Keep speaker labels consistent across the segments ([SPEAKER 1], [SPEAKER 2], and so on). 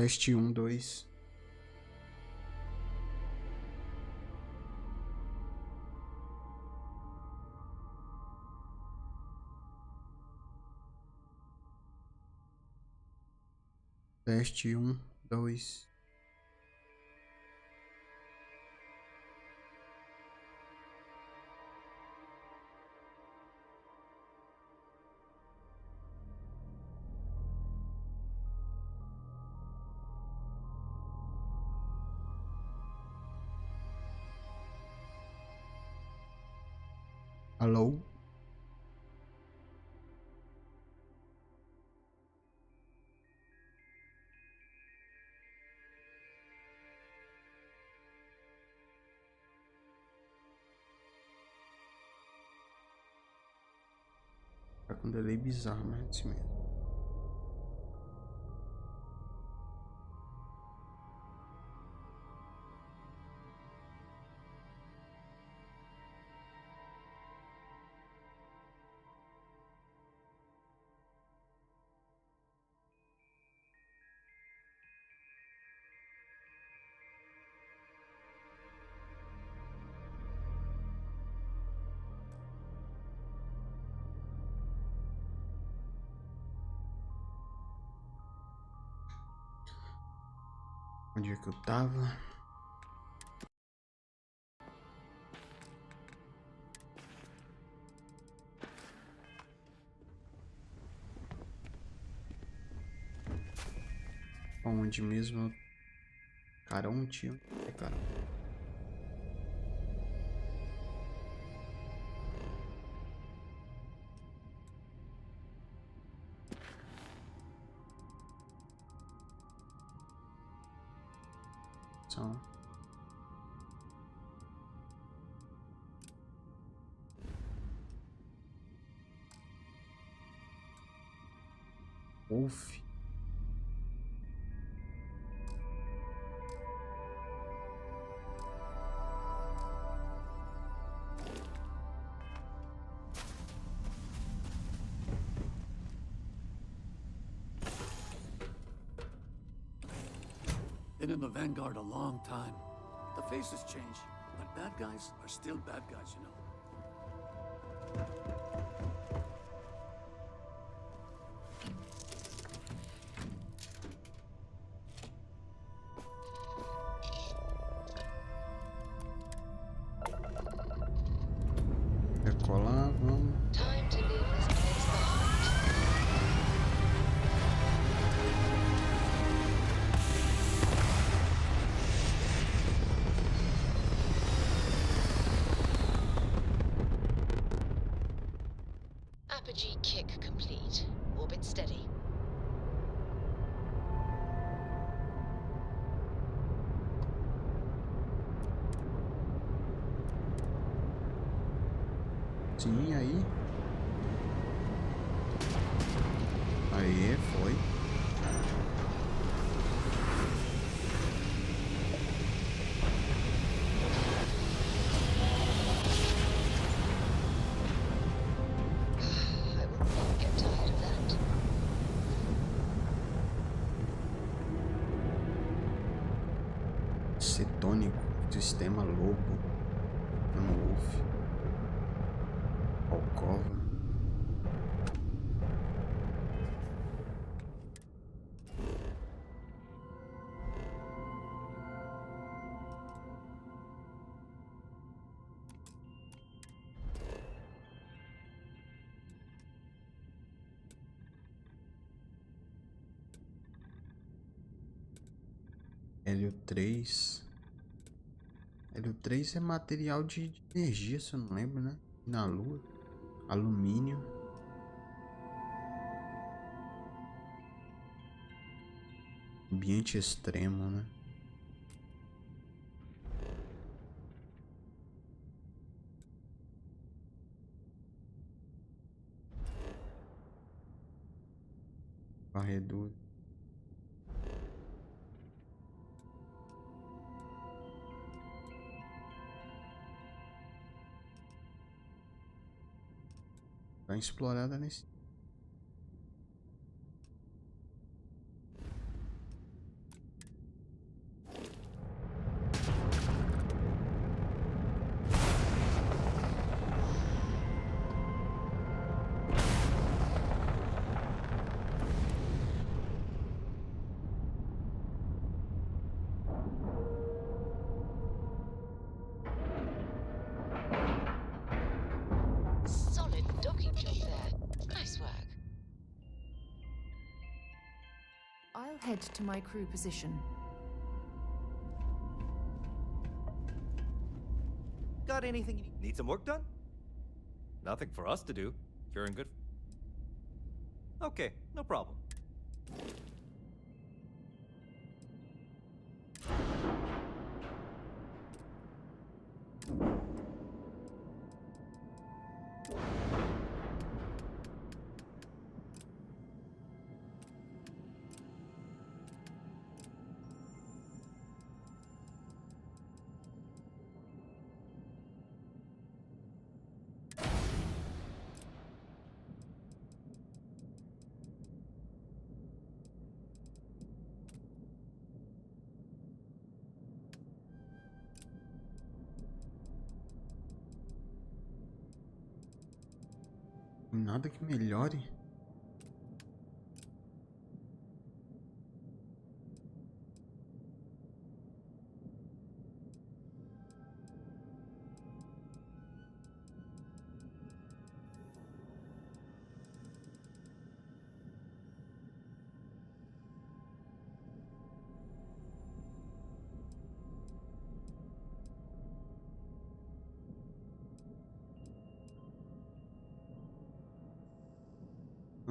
[SPEAKER 1] Teste 1, 2. Teste 1, 2. Alô? Tá com delay bizarro, mas é assim mesmo. Onde é que eu tava? Onde mesmo? Cara, um tio. É, cara. São. Wolf.
[SPEAKER 2] Been in the Vanguard a long time. The faces change, but bad guys are still bad guys, you know.
[SPEAKER 1] Decolar, vamos.
[SPEAKER 3] Time to leave this place behind. Apogee kick complete. Orbit steady.
[SPEAKER 1] Sim, aí. Aí, foi.
[SPEAKER 3] I will never get tired of that.
[SPEAKER 1] Cetônico. Sistema lobo. Wolf. Alcova. Hélio 3. Hélio 3 é material de energia, se eu não lembro, né? Na Lua. Alumínio. Ambiente extremo, né? Varredura. Tá explorada nesse.
[SPEAKER 4] I'll head to my crew position.
[SPEAKER 5] Got anything you need some work done? Nothing for us to do. You're in good... Okay, no problem.
[SPEAKER 1] Nada que melhore.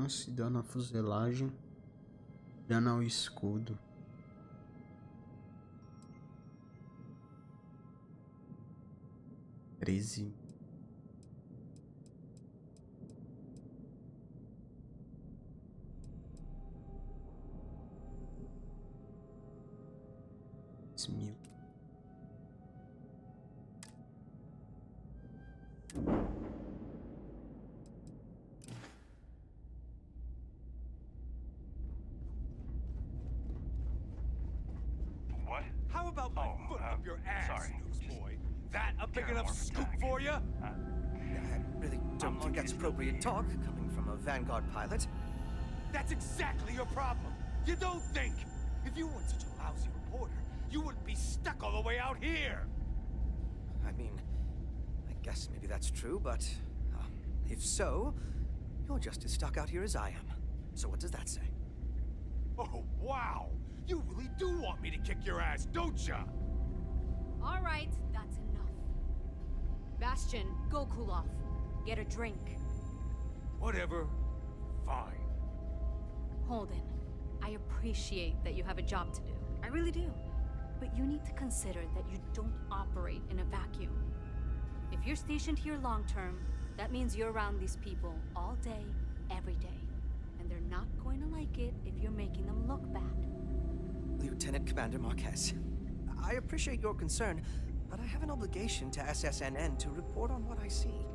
[SPEAKER 1] Se dano a fuselagem, dano ao escudo. Treze. Mil.
[SPEAKER 6] How about my foot up your ass, newsboy? That a big enough scoop for you?
[SPEAKER 5] I really don't think that's appropriate talk coming from a Vanguard pilot.
[SPEAKER 6] That's exactly your problem. You don't think. If you weren't such a lousy reporter, you wouldn't be stuck all the way out here.
[SPEAKER 5] I mean, I guess maybe that's true, but if so, you're just as stuck out here as I am. So what does that say?
[SPEAKER 6] Oh, wow. You really do want me to kick your ass, don't ya?
[SPEAKER 4] All right, that's enough. Bastion, go cool off. Get a drink.
[SPEAKER 6] Whatever. Fine.
[SPEAKER 4] Holden, I appreciate that you have a job to do. I really do. But you need to consider that you don't operate in a vacuum. If you're stationed here long term, that means you're around these people all day, every day. And they're not going to like it if you're making them look bad.
[SPEAKER 5] Lieutenant Commander Marquez, I appreciate your concern, but I have an obligation to SSNN to report on what I see.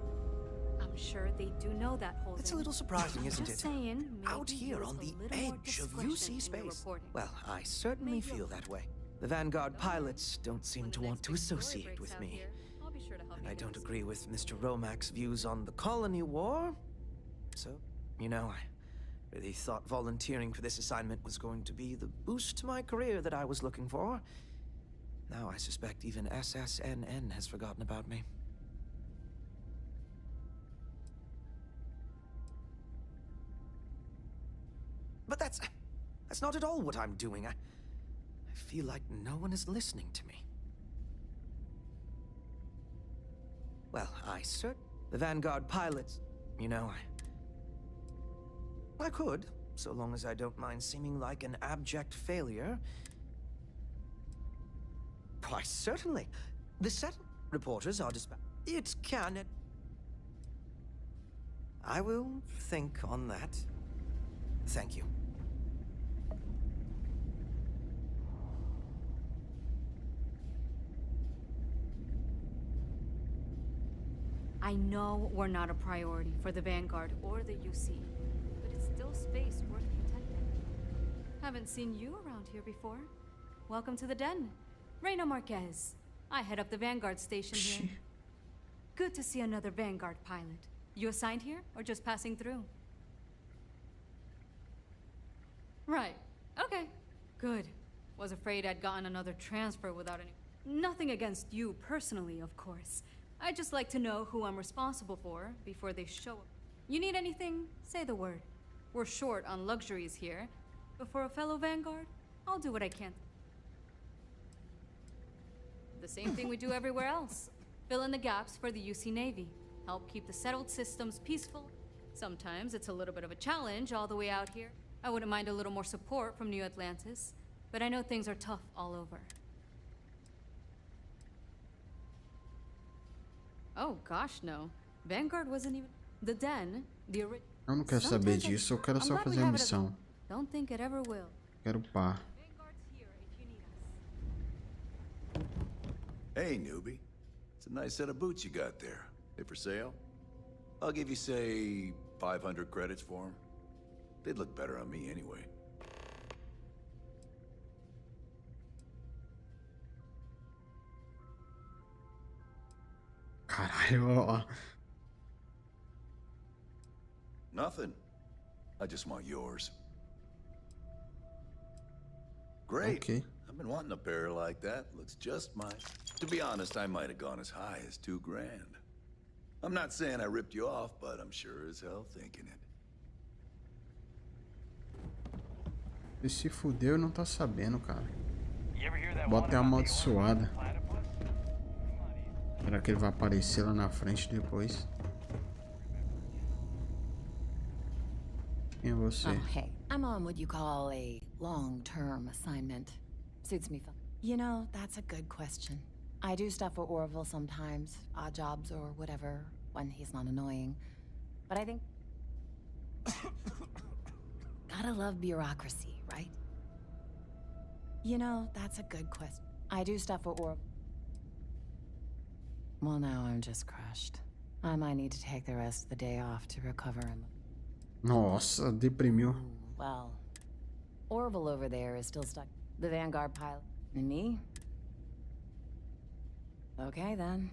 [SPEAKER 4] I'm sure they do know that, Holden.
[SPEAKER 5] It's a little surprising, isn't
[SPEAKER 4] Just
[SPEAKER 5] it?
[SPEAKER 4] saying,
[SPEAKER 5] Out
[SPEAKER 4] maybe
[SPEAKER 5] here
[SPEAKER 4] use
[SPEAKER 5] on
[SPEAKER 4] a
[SPEAKER 5] the
[SPEAKER 4] little more
[SPEAKER 5] edge of
[SPEAKER 4] discretion
[SPEAKER 5] UC
[SPEAKER 4] in your
[SPEAKER 5] space.
[SPEAKER 4] reporting.
[SPEAKER 5] Well, I certainly
[SPEAKER 4] Maybe
[SPEAKER 5] feel
[SPEAKER 4] I'll-
[SPEAKER 5] that way. The Vanguard pilots don't seem
[SPEAKER 4] When
[SPEAKER 5] to
[SPEAKER 4] the
[SPEAKER 5] want
[SPEAKER 4] next
[SPEAKER 5] to
[SPEAKER 4] big story
[SPEAKER 5] associate
[SPEAKER 4] breaks
[SPEAKER 5] with
[SPEAKER 4] out
[SPEAKER 5] me.
[SPEAKER 4] here, I'll be sure to help
[SPEAKER 5] And
[SPEAKER 4] you
[SPEAKER 5] I don't
[SPEAKER 4] guys.
[SPEAKER 5] agree with Mr. Romac's views on the colony war. So, you know, I really thought volunteering for this assignment was going to be the boost to my career that I was looking for. Now I suspect even SSNN has forgotten about me. But that's not at all what I'm doing. I feel like no one is listening to me. Well, the Vanguard pilots, you know, I could, so long as I don't mind seeming like an abject failure. Why, certainly. The set reporters are It can... I will think on that. Thank you.
[SPEAKER 4] I know we're not a priority for the Vanguard or the UC, but it's still space worth protecting. Haven't seen you around here before. Welcome to the den. Reina Marquez. I head up the Vanguard station here. Good to see another Vanguard pilot. You assigned here or just passing through? Right. Okay. Good. Was afraid I'd gotten another transfer without any... Nothing against you personally, of course. I'd just like to know who I'm responsible for before they show up. You need anything? Say the word. We're short on luxuries here, But for a fellow Vanguard, I'll do what I can. The same thing we do everywhere else. Fill in the gaps for the UC Navy. Help keep the settled systems peaceful. Sometimes it's a little bit of a challenge all the way out here. I wouldn't mind a little more support from New Atlantis, but I know things are tough all over. Oh gosh, no. Vanguard wasn't even... The Den, the original...
[SPEAKER 1] Eu não quero saber disso, eu quero só fazer a missão.
[SPEAKER 4] Don't think it ever will.
[SPEAKER 1] Quero par.
[SPEAKER 4] Vanguard's here if you need us.
[SPEAKER 7] Hey, newbie. It's a nice set of boots you got there. They for sale? I'll give you, say, 500 credits for them. They'd look better on me anyway.
[SPEAKER 1] Caralho, ó.
[SPEAKER 7] Nothing. I just want yours. Great.
[SPEAKER 1] Okay.
[SPEAKER 7] I've been wanting a pair like that. Looks just mine. To be honest, I might have gone as high as $2 grand. I'm not saying I ripped you off, but I'm sure as hell thinking it.
[SPEAKER 1] Ele se fudeu e não tá sabendo, cara. Bota a amaldiçoada. Será que ele vai aparecer lá na frente depois? Quem é você?
[SPEAKER 8] Oh, hey. I'm on what you call a long-term assignment. Suits me. You know, that's a good question. I do stuff for Orville sometimes, odd jobs or whatever, when he's not annoying. But I think... Gotta love bureaucracy, right? You know, that's a good question. I do stuff for Orville. Well, now I'm just crushed. I might need to take the rest of the day off to recover and...
[SPEAKER 1] Nossa, deprimiu.
[SPEAKER 8] Well, Orville over there is still stuck. The Vanguard pilot. And me? Okay, then.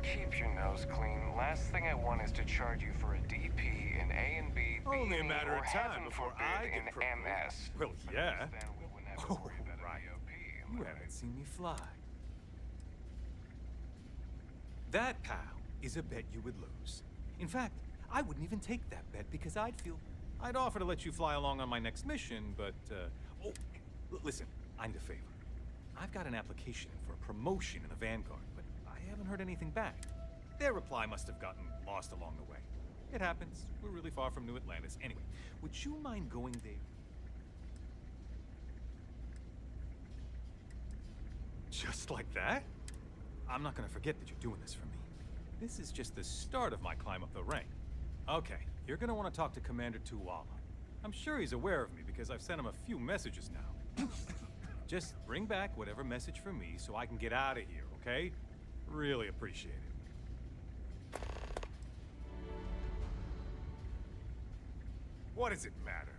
[SPEAKER 9] Keep your nose clean. Last thing I want is to charge you for a DP in A and B, B
[SPEAKER 6] Only a
[SPEAKER 9] and E,
[SPEAKER 6] matter
[SPEAKER 9] or
[SPEAKER 6] of time
[SPEAKER 9] heaven
[SPEAKER 6] before
[SPEAKER 9] forbid,
[SPEAKER 6] I
[SPEAKER 9] in
[SPEAKER 6] get promoted.
[SPEAKER 9] MS.
[SPEAKER 6] Well, yeah.
[SPEAKER 9] Then we wouldn't have to
[SPEAKER 6] Oh,
[SPEAKER 9] worry about
[SPEAKER 6] right.
[SPEAKER 9] a DOP.
[SPEAKER 6] You haven't seen me fly. That, pal, is a bet you would lose. In fact, I wouldn't even take that bet because I'd offer to let you fly along on my next mission, but, listen, I'm the favor. I've got an application for a promotion in the Vanguard, but I haven't heard anything back. Their reply must have gotten lost along the way. It happens. We're really far from New Atlantis. Anyway, would you mind going there? Just like that? I'm not gonna forget that you're doing this for me. This is just the start of my climb up the rank. Okay, you're gonna want to talk to Commander Tuwala. I'm sure he's aware of me because I've sent him a few messages now. Just bring back whatever message for me so I can get out of here, okay? Really appreciate it. What does it matter?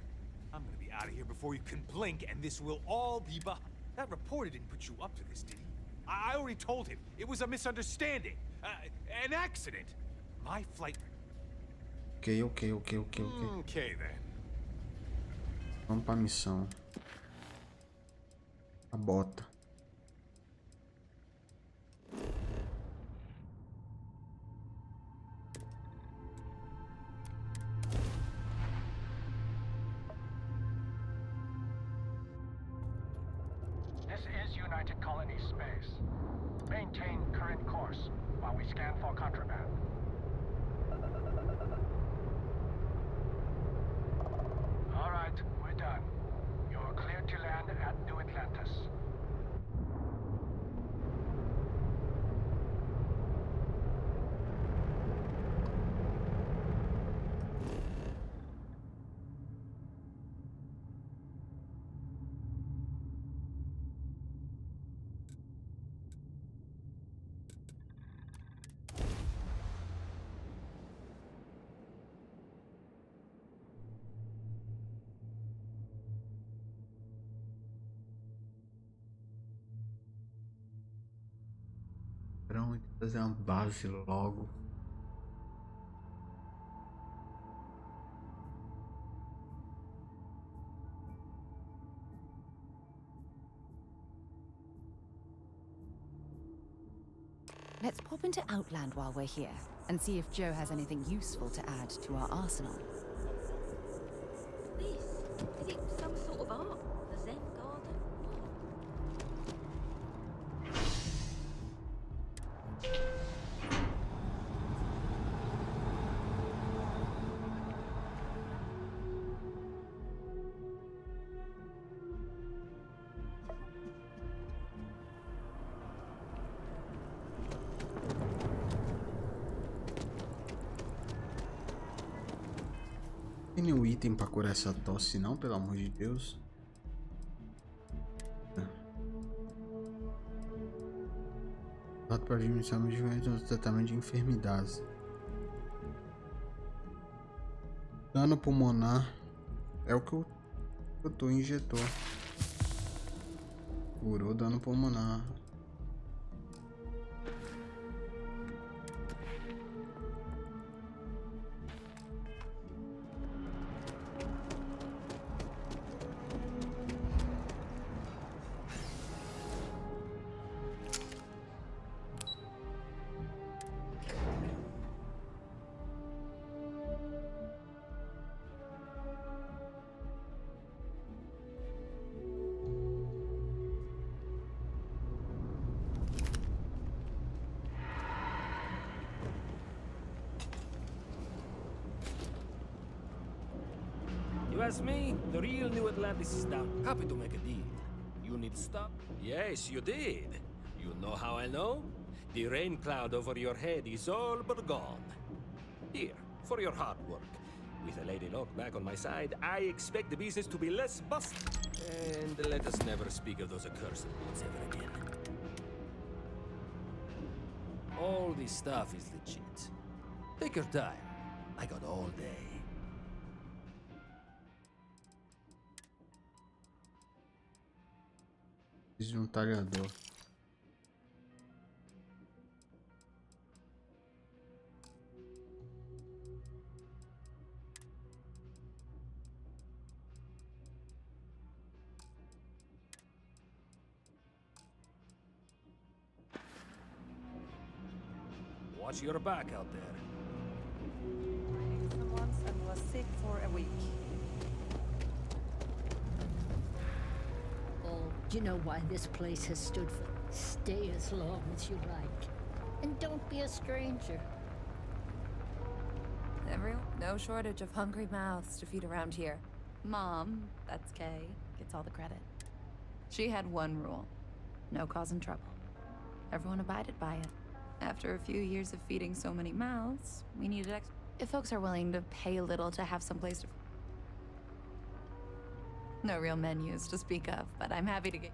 [SPEAKER 6] I'm gonna be out of here before you can blink, and this will all be behind. That reporter didn't put you up to this, did he? I already told him. It was a misunderstanding. An accident. My flight...
[SPEAKER 1] Ok.
[SPEAKER 6] Okay, then.
[SPEAKER 1] Vamos pra missão. A bota.
[SPEAKER 10] This is United Colony Space. Maintain current course while we scan for contraband. All right, we're done. You're cleared to land at New Atlantis.
[SPEAKER 1] Pronto, fazer uma base logo.
[SPEAKER 8] Let's pop into Outland while we're here.
[SPEAKER 11] and see if Joe has anything useful to add to our arsenal.
[SPEAKER 12] This? Is it some sort of art? The Zen garden?
[SPEAKER 1] Tem nenhum item pra curar essa tosse não, pelo amor de Deus. Usado para diminuir o tratamento de enfermidades. Dano pulmonar é o que eu tô injetou. Curou dano pulmonar.
[SPEAKER 13] You ask me, the real New Atlantis is down. Happy to make a deal. You need stuff? Yes, you did. You know how I know? The rain cloud over your head is all but gone. Here, for your hard work. With a Lady Locke back on my side, I expect the business to be less bust. And let us never speak of those accursed boots ever again. All this stuff is legit. Take your time. I got all day.
[SPEAKER 1] Preciso de um talhador.
[SPEAKER 13] Watch your back out there.
[SPEAKER 14] I knew someone and was sick for a week.
[SPEAKER 15] Oh, you know why this place has stood for? Stay as long as you like. And don't be a stranger.
[SPEAKER 11] No shortage of hungry mouths to feed around here. Mom, that's Kay, gets all the credit. She had one rule. No causing trouble. Everyone abided by it. After a few years of feeding so many mouths, we needed extra. If folks are willing to pay a little to have someplace to... No real menus to speak of, but I'm happy to get...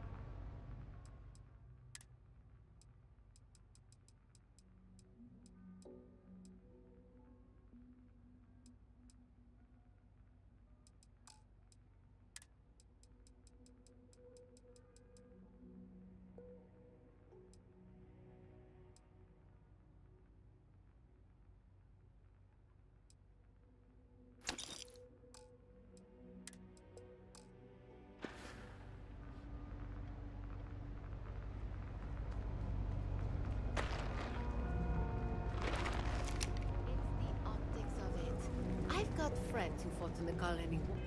[SPEAKER 15] Friends who fought in the colony war.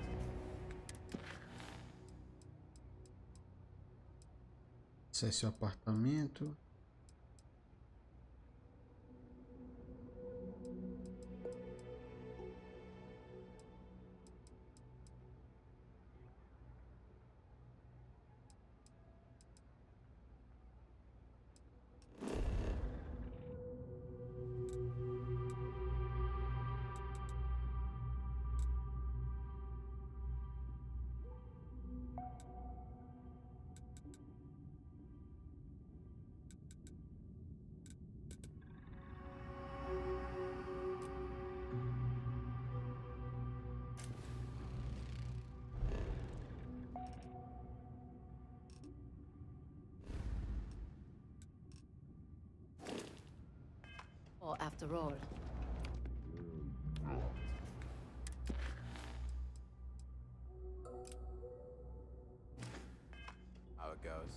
[SPEAKER 1] Acesse o apartamento.
[SPEAKER 15] After all.
[SPEAKER 16] How it goes.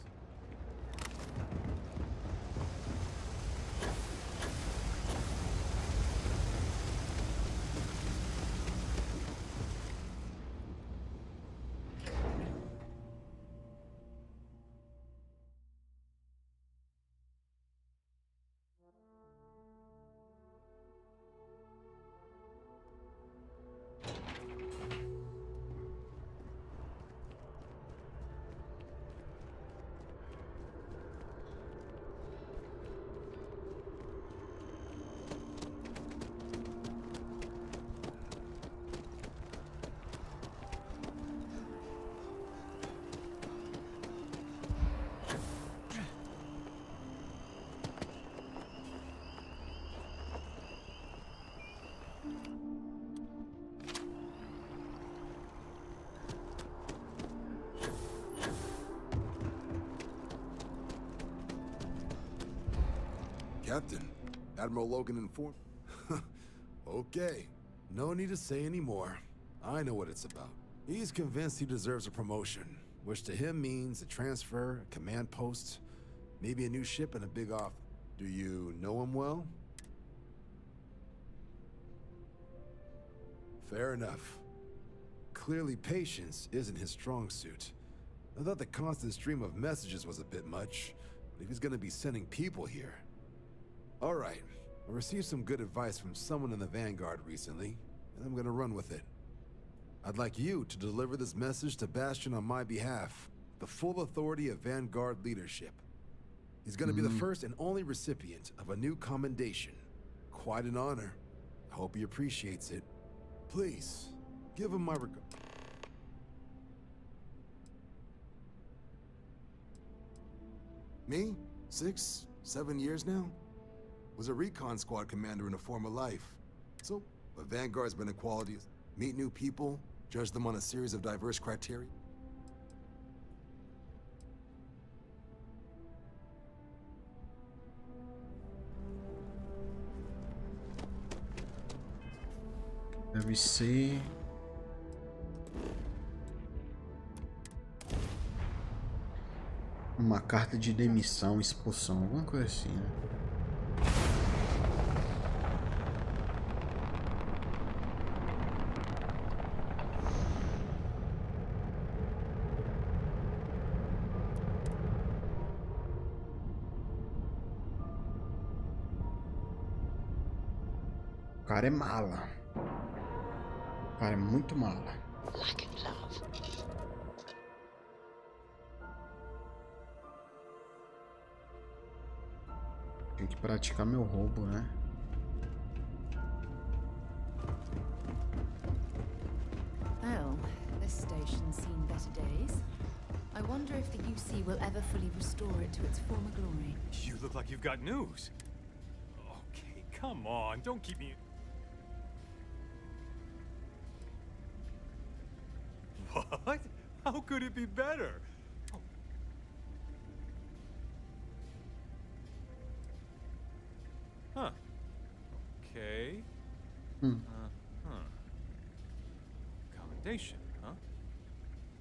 [SPEAKER 16] Captain, Admiral Logan informed. Okay, no need to say any more. I know what it's about. He's convinced he deserves a promotion, which to him means a transfer, a command post, maybe a new ship and a big offer. Do you know him well? Fair enough. Clearly patience isn't his strong suit. I thought the constant stream of messages was a bit much, but if he's gonna be sending people here... All right, I received some good advice from someone in the Vanguard recently, and I'm gonna run with it. I'd like you to deliver this message to Bastion on my behalf, the full authority of Vanguard leadership. He's gonna be the first and only recipient of a new commendation. Quite an honor. I hope he appreciates it. Please, give him my regard. Me? 6, 7 years now? Was a recon squad commander in a former life. So, what Vanguard's been a quality is meet new people, judge them on a series of diverse criteria.
[SPEAKER 1] Deve ser... uma carta de demissão, expulsão, alguma coisa assim, né? O cara é mala. O cara é muito mala.
[SPEAKER 3] Lacking love.
[SPEAKER 1] Tenho que praticar meu roubo, né?
[SPEAKER 11] Well, this station's seen better days. I wonder if the UC will ever fully restore it to its former glory.
[SPEAKER 6] You look like you've got news. Okay, come on, don't keep me... What? How could it be better? Oh. Huh. Okay. Commendation, huh?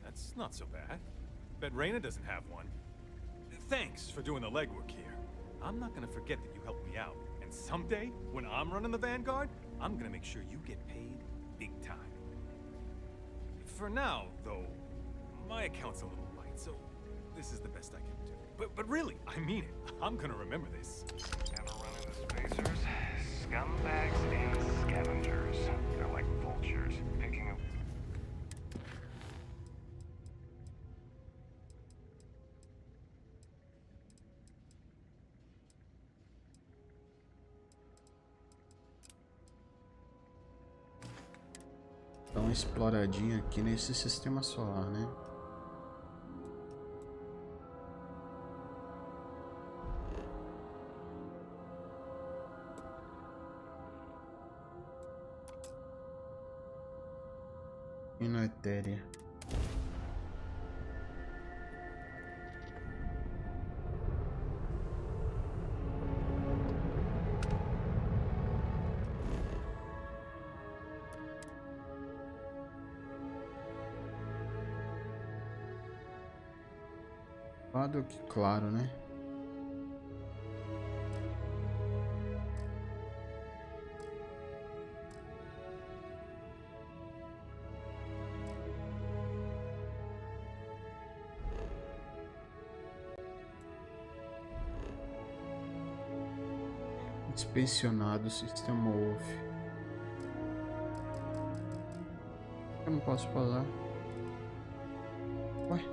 [SPEAKER 6] That's not so bad. Bet Reyna doesn't have one. Thanks for doing the legwork here. I'm not gonna forget that you helped me out. And someday, when I'm running the Vanguard, I'm gonna make sure you get paid big time. For now, though, my account's a little light, so this is the best I can do. But really, I mean it. I'm gonna remember this.
[SPEAKER 9] Ever run into spacers? Scumbags and scavengers. They're like vultures, picking up...
[SPEAKER 1] Dá uma exploradinha aqui nesse sistema solar, né? E na Etérea. Lado que claro, né? Inspecionado o sistema Wolf. Eu não posso pausar. Ué?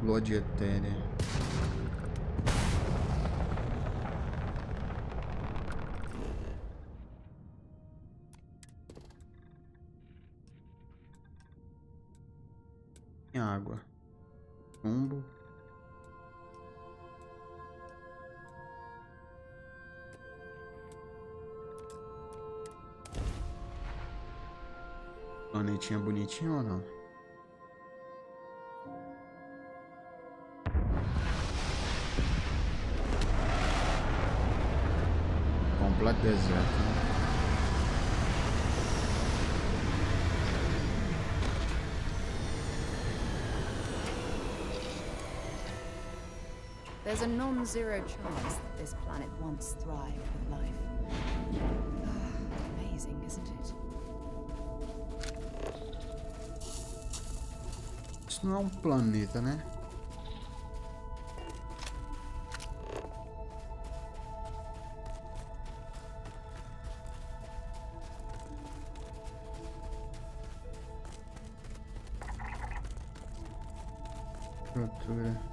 [SPEAKER 1] Lua de Etérea. Água. Chumbo. planetinha bonitinho ou não? Completo deserto, né?
[SPEAKER 11] There's a non-zero chance that this planet once thrived with life. Amazing, isn't it?
[SPEAKER 1] Isso não é um planeta, né? Altura.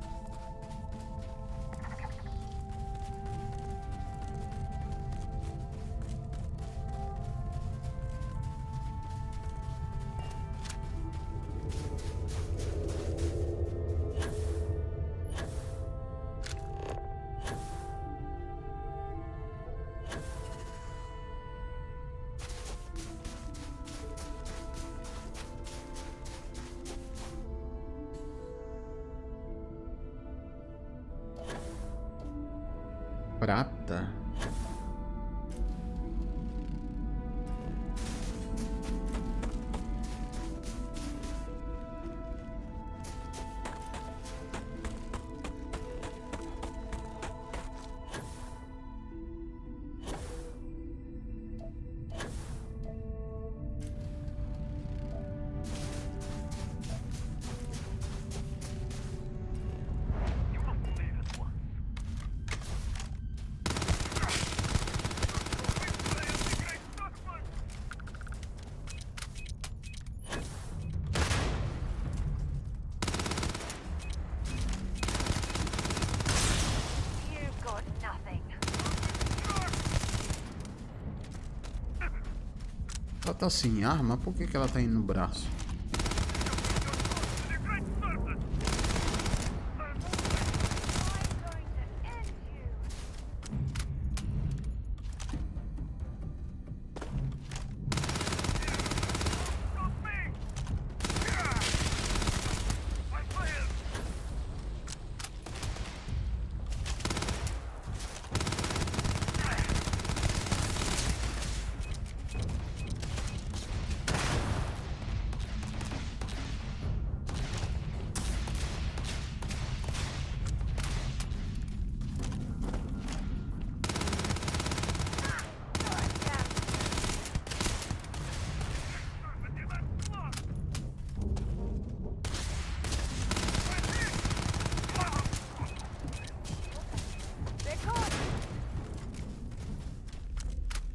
[SPEAKER 1] Prata. Ela tá sem arma? Por que ela tá indo no braço?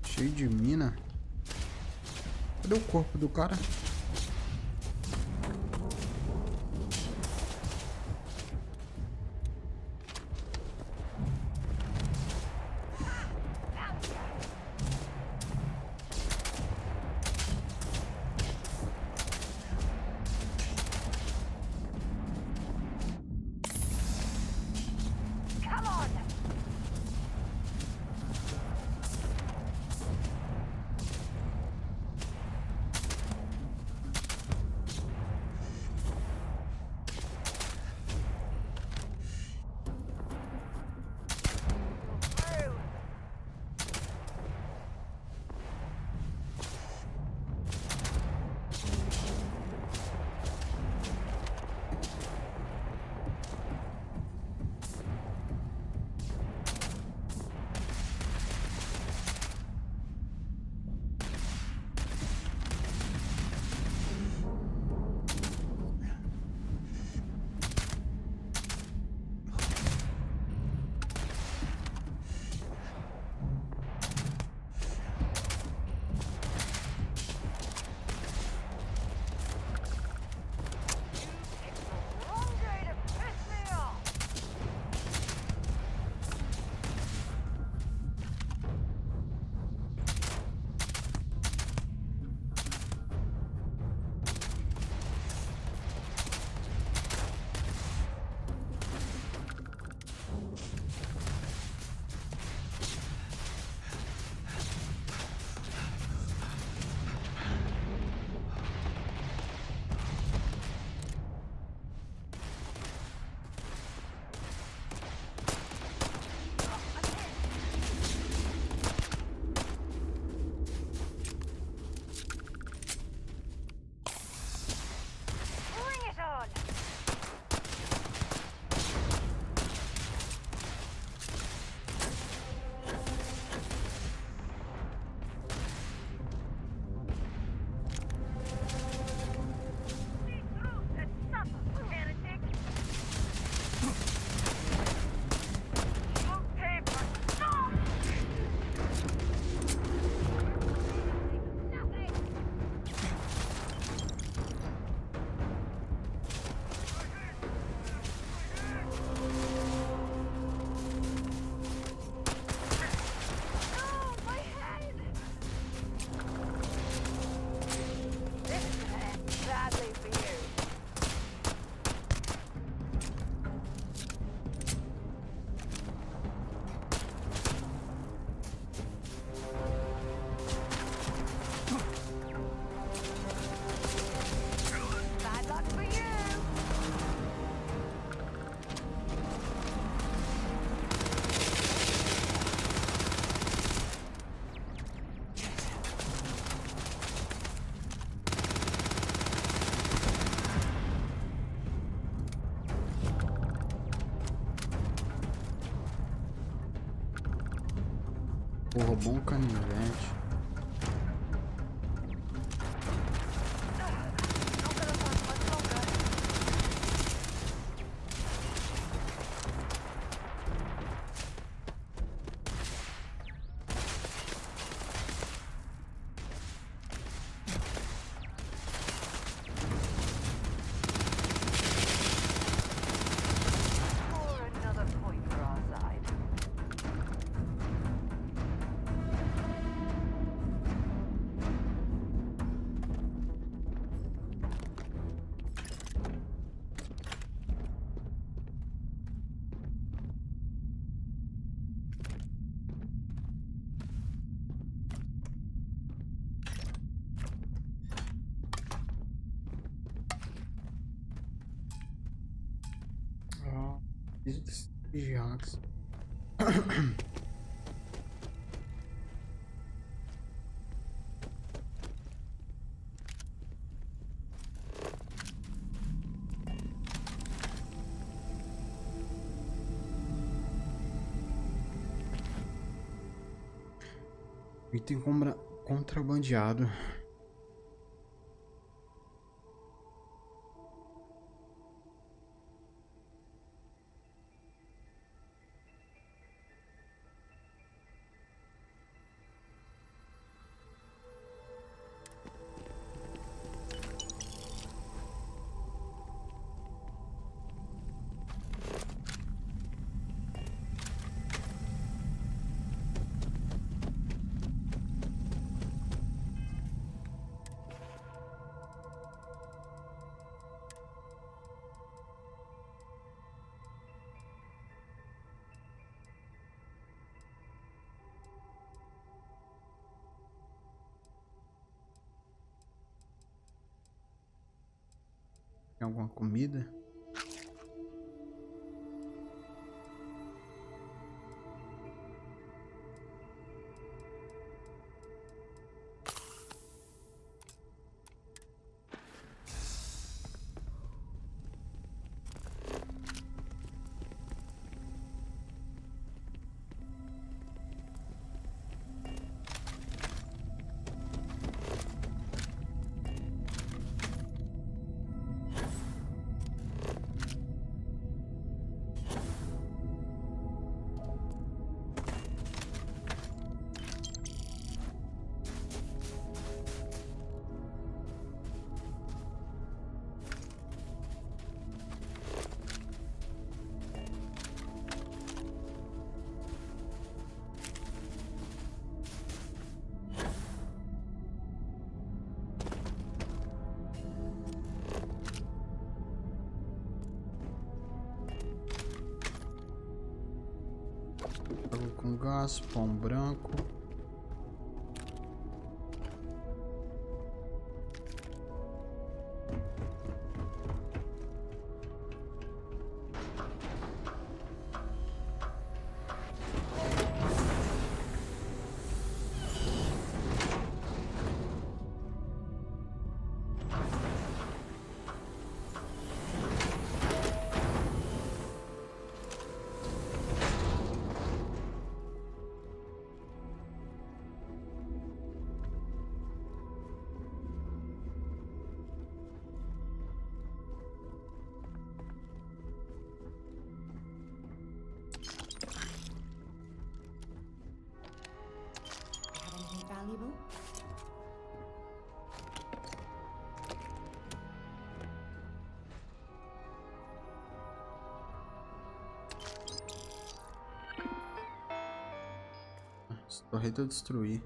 [SPEAKER 1] Cheio de mina. Cadê o corpo do cara? Roubou um canivete. Jacks. Item contrabandeado. Tem alguma comida? Água com gás, pão branco.
[SPEAKER 8] Valuable?
[SPEAKER 1] Torreta eu destruí.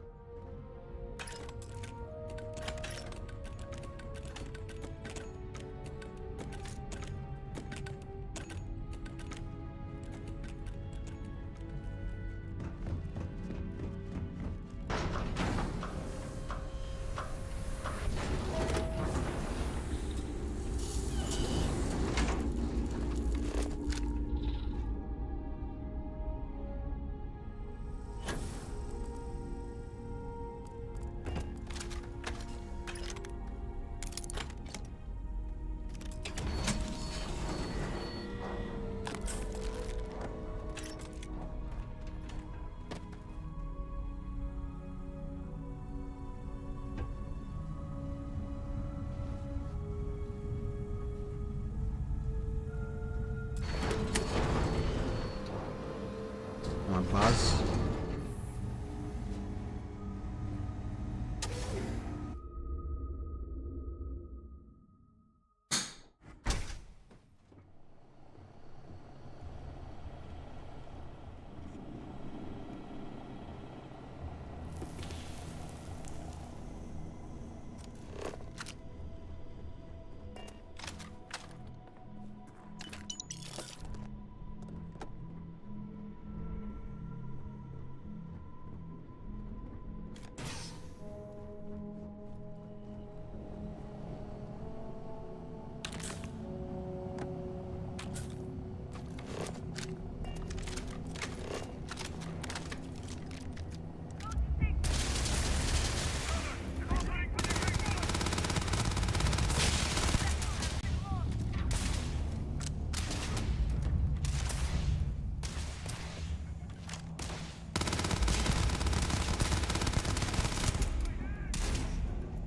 [SPEAKER 1] uma base.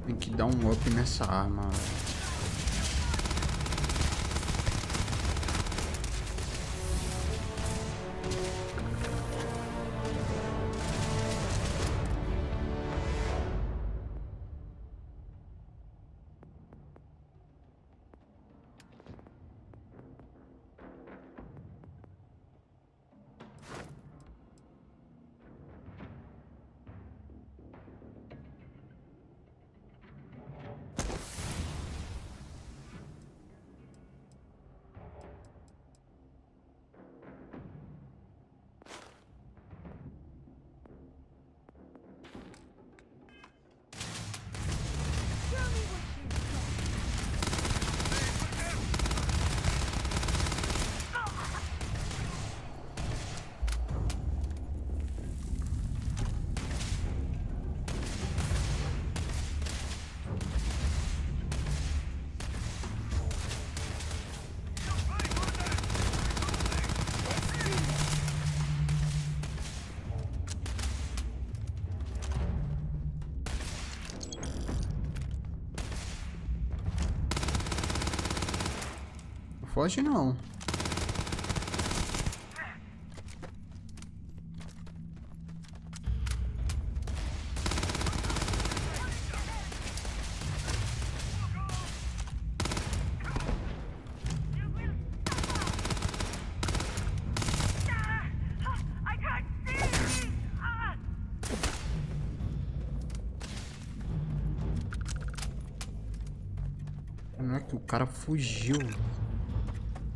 [SPEAKER 1] Tem que dar um up nessa arma. Foge não. Não é que o cara fugiu.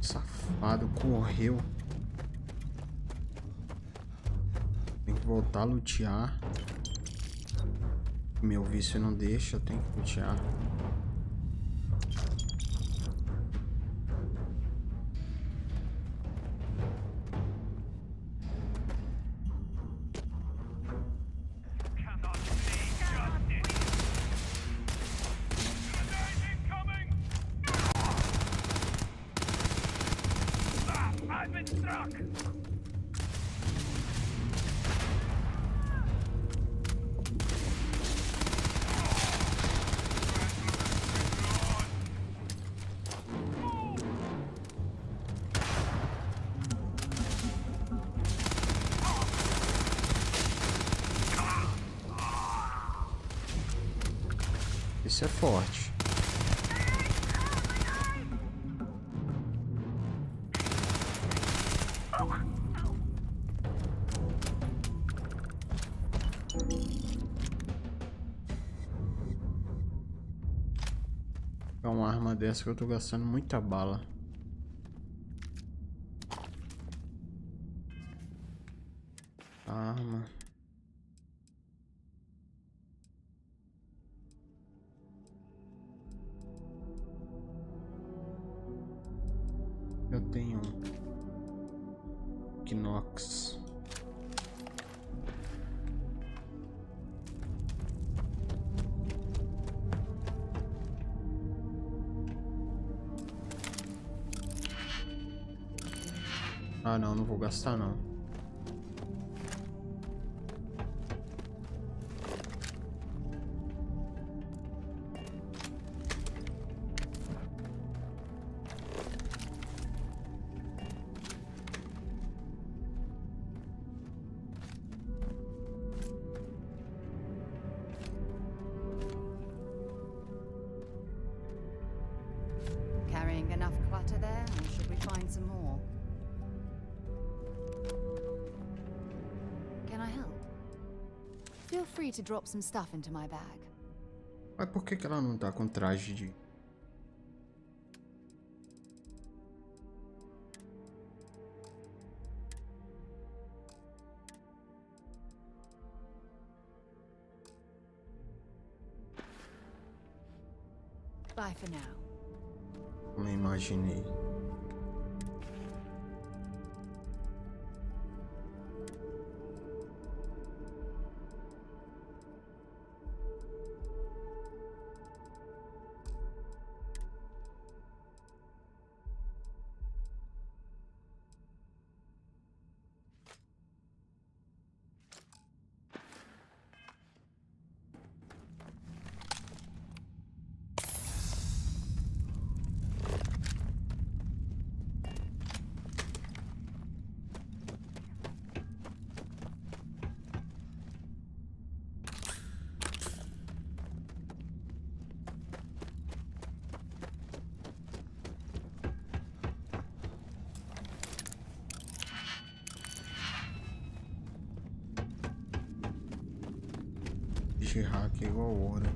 [SPEAKER 1] Safado, correu. Tem que voltar a lutear. Meu vício não deixa, eu tenho que lutear. Esse é forte. É uma arma dessa que eu tô gastando muita bala. Arma. Eu tenho Knox. Ah, não vou gastar não.
[SPEAKER 4] Feel free to drop some stuff into my bag.
[SPEAKER 1] Mas por que ela não tá com traje de...
[SPEAKER 4] Bye for now.
[SPEAKER 1] Não imaginei. De hack é igual ouro.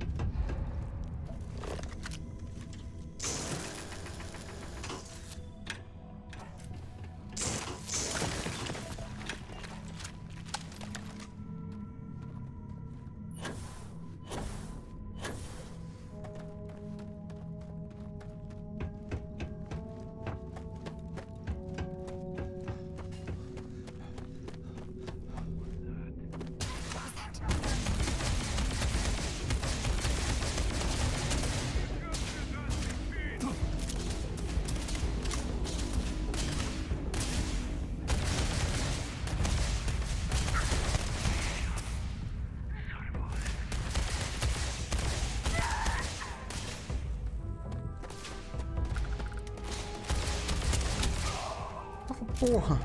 [SPEAKER 1] Porra!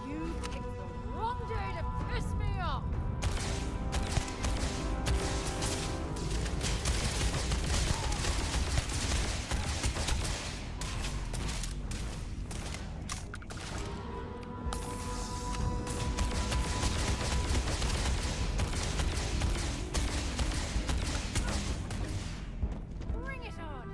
[SPEAKER 4] You picked the wrong day to piss me off! Bring it on!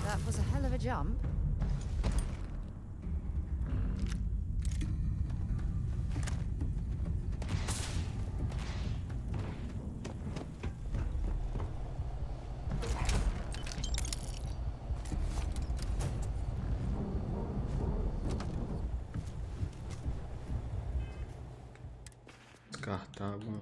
[SPEAKER 4] That was a hell of a jump.
[SPEAKER 1] Descartável.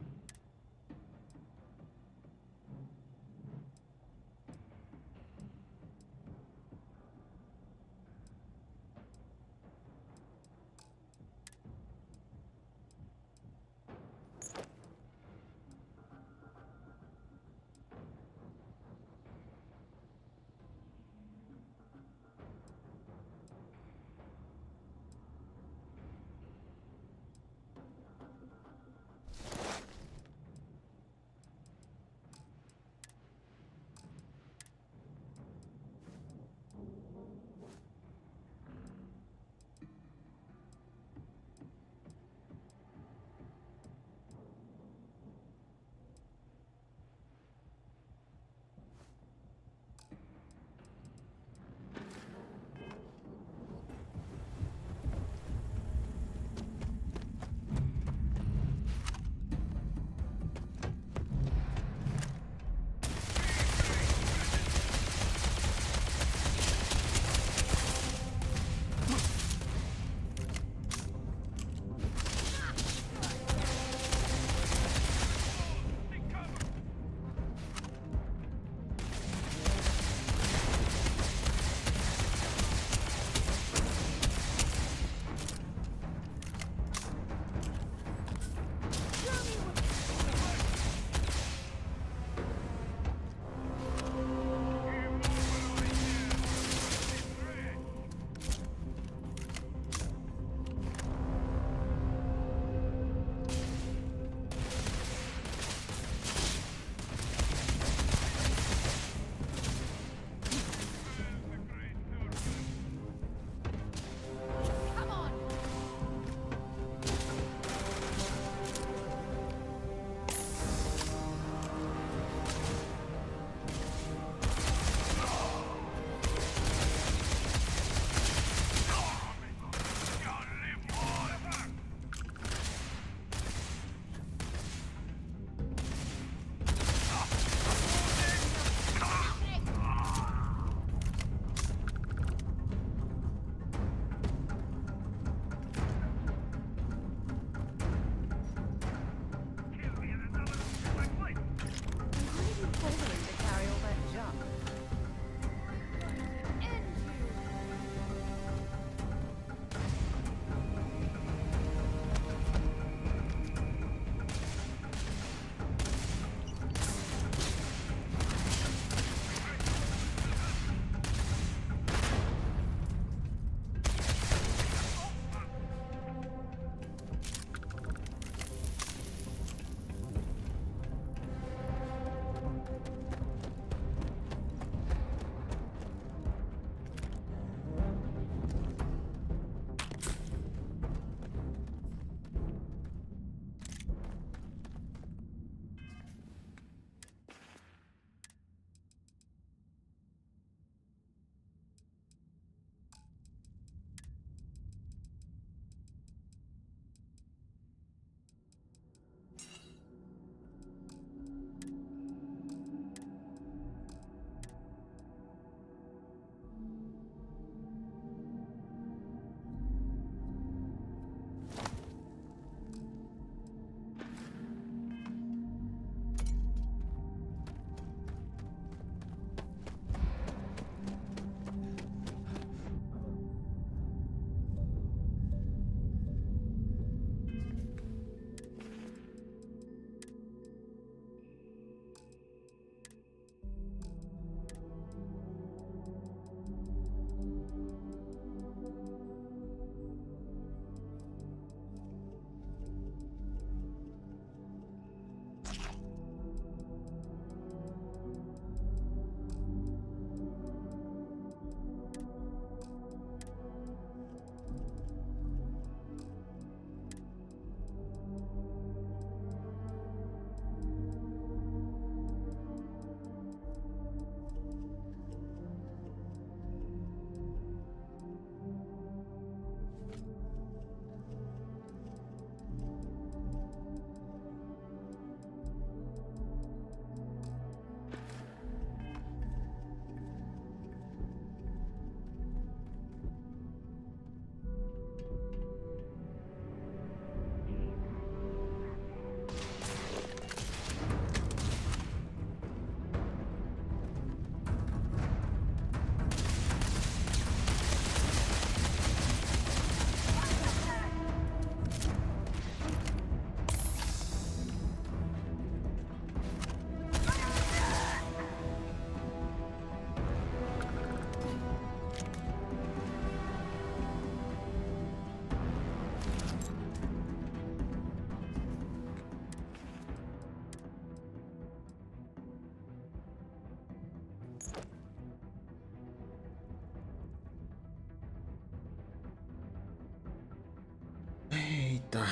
[SPEAKER 1] Eita,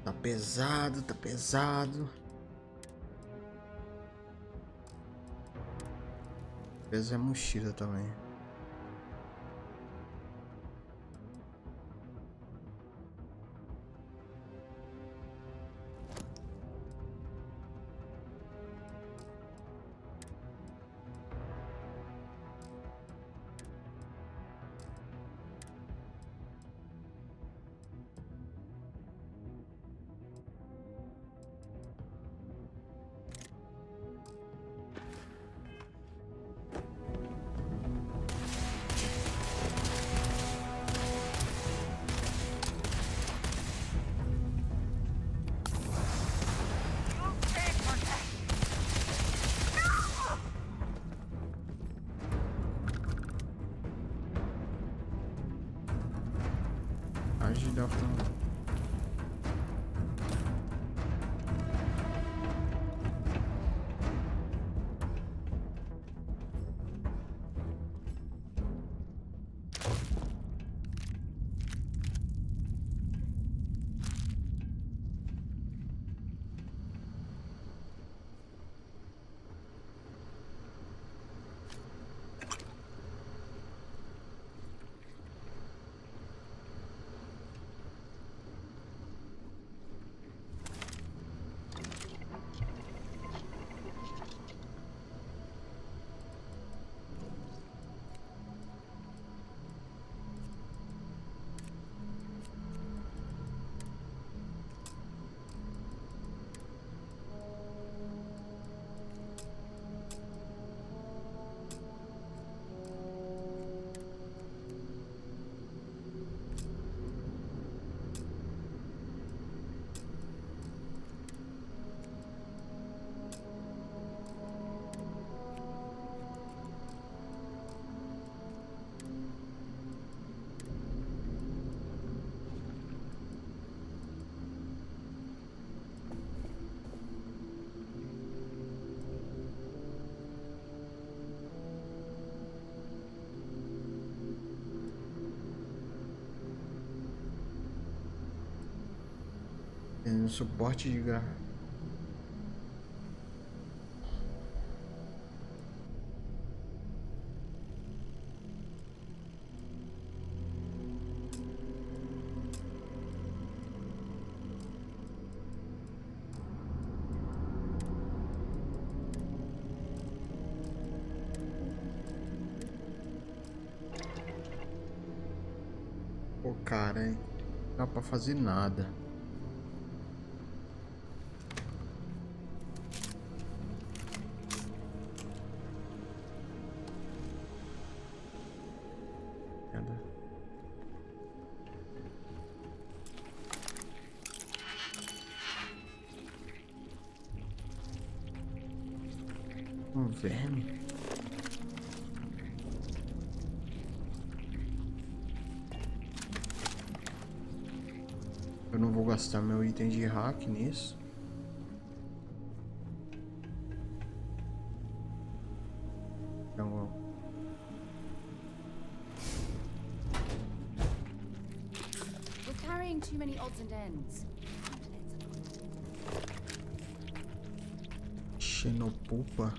[SPEAKER 1] tá pesado, tá pesado. Peso é mochila também. Agilhar. Tem um suporte de garra. Pô, cara, hein? Não dá pra fazer nada. Um verme. Eu não vou gastar meu item de hack nisso. Então,
[SPEAKER 4] We're carrying too many odds and ends.
[SPEAKER 1] Xenopupa.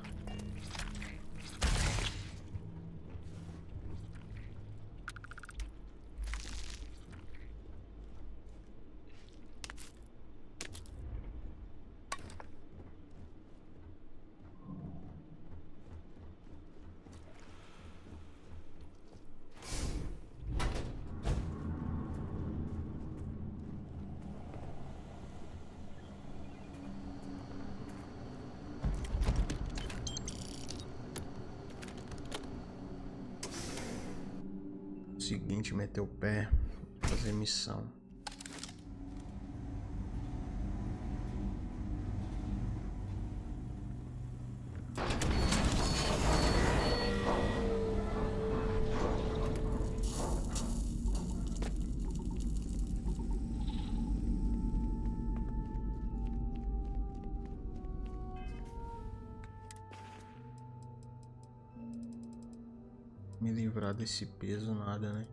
[SPEAKER 1] Seguinte, meter o pé, fazer missão. Me livrar desse peso, nada, né?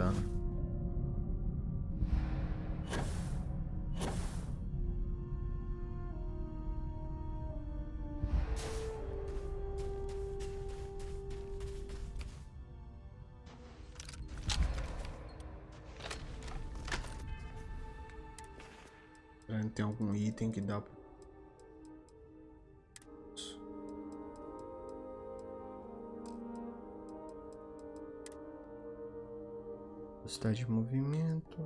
[SPEAKER 1] voltando. Tem algum item que dá pra... Velocidade de movimento.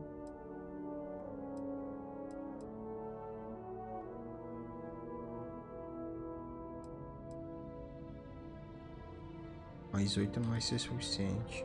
[SPEAKER 1] Mais 8 não vai ser suficiente.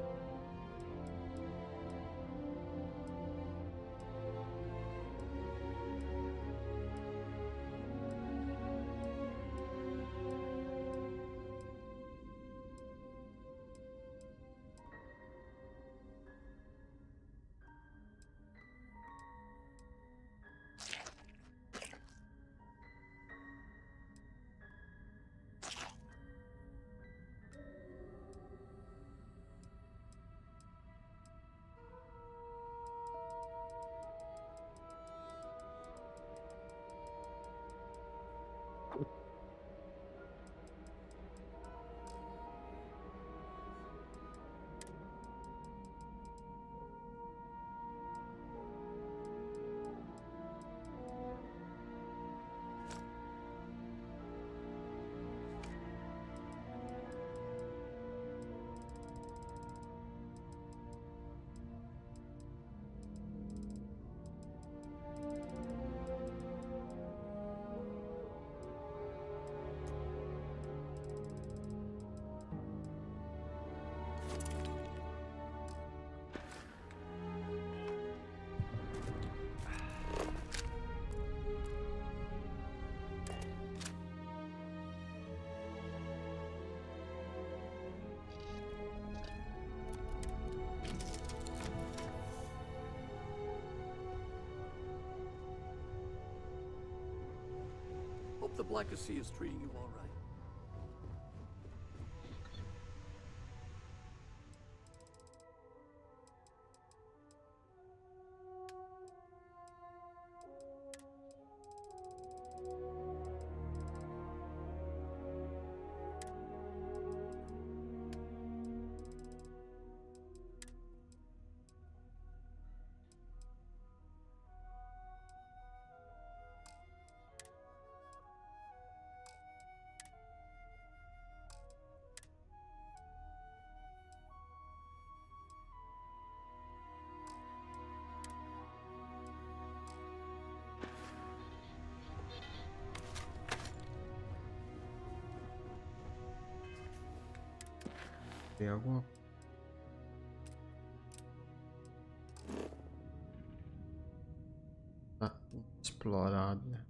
[SPEAKER 2] Hope the Blacker Sea is treating you all right.
[SPEAKER 1] Tem alguma... Tá explorado, né?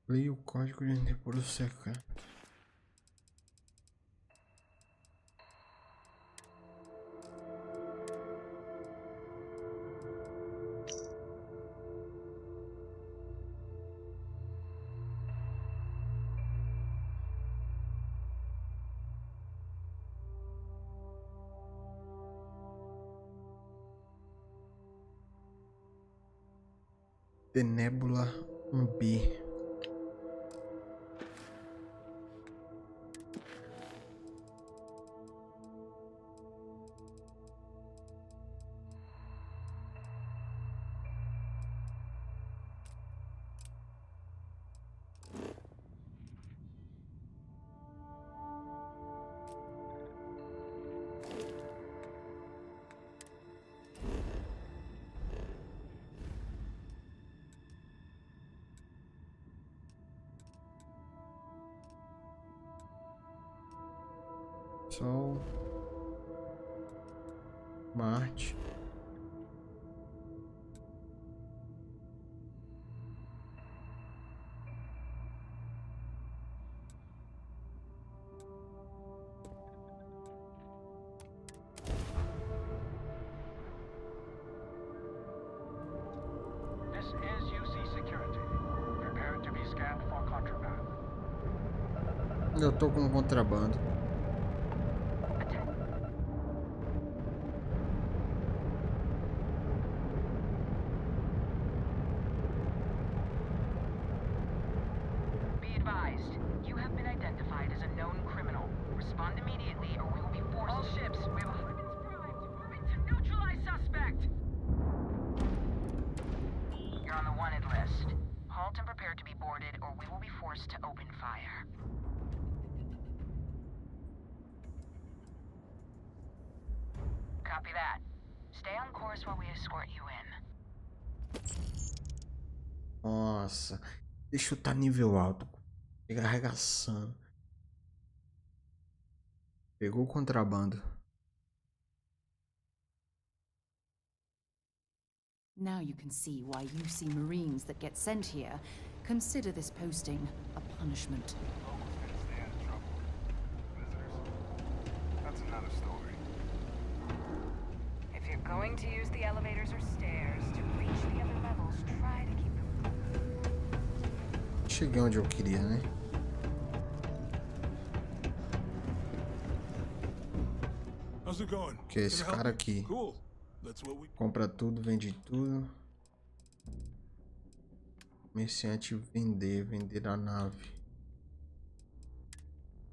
[SPEAKER 1] Leia o código de depor secreto. The Nebula 1B. Sol, Marte, Eu tô com contrabando.
[SPEAKER 17] Be advised, you have been identified as a known criminal. Respond immediately or we will be forced. All ships, we have a weapons primed. Moving to neutralize suspect. You're on the wanted list. Halt and prepare to be boarded or we will be forced to open fire. Copy that. Stay on course while we escort you in.
[SPEAKER 1] Nossa, deixa eu tá nível alto. Chega arregaçando. Pegou o contrabando.
[SPEAKER 18] Now you can see why you see Marines that get sent here consider this posting a punishment.
[SPEAKER 9] Locals didn't stand trouble. Visitors? That's another story.
[SPEAKER 17] If you're going to use the elevators or stairs to reach the other levels, try to keep them.
[SPEAKER 1] Cheguei onde eu queria, né?
[SPEAKER 19] How's it going?
[SPEAKER 1] Que é esse cara aqui.
[SPEAKER 19] Cool. That's what we...
[SPEAKER 1] Compra tudo, vende tudo. Comerciante vender, vender a nave.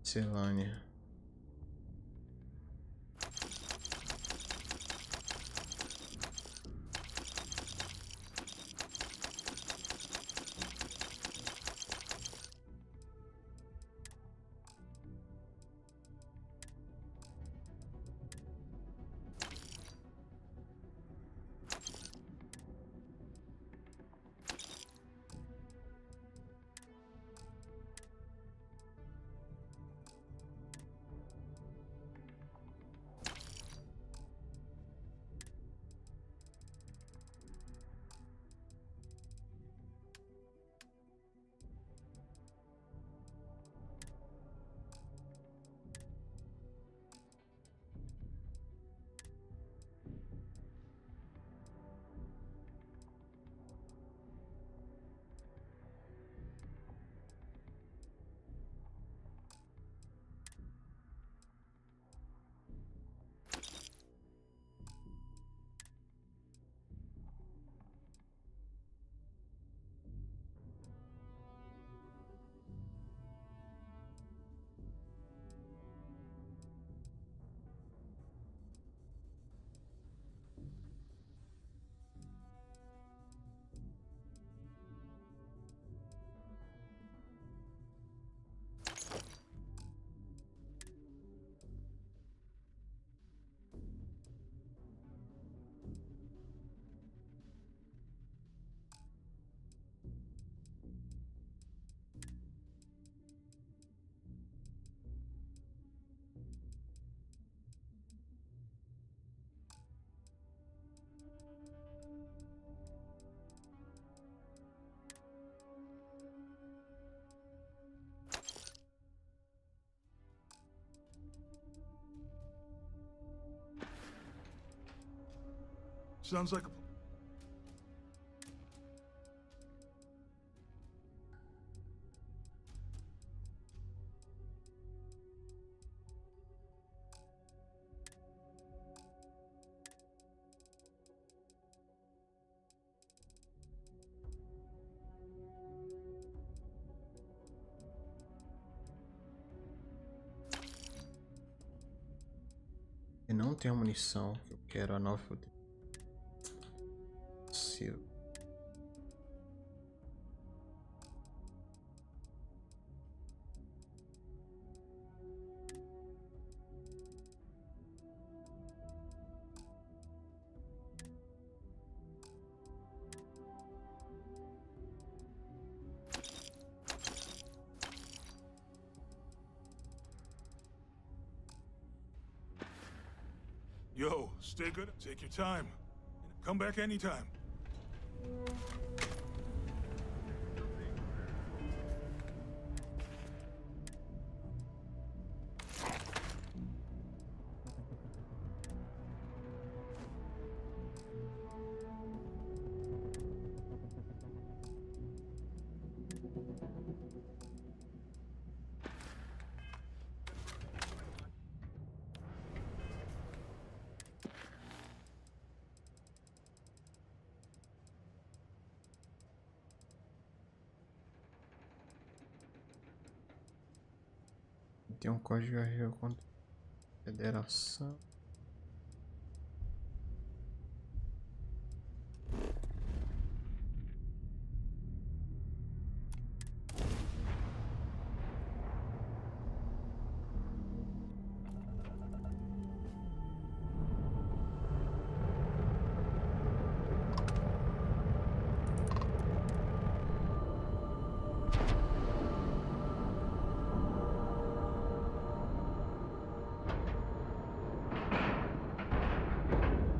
[SPEAKER 1] Selânia.
[SPEAKER 19] Sounds like a...
[SPEAKER 1] Eu não tenho munição. Eu quero a 9.
[SPEAKER 19] Yo, stay good. Take your time. Come back anytime.
[SPEAKER 1] tem um código RG contra a Federação.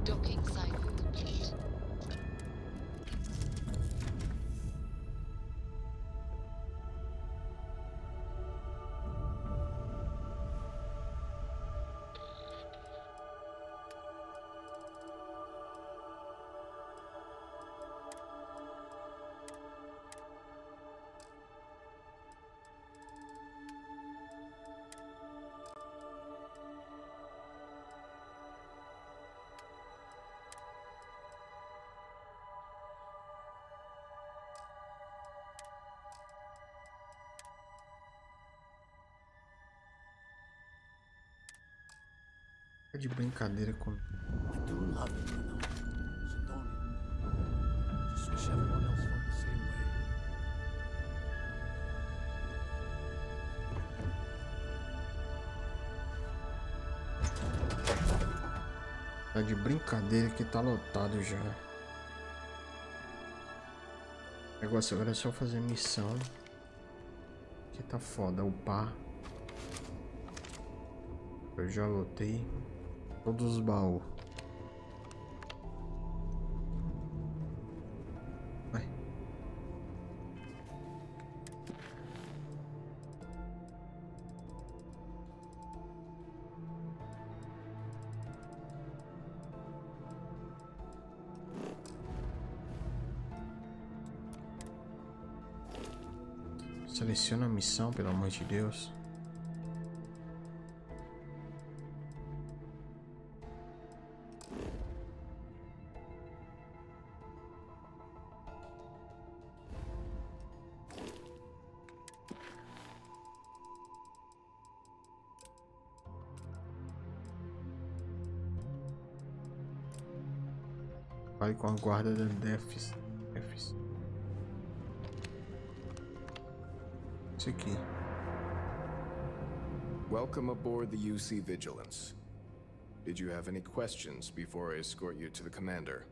[SPEAKER 3] Docking cycle complete.
[SPEAKER 1] Tá de brincadeira comigo.
[SPEAKER 2] I do love it, you know. Santonia. Just wish everyone else felt the same way.
[SPEAKER 1] Tá de brincadeira que tá lotado já. O negócio agora é só fazer missão. Que tá foda, upar. Eu já lotei todos os baús. Vai. Seleciona a missão, pelo amor de Deus. Fale com a guarda da Defs. Isso aqui.
[SPEAKER 20] Welcome aboard the UC Vigilance. Did you have any questions before I escort you to the commander?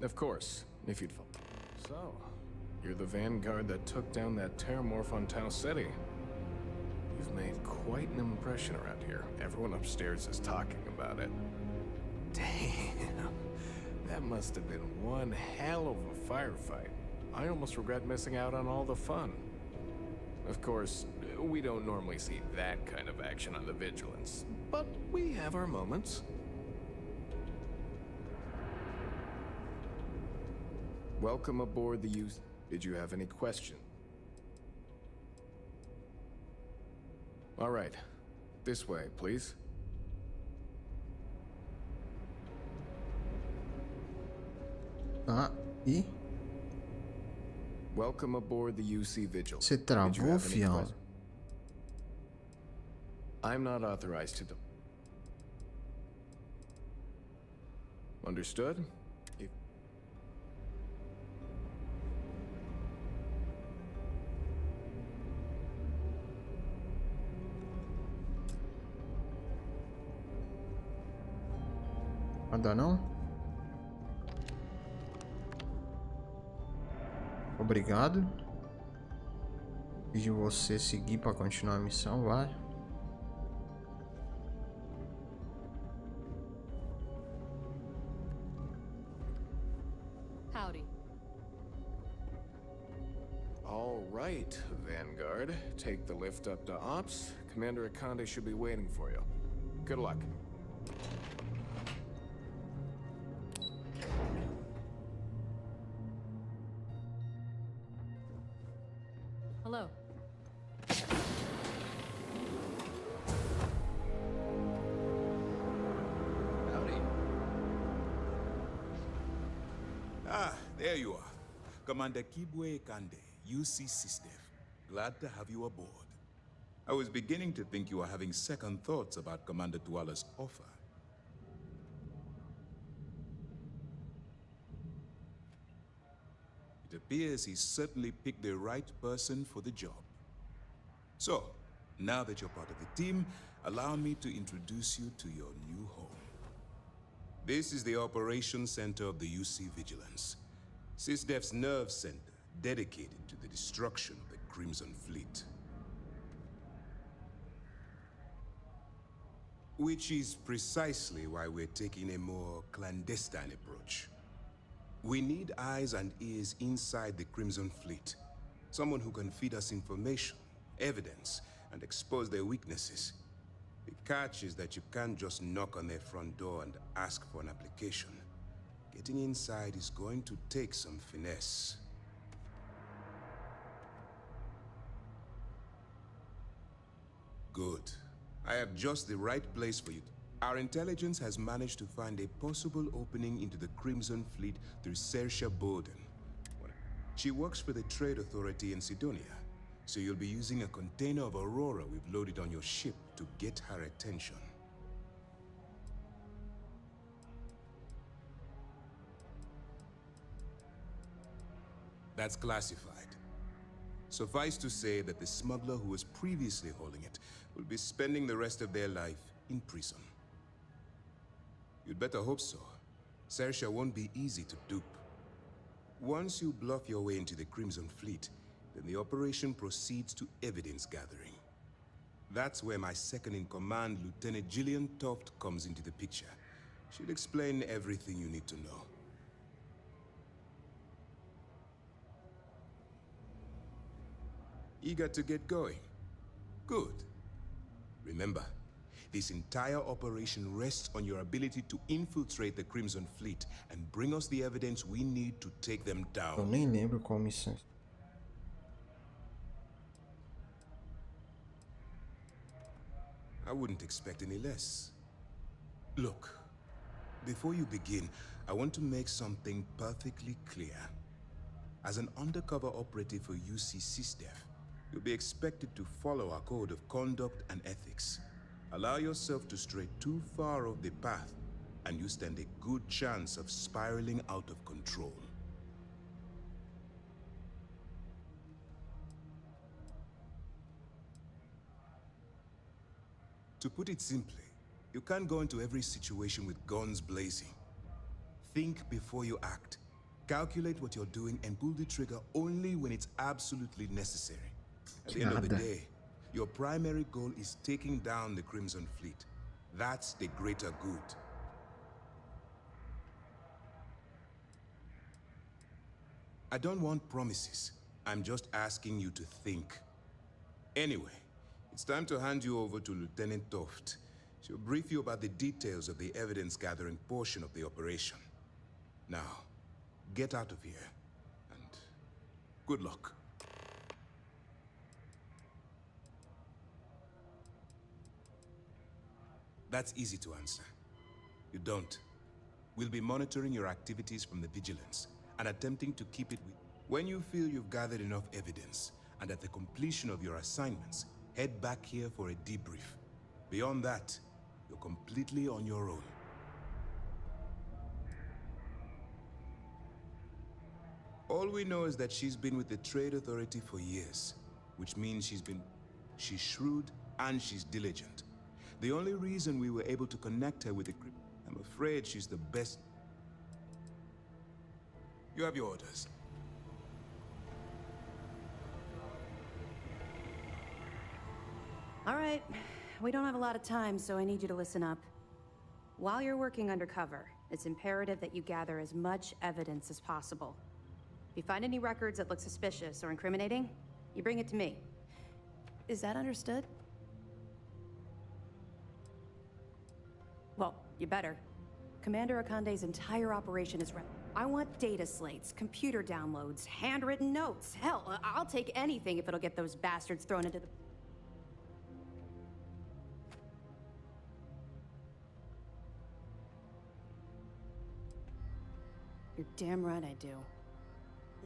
[SPEAKER 20] Of course, if you'd... So, you're the vanguard that took down that terramorph on Tau Ceti. You've made quite an impression around here. Everyone upstairs is talking about it. Damn. That must have been one hell of a firefight. I almost regret missing out on all the fun. Of course, we don't normally see that kind of action on the Vigilance, but we have our moments. Welcome aboard the UC. Did you have any questions? All right. This way, please.
[SPEAKER 1] Ah, e?
[SPEAKER 20] Welcome aboard the UC Vigil.
[SPEAKER 1] Você travou, fião?
[SPEAKER 20] I'm not authorized to... Understood?
[SPEAKER 1] Nada não? Obrigado. Pedi você seguir para continuar a missão, vai.
[SPEAKER 4] Howdy.
[SPEAKER 20] All right, Vanguard. Take the lift up to Ops. Commander Akande should be waiting for you. Good luck.
[SPEAKER 4] Hello.
[SPEAKER 19] Ah, there you are.
[SPEAKER 21] Commander Kibwe Kande, UC SysDef. Glad to have you aboard.
[SPEAKER 22] I was beginning to think you were having second thoughts about Commander Tuala's offer. It appears he's certainly picked the right person for the job. So, now that you're part of the team, allow me to introduce you to your new home. This is the Operations Center of the UC Vigilance, SysDef's nerve center dedicated to the destruction of the Crimson Fleet. Which is precisely why we're taking a more clandestine approach. We need eyes and ears inside the Crimson Fleet. Someone who can feed us information, evidence, and expose their weaknesses. The catch is that you can't just knock on their front door and ask for an application. Getting inside is going to take some finesse. Good. I have just the right place for you. Our intelligence has managed to find a possible opening into the Crimson Fleet through Saoirse Bowden. She works for the Trade Authority in Sidonia, so you'll be using a container of Aurora we've loaded on your ship to get her attention. That's classified. Suffice to say that the smuggler who was previously holding it will be spending the rest of their life in prison. You'd better hope so. Saoirse won't be easy to dupe. Once you bluff your way into the Crimson Fleet, then the operation proceeds to evidence gathering. That's where my second-in-command, Lieutenant Gillian Toft, comes into the picture. She'll explain everything you need to know. Eager to get going? Good. Remember, this entire operation rests on your ability to infiltrate the Crimson Fleet and bring us the evidence we need to take them down.
[SPEAKER 1] Eu nem lembro qual missão.
[SPEAKER 22] I wouldn't expect any less. Look, before you begin, I want to make something perfectly clear. As an undercover operative for UC SysDef, you'll be expected to follow our code of conduct and ethics. Allow yourself to stray too far off the path, and you stand a good chance of spiraling out of control. To put it simply, you can't go into every situation with guns blazing. Think before you act. Calculate what you're doing and pull the trigger only when it's absolutely necessary. At the end of the day, your primary goal is taking down the Crimson Fleet. That's the greater good. I don't want promises. I'm just asking you to think. Anyway, it's time to hand you over to Lieutenant Toft. She'll brief you about the details of the evidence-gathering portion of the operation. Now, get out of here, and good luck. That's easy to answer. You don't. We'll be monitoring your activities from the Vigilance and attempting to keep it with... When you feel you've gathered enough evidence, and at the completion of your assignments, head back here for a debrief. Beyond that, you're completely on your own. All we know is that she's been with the Trade Authority for years, which means she's shrewd and she's diligent. The only reason we were able to connect her with the crypt, I'm afraid she's the best. You have your orders.
[SPEAKER 23] All right, we don't have a lot of time, so I need you to listen up. While you're working undercover, it's imperative that you gather as much evidence as possible. If you find any records that look suspicious or incriminating, you bring it to me. Is that understood? Well, you better. Commander Akande's entire operation is I want data slates, computer downloads, handwritten notes. Hell, I'll take anything if it'll get those bastards thrown into the... You're damn right I do.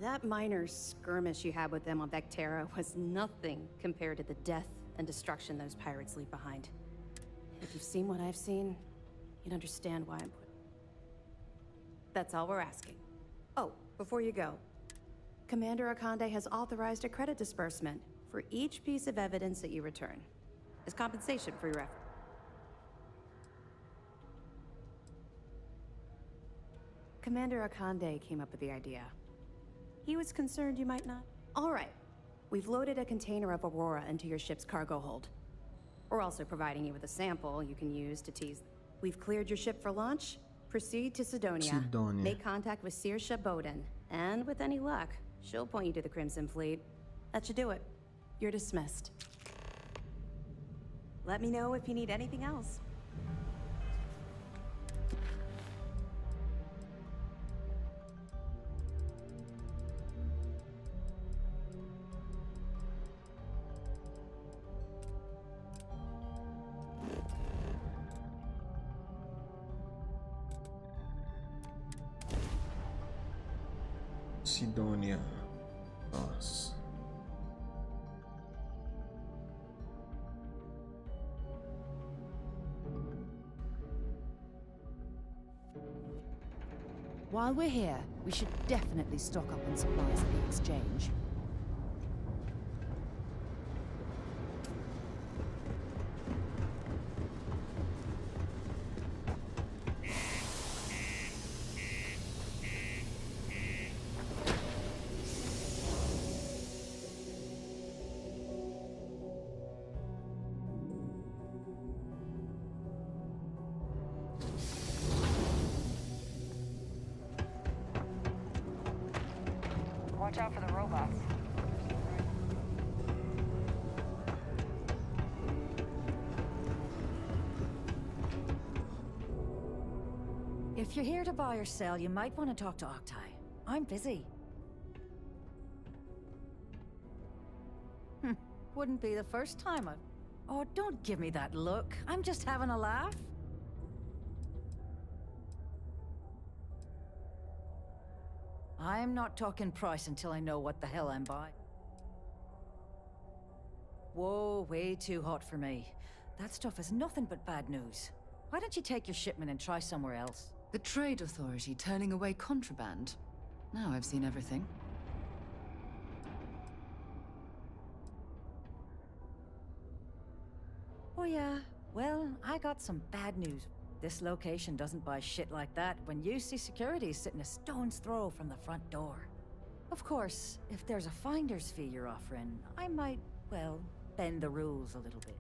[SPEAKER 23] That minor skirmish you had with them on Vectera was nothing compared to the death and destruction those pirates leave behind. If you've seen what I've seen, you'd understand why I'm put. That's all we're asking. Oh, before you go, Commander Akande has authorized a credit disbursement for each piece of evidence that you return, as compensation for your effort. Commander Akande came up with the idea. He was concerned you might not. All right. We've loaded a container of Aurora into your ship's cargo hold. We're also providing you with a sample you can use to tease. We've cleared your ship for launch. Proceed to Sidonia. Make contact with Saoirse Bowden. And with any luck, she'll point you to the Crimson Fleet. That should do it. You're dismissed. Let me know if you need anything else.
[SPEAKER 1] Sidonia. Nossa.
[SPEAKER 18] While we're here, we should definitely stock up on supplies at the exchange.
[SPEAKER 12] Watch out for the robots.
[SPEAKER 5] If you're here to buy or sell, you might want to talk to Octai. I'm busy. Wouldn't be the first time I've... Oh, don't give me that look. I'm just having a laugh. I'm not talking price until I know what the hell I'm buying. Whoa, way too hot for me. That stuff is nothing but bad news. Why don't you take your shipment and try somewhere else?
[SPEAKER 18] The Trade Authority turning away contraband. Now I've seen everything.
[SPEAKER 5] Oh yeah, well, I got some bad news. This location doesn't buy shit like that when UC Security's sitting a stone's throw from the front door. Of course, if there's a finder's fee you're offering, I might, well, bend the rules a little bit.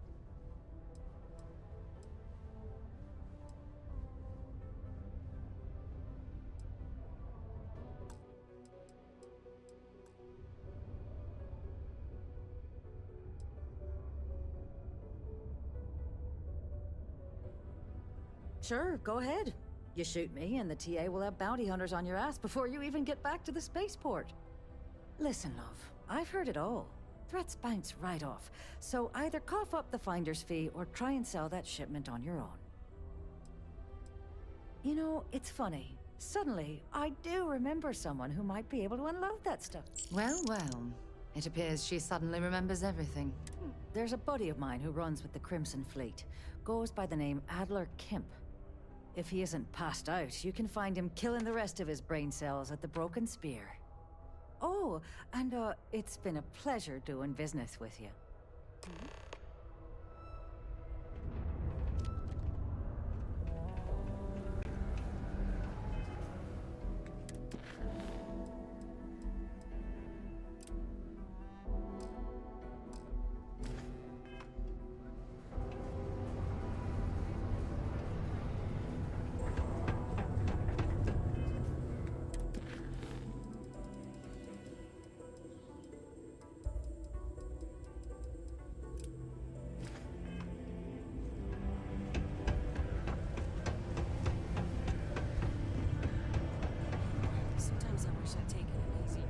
[SPEAKER 5] Sure, go ahead. You shoot me, and the TA will have bounty hunters on your ass before you even get back to the spaceport. Listen, love, I've heard it all. Threats bounce right off, so either cough up the finder's fee or try and sell that shipment on your own. You know, it's funny. Suddenly, I do remember someone who might be able to unload that stuff.
[SPEAKER 18] Well, well. It appears she suddenly remembers everything.
[SPEAKER 5] There's a buddy of mine who runs with the Crimson Fleet. Goes by the name Adler Kemp. If he isn't passed out, you can find him killing the rest of his brain cells at the Broken Spear. Oh, and it's been a pleasure doing business with you.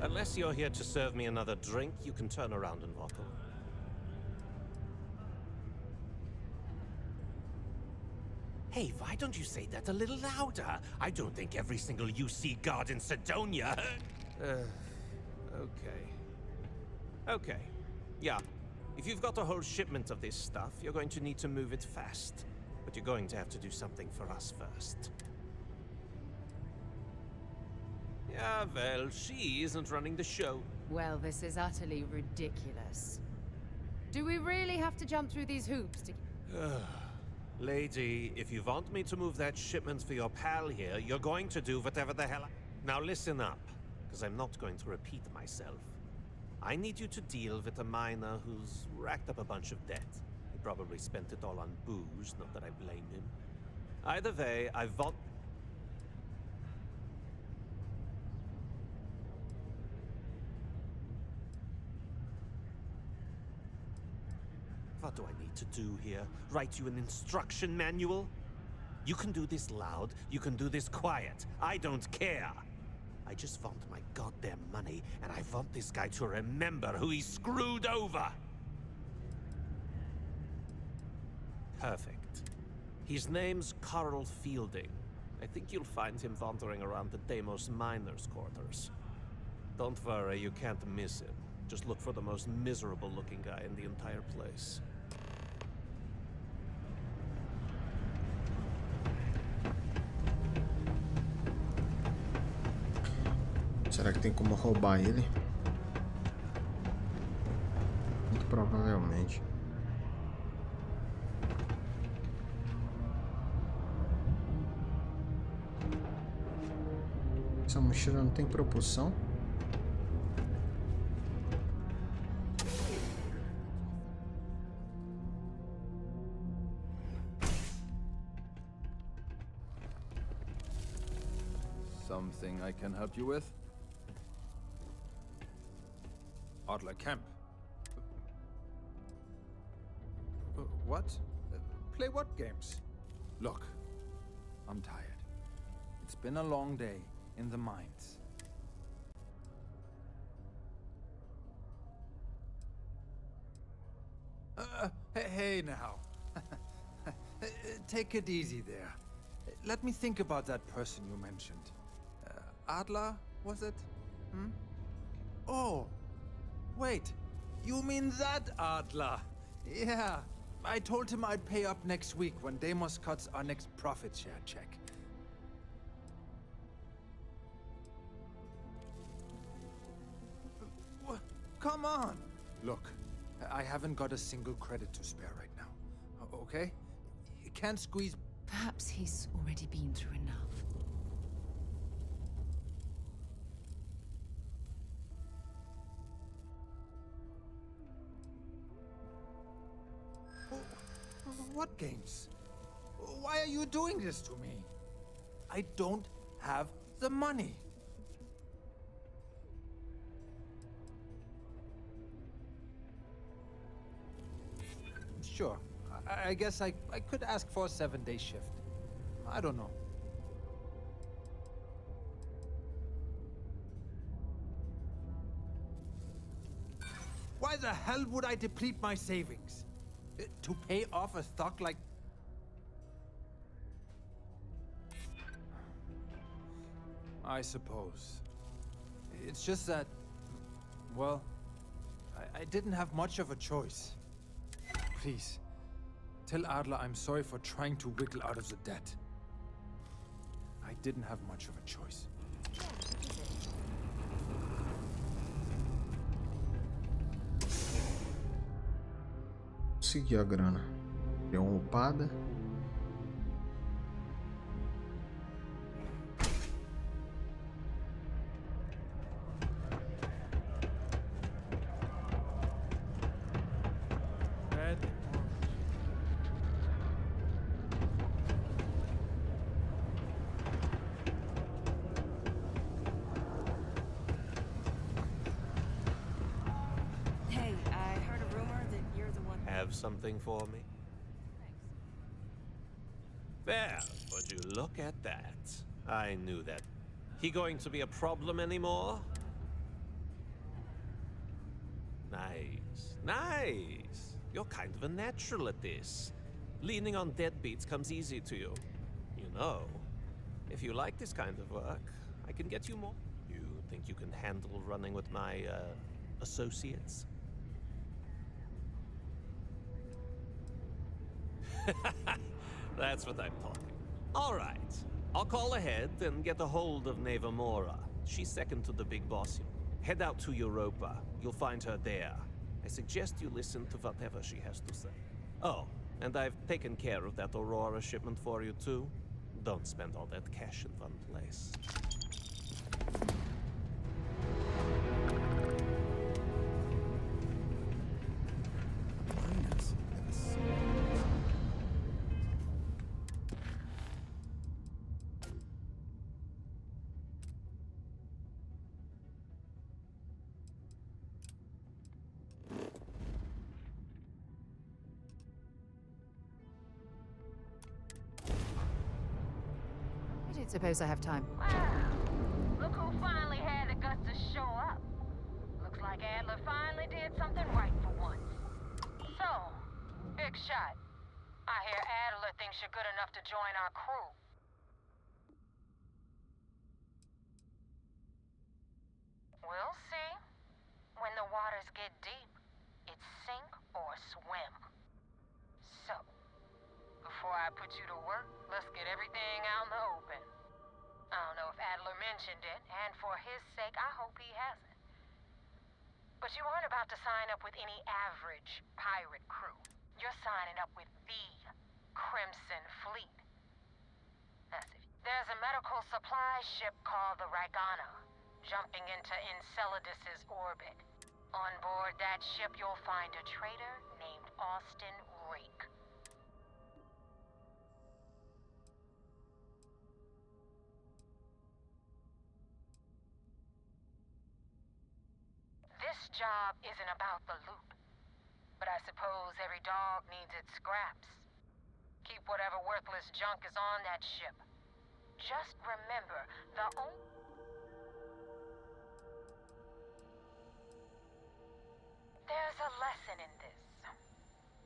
[SPEAKER 7] Unless you're here to serve me another drink, you can turn around and walk away. Hey, why don't you say that a little louder? I don't think every single UC guard in Sidonia... Okay. Yeah. If you've got a whole shipment of this stuff, you're going to need to move it fast. But you're going to have to do something for us first. Yeah, well, she isn't running the show.
[SPEAKER 18] Well, this is utterly ridiculous. Do we really have to jump through these hoops to...
[SPEAKER 7] Lady, if you want me to move that shipment for your pal here, you're going to do whatever the hell Now listen up, because I'm not going to repeat myself. I need you to deal with a miner who's racked up a bunch of debt. He probably spent it all on booze, not that I blame him. Either way, I want... What do I need to do here? Write you an instruction manual? You can do this loud, you can do this quiet. I don't care. I just want my goddamn money, and I want this guy to remember who he screwed over. Perfect. His name's Carl Fielding. I think you'll find him wandering around the Deimos miners' quarters. Don't worry, you can't miss him. Just look for the most miserable-looking guy in the entire place.
[SPEAKER 1] Será que tem como roubar ele? Muito provavelmente. Essa mochila não tem propulsão?
[SPEAKER 10] Something I can help you with? Adler Camp. What? Play what games? Look, I'm tired. It's been a long day in the mines. Hey now. Take it easy there. Let me think about that person you mentioned. Adler, was it? Hmm? Oh! Wait, you mean that Adler? Yeah, I told him I'd pay up next week when Deimos cuts our next profit share check. Come on! Look, I haven't got a single credit to spare right now, okay? You can't squeeze...
[SPEAKER 18] Perhaps he's already been through enough.
[SPEAKER 10] What games? Why are you doing this to me? I don't have the money. Sure. I guess I could ask for a 7-day shift. I don't know. Why the hell would I deplete my savings? To pay off a stock like... I suppose. It's just that... Well, I didn't have much of a choice. Please, tell Adler I'm sorry for trying to wiggle out of the debt. I didn't have much of a choice.
[SPEAKER 1] Consegui a grana. Deu uma upada.
[SPEAKER 7] Something for me? There, would you look at that? I knew that. He going to be a problem anymore? Nice, nice. You're kind of a natural at this. Leaning on deadbeats comes easy to you. You know, if you like this kind of work, I can get you more. You Think you can handle running with my, associates? That's what I'm talking. All right. I'll call ahead and get a hold of Nevamora. She's second to the big boss. Head out to Europa. You'll find her there. I suggest you listen to whatever she has to say. Oh, and I've taken care of that Aurora shipment for you, too. Don't spend all that cash in one place.
[SPEAKER 11] I don't suppose I have time.
[SPEAKER 17] Look who finally had the guts to show up. Looks like Adler finally did something right for once. So, big shot. I hear Adler thinks you're good enough to join our crew. We'll see. When the waters get deep, it's sink or swim. So, before I put you to work, let's get everything out in the open. I don't know if Adler mentioned it, and for his sake, I hope he hasn't. But you aren't about to sign up with any average pirate crew. You're signing up with the Crimson Fleet. There's a medical supply ship called the Ragana, jumping into Enceladus's orbit. On board that ship, you'll find a traitor named Austin Rake. This job isn't about the loot, but I suppose every dog needs its scraps. Keep whatever worthless junk is on that ship. Just remember, the only... There's a lesson in this.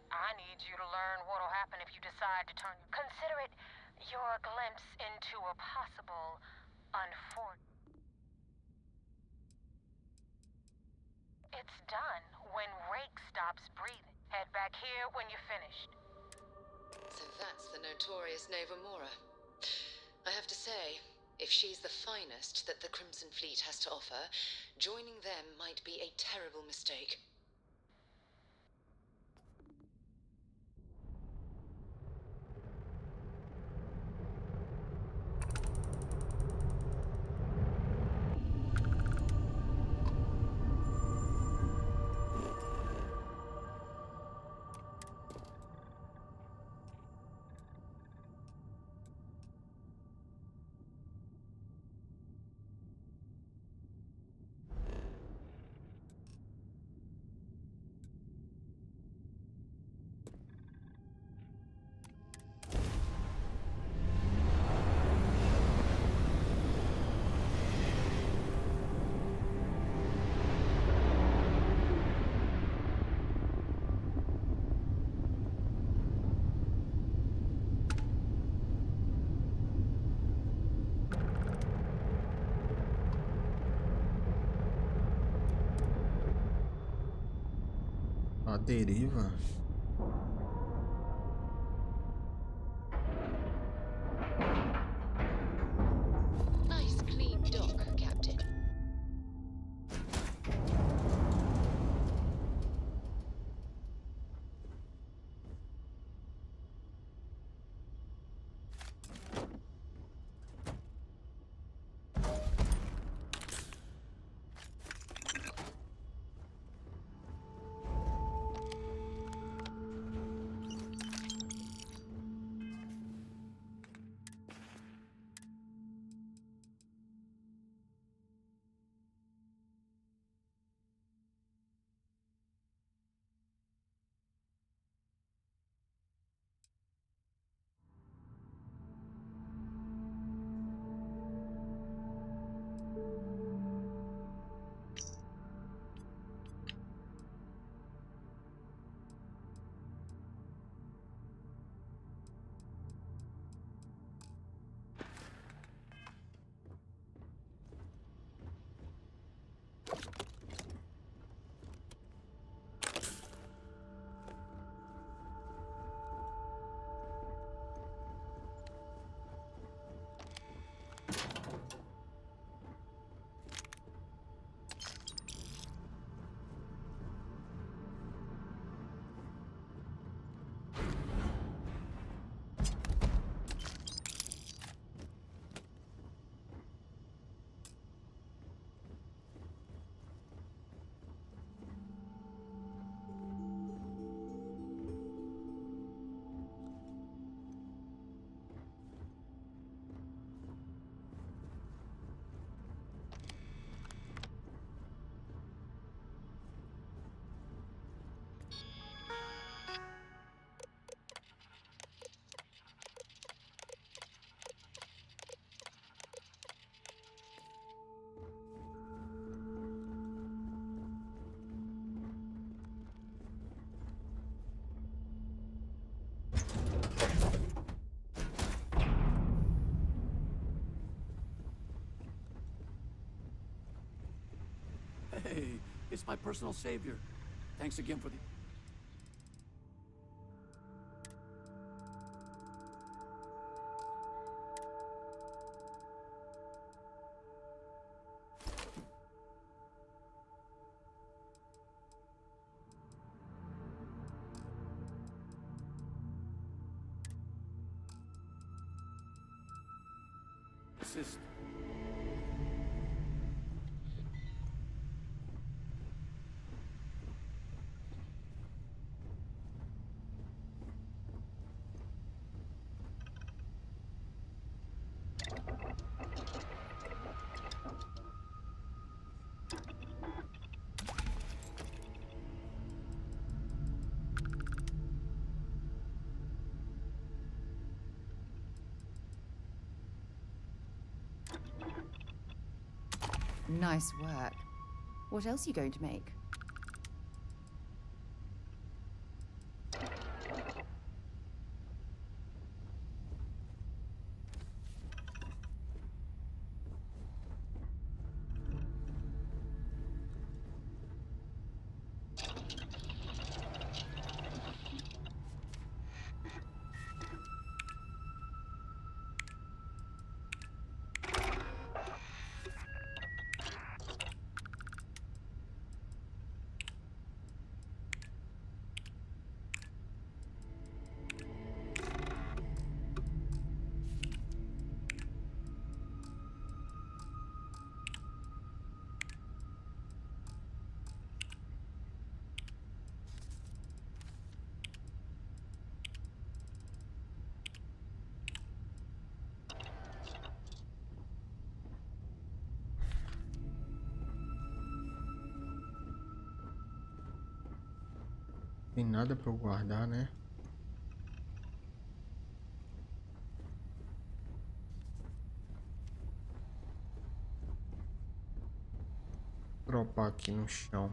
[SPEAKER 17] I need you to learn what'll happen if you decide to turn... Consider it your glimpse into a possible It's done when Rake stops breathing. Head back here when you're finished.
[SPEAKER 3] So that's the notorious Nevamora. I have to say, if she's the finest that the Crimson Fleet has to offer, joining them might be a terrible mistake.
[SPEAKER 1] A deriva.
[SPEAKER 3] Nice clean dock, Captain.
[SPEAKER 2] Hey, it's my personal savior. Thanks again for the... assist.
[SPEAKER 18] Nice work. What else are you going to make?
[SPEAKER 1] Tem nada pra eu guardar, né? Dropar aqui no chão.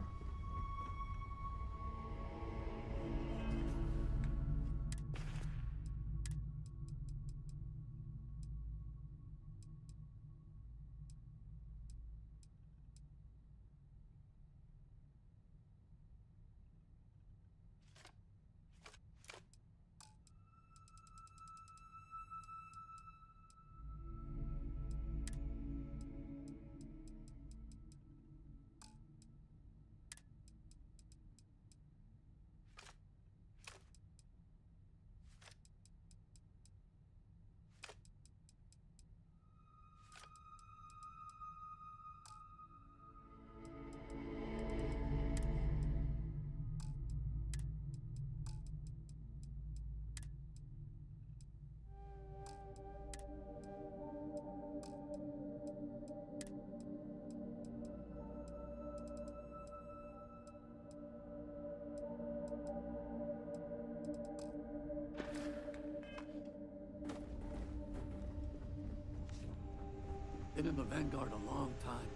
[SPEAKER 2] Been in the Vanguard a long time.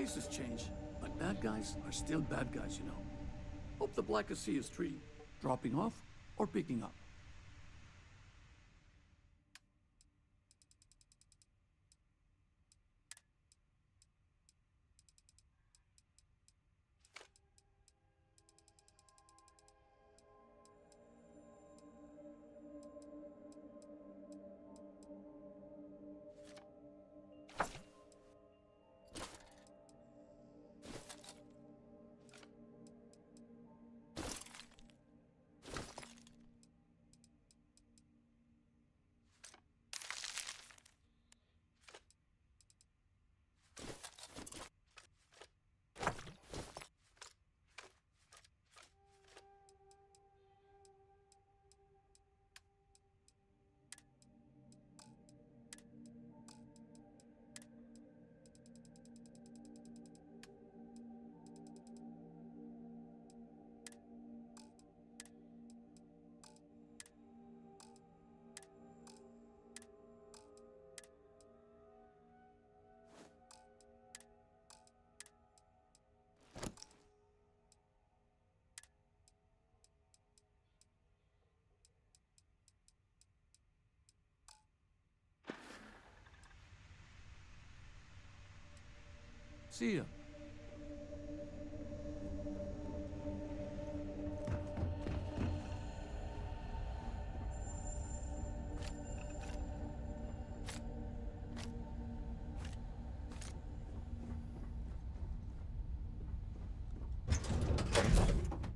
[SPEAKER 2] faces change, but bad guys are still bad guys, you know. Hope the Black Sea is tree. Dropping off or picking up? See ya.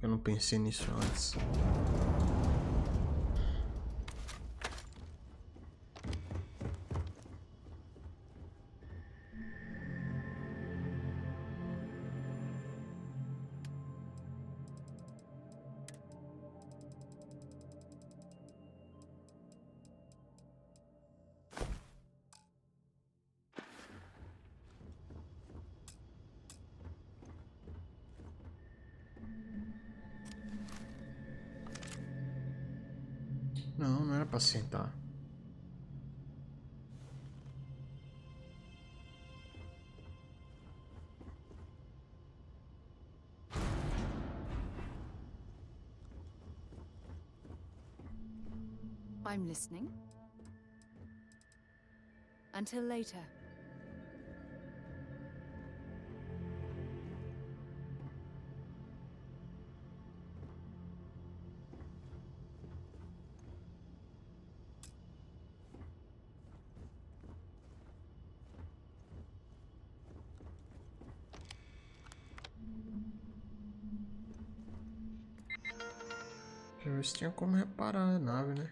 [SPEAKER 1] Eu não pensei nisso antes. Não, não era pra sentar.
[SPEAKER 4] I'm listening. Until later.
[SPEAKER 1] Quero ver se tinha como reparar a nave, né?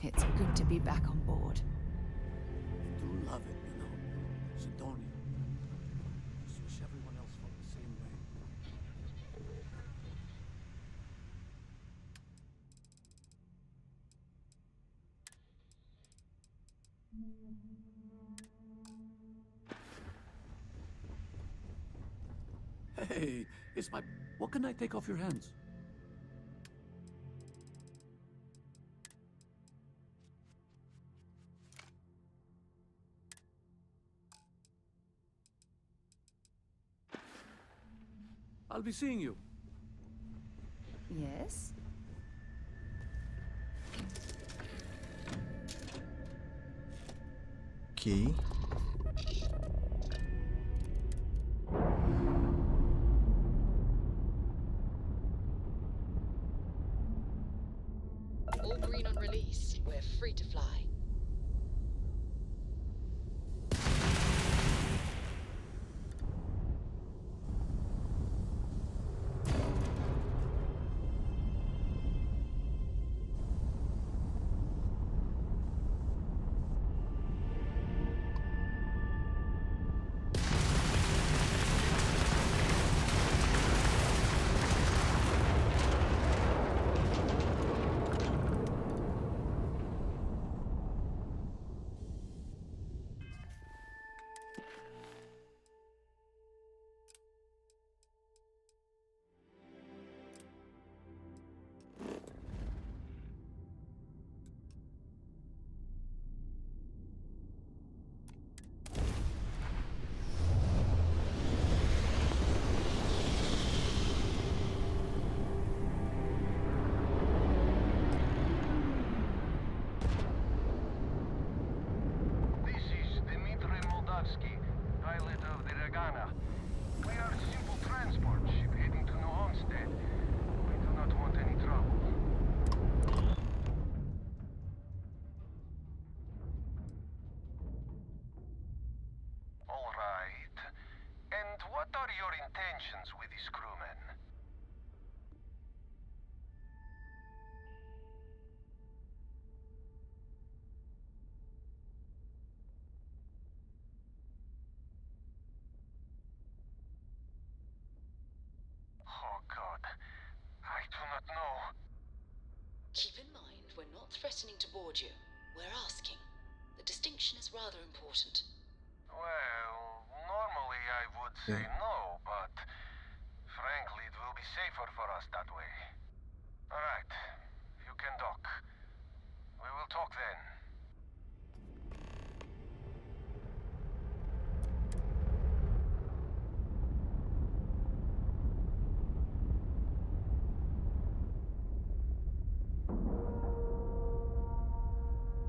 [SPEAKER 18] It's good to be back on board.
[SPEAKER 2] Do love it, you know. Sidonia. Just wish everyone else felt the same way. Hey, it's my... What can I take off your hands? I'll be seeing you.
[SPEAKER 18] Yes?
[SPEAKER 1] Ok.
[SPEAKER 3] All green on release. We're free to fly.
[SPEAKER 9] Morgana. We are a simple transport ship heading to New Homestead. We do not want any trouble. All right. And what are your intentions with these crewmen? Oh God, I do not know.
[SPEAKER 3] Keep in mind, we're not threatening to board you. We're asking. The distinction is rather important.
[SPEAKER 9] Well, normally I would say no, but frankly, it will be safer for us that way. All right, you can dock. We will talk then.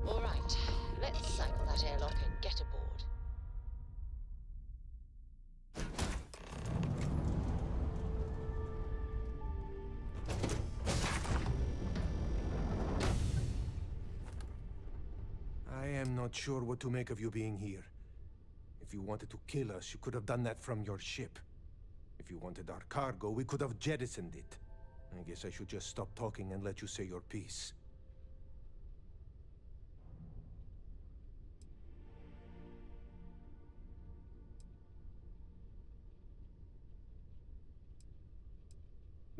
[SPEAKER 3] All right, let's cycle that airlock and get aboard.
[SPEAKER 9] I am not sure what to make of you being here. If you wanted to kill us, you could have done that from your ship. If you wanted our cargo, we could have jettisoned it. I guess I should just stop talking and let you say your piece.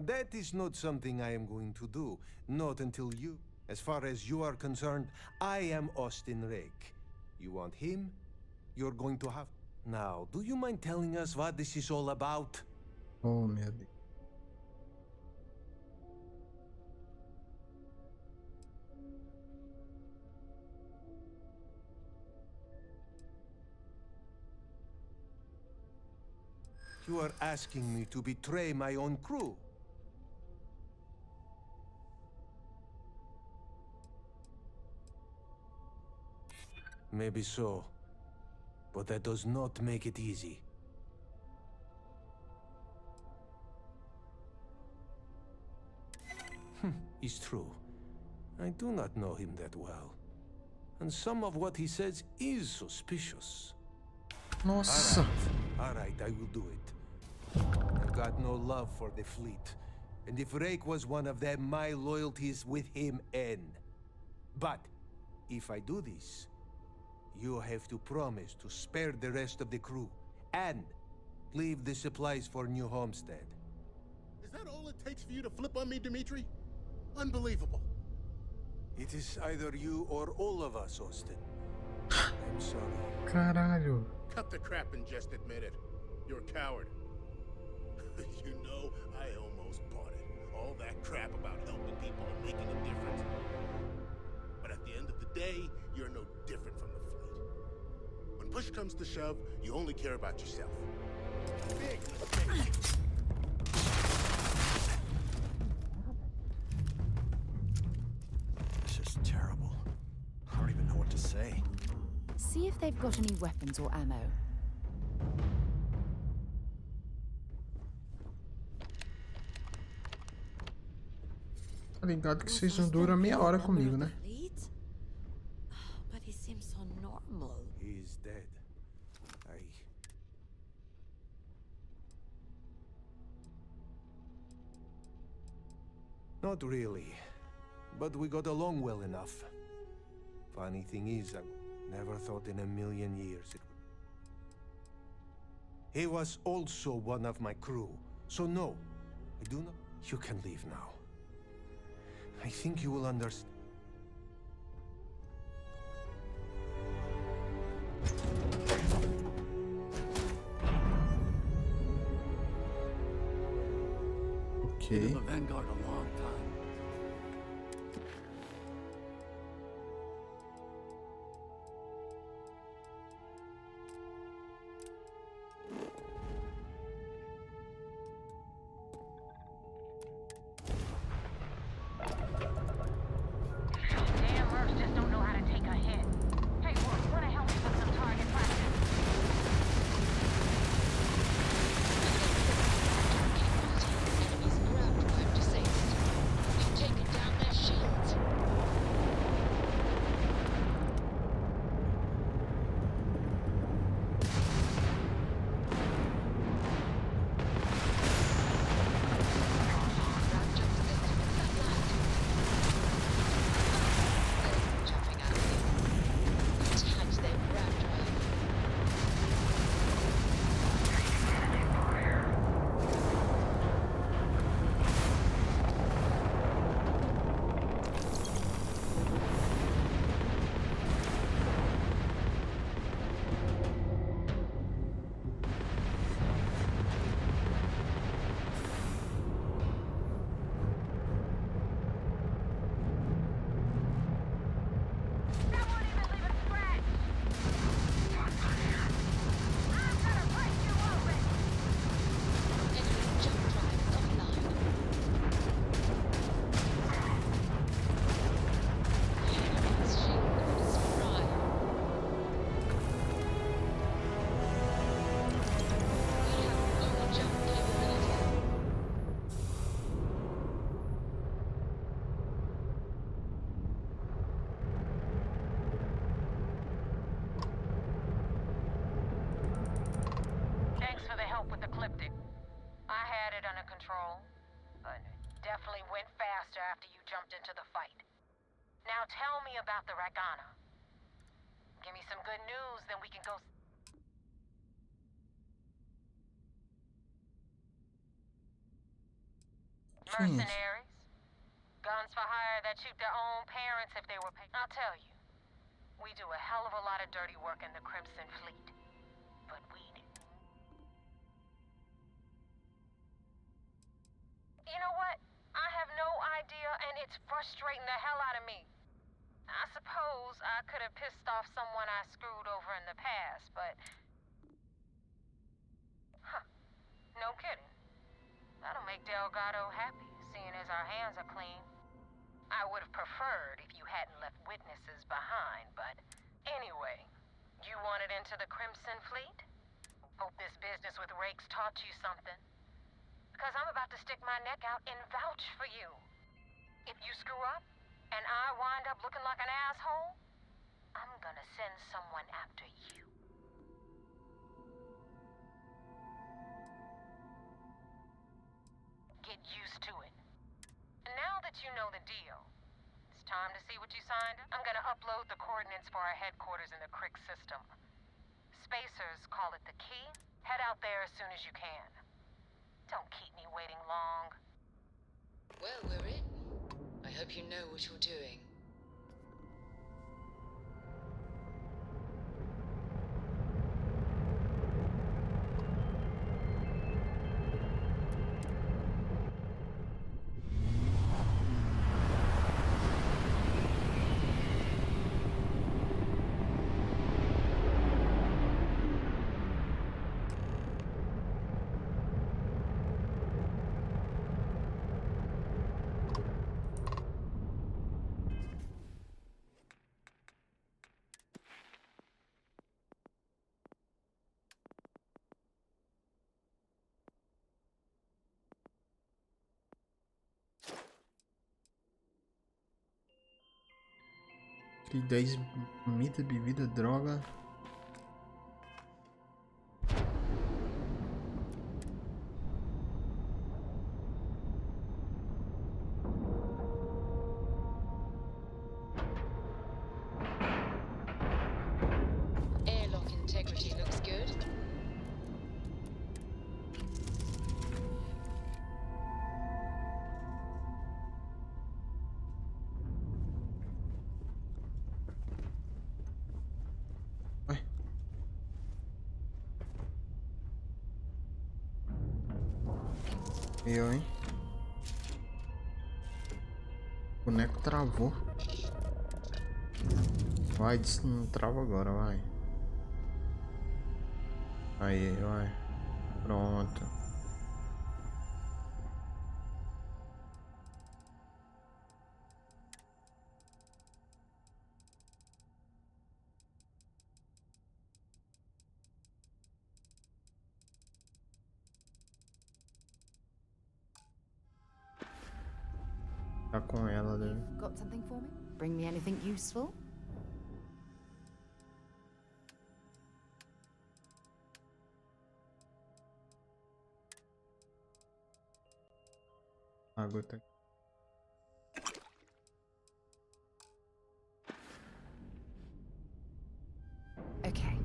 [SPEAKER 9] That is not something I am going to do. Not until you... As far as you are concerned, I am Austin Rake. You want him? You're going to have... Now, do you mind telling us what this is all about?
[SPEAKER 1] Oh, meu Deus.
[SPEAKER 9] You are asking me to betray my own crew. Maybe so, but that does not make it easy. It's true. I do not know him that well. And some of what he says is suspicious.
[SPEAKER 1] Nossa.
[SPEAKER 9] All right, I will do it. I've got no love for the fleet. And if Rake was one of them, my loyalties with him end. But if I do this, you have to promise to spare the rest of the crew and leave the supplies for New Homestead.
[SPEAKER 13] Is that all it takes for you to flip on me, Dimitri? Unbelievable.
[SPEAKER 9] It is either you or all of us, Austin. I'm sorry.
[SPEAKER 1] Caralho.
[SPEAKER 13] Cut the crap and just admit it. You're a coward. You know, I almost bought it. All that crap about helping people and making a difference. But at the end of the day, you're no different from the fleet. When push comes to shove, you only care about yourself. Big mistake.
[SPEAKER 10] This is terrible. I don't even know what to say.
[SPEAKER 18] See if they've got any weapons or ammo.
[SPEAKER 1] Tá ligado que vocês não duram meia hora comigo, né?
[SPEAKER 12] But he seems so normal.
[SPEAKER 9] He's dead. Not really. But we got along well enough. Funny thing is, I never thought in a million years it would. He was also one of my crew. So no, I do not. You can leave now. I think you will understand.
[SPEAKER 1] Okay.
[SPEAKER 2] Been in the Vanguard a long time.
[SPEAKER 17] Damn mercs just don't know how to take a hit. Hey, Wolf, wanna help me with some target practice? help with Ecliptic. I had it under control, but it definitely went faster after you jumped into the fight. Now tell me about the Rakana. Give me some good news, then we can go... Mercenaries? Guns for hire that shoot their own parents if they were paid. I'll tell you, we do a hell of a lot of dirty work in the Crimson Fleet. But we... You know what? I have no idea, and it's frustrating the hell out of me. I suppose I could have pissed off someone I screwed over in the past, but... Huh. No kidding. That'll make Delgado happy, seeing as our hands are clean. I would have preferred if you hadn't left witnesses behind, but... Anyway, you wanted into the Crimson Fleet? Hope this business with Rakes taught you something. Because I'm about to stick my neck out and vouch for you. If you screw up, and I wind up looking like an asshole, I'm gonna send someone after you. Get used to it. And now that you know the deal, it's time to see what you signed up. I'm gonna upload the coordinates for our headquarters in the Crick system. Spacers call it the key. Head out there as soon as you can. Don't keep me waiting long.
[SPEAKER 3] Well, we're in. I hope you know what you're doing.
[SPEAKER 1] Aquele 10 comida, bebida, droga.
[SPEAKER 3] Airlock integrity looks good.
[SPEAKER 1] Eu, hein? O boneco travou. Vai, não trava agora, vai. Aí, vai. Pronto. Tá com ela, né?
[SPEAKER 5] Got something for me? Bring me anything useful?
[SPEAKER 1] Água tá.
[SPEAKER 5] Okay.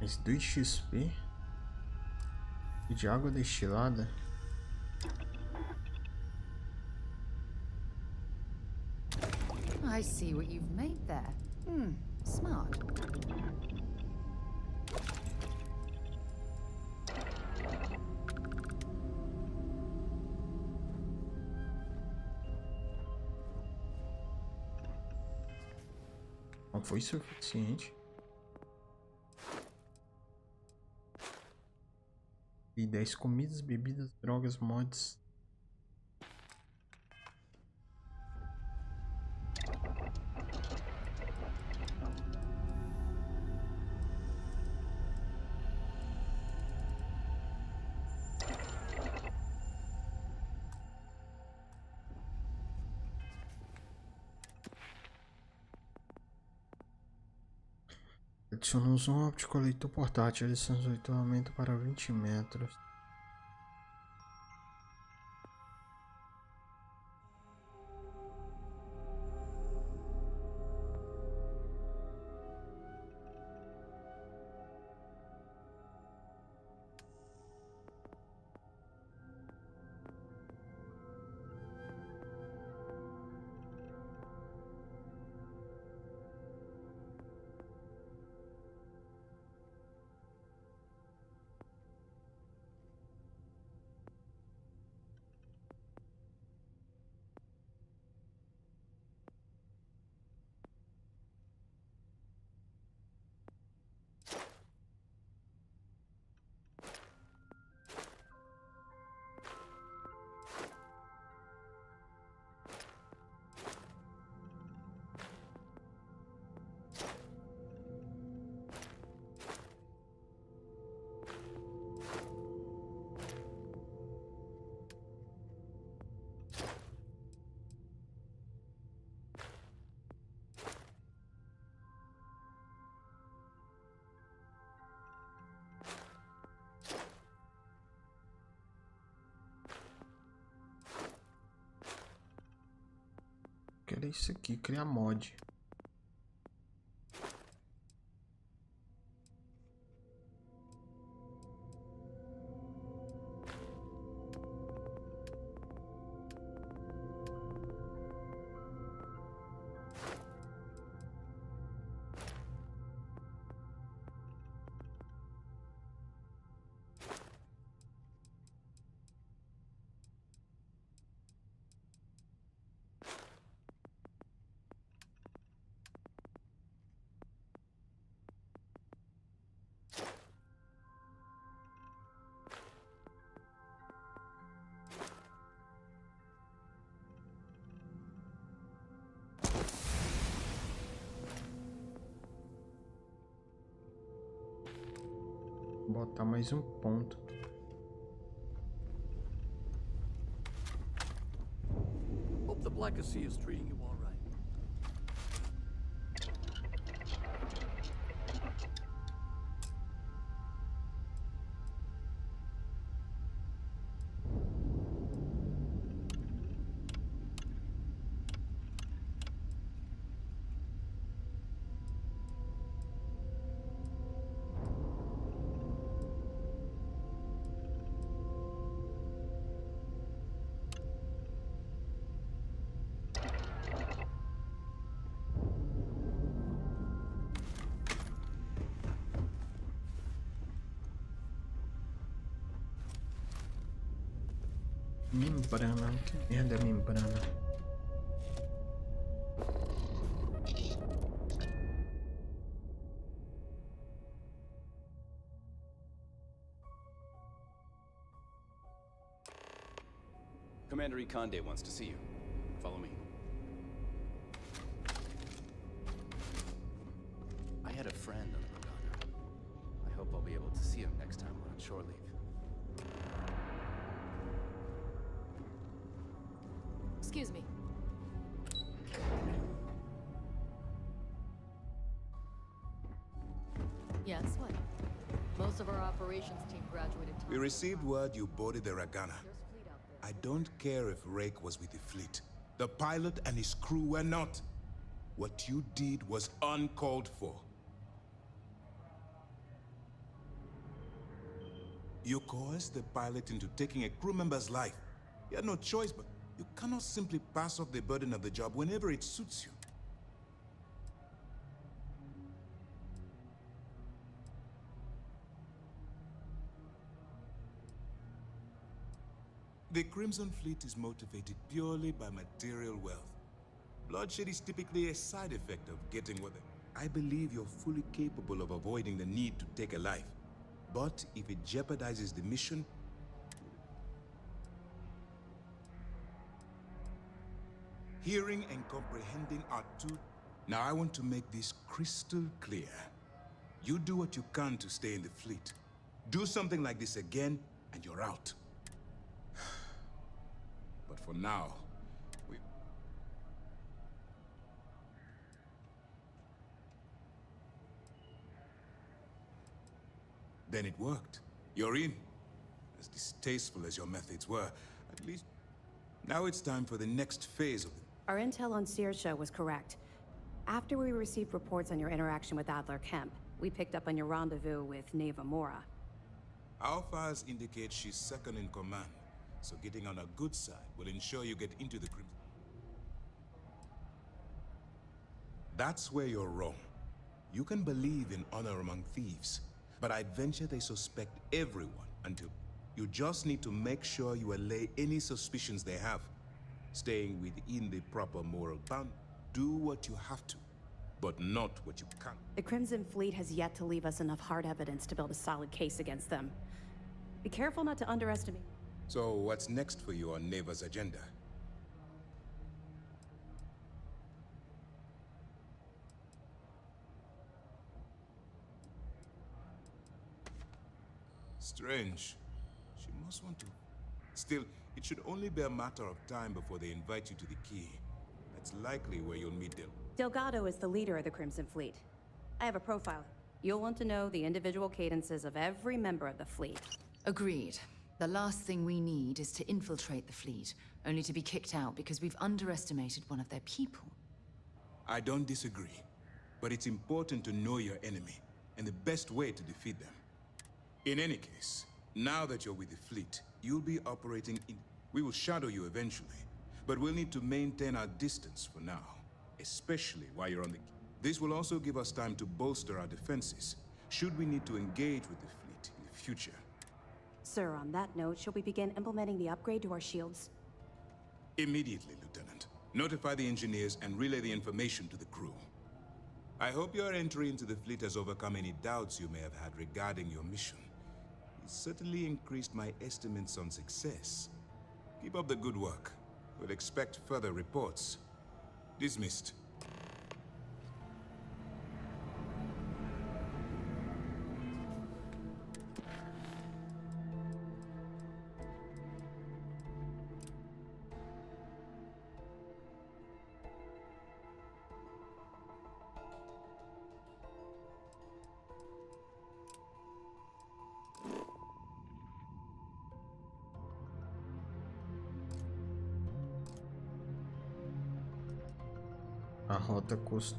[SPEAKER 1] Mais 2 XP e de água destilada.
[SPEAKER 5] I see what you've made there. Smart.
[SPEAKER 1] Não foi suficiente. E 10 comidas, bebidas, drogas, mods. Adiciona um zoom óptico, leitor portátil, adiciona um isolamento para 20 metros. Quero isso aqui, criar mod. Botar mais um ponto.
[SPEAKER 2] Hope the Black Sea is treating you all right.
[SPEAKER 1] Membrana, que merda é membrana?
[SPEAKER 14] Commander Conde wants to see you. Follow me. I had a friend on the Rogana. I hope I'll be able to see him next time we're on shore leave.
[SPEAKER 4] Excuse me. Yes, what? Most of our operations team graduated.
[SPEAKER 22] We received word you boarded the Ragana. I don't care if Rake was with the fleet. The pilot and his crew were not. What you did was uncalled for. You coerced the pilot into taking a crew member's life. You had no choice, but you cannot simply pass off the burden of the job whenever it suits you. The Crimson Fleet is motivated purely by material wealth. Bloodshed is typically a side effect of getting what they... I believe you're fully capable of avoiding the need to take a life. But if it jeopardizes the mission, hearing and comprehending are two. Now I want to make this crystal clear. You do what you can to stay in the fleet. Do something like this again, and you're out. But for now, Then it worked. You're in. As distasteful as your methods were, at least now it's time for the next phase of it.
[SPEAKER 23] Our intel on Saoirse was correct. After we received reports on your interaction with Adler Kemp, we picked up on your rendezvous with Nave Mora.
[SPEAKER 22] Our files indicate she's second in command, so getting on her good side will ensure you get into the Crimson. That's where you're wrong. You can believe in honor among thieves, but I'd venture they suspect everyone until... You just need to make sure you allay any suspicions they have. Staying within the proper moral bound. Do what you have to, but not what you can't.
[SPEAKER 23] The Crimson Fleet has yet to leave us enough hard evidence to build a solid case against them. Be careful not to underestimate.
[SPEAKER 22] So what's next for you on Neva's agenda? Strange. She must want to... Still, it should only be a matter of time before they invite you to the Key. That's likely where you'll meet them.
[SPEAKER 23] Delgado is the leader of the Crimson Fleet. I have a profile. You'll want to know the individual cadences of every member of the fleet.
[SPEAKER 18] Agreed. The last thing we need is to infiltrate the fleet, only to be kicked out because we've underestimated one of their people.
[SPEAKER 22] I don't disagree, but it's important to know your enemy, and the best way to defeat them. In any case, now that you're with the fleet, you'll be operating in... We will shadow you eventually, but we'll need to maintain our distance for now, especially while you're on the... This will also give us time to bolster our defenses, should we need to engage with the fleet in the future.
[SPEAKER 23] Sir, on that note, shall we begin implementing the upgrade to our shields?
[SPEAKER 22] Immediately, Lieutenant. Notify the engineers and relay the information to the crew. I hope your entry into the fleet has overcome any doubts you may have had regarding your mission. It certainly increased my estimates on success. Keep up the good work. We'll expect further reports. Dismissed.
[SPEAKER 1] A rota custa.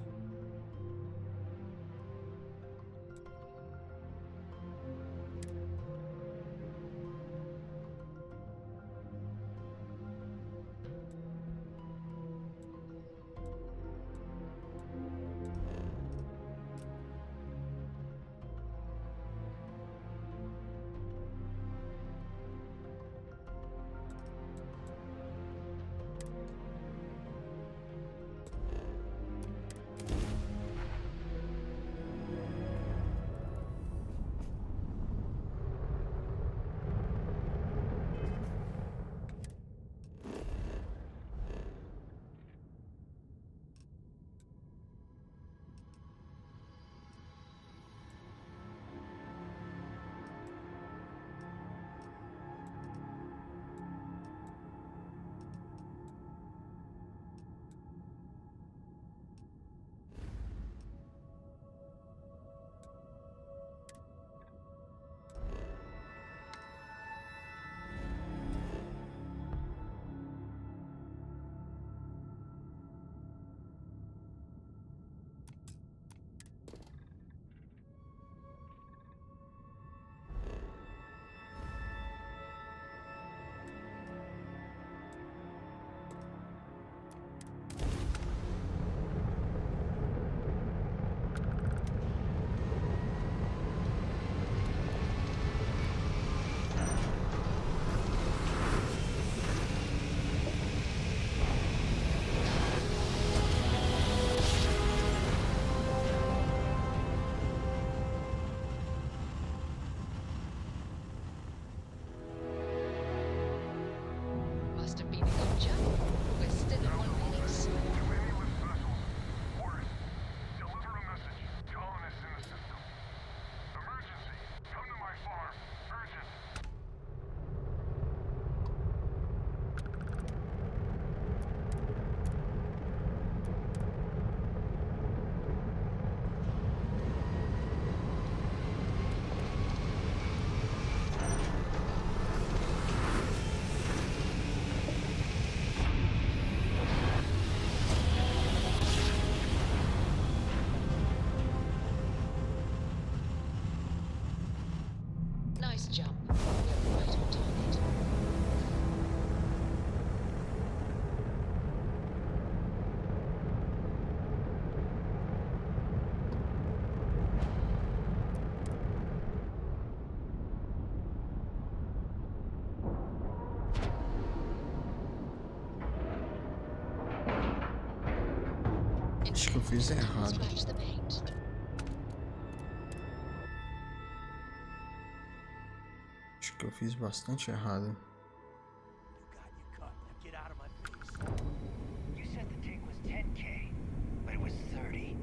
[SPEAKER 1] Acho que eu fiz errado.
[SPEAKER 3] Scratch the paint.
[SPEAKER 1] Acho que eu fiz bastante errado.
[SPEAKER 6] Get out of my face. You said the take was 10K, but it was 30.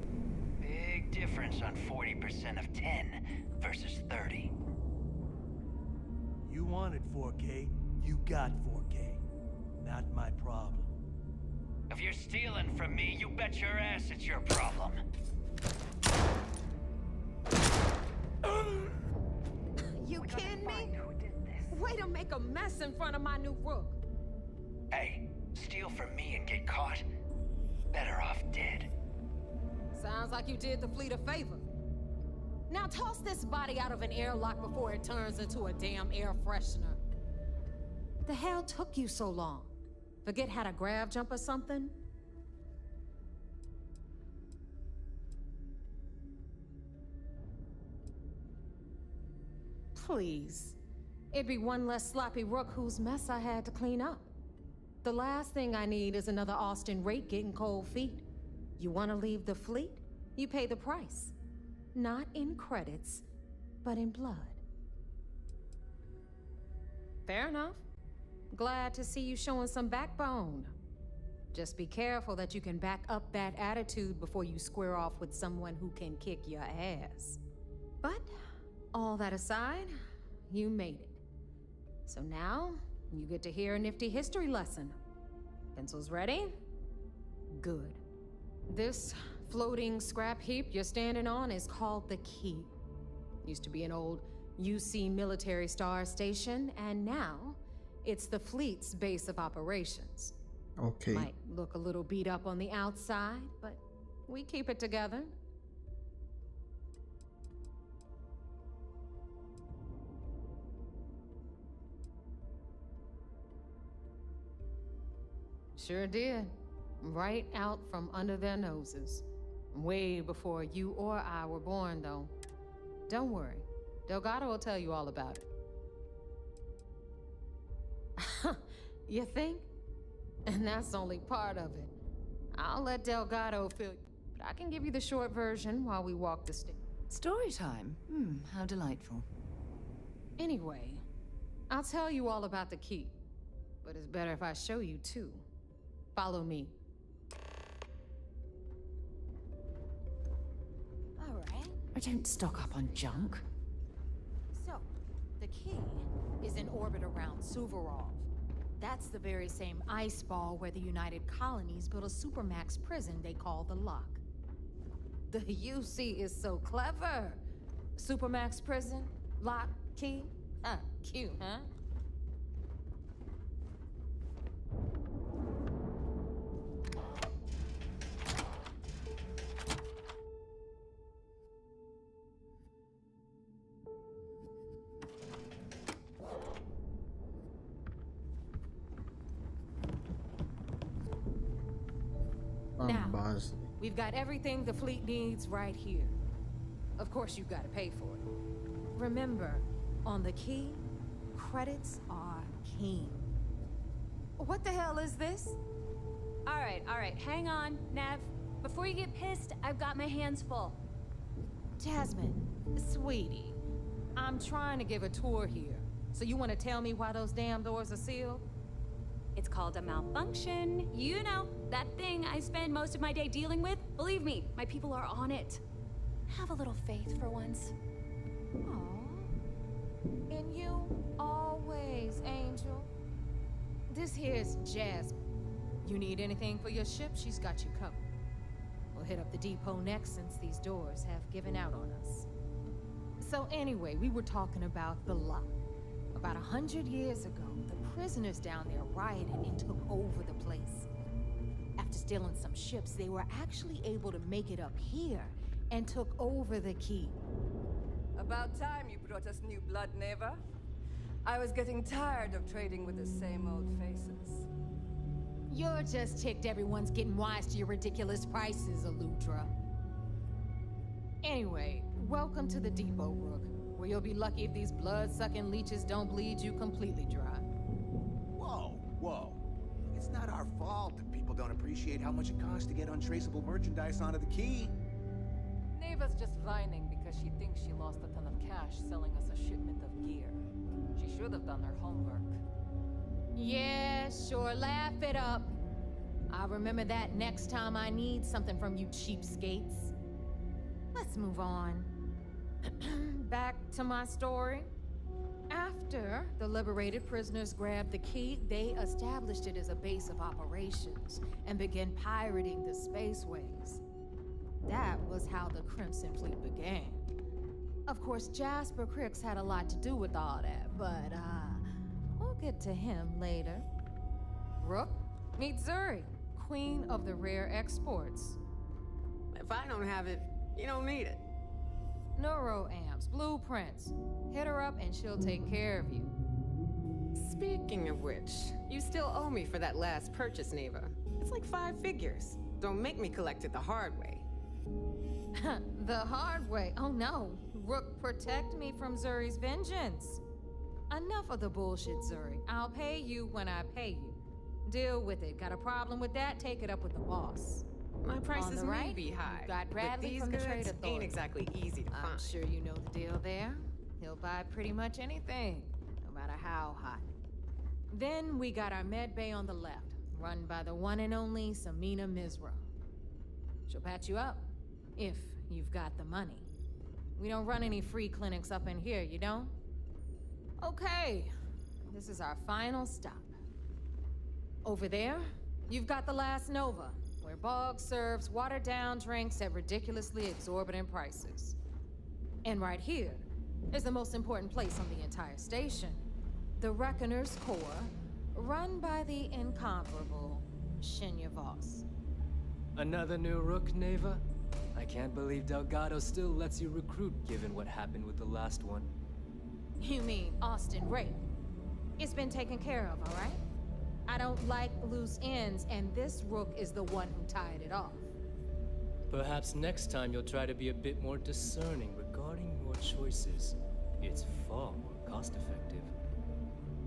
[SPEAKER 6] Big difference on 40% of 10 versus 30.
[SPEAKER 15] You wanted 4K, you got 4K. Not my problem.
[SPEAKER 6] If you're stealing from me, you bet your ass it's your problem.
[SPEAKER 16] You kidding me? Way to make a mess in front of my new rook.
[SPEAKER 6] Hey, steal from me and get caught. Better off dead.
[SPEAKER 16] Sounds like you did the fleet a favor. Now toss this body out of an airlock before it turns into a damn air freshener. The hell took you so long? Forget how to grav jump or something? Please. It'd be one less sloppy rook whose mess I had to clean up. The last thing I need is another Austin rate getting cold feet. You want to leave the fleet? You pay the price. Not in credits, but in blood. Fair enough. Glad to see you showing some backbone. Just be careful that you can back up that attitude before you square off with someone who can kick your ass. But, all that aside, you made it. So now, you get to hear a nifty history lesson. Pencils ready? Good. This floating scrap heap you're standing on is called the Key. Used to be an old UC military star station, and now it's the fleet's base of operations.
[SPEAKER 1] Okay.
[SPEAKER 16] Might look a little beat up on the outside, but we keep it together. Sure did. Right out from under their noses. Way before you or I were born, though. Don't worry. Delgado will tell you all about it. You think? And that's only part of it. I'll let Delgado fill you, but I can give you the short version while we walk the stairs.
[SPEAKER 5] Story time? How delightful.
[SPEAKER 16] Anyway, I'll tell you all about the Key. But it's better if I show you, too. Follow me.
[SPEAKER 5] All right. I don't stock up on junk.
[SPEAKER 16] So, the Key is in orbit around Suvorov. That's the very same ice ball where the United Colonies built a supermax prison they call the Lock. The UC is so clever. Supermax prison, Lock, Key. Cute, huh? Now, we've got everything the fleet needs right here. Of course, you've got to pay for it. Remember, on the Key, credits are king. What the hell is this?
[SPEAKER 4] All right, hang on, Nav. Before you get pissed, I've got my hands full.
[SPEAKER 16] Jasmine, sweetie, I'm trying to give a tour here. So you want to tell me why those damn doors are sealed?
[SPEAKER 4] It's called a malfunction. You know, that thing I spend most of my day dealing with. Believe me, my people are on it. Have a little faith for once.
[SPEAKER 16] Aww. In you, always, Angel. This here's Jasmine. You need anything for your ship, she's got you covered. We'll hit up the depot next since these doors have given out on us. So anyway, we were talking about the Lock. About 100 years ago, the prisoners down there rioted and took over the place. After stealing some ships, they were actually able to make it up here and took over the Key.
[SPEAKER 24] About time you brought us new blood, Neva. I was getting tired of trading with the same old faces.
[SPEAKER 16] You're just ticked everyone's getting wise to your ridiculous prices, Aludra. Anyway, welcome to the depot, Rook, where you'll be lucky if these blood-sucking leeches don't bleed you completely dry.
[SPEAKER 25] Whoa. It's not our fault that people
[SPEAKER 8] people don't appreciate how much it costs to get untraceable merchandise onto the key.
[SPEAKER 19] Neva's just whining because she thinks she lost a ton of cash selling us a shipment of gear. She should have done her homework.
[SPEAKER 16] Yeah, sure, laugh it up. I'll remember that next time I need something from you cheapskates. Let's move on. Back to my story. After the liberated prisoners grabbed the key, they established it as a base of operations and began pirating the spaceways. That was how the Crimson Fleet began. Of course, Jasper Cricks had a lot to do with all that, but we'll get to him later. Rook, meet Zuri, queen of the rare exports.
[SPEAKER 20] If I don't have it, you don't need it.
[SPEAKER 16] Neuroamps, blueprints. Hit her up and she'll take care of you.
[SPEAKER 20] Speaking of which, you still owe me for that last purchase, Neva. It's like 5 figures. Don't make me collect it the hard way.
[SPEAKER 16] The hard way? Oh no. Rook, protect me from Zuri's vengeance. Enough of the bullshit, Zuri. I'll pay you when I pay you. Deal with it. Got a problem with that? Take it up with the boss.
[SPEAKER 20] My prices may
[SPEAKER 16] right,
[SPEAKER 20] be high,
[SPEAKER 16] got
[SPEAKER 20] but
[SPEAKER 16] Bradley
[SPEAKER 20] these
[SPEAKER 16] from the
[SPEAKER 20] goods
[SPEAKER 16] Trade Authority.
[SPEAKER 20] ain't exactly easy to find.
[SPEAKER 16] I'm sure you know the deal there. He'll buy pretty much anything, no matter how hot. Then we got our med bay on the left, run by the one and only Samina Mizra. She'll patch you up, if you've got the money. We don't run any free clinics up in here, you don't? Okay, this is our final stop. Over there, you've got the last Nova, where Bog serves watered-down drinks at ridiculously exorbitant prices. And right here is the most important place on the entire station, the Reckoner's Core, run by the incomparable Shinya Voss.
[SPEAKER 21] Another new Rook, Neva? I can't believe Delgado still lets you recruit given what happened with the last one.
[SPEAKER 16] You mean Austin Ray? It's been taken care of, all right? I don't like loose ends, and this Rook is the one who tied it off.
[SPEAKER 21] Perhaps next time you'll try to be a bit more discerning regarding your choices. It's far more cost-effective.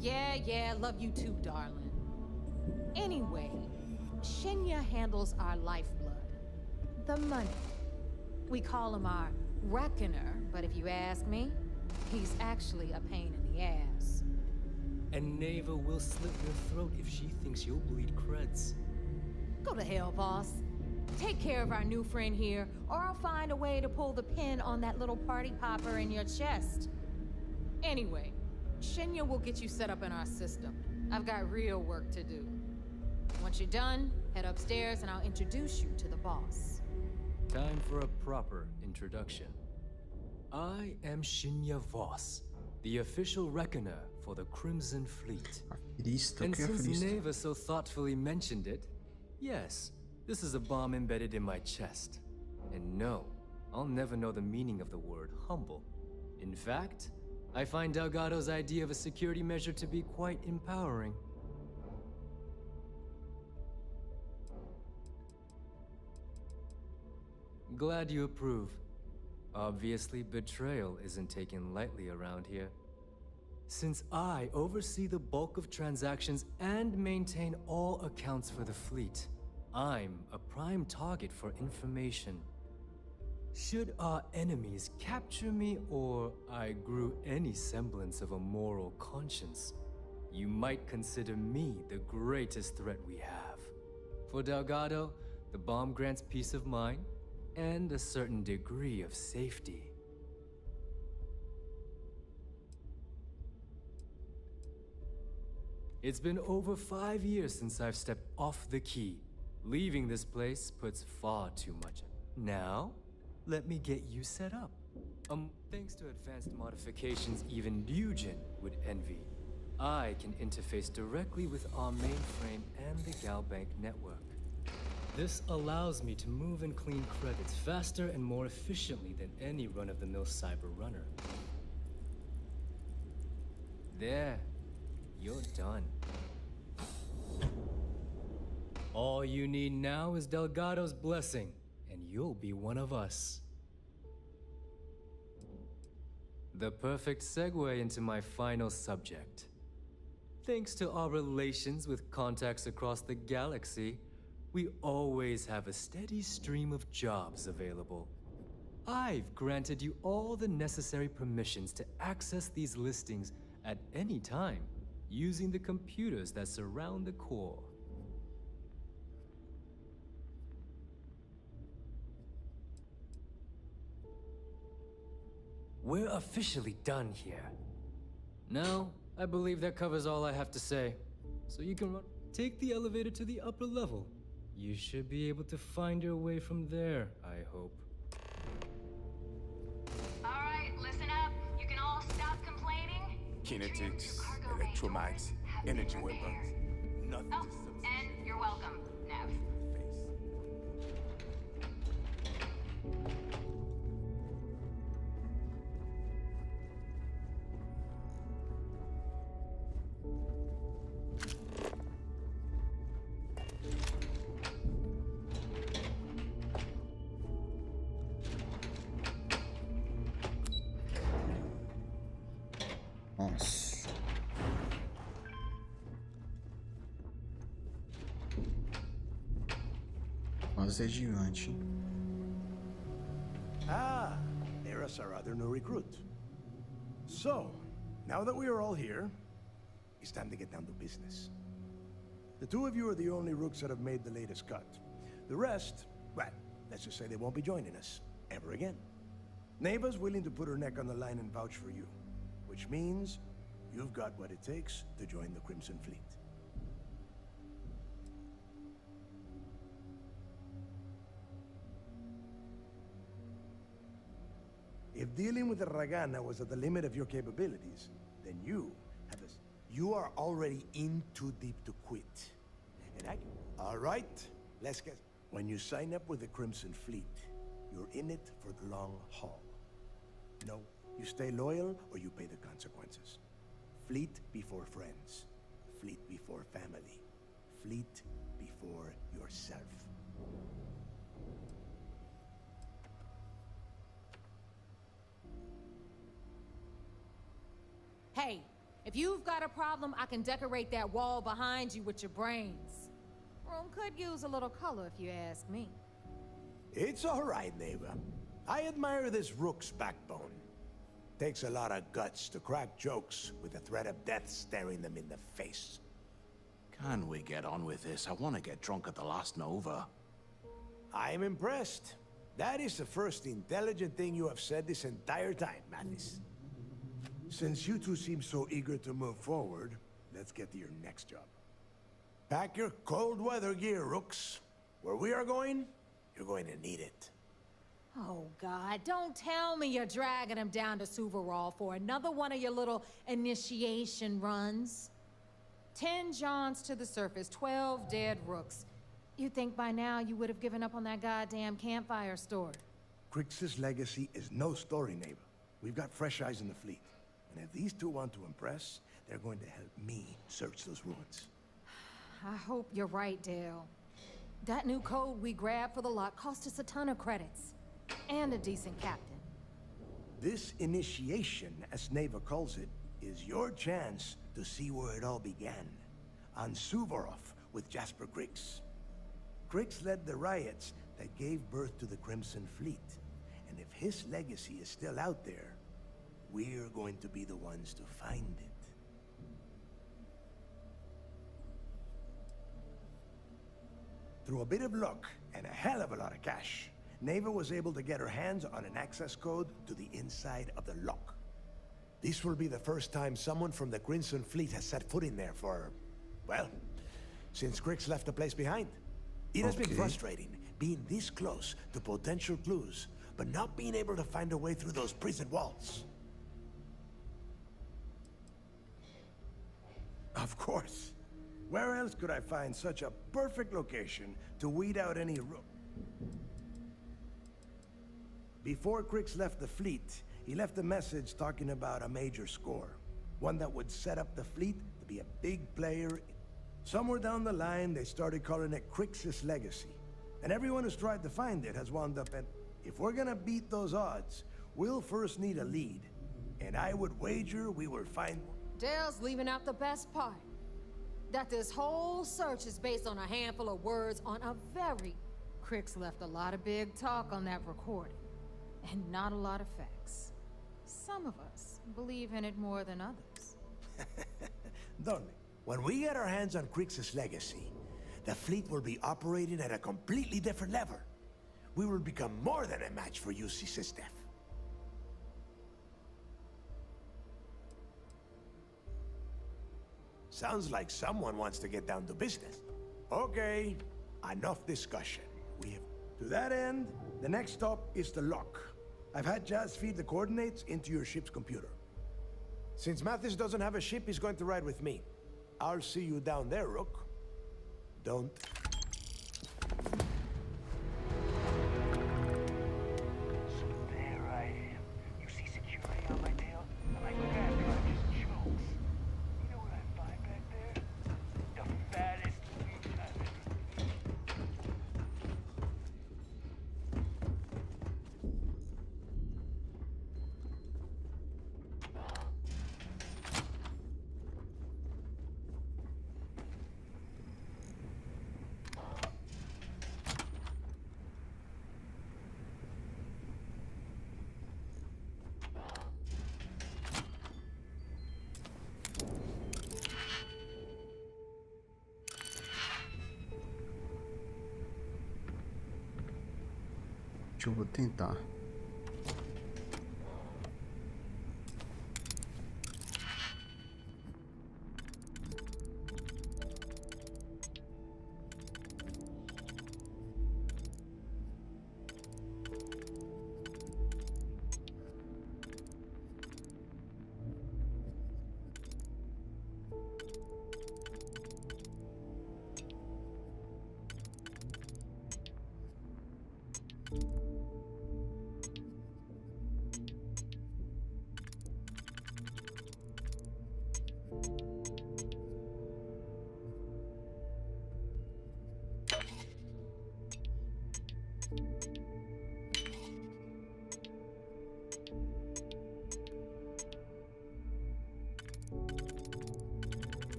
[SPEAKER 16] Yeah, love you too, darling. Anyway, Shinya handles our lifeblood. The money. We call him our Reckoner, but if you ask me, he's actually a pain in the ass.
[SPEAKER 21] And Neva will slit your throat if she thinks you'll bleed creds.
[SPEAKER 16] Go to hell, boss. Take care of our new friend here, or I'll find a way to pull the pin on that little party popper in your chest. Anyway, Shinya will get you set up in our system. I've got real work to do. Once you're done, head upstairs and I'll introduce you to the boss.
[SPEAKER 21] Time for a proper introduction. I am Shinya Voss, the official reckoner for the Crimson Fleet. And since Neva so thoughtfully mentioned it, yes, this is a bomb embedded in my chest. And no, I'll never know the meaning of the word humble. In fact, I find Delgado's idea of a security measure to be quite empowering. Glad you approve. Obviously, betrayal isn't taken lightly around here. Since I oversee the bulk of transactions and maintain all accounts for the fleet, I'm a prime target for information. Should our enemies capture me or I grew any semblance of a moral conscience, you might consider me the greatest threat we have. For Delgado, the bomb grants peace of mind and a certain degree of safety. It's been over 5 years since I've stepped off the key. Leaving this place puts far too much. Now, let me get you set up. Thanks to advanced modifications even Dujin would envy, I can interface directly with our mainframe and the Galbank network. This allows me to move and clean credits faster and more efficiently than any run-of-the-mill cyber runner. There. You're done. All you need now is Delgado's blessing, and you'll be one of us. The perfect segue into my final subject. Thanks to our relations with contacts across the galaxy, we always have a steady stream of jobs available. I've granted you all the necessary permissions to access these listings at any time, using the computers that surround the core. We're officially done here. Now, I believe that covers all I have to say. So you can take the elevator to the upper level. You should be able to find your way from there, I hope.
[SPEAKER 17] Alright, listen up. You can all stop complaining.
[SPEAKER 8] Kinetics, electromags, energy weapons. Nothing
[SPEAKER 17] Oh,
[SPEAKER 8] to substitute.
[SPEAKER 17] and you're welcome, Nav.
[SPEAKER 1] Nossa. Quase é gigante.
[SPEAKER 7] Ah, there's our other new recruit. So, now that we are all here, it's time to get down to business. The two of you are the only rooks that have made the latest cut. The rest, well, let's just say they won't be joining us ever again. Neva's willing to put her neck on the line and vouch for you, which means you've got what it takes to join the Crimson Fleet. If dealing with the Ragana was at the limit of your capabilities, then you have a... You are already in too deep to quit. And all right, let's get... When you sign up with the Crimson Fleet, you're in it for the long haul. No, you stay loyal or you pay the consequences. Fleet before friends. Fleet before family. Fleet before yourself.
[SPEAKER 16] Hey, if you've got a problem, I can decorate that wall behind you with your brains. Room could use a little color if you ask me.
[SPEAKER 7] It's all right, Neva. I admire this rook's backbone. Takes a lot of guts to crack jokes with the threat of death staring them in the face.
[SPEAKER 8] Can we get on with this? I want to get drunk at the last Nova.
[SPEAKER 7] I'm impressed. That is the first intelligent thing you have said this entire time, Mathis. Since you two seem so eager to move forward, let's get to your next job. Pack your cold weather gear, rooks. Where we are going, you're going to need it.
[SPEAKER 16] Oh, God, don't tell me you're dragging him down to Suvarol for another one of your little initiation runs. 10 Johns to the surface, 12 dead rooks. You'd think by now you would have given up on that goddamn campfire store.
[SPEAKER 7] Crix's legacy is no story, neighbor. We've got fresh eyes in the fleet. And if these two want to impress, they're going to help me search those ruins.
[SPEAKER 16] I hope you're right, Dale. That new code we grabbed for the lot cost us a ton of credits. And a decent captain.
[SPEAKER 7] This initiation, as Neva calls it, is your chance to see where it all began. On Suvorov with Jasper Crix. Crix led the riots that gave birth to the Crimson Fleet. And if his legacy is still out there, we're going to be the ones to find it. Through a bit of luck and a hell of a lot of cash, Neva was able to get her hands on an access code to the inside of the lock. This will be the first time someone from the Crimson Fleet has set foot in there for, well, since Crix left the place behind. It has been frustrating, being this close to potential clues, but not being able to find a way through those prison walls. Of course. Where else could I find such a perfect location to weed out any Before Crix left the fleet, he left a message talking about a major score. One that would set up the fleet to be a big player. Somewhere down the line, they started calling it Crix's Legacy. And everyone who's tried to find it has wound up in... If we're gonna beat those odds, we'll first need a lead. And I would wager we will find...
[SPEAKER 16] Dale's leaving out the best part. that this whole search is based on a handful of words on a very... Crix left a lot of big talk on that recording, and not a lot of facts. Some of us believe in it more than others.
[SPEAKER 7] Darling, when we get our hands on Crix's legacy, the fleet will be operating at a completely different level. We will become more than a match for UC System. Sounds like someone wants to get down to business. Okay, enough discussion. We have... To that end, the next stop is the lock. I've had Jazz feed the coordinates into your ship's computer. Since Mathis doesn't have a ship, he's going to ride with me. I'll see you down there, Rook. Don't.
[SPEAKER 6] So there I am. You see security on my tail? I'm like, bad guy just jokes. You know what I find back there? The fattest weed I've ever seen.
[SPEAKER 1] Eu vou tentar.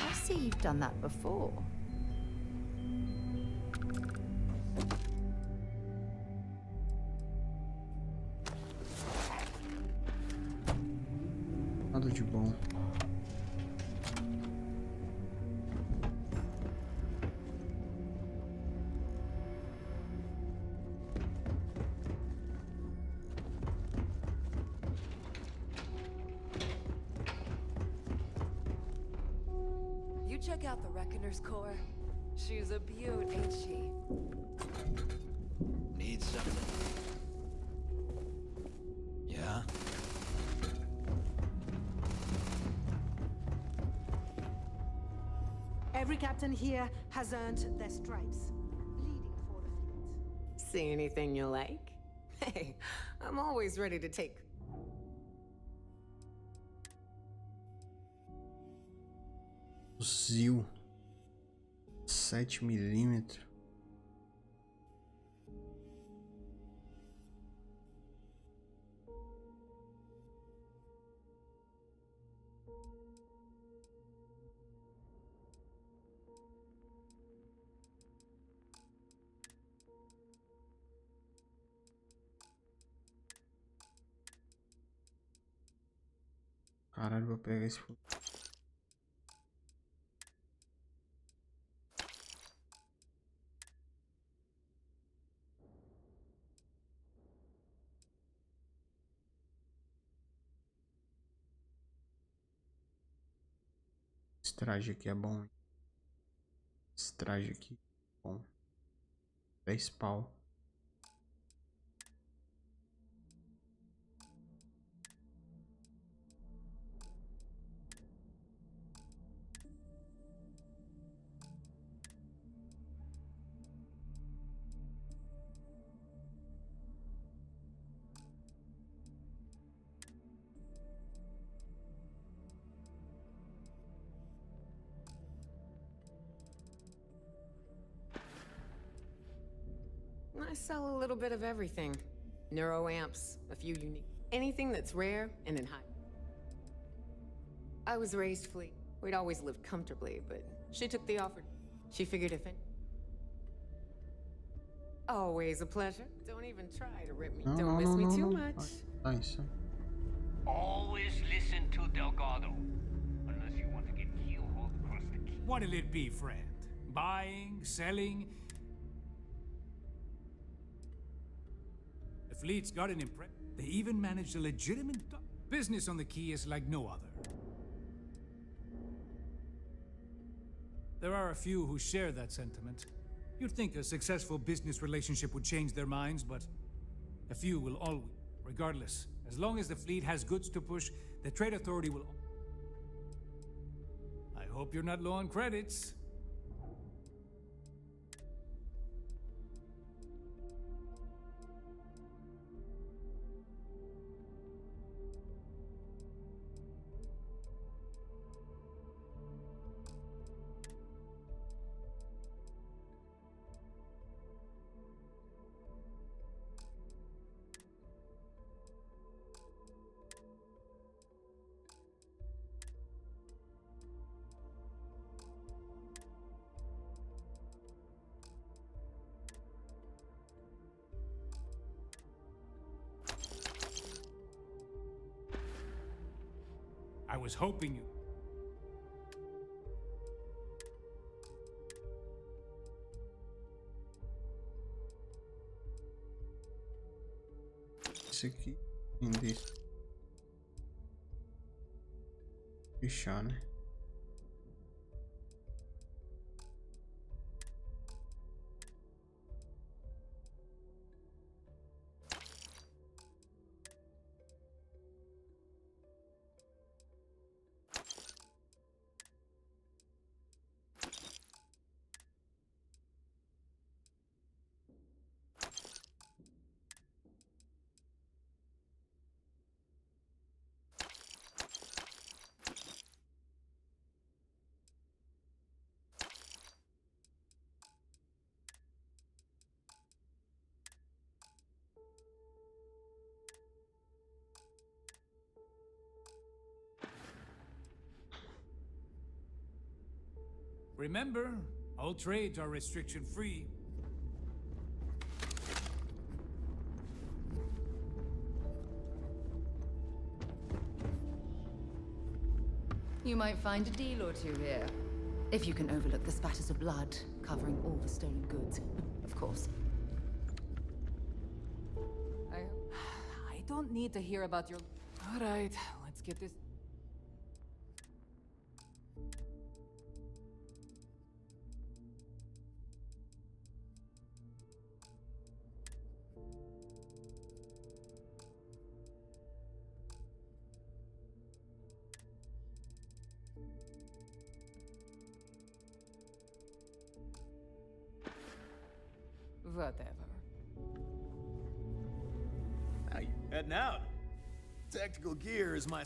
[SPEAKER 5] I see you've done that before.
[SPEAKER 1] Nada de bom.
[SPEAKER 24] You check out the Reckoner's core. She's a beaut, ain't she?
[SPEAKER 6] Need something? Yeah?
[SPEAKER 10] Every captain here has earned their stripes, bleeding for the fleet.
[SPEAKER 20] See anything you like? Hey, I'm always ready to take...
[SPEAKER 1] Fuzil 7mm. Caralho, vou pegar esse. Esse traje aqui é bom. Esse traje aqui. Bom. 10 pau.
[SPEAKER 20] I sell a little bit of everything. Neuroamps, a few unique. Anything that's rare and in high. I was raised fleet. We'd always lived comfortably, but she took the offer. She figured if it... Always a pleasure. Don't even try to rip me. Don't miss me too much.
[SPEAKER 1] Nice.
[SPEAKER 6] Always listen to Delgado. Unless you want to get keelhauled across the key.
[SPEAKER 9] What'll it be, friend? Buying, selling? The fleet's got an impress. They even managed a legitimate business on the key is like no other. There are a few who share that sentiment. You'd think a successful business relationship would change their minds, but a few will always. Regardless, as long as the fleet has goods to push, the trade authority will... I hope you're not low on credits. I was hoping you...
[SPEAKER 1] Esse aqui. Fechar, né?
[SPEAKER 9] Remember, all trades are restriction-free.
[SPEAKER 18] You might find a deal or two here. If you can overlook the spatters of blood covering all the stolen goods, of course.
[SPEAKER 19] I don't need to hear about your... All right, let's get this... Whatever.
[SPEAKER 14] Now you're heading out. Tactical gear is my...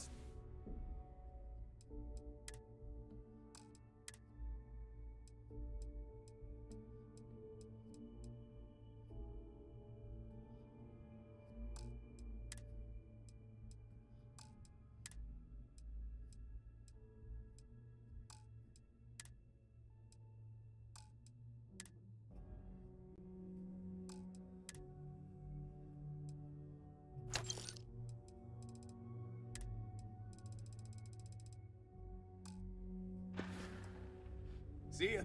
[SPEAKER 14] See ya.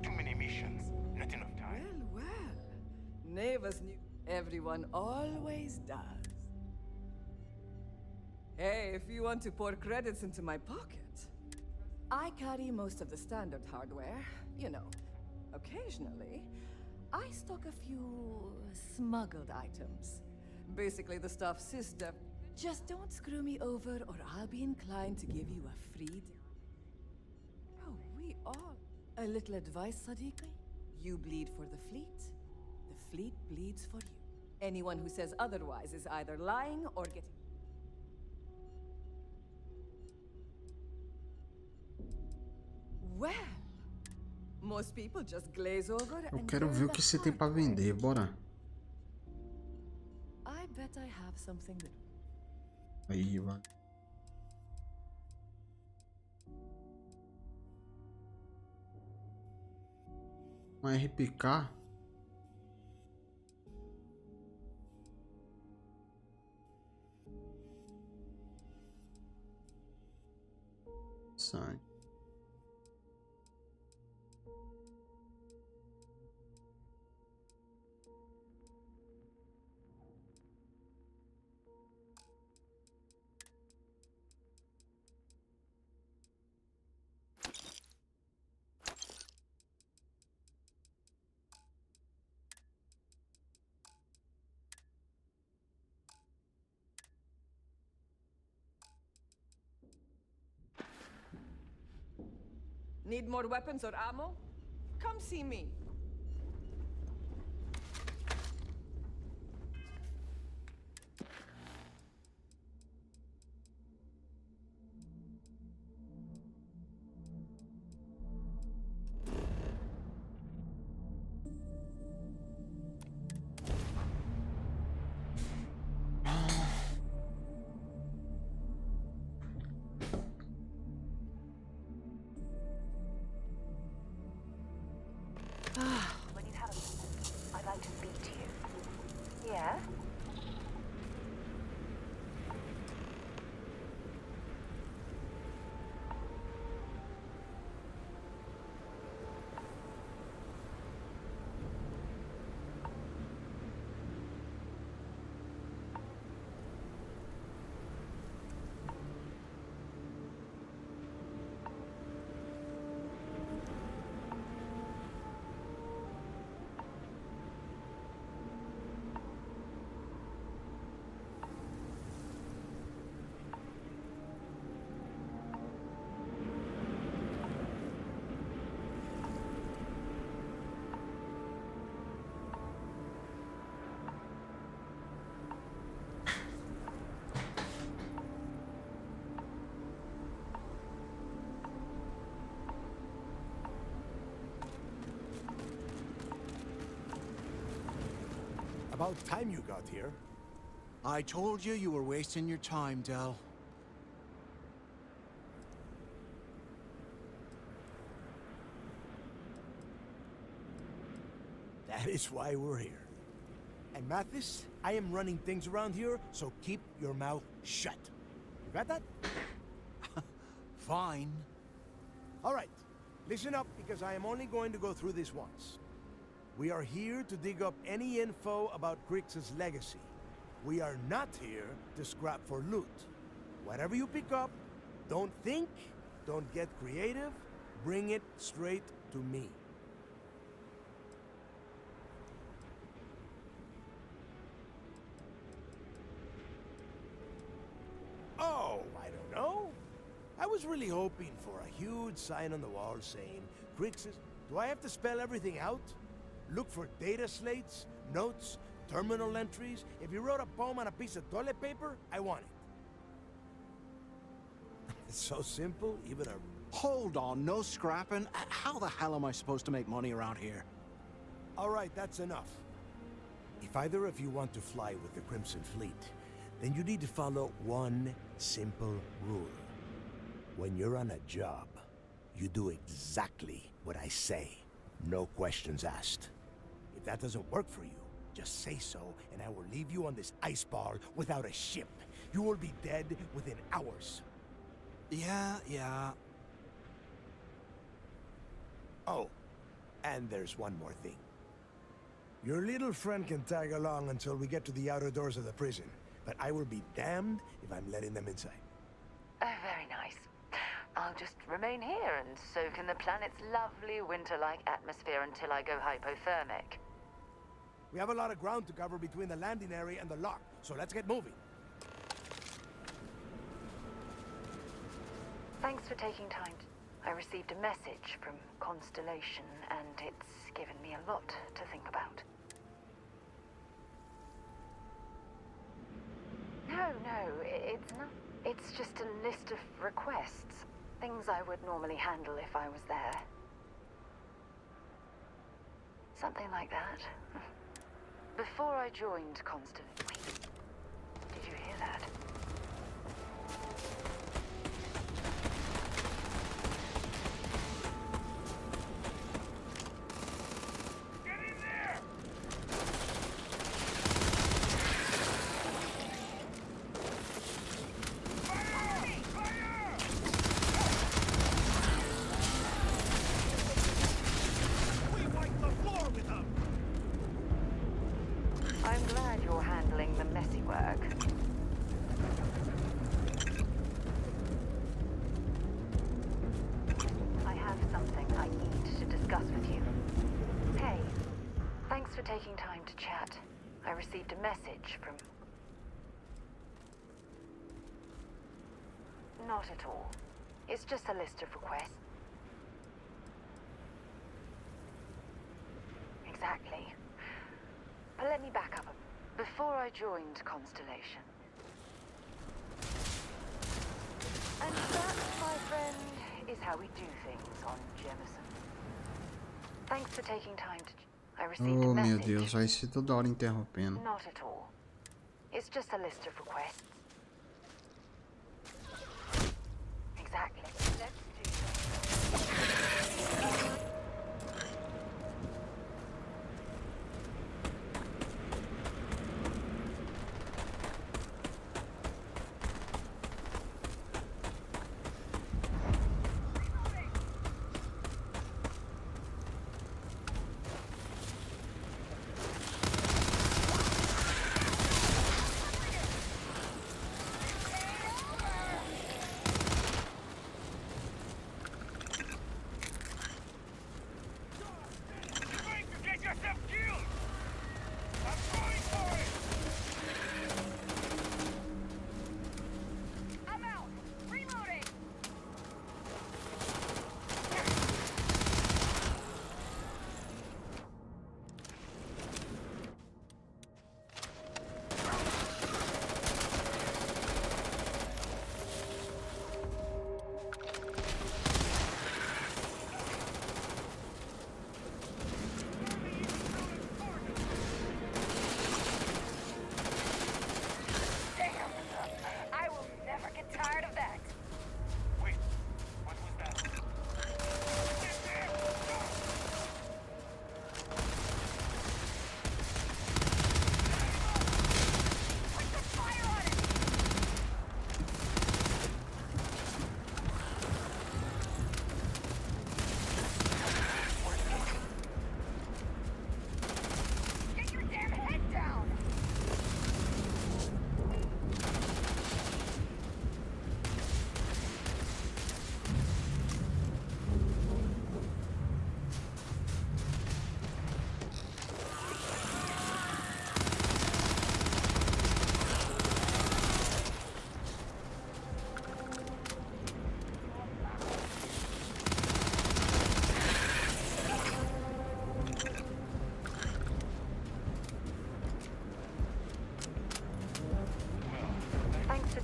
[SPEAKER 6] Too many missions. Not enough time.
[SPEAKER 24] Well, well. Neighbors knew. Everyone always does. Hey, if you want to pour credits into my pocket, I carry most of the standard hardware, you know. Occasionally, I stock a few smuggled items. Basically the stuff sister. Just don't screw me over or I'll be inclined to give you a free Oh, we all. A little advice, Sadiqi? You bleed for the fleet. The fleet bleeds for you. Anyone who says otherwise is either lying or getting... Well, most people just glaze over
[SPEAKER 1] Eu
[SPEAKER 24] and
[SPEAKER 1] quero ver o que você tem pra vender, bora.
[SPEAKER 24] I bet I have something that...
[SPEAKER 1] Aí, vai. Um RPK. Sai.
[SPEAKER 24] Need more weapons or ammo? Come see me.
[SPEAKER 17] When you have a minute, I'd like to speak to you. Yeah?
[SPEAKER 7] About time you got here.
[SPEAKER 8] I told you were wasting your time, Del.
[SPEAKER 7] That is why we're here. And Mathis, I am running things around here, so keep your mouth shut. You got that?
[SPEAKER 8] Fine.
[SPEAKER 7] All right. Listen up, because I am only going to go through this once. We are here to dig up any info about Grix's legacy. We are not here to scrap for loot. Whatever you pick up, don't think, don't get creative, bring it straight to me. Oh, I don't know. I was really hoping for a huge sign on the wall saying, Grix's... Do I have to spell everything out? Look for data slates, notes, terminal entries. If you wrote a poem on a piece of toilet paper, I want it. It's so simple, even a...
[SPEAKER 8] Hold on, no scrapping. How the hell am I supposed to make money around here?
[SPEAKER 7] All right, that's enough. If either of you want to fly with the Crimson Fleet, then you need to follow one simple rule. When you're on a job, you do exactly what I say. No questions asked. If that doesn't work for you, just say so, and I will leave you on this ice ball without a ship. You will be dead within hours.
[SPEAKER 8] Yeah.
[SPEAKER 7] Oh, and there's one more thing. Your little friend can tag along until we get to the outer doors of the prison, but I will be damned if I'm letting them inside.
[SPEAKER 17] Oh, very nice.
[SPEAKER 2] I'll just remain here and soak in the planet's lovely winter-like atmosphere until I go hypothermic.
[SPEAKER 7] We have a lot of ground to cover between the landing area and the lock, so let's get moving.
[SPEAKER 2] Thanks for taking time. I received a message from Constellation, and it's given me a lot to think about. No, it's not. It's just a list of requests. Things I would normally handle if I was there. Something like that. Before I joined Constellation... Wait, did you hear that? I'm glad you're handling the messy work. I have something I need to discuss with you. Hey, thanks for taking time to chat. I received a message from... Not at all. It's just a list of requests. Exactly. But let me back up. Before I joined Constellation. And that, my friend, is how we do things on Jemison. Thanks for taking time to... I received a
[SPEAKER 1] Oh, meu
[SPEAKER 2] message.
[SPEAKER 1] Deus, vai ser toda hora interrompendo.
[SPEAKER 2] Not at all. It's just a list of requests. Exactly. Let's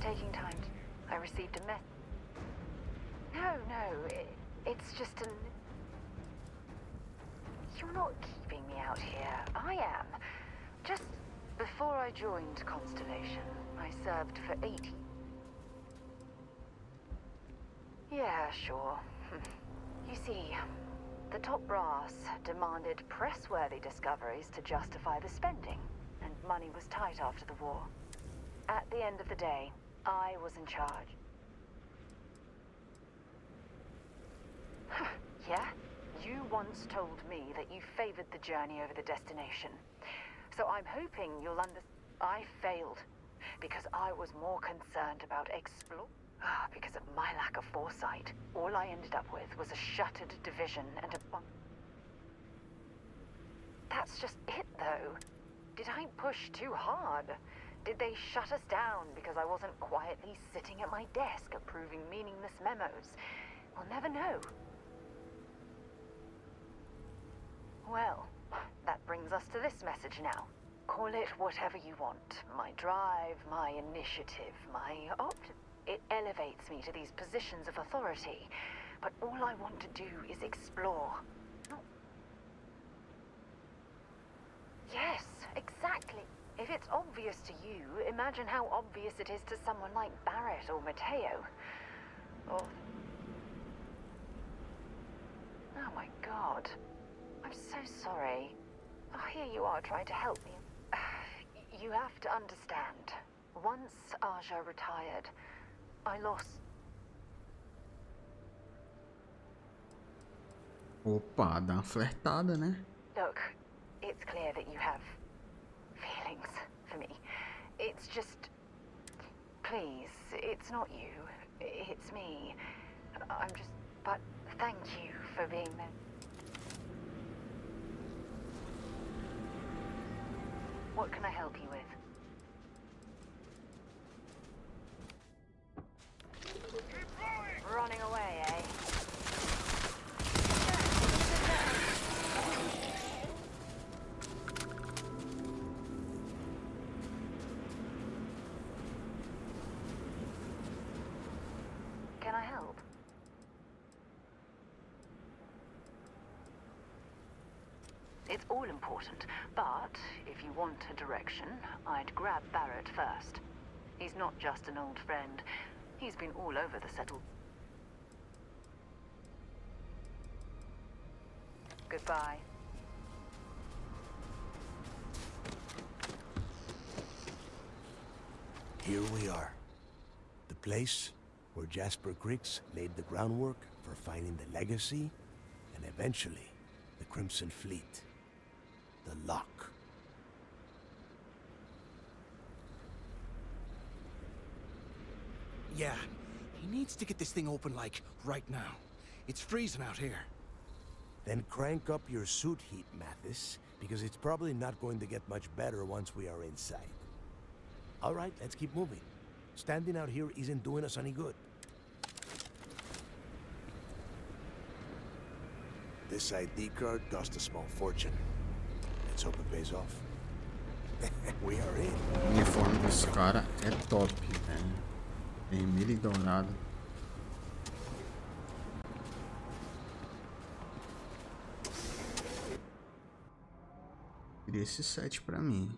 [SPEAKER 2] taking time. I received a message. No, it's just an... You're not keeping me out here. I am. Just before I joined Constellation, I served for 80. Yeah, sure. You see, the top brass demanded press-worthy discoveries to justify the spending, and money was tight after the war. At the end of the day, I was in charge. Yeah? You once told me that you favored the journey over the destination. So I'm hoping you'll understand. I failed because I was more concerned about Because of my lack of foresight, all I ended up with was a shuttered division and a bunk. That's just it, though. Did I push too hard? Did they shut us down because I wasn't quietly sitting at my desk approving meaningless memos? We'll never know. Well, that brings us to this message now. Call it whatever you want. My drive, my initiative, my It elevates me to these positions of authority. But all I want to do is explore. Yes, exactly. If it's obvious to you, imagine how obvious it is to someone like Barrett or Mateo. Or... Oh my god. I'm so sorry. Oh, here you are trying to help me. You have to understand. Once Aja retired, I lost...
[SPEAKER 1] Opa, dá uma flertada, né?
[SPEAKER 2] Look, it's clear that you have feelings for me. It's just... Please, it's not you. It's me. I'm just... But thank you for being there. What can I help you with? Running away, eh? Can I help? It's all important, but if you want a direction, I'd grab Barrett first. He's not just an old friend. He's been all over the settled. Goodbye.
[SPEAKER 7] Here we are. The place where Jasper Griggs laid the groundwork for finding the legacy and eventually the Crimson Fleet. The lock.
[SPEAKER 8] Yeah, he needs to get this thing open, like, right now. It's freezing out here.
[SPEAKER 7] Then crank up your suit heat, Mathis, because it's probably not going to get much better once we are inside. All right, let's keep moving. Standing out here isn't doing us any good. This ID card cost a small fortune. Let's hope it pays off. We are in.
[SPEAKER 1] O uniforme desse cara é top, velho. Vermelho e dourado. Queria esse set pra mim.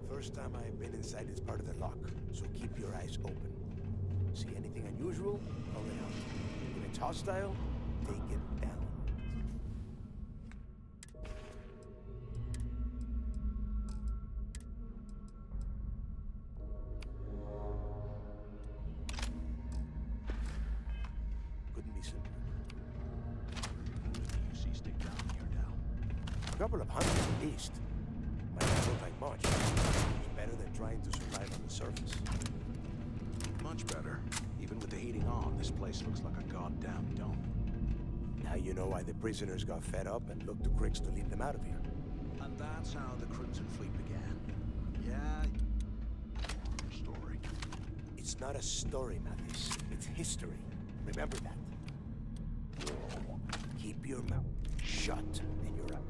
[SPEAKER 7] First time I've been inside this part of the lock, so keep your eyes open. See anything unusual? Call it out. If it's hostile, take it down. Couldn't be simpler.
[SPEAKER 8] You see stick down here, Dal.
[SPEAKER 7] A couple of hundred at least. Might not look like much. It's better than trying to survive on the surface.
[SPEAKER 8] Much better. Even with the heating on, this place looks like a goddamn dome.
[SPEAKER 7] Now you know why the prisoners got fed up and looked to Griggs to lead them out of here.
[SPEAKER 8] And that's how the Crimson Fleet began. Yeah. Story.
[SPEAKER 7] It's not a story, Mathis. It's history. Remember that. Keep your mouth shut and you're out.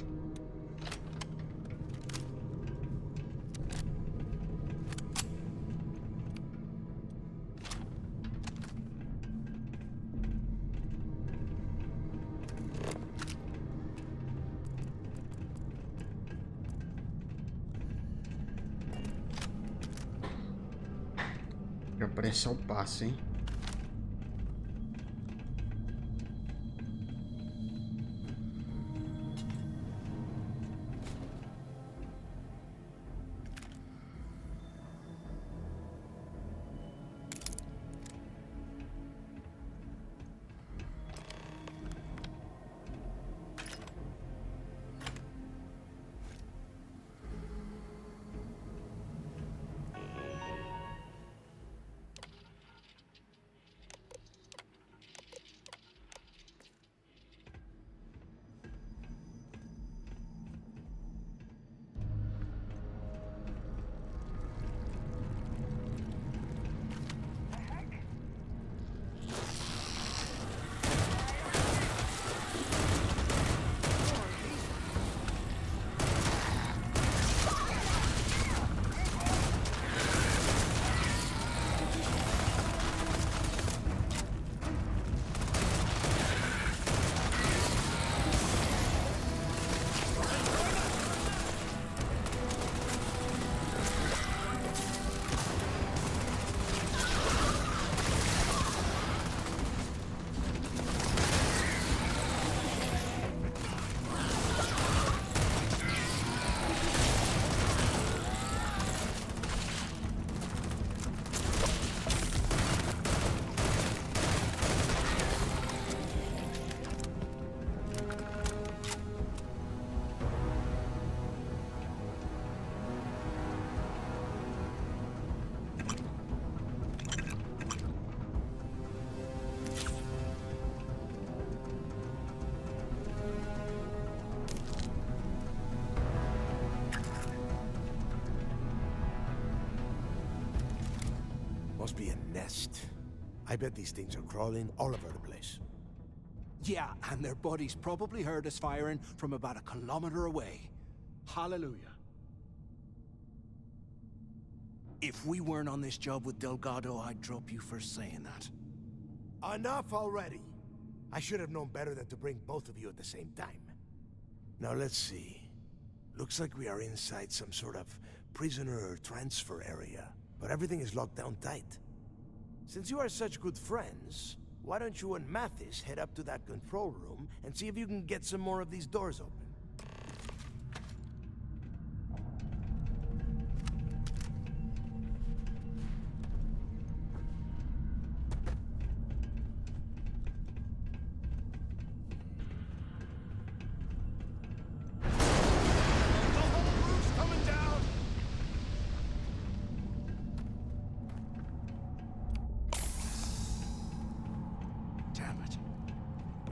[SPEAKER 1] Já parece ao passo, hein?
[SPEAKER 7] must be a nest. I bet these things are crawling all over the place.
[SPEAKER 8] Yeah, and their buddies probably heard us firing from about 1 kilometer away. Hallelujah. If we weren't on this job with Delgado, I'd drop you for saying that.
[SPEAKER 7] Enough already! I should have known better than to bring both of you at the same time. Now let's see. Looks like we are inside some sort of prisoner transfer area, but everything is locked down tight. Since you are such good friends, why don't you and Mathis head up to that control room and see if you can get some more of these doors open?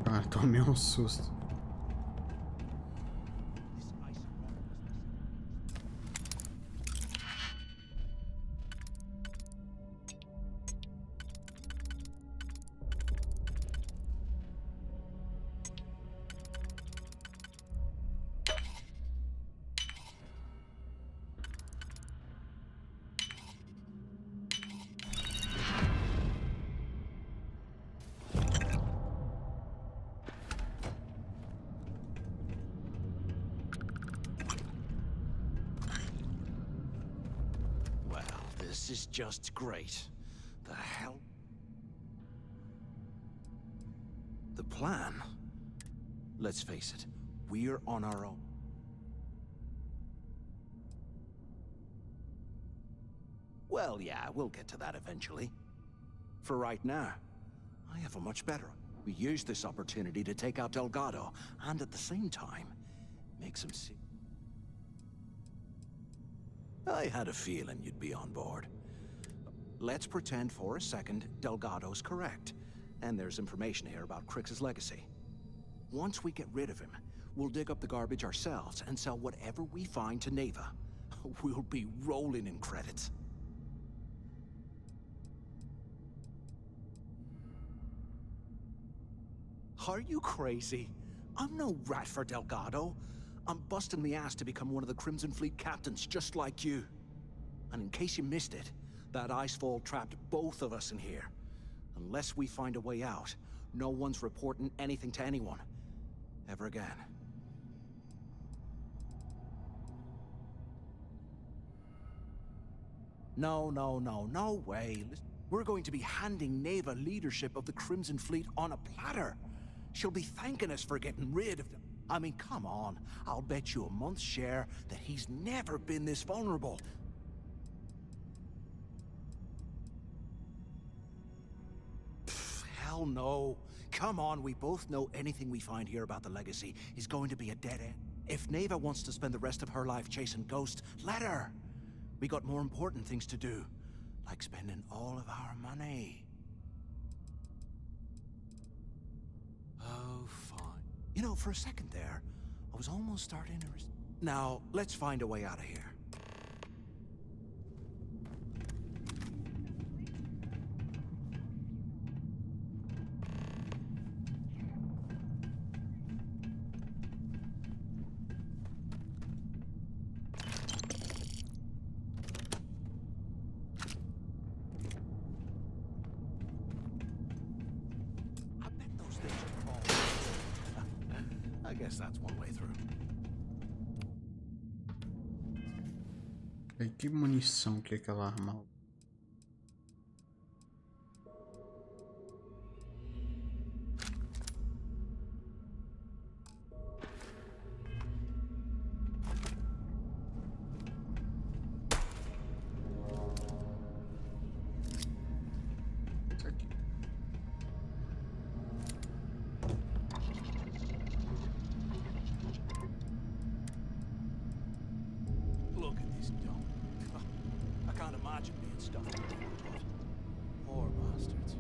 [SPEAKER 1] Ah, tomei um susto.
[SPEAKER 8] This is just great. The hell? The plan? Let's face it, we're on our own. Well, yeah, we'll get to that eventually. For right now, I have a much better. We use this opportunity to take out Delgado, and at the same time, make some see. I had a feeling you'd be on board. Let's pretend for a second Delgado's correct, and there's information here about Crix's legacy. Once we get rid of him, we'll dig up the garbage ourselves and sell whatever we find to Neva. We'll be rolling in credits. Are you crazy? I'm no rat for Delgado. I'm busting the ass to become one of the Crimson Fleet captains, just like you. And in case you missed it, that icefall trapped both of us in here. Unless we find a way out, no one's reporting anything to anyone. Ever again. No way. We're going to be handing Neva leadership of the Crimson Fleet on a platter. She'll be thanking us for getting rid of them. I mean, come on. I'll bet you a month's share that he's never been this vulnerable. Pfft, hell no. Come on, we both know anything we find here about the legacy is going to be a dead end. If Neva wants to spend the rest of her life chasing ghosts, let her. We got more important things to do, like spending all of our money. Oh, fine. You know, for a second there, I was almost starting to... Now, let's find a way out of here. I guess that's one way through.
[SPEAKER 1] E que munição que é aquela arma?
[SPEAKER 8] Look at this dump. I can't imagine being stuck in it. Poor bastards.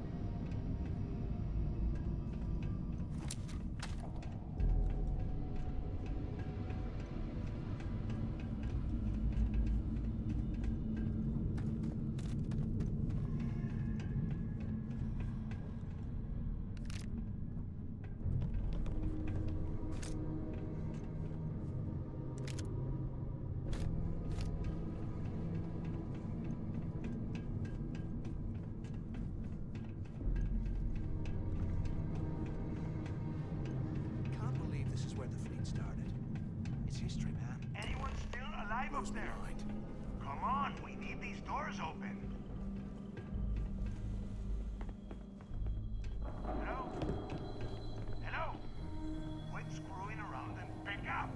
[SPEAKER 7] up there. Come on, we need these doors open. Hello? Hello? Quit screwing around and pick up.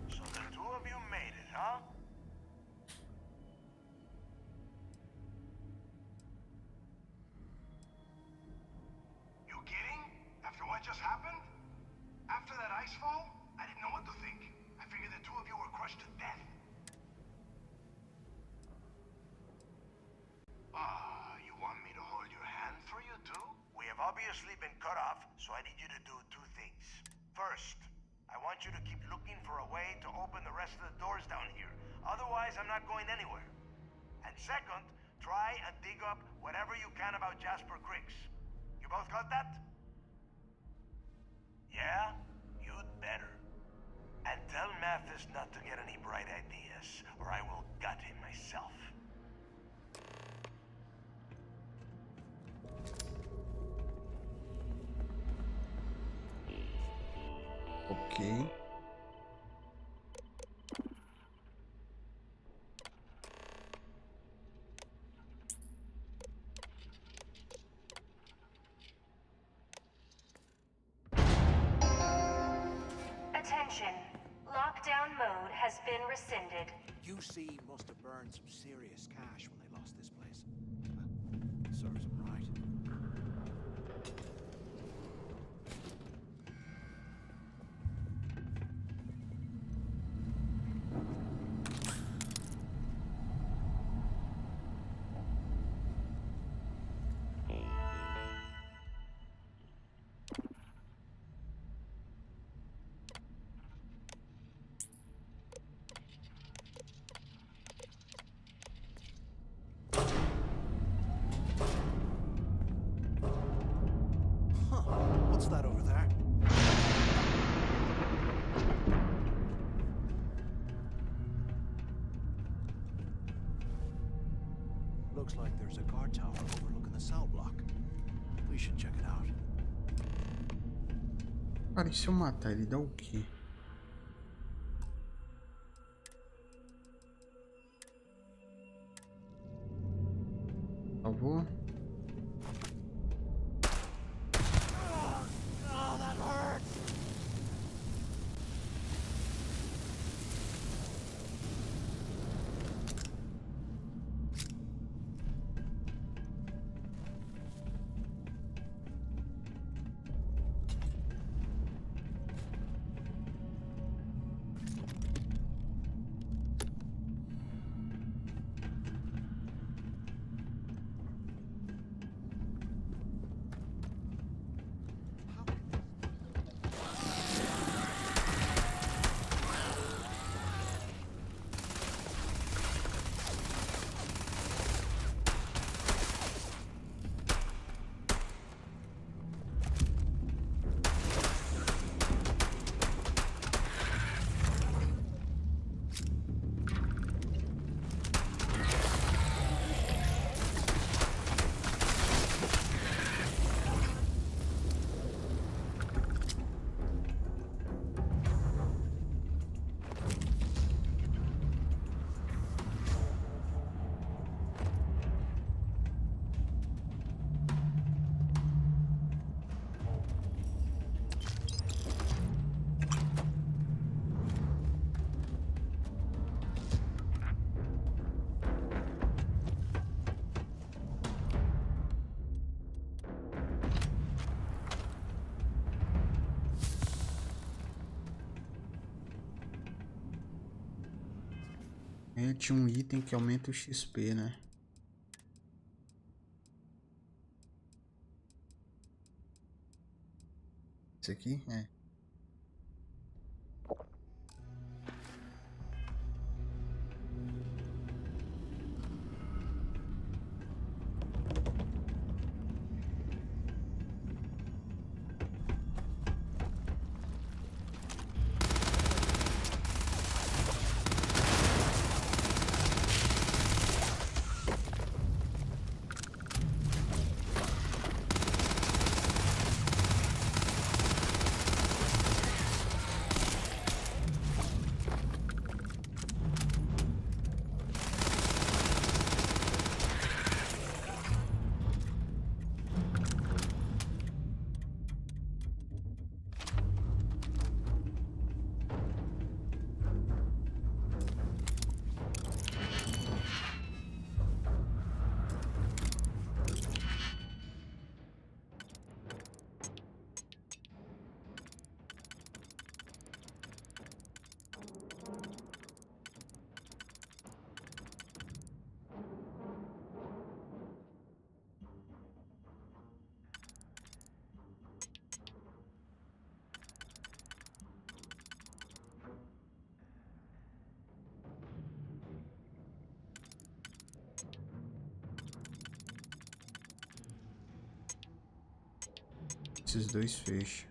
[SPEAKER 7] So the two of you made it, huh? You kidding? After what just happened? After that ice fall? I didn't know what to think. I figured the two of you were crushed to death. You want me to hold your hand for you too? We have obviously been cut off, so I need you to do two things. First, I want you to keep looking for a way to open the rest of the doors down here. Otherwise, I'm not going anywhere. And second, try and dig up whatever you can about Jasper Griggs. You both got that? Yeah? You'd better. And tell Mathis not to get any bright ideas, or I will gut him myself.
[SPEAKER 1] Ok.
[SPEAKER 11] Attention. Lockdown mode has been rescinded.
[SPEAKER 8] UC must have burned some serious cash when they lost this place. Serves them right. What's that over there? Looks like there's a guard tower overlooking the cell block. We should check it out.
[SPEAKER 1] Cara, e se eu matar ele dá o quê? Por favor.
[SPEAKER 8] Oh, that hurt!
[SPEAKER 1] É, tinha um item que aumenta o XP, né? Esse aqui? É. Esses dois fecham.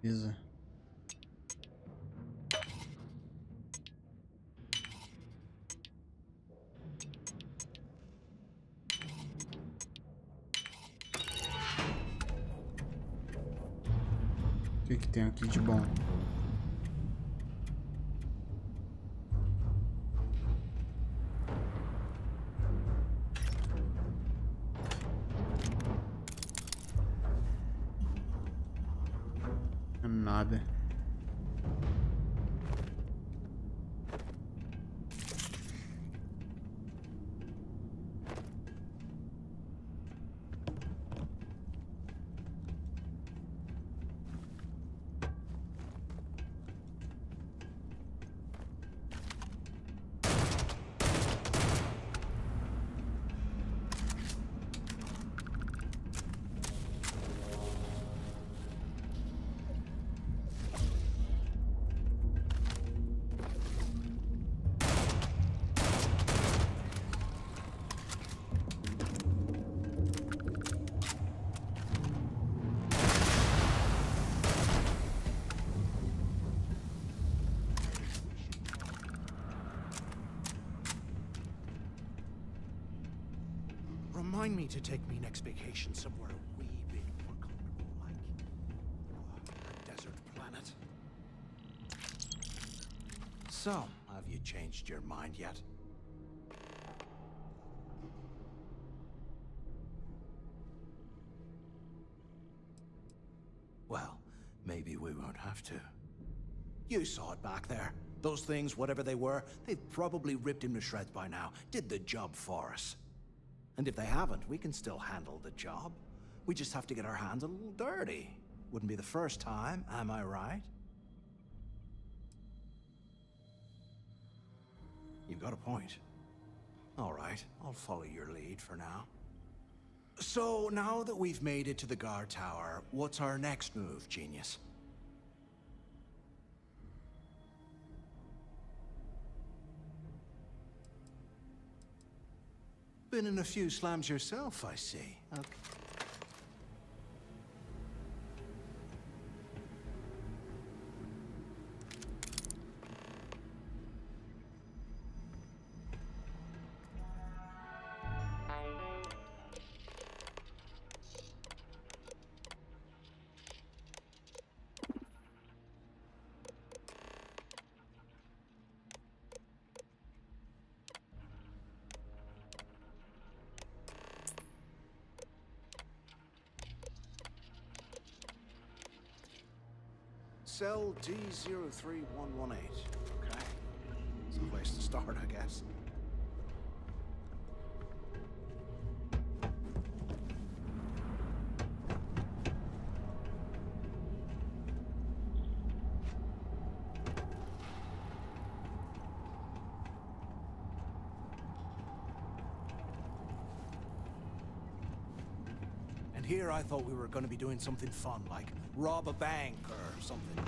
[SPEAKER 1] Beleza. O que que tem aqui de bom? Nada.
[SPEAKER 8] Remind me to take me next vacation somewhere a wee bit more comfortable, like a desert planet. So, have you changed your mind yet? Well, maybe we won't have to. You saw it back there. Those things, whatever they were, they've probably ripped him to shreds by now. Did the job for us. And if they haven't, we can still handle the job. We just have to get our hands a little dirty. Wouldn't be the first time, am I right? You've got a point. All right, I'll follow your lead for now. So, now that we've made it to the guard tower, what's our next move, genius? Been in a few slams yourself, I see. Okay. Cell D03118. Okay. It's a place to start, I guess. And here I thought we were going to be doing something fun, like rob a bank or something.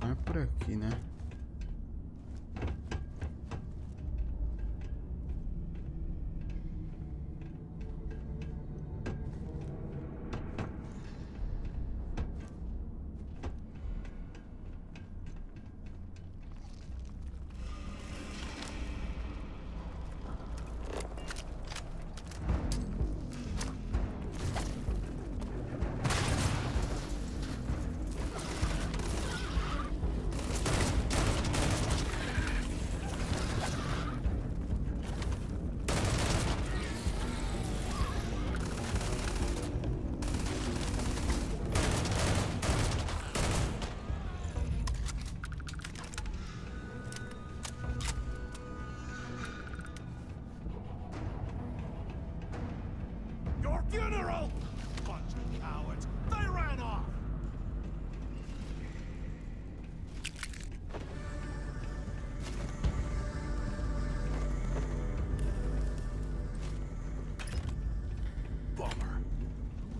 [SPEAKER 1] Não é por aqui, né?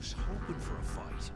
[SPEAKER 8] was hoping for a fight.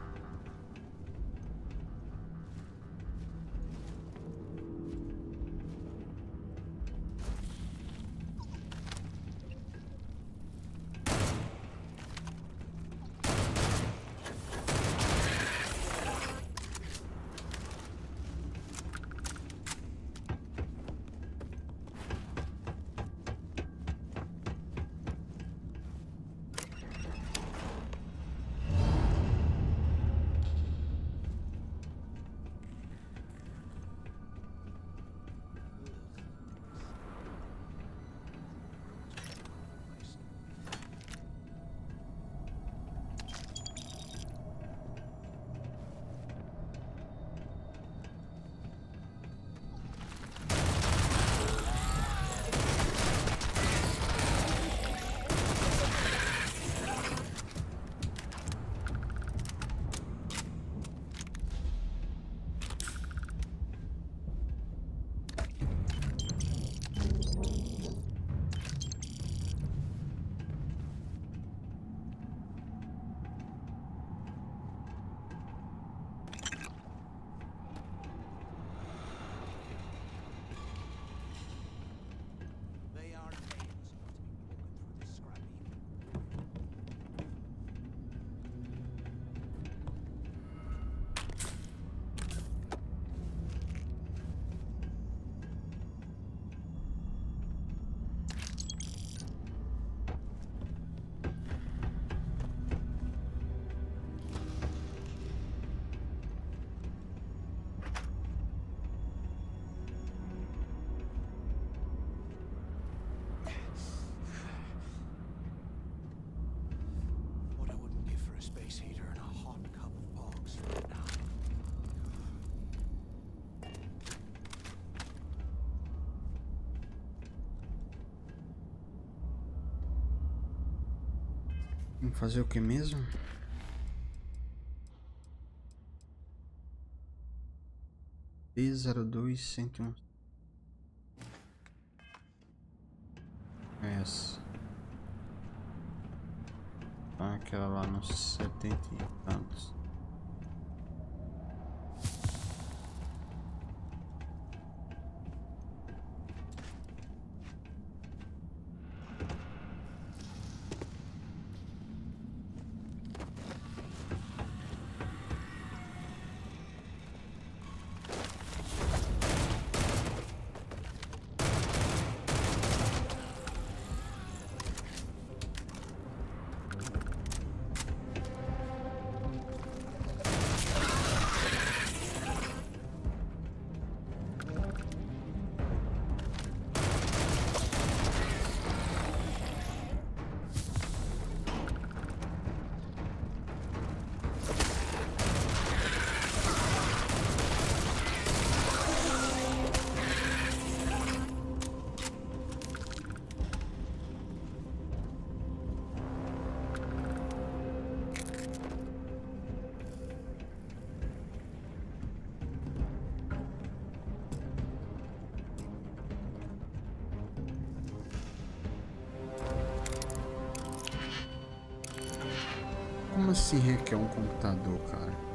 [SPEAKER 8] Space heater and a hot cup of bogs right now.
[SPEAKER 1] Vamos fazer o que mesmo? D02-101. Essa. Aquela lá nos 70 e tantos. Como assim requer um computador, cara?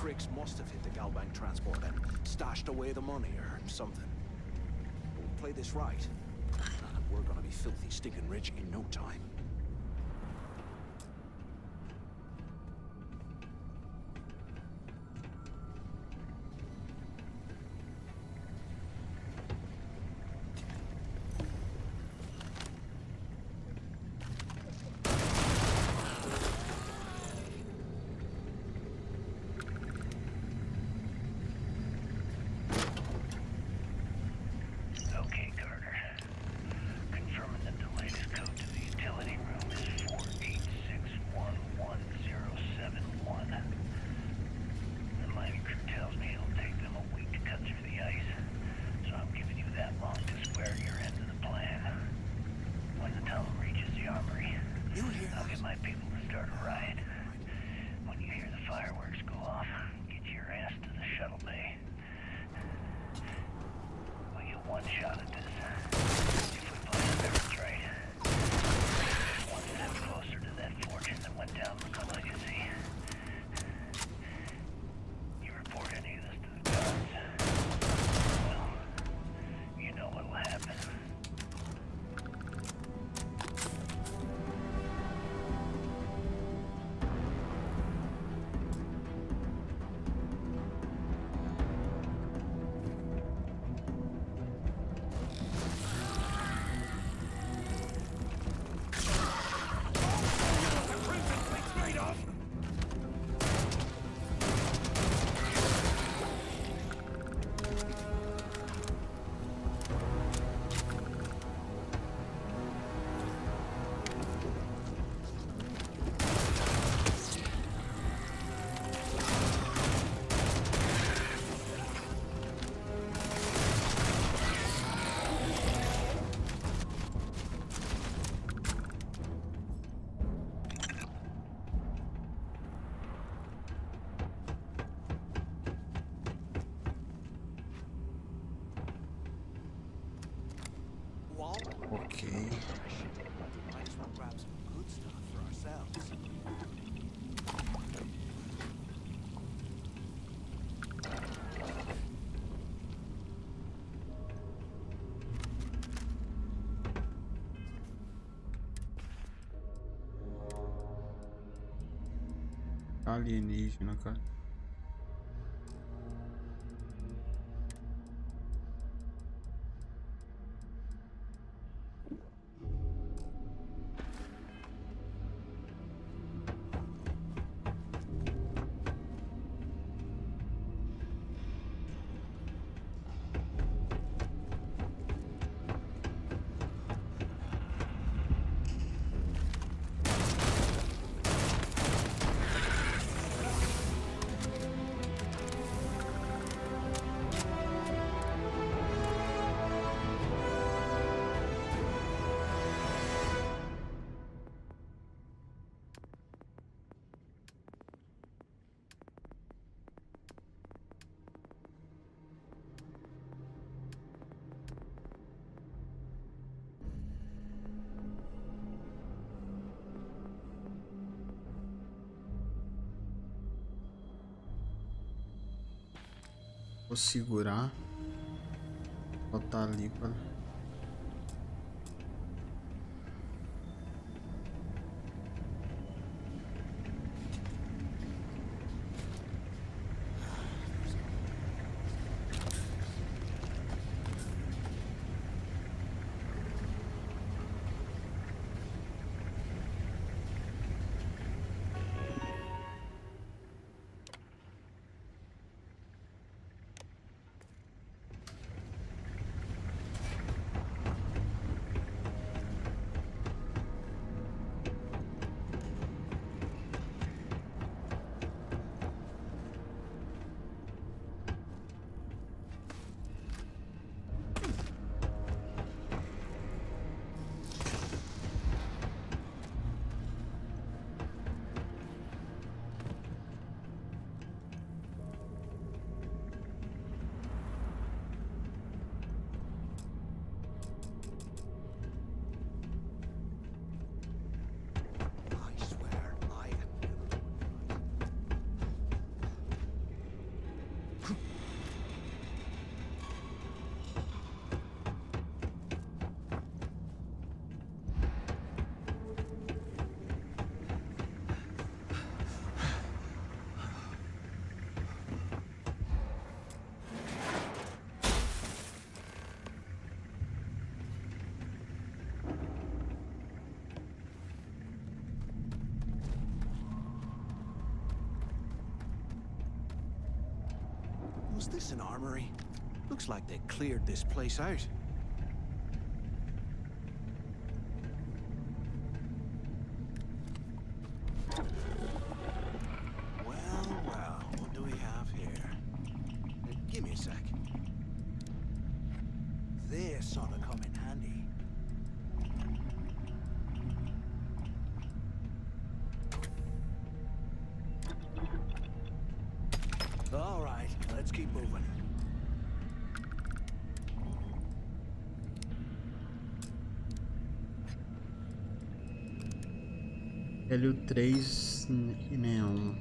[SPEAKER 8] Cricks must have hit the Galbank transport and stashed away the money or something. But we play this right, and we're gonna be filthy stinking rich in no time.
[SPEAKER 6] Okay, Carter. Confirming that the latest code to the utility room is 4861171. The mining crew tells me it'll take them a week to cut through the ice, so I'm giving you that long to square your end of the plan. When the tunnel reaches the armory, I'll get my people to start a riot. When you hear the fireworks go off, get your ass to the shuttle bay. We get one shot at this. If we play the cards right. One step closer to that fortune that went down with the legacy. You report any of this to the guards, well, you know what'll happen.
[SPEAKER 1] Okay.
[SPEAKER 8] Might as well grab some good stuff for ourselves.
[SPEAKER 1] Alienígena, cara. Vou segurar. Botar ali para.
[SPEAKER 8] Was this an armory? Looks like they cleared this place out. Well, what do we have here? Give me a sec. This ought to come in handy. All right, let's keep moving.
[SPEAKER 1] Hélio 3 e neon.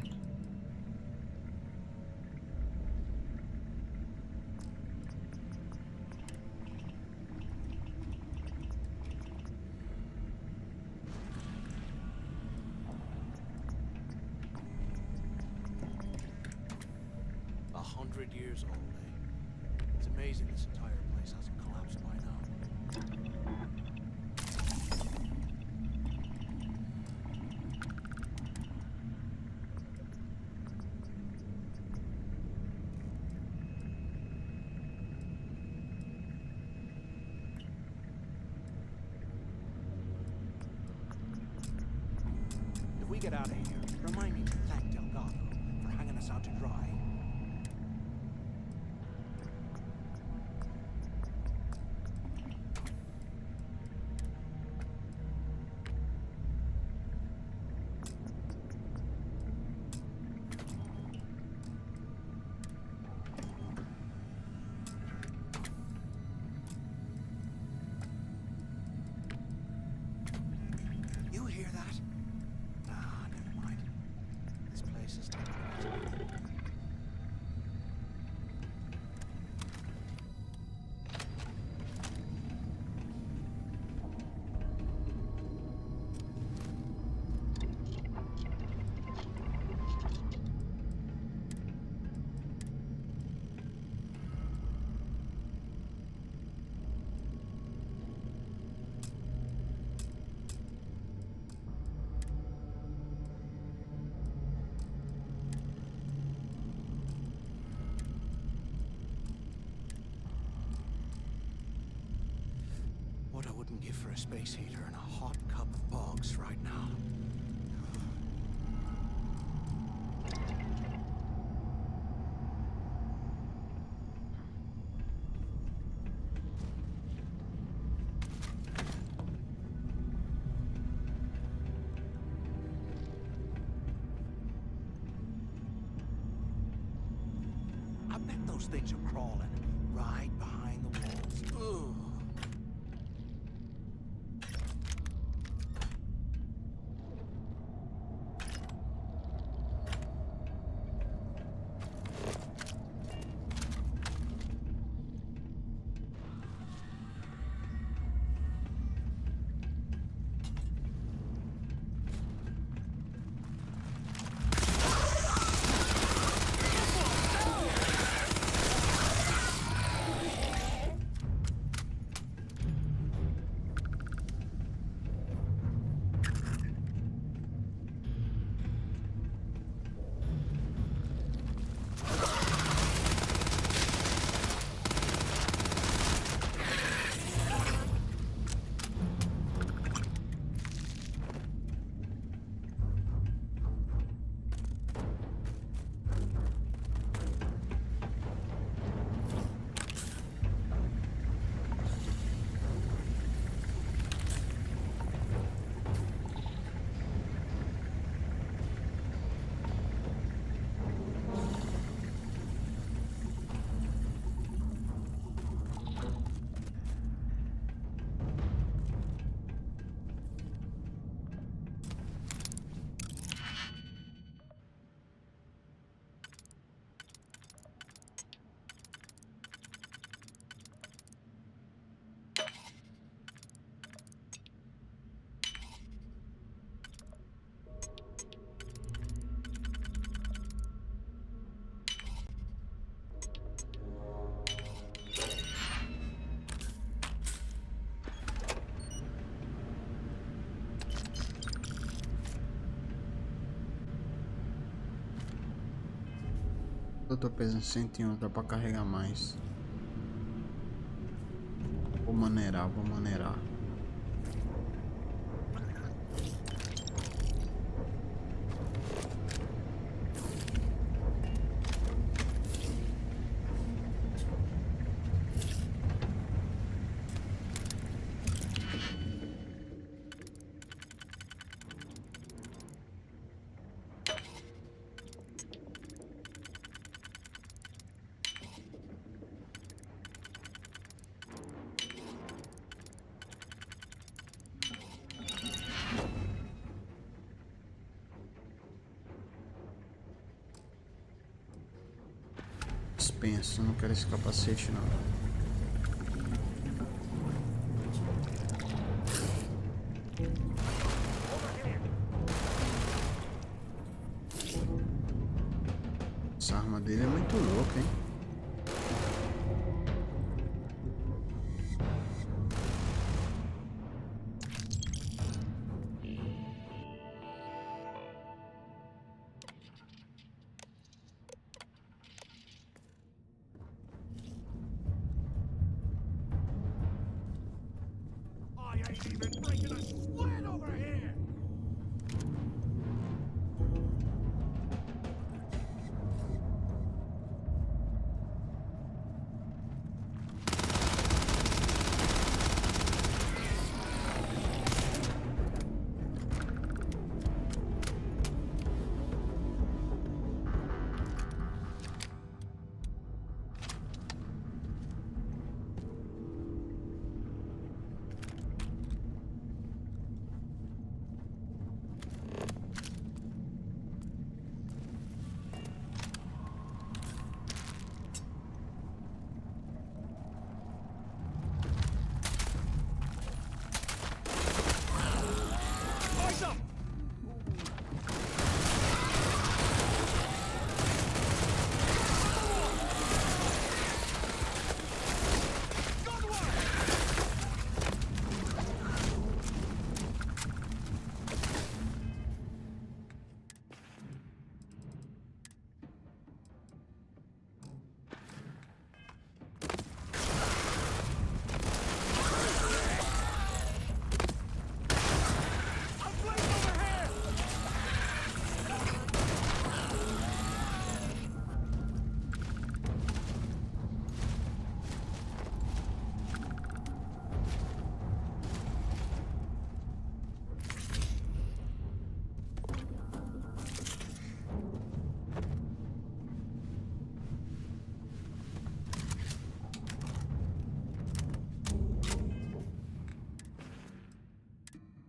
[SPEAKER 8] Years old, eh? It's amazing this entire place hasn't collapsed by now. If we get out of here, remind me to thank Delgado for hanging us out to dry. You hear that? Ah, never mind. This place is not right. What I wouldn't give for a space heater and a hot cup of bogs right now. I bet those things are crawling right behind the walls. Ugh.
[SPEAKER 1] Eu tô pesando 101, dá pra carregar mais. Vou maneirar, vou maneirar. Dispenso, não quero esse capacete não. Essa arma dele é muito louca, hein?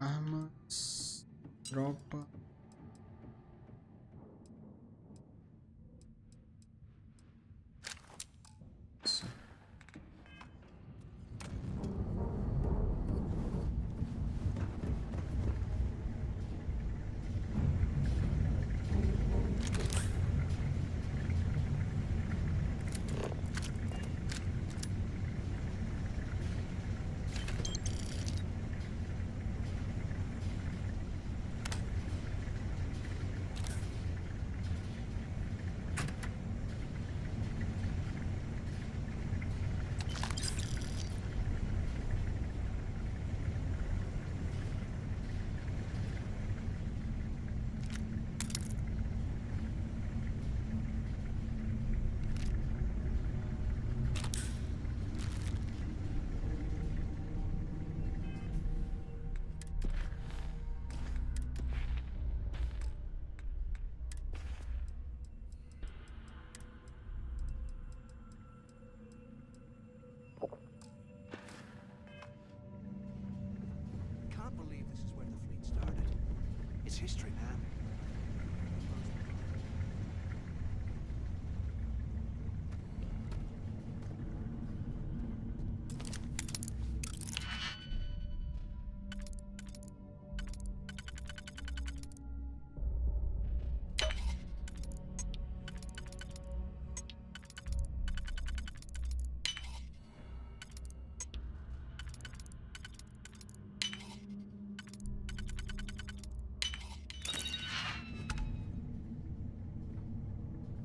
[SPEAKER 1] Armas, tropa.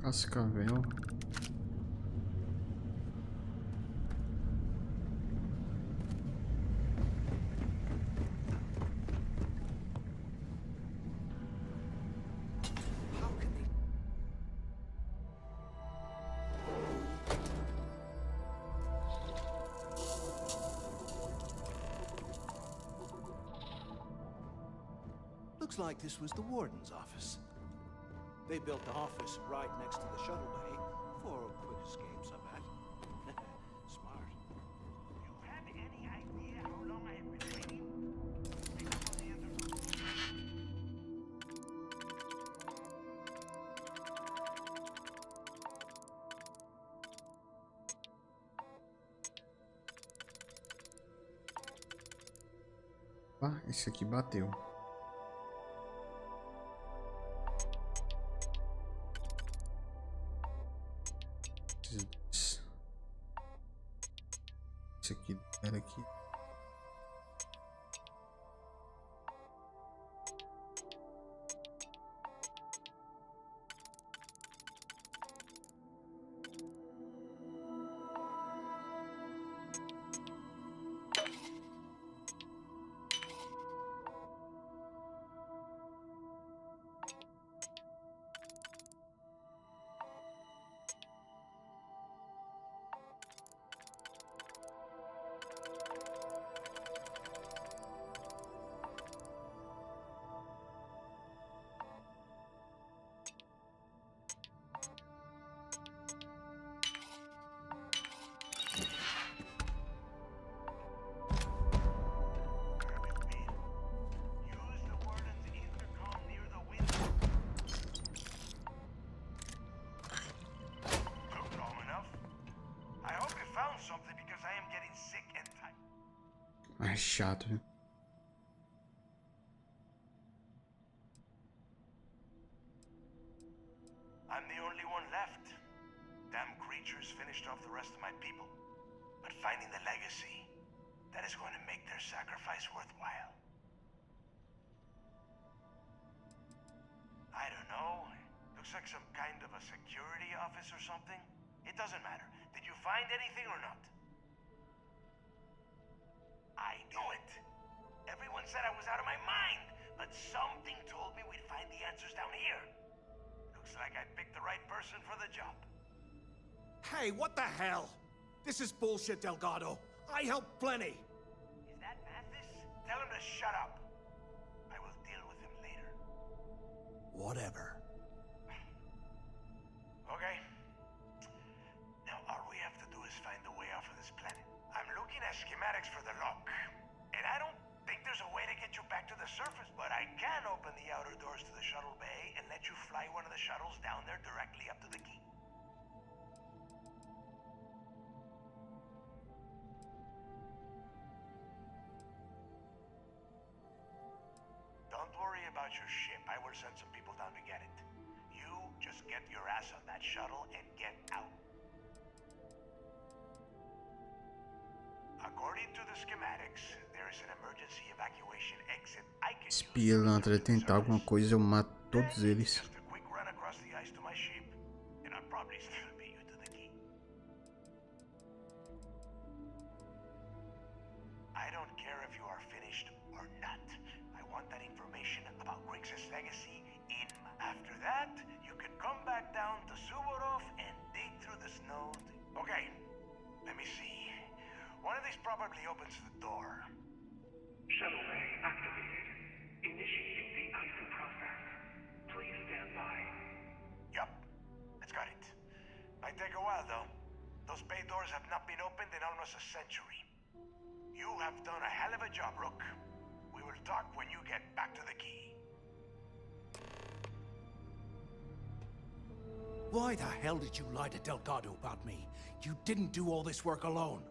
[SPEAKER 1] Cascavel.
[SPEAKER 8] Looks like this was the warden's office. They built the office right next to the shuttle bay for quick escapes, I bet. Smart.
[SPEAKER 6] You have any idea how long I have been waiting?
[SPEAKER 1] Ah, esse aqui bateu. Esse aqui era aqui. É chato, viu?
[SPEAKER 6] I'm the only one left. Damn creatures finished off the rest of my people. But finding the legacy, that is going to make their sacrifice worthwhile. I don't know. Looks like some kind of a security office or something. It doesn't matter. Did you find anything or not? I knew it. Everyone said I was out of my mind, but something told me we'd find the answers down here. Looks like I picked the right person for the job.
[SPEAKER 8] Hey, what the hell? This is bullshit, Delgado. I helped plenty.
[SPEAKER 6] Is that Mathis? Tell him to shut up. I will deal with him later.
[SPEAKER 8] Whatever.
[SPEAKER 6] Okay. Now all we have to do is find a way off of this planet. I'm looking at schematics for the lock. And I don't think there's a way to get you back to the surface, but I can open the outer doors to the shuttle bay and let you fly one of the shuttles down there directly up to the key. Don't worry about your ship. I will send some people down to get it. You just get your ass on that shuttle and get out. According to the schematics, there is an emergency evacuation exit I can use.
[SPEAKER 1] Pilantra, tentar alguma coisa, eu mato todos eles.
[SPEAKER 6] Just a quick run across the ice to my ship, and I'll probably still beat you to the key. I don't care if you are finished or not. I want that information about Griggs' legacy in. After that, you can come back down to Suvorov and dig through the snow. Okay, let me see. One of these probably opens the door.
[SPEAKER 12] Shuttle bay activated. Initiating the ISO process. Please stand by.
[SPEAKER 6] Yup, it's got it. Might take a while though. Those bay doors have not been opened in almost a century. You have done a hell of a job, Rook. We will talk when you get back to the key.
[SPEAKER 8] Why the hell did you lie to Delgado about me? You didn't do all this work alone.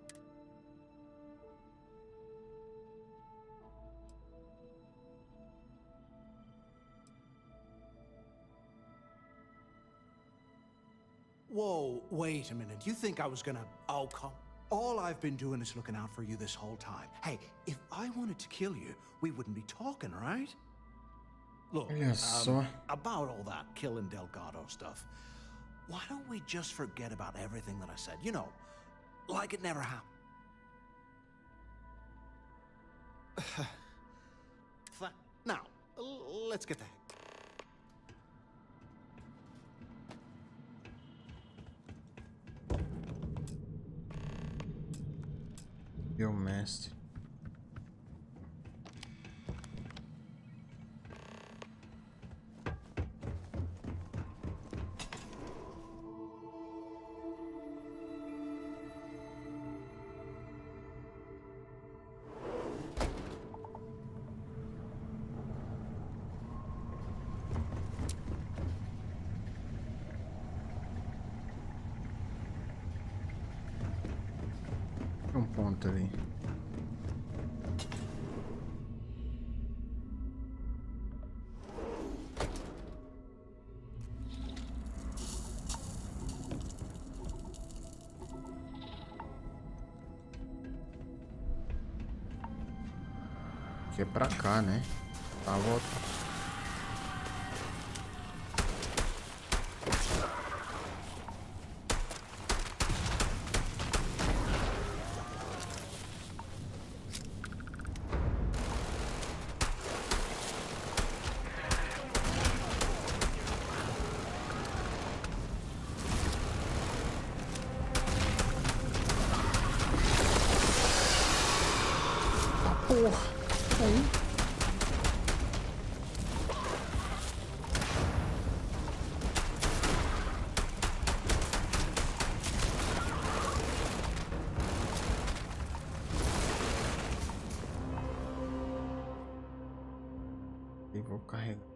[SPEAKER 8] Whoa, wait a minute. You think I was gonna... Oh, come... All I've been doing is looking out for you this whole time. Hey, if I wanted to kill you, we wouldn't be talking, right? Look,
[SPEAKER 1] Olha só.
[SPEAKER 8] about all that killing Delgado stuff, Why don't we just forget about everything that I said? You know, like it never happened. Now, let's get the heck.
[SPEAKER 1] Meu mestre. Um ponto ali. Que é pra cá, né? Tá volta. Porra. Aí. E vou carregar.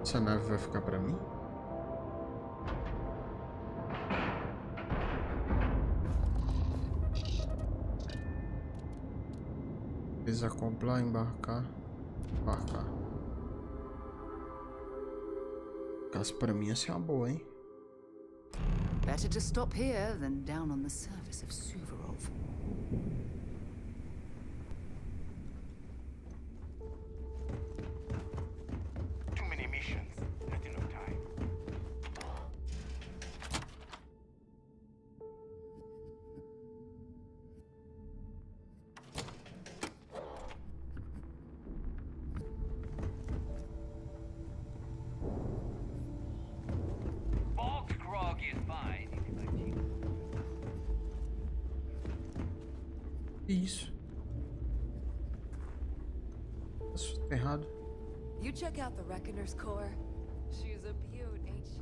[SPEAKER 1] Essa nave vai ficar pra mim? Desacoplar, embarcar. Embarcar. Caso pra mim ia ser uma boa, hein?
[SPEAKER 18] Better to stop here than down on the surface of Suvorov.
[SPEAKER 6] Too many missions. Not enough time. Bulk grog is fine.
[SPEAKER 1] Que isso? Tá errado.
[SPEAKER 24] You check out the Reckoner's core. She's a beaut, ain't she?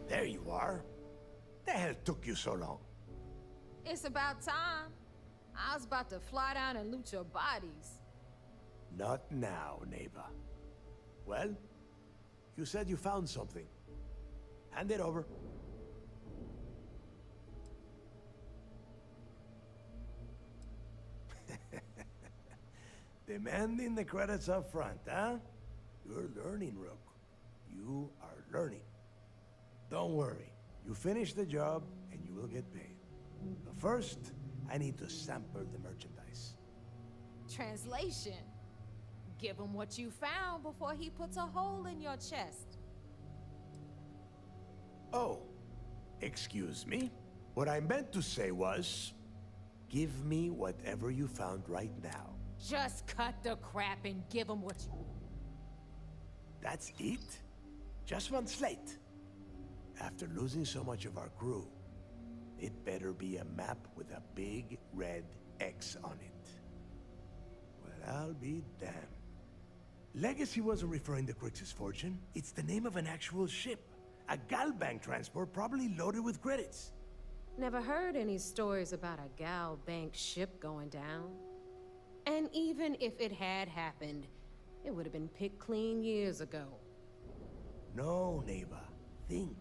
[SPEAKER 7] There you are. The hell took you so long?
[SPEAKER 16] It's about time. I was about to fly down and loot your bodies.
[SPEAKER 7] Not now, neighbor. Well, you said you found something. Hand it over. Demanding the credits up front, huh? You're learning, Rook. You are learning. Don't worry. You finish the job, and you will get paid. But first, I need to sample the merchandise.
[SPEAKER 16] Translation. Give him what you found before he puts a hole in your chest.
[SPEAKER 7] Oh, excuse me? What I meant to say was, give me whatever you found right now.
[SPEAKER 16] Just cut the crap and give him what you...
[SPEAKER 7] That's it? Just one slate? After losing so much of our crew, it better be a map with a big red X on it. Well, I'll be damned. Legacy wasn't referring to Crix's fortune. It's the name of an actual ship. A Galbank transport probably loaded with credits.
[SPEAKER 16] Never heard any stories about a Gal Bank ship going down. And even if it had happened, it would have been picked clean years ago.
[SPEAKER 7] No, neighbor. Think.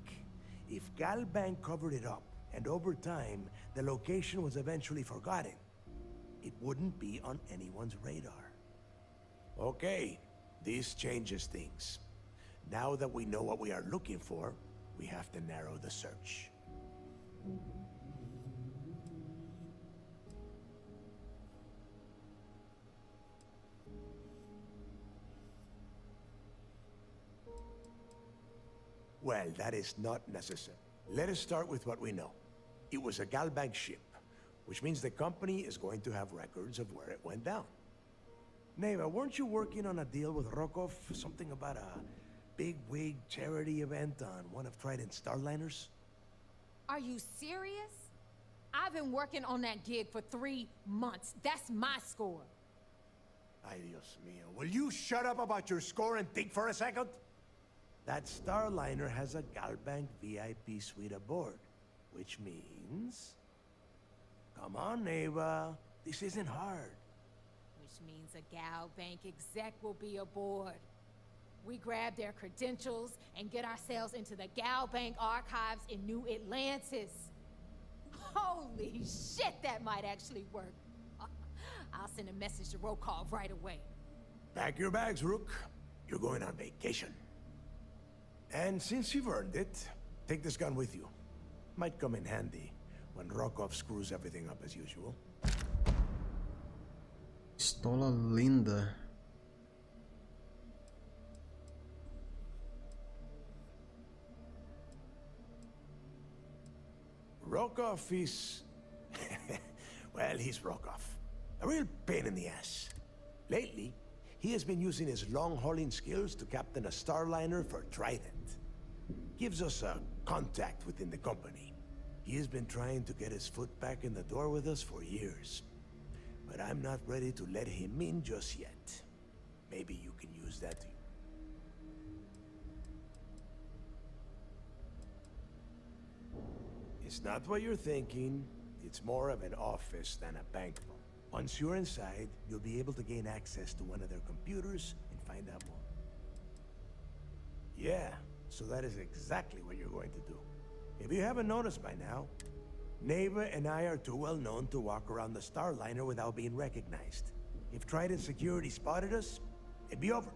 [SPEAKER 7] If Galbank covered it up, and over time, the location was eventually forgotten, it wouldn't be on anyone's radar. Okay, this changes things. Now that we know what we are looking for, we have to narrow the search. Well, that is not necessary. Let us start with what we know. It was a Galbank ship, which means the company is going to have records of where it went down. Neva, weren't you working on a deal with Rokov? Something about a big-wig charity event on one of Trident's Starliners?
[SPEAKER 16] Are you serious? I've been working on that gig for 3 months. That's my score.
[SPEAKER 7] Ay, Dios mío. Will you shut up about your score and think for a second? That Starliner has a Galbank VIP suite aboard, which means... Come on, Neva. This isn't hard.
[SPEAKER 16] Which means a Gal Bank exec will be aboard. We grab their credentials and get ourselves into the Gal Bank archives in New Atlantis. Holy shit, that might actually work. I'll send a message to Rokov right away.
[SPEAKER 7] Pack your bags, Rook. You're going on vacation. And since you've earned it, take this gun with you. Might come in handy when Rokov screws everything up as usual.
[SPEAKER 1] Pistola linda.
[SPEAKER 7] Rokov is... well, he's Rokov. A real pain in the ass. Lately, he has been using his long-hauling skills to captain a Starliner for Trident. Gives us a contact within the company. He has been trying to get his foot back in the door with us for years. but I'm not ready to let him in just yet. Maybe you can use that to... It's not what you're thinking. It's more of an office than a bank vault. Once you're inside, you'll be able to gain access to one of their computers and find out more. Yeah, so that is exactly what you're going to do. If you haven't noticed by now, Neva and I are too well known to walk around the Starliner without being recognized. If Trident Security spotted us, it'd be over.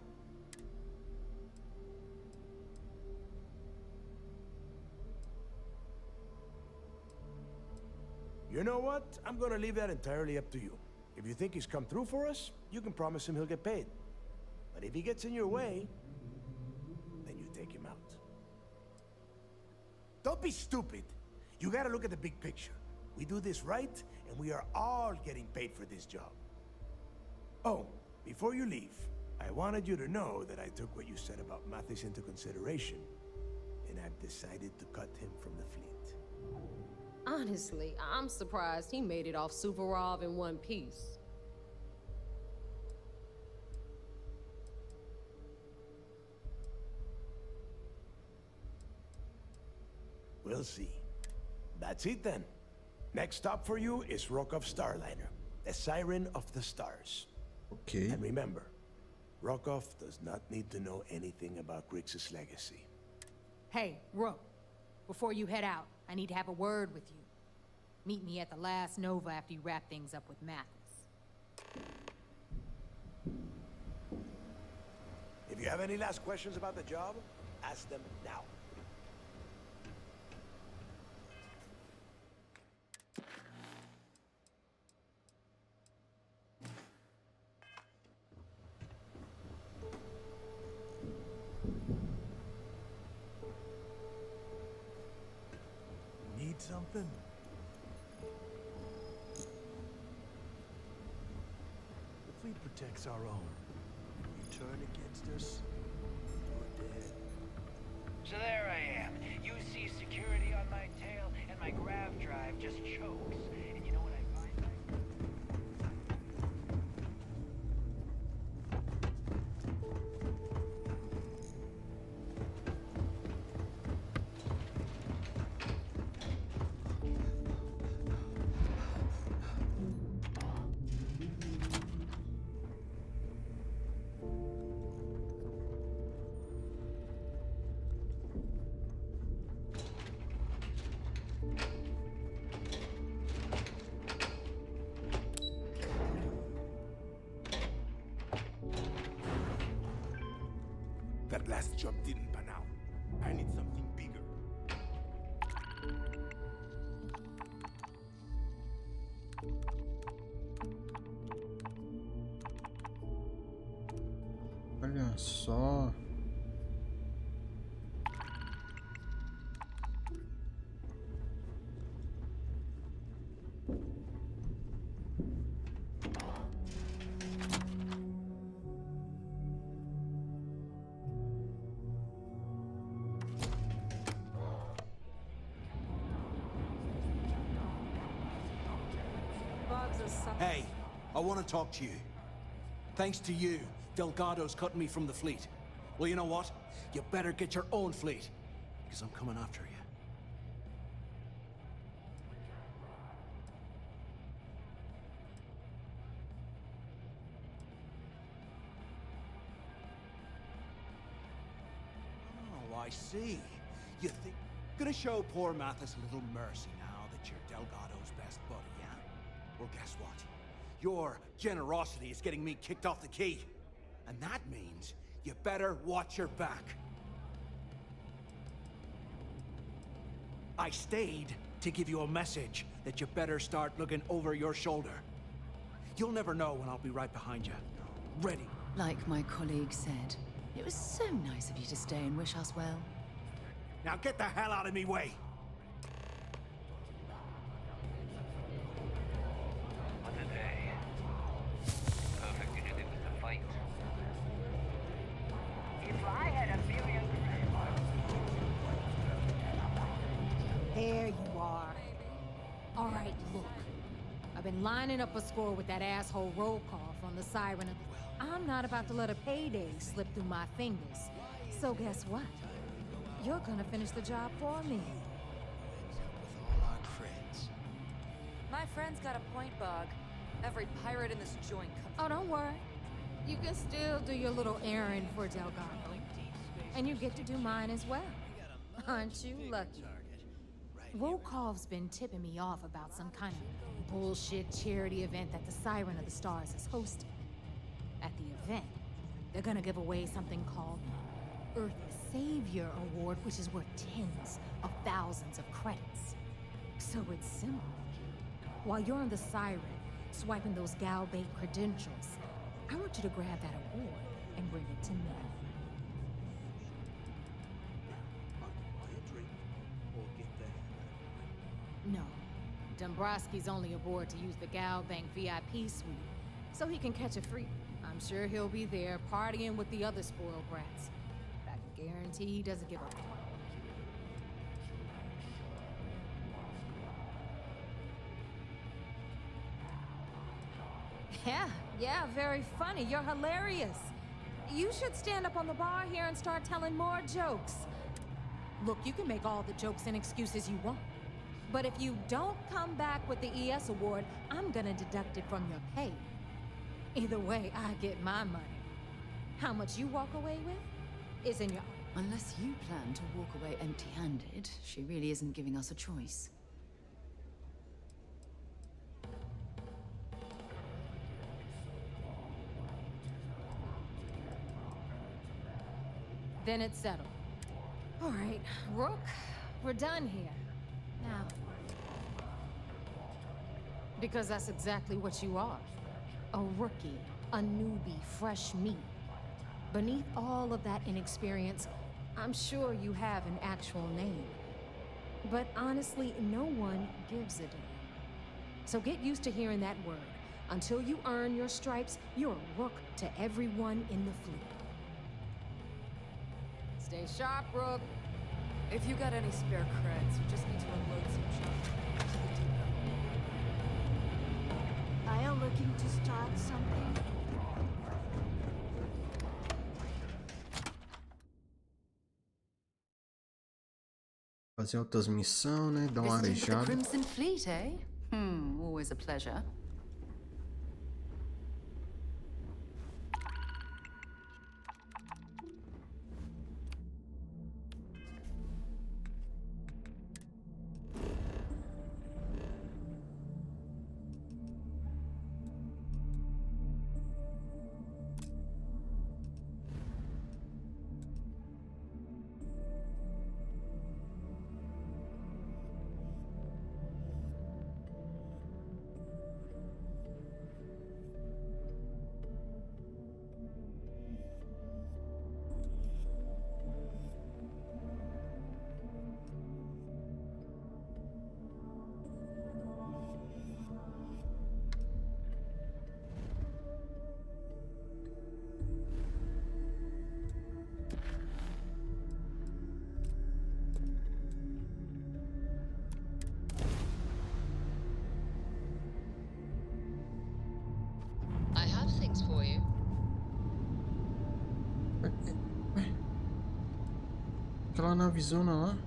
[SPEAKER 7] You know what? I'm gonna leave that entirely up to you. If you think he's come through for us, you can promise him he'll get paid. But if he gets in your way, then you take him out. Don't be stupid. You gotta look at the big picture. We do this right, and we are all getting paid for this job. Oh, before you leave, I wanted you to know that I took what you said about Mathis into consideration, and I've decided to cut him from the fleet.
[SPEAKER 16] Honestly, I'm surprised he made it off Suvorov in one piece.
[SPEAKER 7] We'll see. That's it then. Next stop for you is Rokov Starliner, the Siren of the Stars.
[SPEAKER 1] Okay.
[SPEAKER 7] And remember, Rokov does not need to know anything about Grixis' legacy.
[SPEAKER 16] Hey, Rook, before you head out, I need to have a word with you. Meet me at the last Nova after you wrap things up with Mathis.
[SPEAKER 7] If you have any last questions about the job, ask them now.
[SPEAKER 15] Need something? The fleet protects our own. If you turn against us, you're dead.
[SPEAKER 6] So there I am. You see security on my tail, and my grav drive just chokes. And you know what I find?
[SPEAKER 7] That last job didn't pan out. I need something bigger.
[SPEAKER 1] Olha só.
[SPEAKER 8] Hey, I want to talk to you. Thanks to you, Delgado's cutting me from the fleet. Well, you know what? You better get your own fleet, because I'm coming after you. Oh, I see. You think... Gonna show poor Mathis a little mercy now that you're Delgado's best buddy, yeah? Well, guess what? Your generosity is getting me kicked off the key. And that means you better watch your back. I stayed to give you a message that you better start looking over your shoulder. You'll never know when I'll be right behind you. Ready.
[SPEAKER 18] Like my colleague said, it was so nice of you to stay and wish us well.
[SPEAKER 8] Now get the hell out of me way!
[SPEAKER 6] What a day. Perfect usually with the fight. If I had a million...
[SPEAKER 16] There you are. All right, look. I've been lining up a score with that asshole roll call from the siren of the... I'm not about to let a payday slip through my fingers. So guess what? You're gonna finish the job for me.
[SPEAKER 18] My friend's got a point, Bog. Every pirate in this joint comes...
[SPEAKER 16] Oh, don't worry. You can still do your little errand for Delgado. And you get to do mine as well. Aren't you lucky? Volkov's been tipping me off about some kind of bullshit charity event that the Siren of the Stars is hosting. At the event, they're gonna give away something called Earth Savior Award, which is worth tens of thousands of credits. So it's simple. While you're on the Siren, swiping those Galbait credentials, I want you to grab that award and bring it to me. No. Dombrowski's only aboard to use the Galbank VIP suite, so he can catch a free. I'm sure he'll be there partying with the other spoiled brats. But I can guarantee he doesn't give a fuck. Yeah, very funny. You're hilarious. You should stand up on the bar here and start telling more jokes. Look, you can make all the jokes and excuses you want. But if you don't come back with the ES award, I'm gonna deduct it from your pay. Either way, I get my money. How much you walk away with is in your...
[SPEAKER 18] Unless you plan to walk away empty-handed, she really isn't giving us a choice.
[SPEAKER 16] Then it's settled. All right, Rook, we're done here. Now, because that's exactly what you are. A rookie, a newbie, fresh meat. Beneath all of that inexperience, I'm sure you have an actual name. But honestly, no one gives a damn. So get used to hearing that word. Until you earn your stripes, you're a rook to everyone in the fleet. Stay sharp, Rook.
[SPEAKER 18] If you got any spare creds, you just need to unload some junk to the depot.
[SPEAKER 10] Are you looking to start something?
[SPEAKER 1] Fazer outras missões, né? Dar uma
[SPEAKER 18] Visiting the
[SPEAKER 1] arejada.
[SPEAKER 18] Crimson Fleet, eh? Always a pleasure. I have things for you.
[SPEAKER 1] Aquela navezona lá.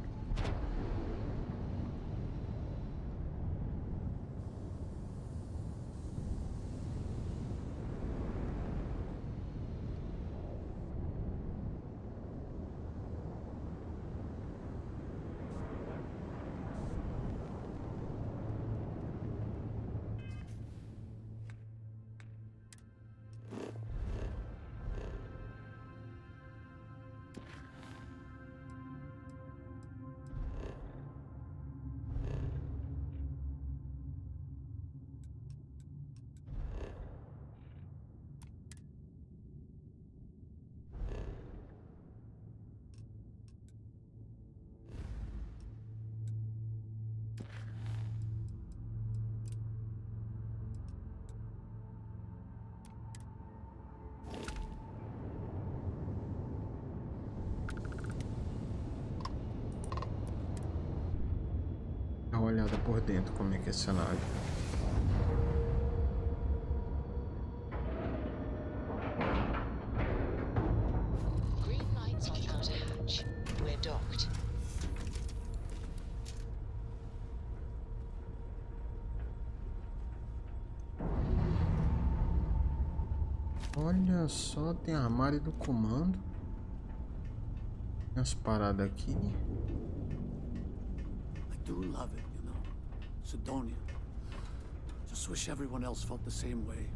[SPEAKER 1] Dá uma olhada por dentro como é que é essa nave. Olha só, tem armário do comando. Tem as paradas aqui.
[SPEAKER 15] I do love it, you know. Sidonia. Just wish everyone else felt the same way.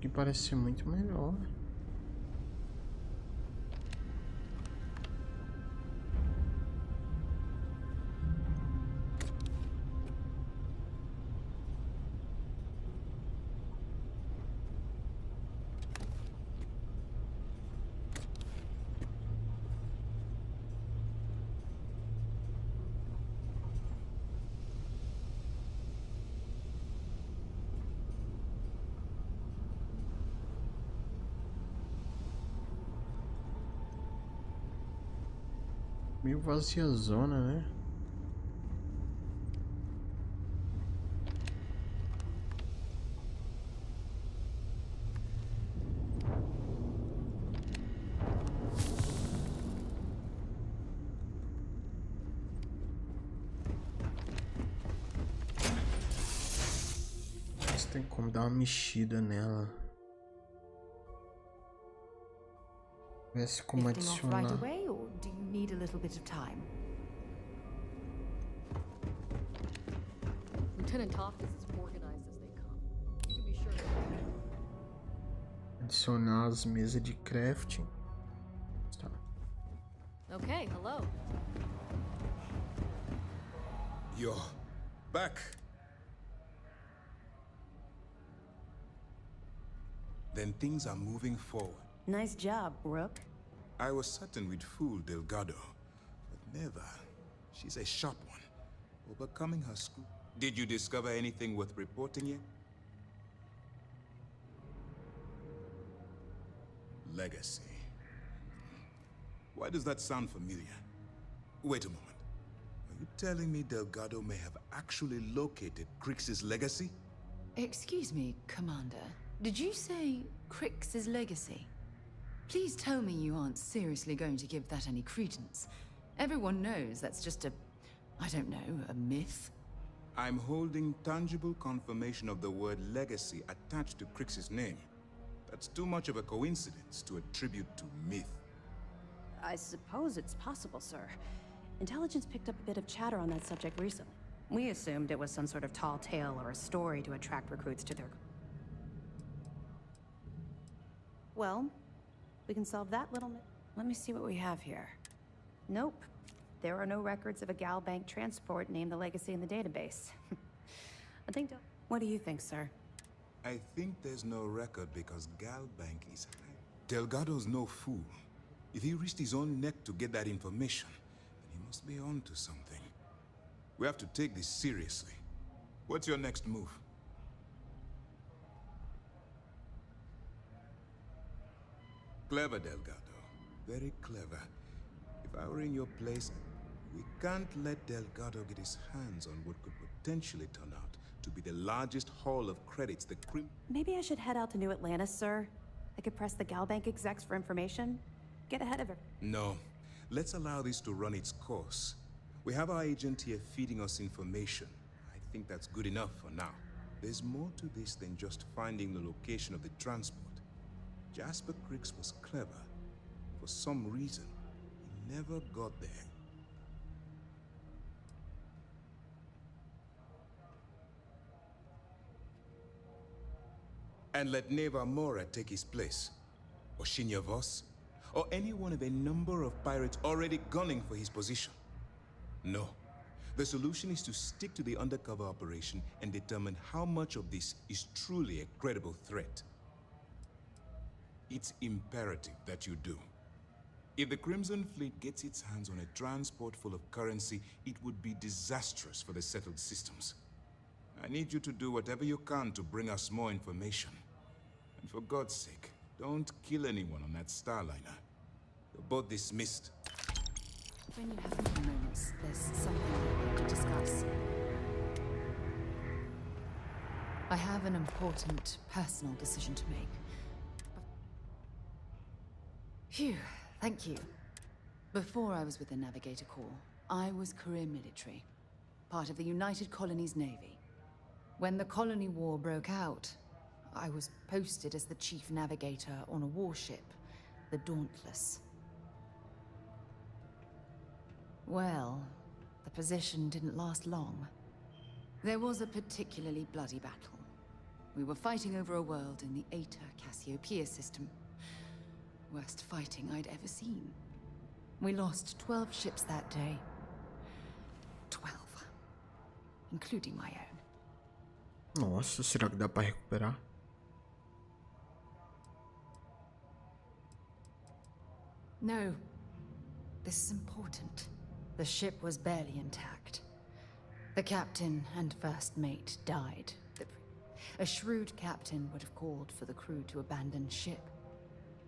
[SPEAKER 1] Que parece ser muito melhor. Meio vaziazona, né? Mas tem como dar uma mexida nela. Ver como
[SPEAKER 5] Lifting off
[SPEAKER 1] adicionar.
[SPEAKER 5] right away, or do you need a little bit of time?
[SPEAKER 4] Lieutenant Toft is as organized as they come. You can be sure.
[SPEAKER 1] Adicionar as mesas de crafting. Tá.
[SPEAKER 4] Okay, hello.
[SPEAKER 3] You're back. Then things are moving forward.
[SPEAKER 5] Nice job, Rook.
[SPEAKER 3] I was certain we'd fool Delgado, but never. She's a sharp one, overcoming her school. Did you discover anything worth reporting yet? Legacy. Why does that sound familiar? Wait a moment. Are you telling me Delgado may have actually located Crix's legacy?
[SPEAKER 18] Excuse me, Commander. Did you say Crix's legacy? Please tell me you aren't seriously going to give that any credence. Everyone knows that's just a, I don't know, a myth.
[SPEAKER 3] I'm holding tangible confirmation of the word legacy attached to Crix's name. That's too much of a coincidence to attribute to myth.
[SPEAKER 13] I suppose it's possible, sir. Intelligence picked up a bit of chatter on that subject recently. We assumed it was some sort of tall tale or a story to attract recruits to their... Well, we can solve that little... Let me see what we have here. Nope. There are no records of a Gal Bank transport named the Legacy in the database. I think... What do you think, sir?
[SPEAKER 3] I think there's no record because Gal Bank is high. Delgado's no fool. If he risked his own neck to get that information, then he must be on to something. We have to take this seriously. What's your next move? Clever, Delgado. Very clever. If I were in your place, we can't let Delgado get his hands on what could potentially turn out to be the largest haul of credits the
[SPEAKER 13] Maybe I should head out to New Atlantis, sir. I could press the Gal Bank execs for information. Get ahead of it.
[SPEAKER 3] No. Let's allow this to run its course. We have our agent here feeding us information. I think that's good enough for now. There's more to this than just finding the location of the transport. Jasper Crix was clever. For some reason, he never got there. And let Neva Mora take his place. Or Shinya Voss. Or any one of a number of pirates already gunning for his position. No. The solution is to stick to the undercover operation and determine how much of this is truly a credible threat. It's imperative that you do. If the Crimson Fleet gets its hands on a transport full of currency, it would be disastrous for the settled systems. I need you to do whatever you can to bring us more information. And for God's sake, don't kill anyone on that Starliner. You're both dismissed.
[SPEAKER 5] When you have a few moments, there's something I'd like to discuss.
[SPEAKER 18] I have an important personal decision to make. Phew, thank you. Before I was with the Navigator Corps, I was career military, part of the United Colonies Navy. When the Colony War broke out, I was posted as the chief navigator on a warship, the Dauntless. Well, the position didn't last long. There was a particularly bloody battle. We were fighting over a world in the Eta Cassiopeia system. Worst fighting I'd ever seen. We lost 12 ships that day. 12. Including my own.
[SPEAKER 1] Nossa, será que dá pra recuperar?
[SPEAKER 18] No. This is important. The ship was barely intact. The captain and first mate died. A shrewd captain would have called for the crew to abandon ship.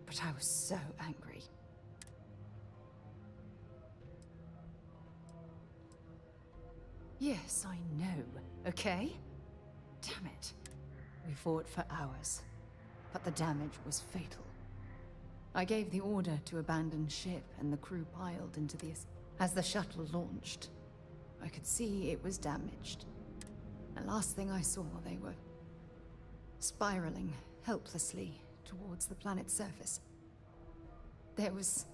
[SPEAKER 18] But I was so angry. Yes, I know, okay? Damn it. We fought for hours, but the damage was fatal. I gave the order to abandon ship and the crew piled into the... As the shuttle launched, I could see it was damaged. The last thing I saw, they were spiraling helplessly towards the planet's surface. There was...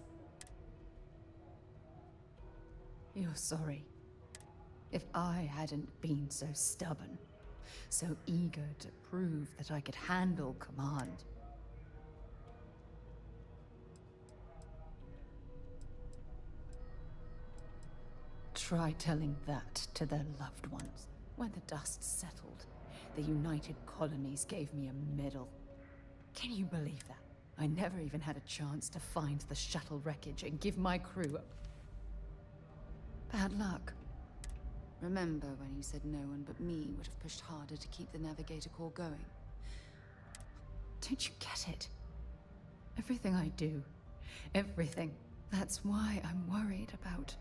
[SPEAKER 18] You're sorry. If I hadn't been so stubborn, so eager to prove that I could handle command. Try telling that to their loved ones. When the dust settled, the United Colonies gave me a medal. Can you believe that? I never even had a chance to find the shuttle wreckage and give my crew bad luck. Remember when you said no one but me would have pushed harder to keep the Navigator Corps going? Don't you get it? Everything I do, everything. That's why I'm worried about...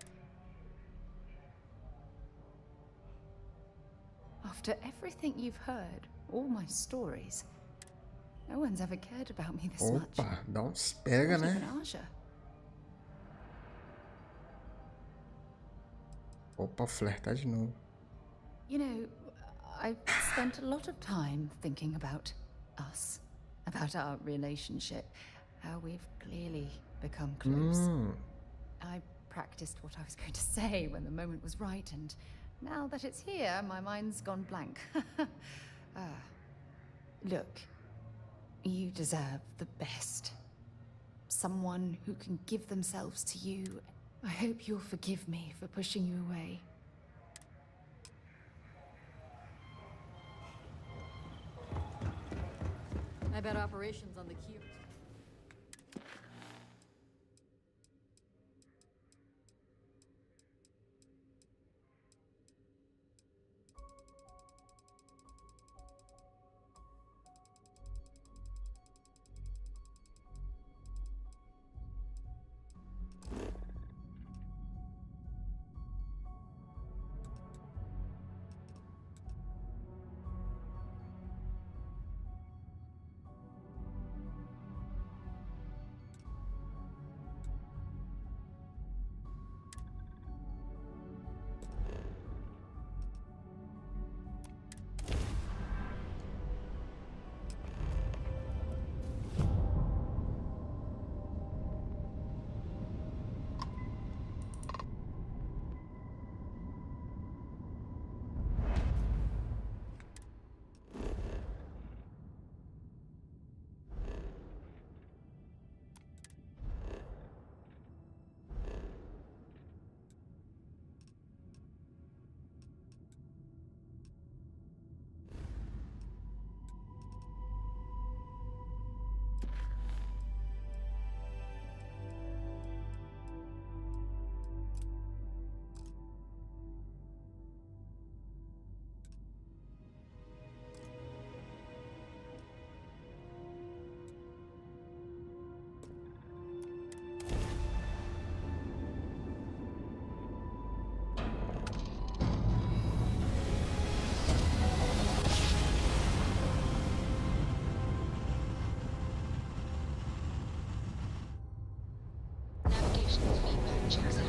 [SPEAKER 18] After everything you've heard, all my stories, no one's ever cared about me this much.
[SPEAKER 1] Opa, dá uns pega,
[SPEAKER 18] Not
[SPEAKER 1] né?
[SPEAKER 18] even Aja.
[SPEAKER 1] Opa, flertar de novo.
[SPEAKER 18] You know, I've spent a lot of time thinking about us, about our relationship, how we've clearly become close. I practiced what I was going to say when the moment was right, and now that it's here, my mind's gone blank. Look, you deserve the best. Someone who can give themselves to you. I hope you'll forgive me for pushing you away.
[SPEAKER 4] I bet operations on the queue.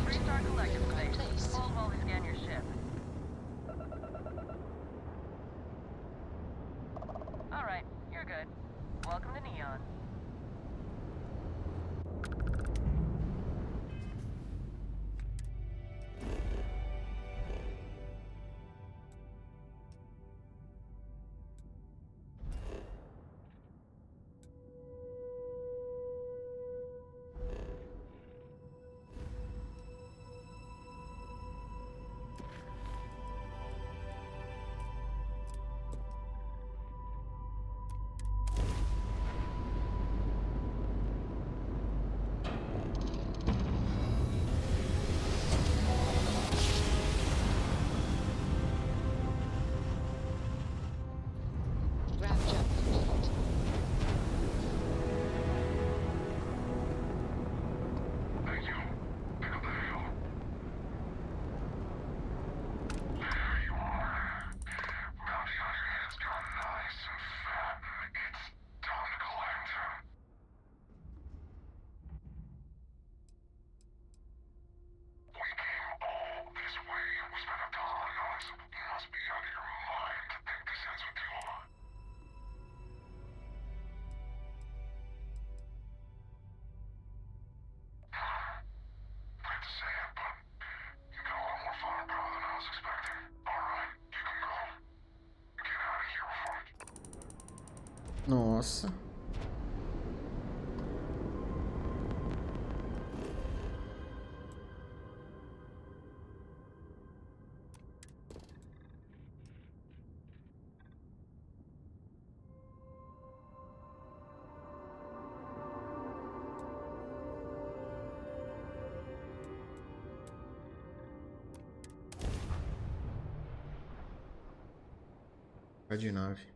[SPEAKER 11] Restart collective place.
[SPEAKER 17] Hold while we scan your ship. Alright, you're good. Welcome to Neon.
[SPEAKER 1] Nossa. Vai de nave.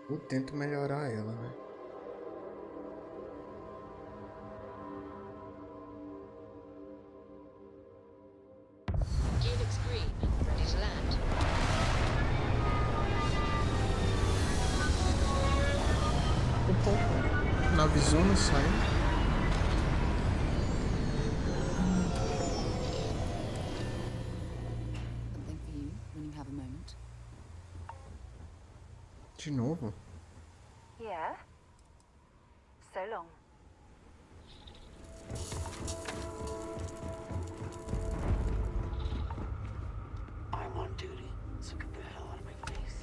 [SPEAKER 1] Eu tento melhorar ela, né?
[SPEAKER 20] Helix green, ready to land.
[SPEAKER 1] Opa, navezona saiu.
[SPEAKER 18] Something for you when you have a moment.
[SPEAKER 1] De novo?
[SPEAKER 2] Yeah? So long.
[SPEAKER 6] I'm on duty, so get the hell out of my face.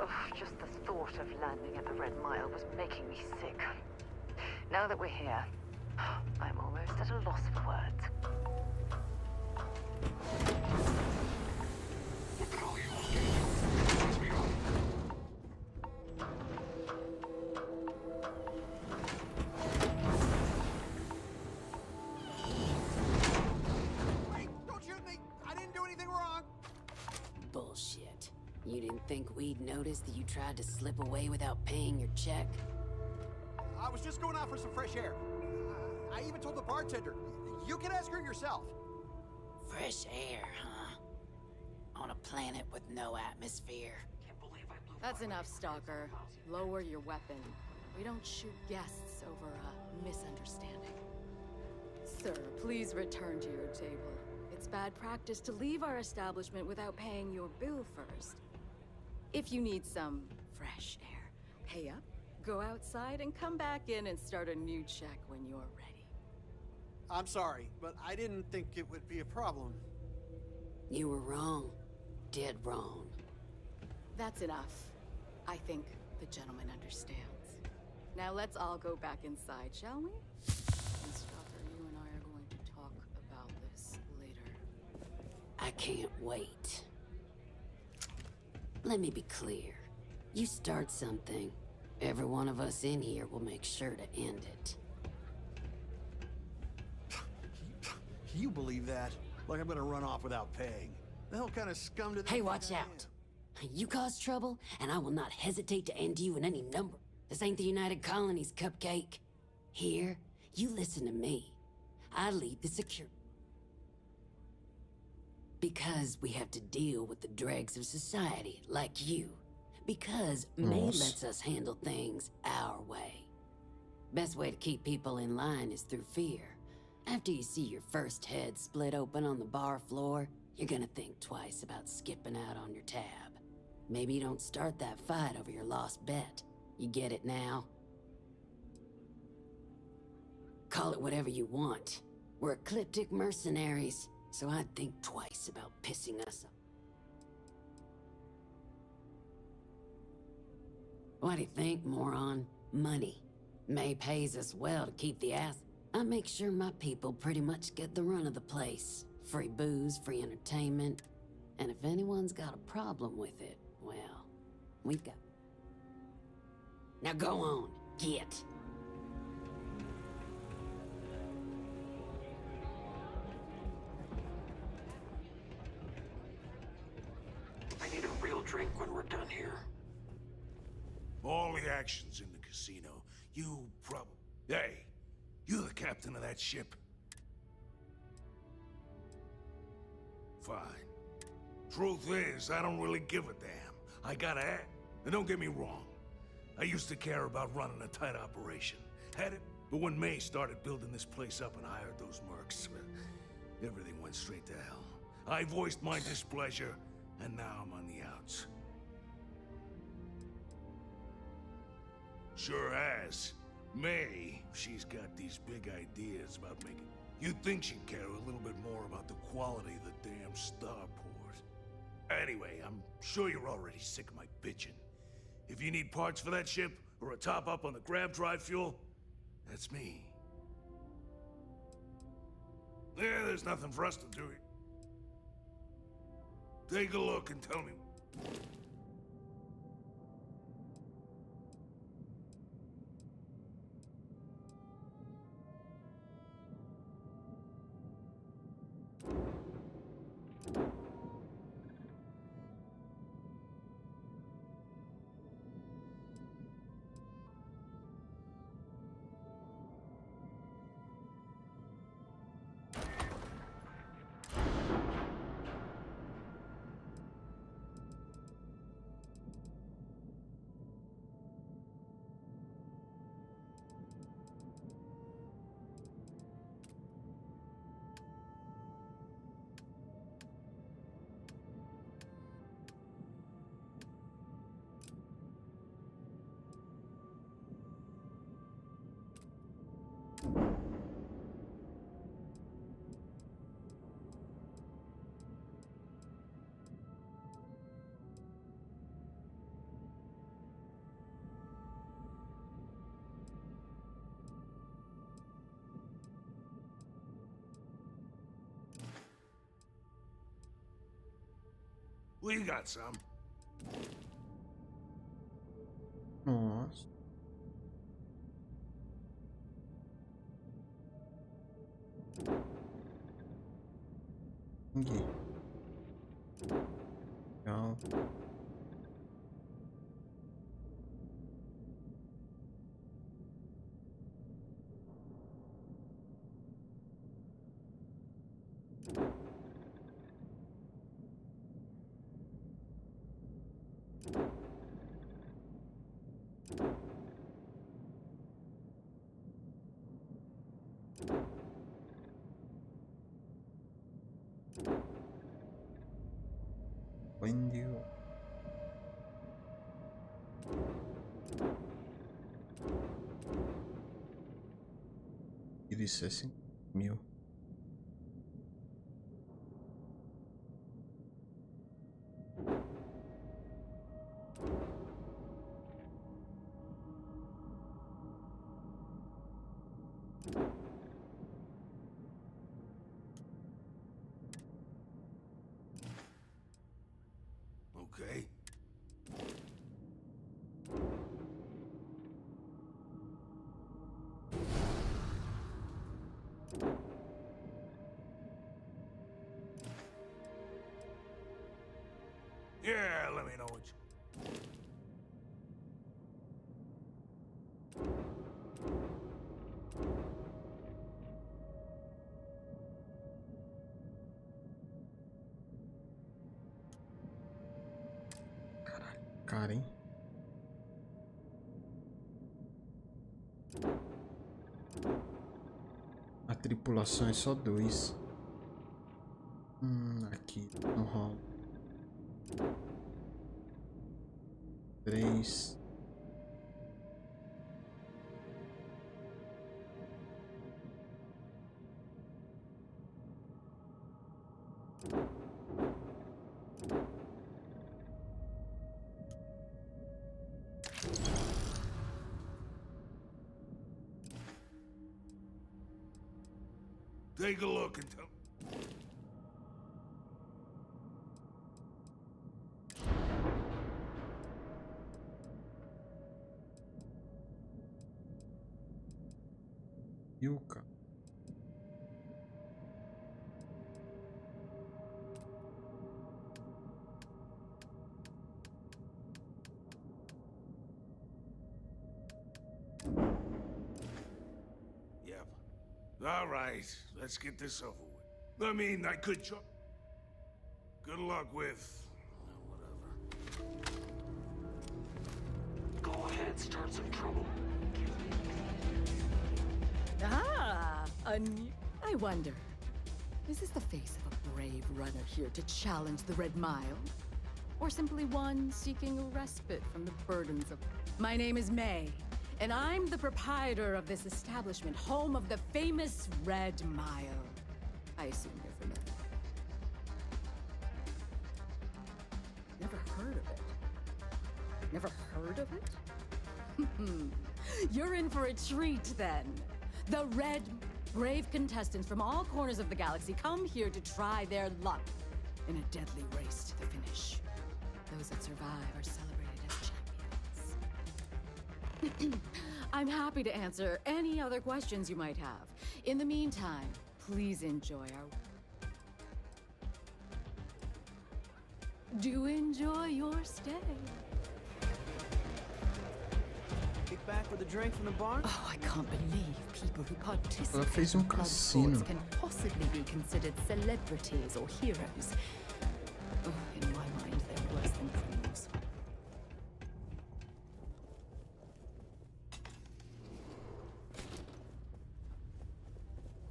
[SPEAKER 2] Oh, just the thought of landing at the Red Mile was making me sick. Now that we're here, I'm almost at a loss for words.
[SPEAKER 21] Wait, don't shoot me! I didn't do anything wrong!
[SPEAKER 22] Bullshit. You didn't think we'd notice that you tried to slip away without paying your check?
[SPEAKER 21] I was just going out for some fresh air. I even told the bartender. You can ask her yourself.
[SPEAKER 22] Fresh air, huh? On a planet with no atmosphere.
[SPEAKER 4] That's enough, Stalker. Lower your weapon. We don't shoot guests over a misunderstanding. Sir, please return to your table. It's bad practice to leave our establishment without paying your bill first. If you need some fresh air, pay up, go outside, and come back in and start a new check when you're ready.
[SPEAKER 21] I'm sorry, but I didn't think it would be a problem.
[SPEAKER 22] You were wrong. Dead wrong.
[SPEAKER 4] That's enough. I think the gentleman understands. Now let's all go back inside, shall we? And Stalker, you and I are going to talk about this later.
[SPEAKER 22] I can't wait. Let me be clear. You start something, Every one of us in here will make sure to end it.
[SPEAKER 21] You believe that? Like I'm gonna run off without paying. The hell kind of scum did they
[SPEAKER 22] Hey,
[SPEAKER 21] think
[SPEAKER 22] watch
[SPEAKER 21] I
[SPEAKER 22] out. You cause trouble, and I will not hesitate to end you in any number. This ain't the United Colonies, Cupcake. Here, you listen to me. I lead the security. Because we have to deal with the dregs of society, like you. Because May lets us handle things our way. Best way to keep people in line is through fear. After you see your first head split open on the bar floor, you're gonna think twice about skipping out on your tab. Maybe you don't start that fight over your lost bet. You get it now? Call it whatever you want. We're ecliptic mercenaries, so I'd think twice about pissing us off. What do you think, moron? Money. May pays us well to keep the ass. I make sure my people pretty much get the run of the place. Free booze, free entertainment. And if anyone's got a problem with it, well, we've got... Now go on, get.
[SPEAKER 15] I need a real drink when we're done here.
[SPEAKER 9] All the action's in the casino. You probably... Hey, you the captain of that ship? Fine. Truth is, I don't really give a damn. I gotta act. And don't get me wrong. I used to care about running a tight operation. Had it, but when May started building this place up and hired those mercs, everything went straight to hell. I voiced my displeasure, and now I'm on the outs. Sure has. May, she's got these big ideas about making... You'd think she'd care a little bit more about the quality of the damn starport. Anyway, I'm sure you're already sick of my bitching. If you need parts for that ship, or a top-up on the grab drive fuel, that's me. Yeah, there's nothing for us to do. Take a look and tell me. We got some.
[SPEAKER 1] Nossa. Aqui. Legal. Windio. Isso é 5.000.
[SPEAKER 9] Okay. Yeah, let me know what you...
[SPEAKER 1] Cara, hein? A tripulação é só 2. Aqui no hall. 3.
[SPEAKER 9] Take a look and tell...
[SPEAKER 1] Yuka.
[SPEAKER 9] Yep. All right, let's get this over with. I mean, I could chop... Good luck with... whatever.
[SPEAKER 12] Go ahead, start some trouble.
[SPEAKER 18] Ah, I wonder, is this the face of a brave runner here to challenge the Red Mile? Or simply one seeking a respite from the burdens of... My name is May, and I'm the proprietor of this establishment, home of the famous Red Mile. I assume you're familiar. Never heard of it? Never heard of it? You're in for a treat, then. The Red, brave contestants from all corners of the galaxy come here to try their luck in a deadly race to the finish. Those that survive are celebrated as champions. I'm happy to answer any other questions you might have. In the meantime, please enjoy our... Do enjoy your stay.
[SPEAKER 21] Kick back with a drink from the barn?
[SPEAKER 18] Oh, I can't believe people who
[SPEAKER 1] Ela
[SPEAKER 18] participate
[SPEAKER 1] fez
[SPEAKER 18] in
[SPEAKER 1] cassino.
[SPEAKER 18] sports can possibly be considered celebrities or heroes. Oh, in my mind, they're worse than criminals.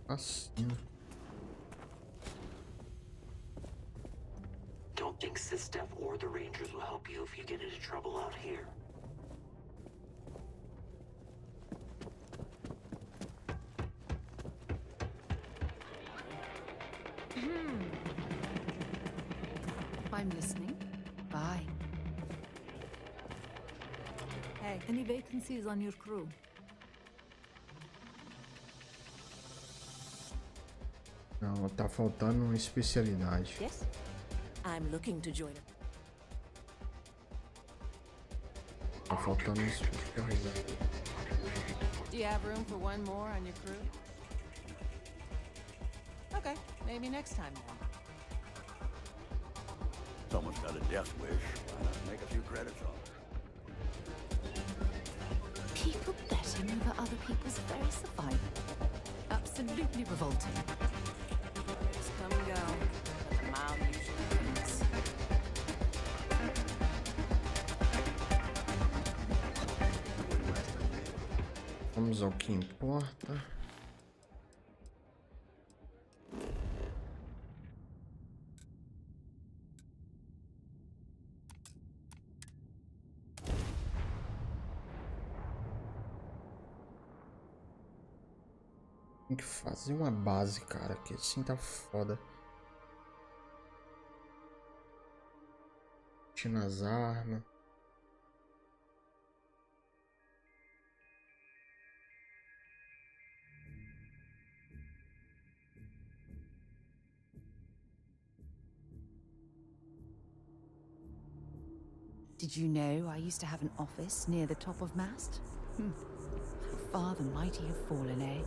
[SPEAKER 1] Cassino.
[SPEAKER 12] Don't think SysDef or the Rangers will help you if you get into trouble out here.
[SPEAKER 18] I'm listening. Bye.
[SPEAKER 14] Hey, any vacancies on your crew?
[SPEAKER 1] Não, tá faltando uma especialidade.
[SPEAKER 14] Yes. I'm looking to join.
[SPEAKER 1] Tá faltando uma especialidade.
[SPEAKER 19] Do you have room for one more on your crew? Okay, maybe next time then.
[SPEAKER 15] Someone's got a death wish. Why not make a few credits on it?
[SPEAKER 18] People betting over other people's very survival. Absolutely revolting.
[SPEAKER 19] Just come and go, but the mile usually wins.
[SPEAKER 1] Vamos ao que importa. Tem que fazer uma base, cara, que assim tá foda. Tira as armas.
[SPEAKER 5] Did you know I used to have an office near the top of Mast? How far the mighty have fallen, eh?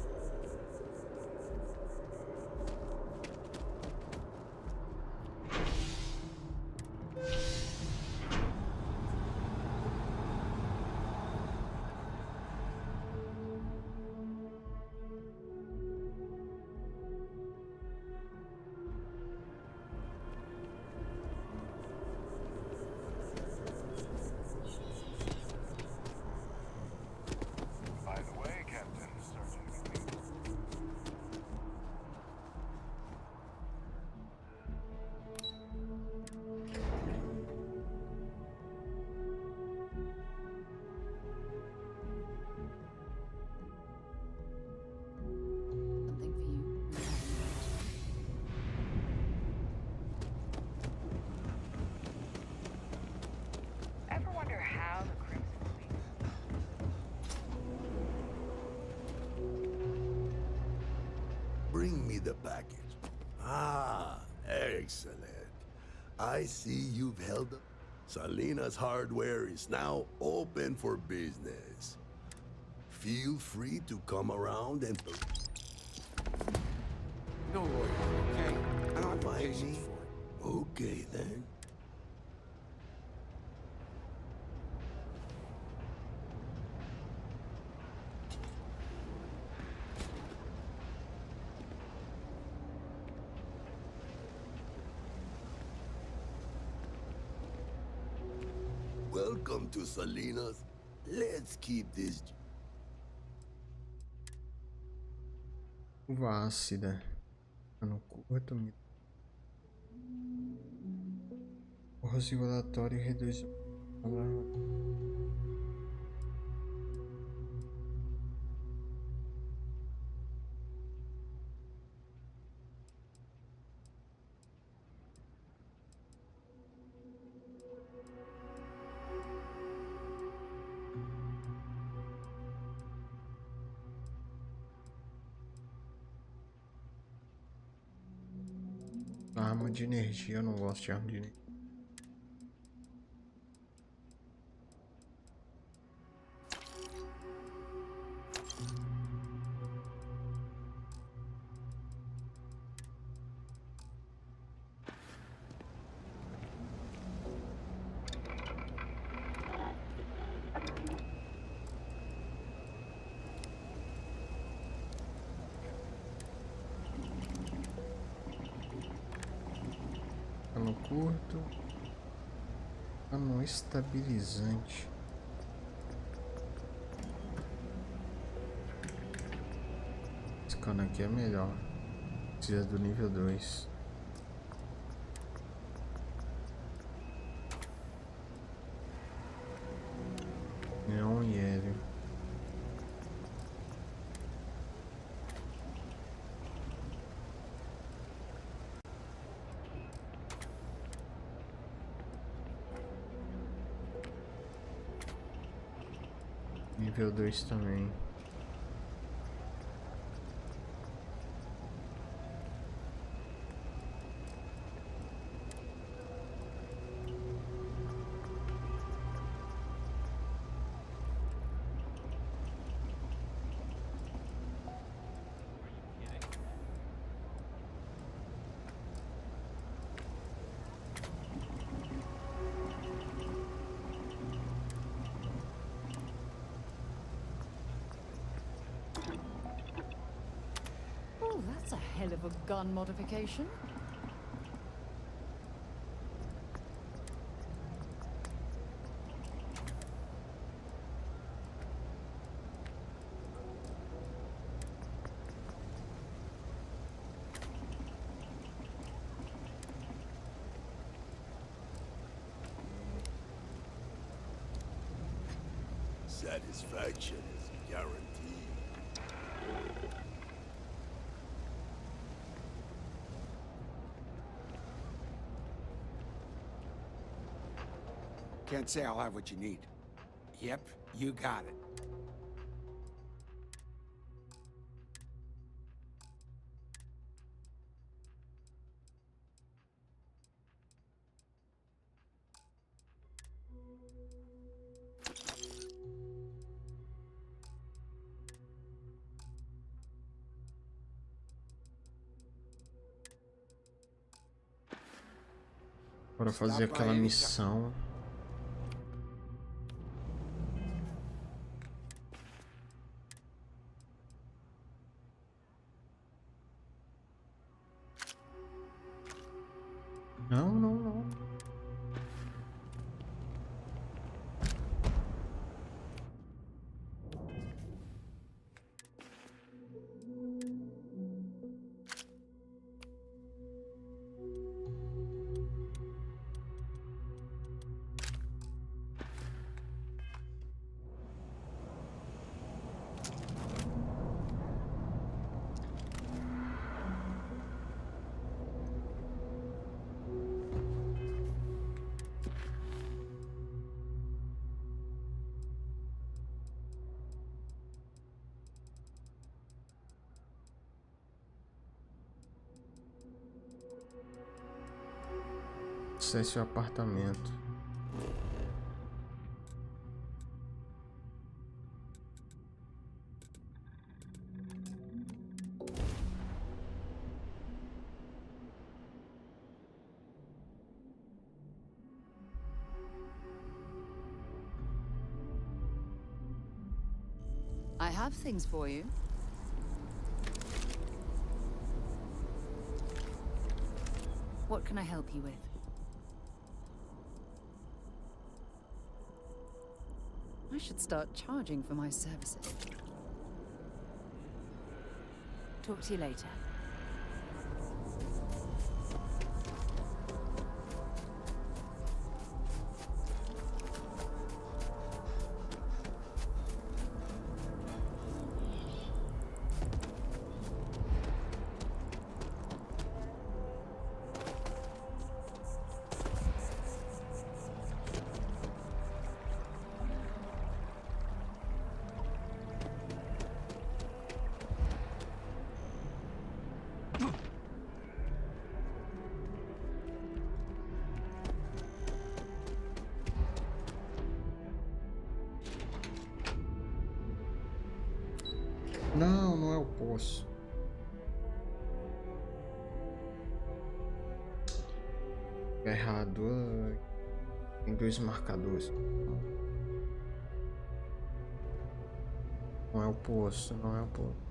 [SPEAKER 9] the package. Ah, excellent. I see you've held up. Salinas Hardware is now open for business. Feel free to come around and...
[SPEAKER 7] No lawyer, okay? I don't have
[SPEAKER 9] Mind
[SPEAKER 7] patience
[SPEAKER 9] me?
[SPEAKER 7] for it.
[SPEAKER 9] Okay, then. Welcome to Salinas. Let's keep this...
[SPEAKER 1] Uva ácida. Eu não curto. O regulatório reduz. Arma de energia, eu não gosto de arma de energia. Cano curto. Cano estabilizante. Esse cano aqui é melhor. Precisa do nível 2. Neon e hélio. Nível 2 também.
[SPEAKER 5] Oh, that's a hell of a gun modification.
[SPEAKER 9] Satisfaction is guaranteed.
[SPEAKER 7] Can't say I'll have what you need. Yep, you got it.
[SPEAKER 1] Para fazer aquela missão. Não, não, não. Acesse o apartamento.
[SPEAKER 18] I have things for you. What can I help you with? I should start charging for my services. Talk to you later.
[SPEAKER 1] Não, não é o poço. Errado. Tem dois marcadores. Não é o poço, não é o poço.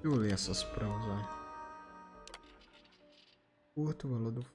[SPEAKER 1] Eu ler essas provas, ó. Curto o valor do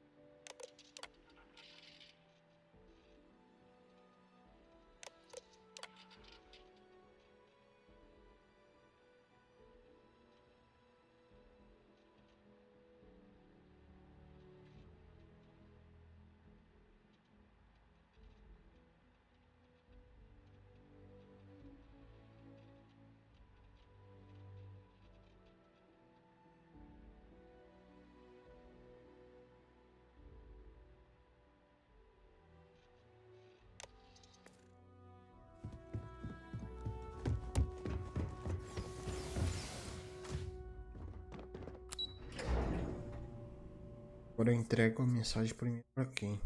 [SPEAKER 1] Agora eu entrego a mensagem primeiro pra quem?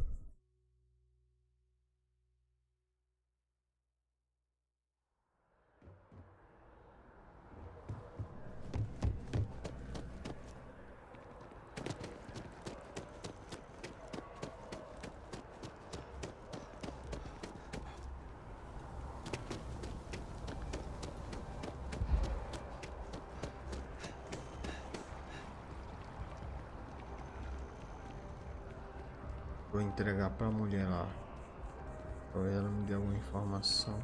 [SPEAKER 1] Vou entregar pra mulher lá. Talvez ela me dê alguma informação.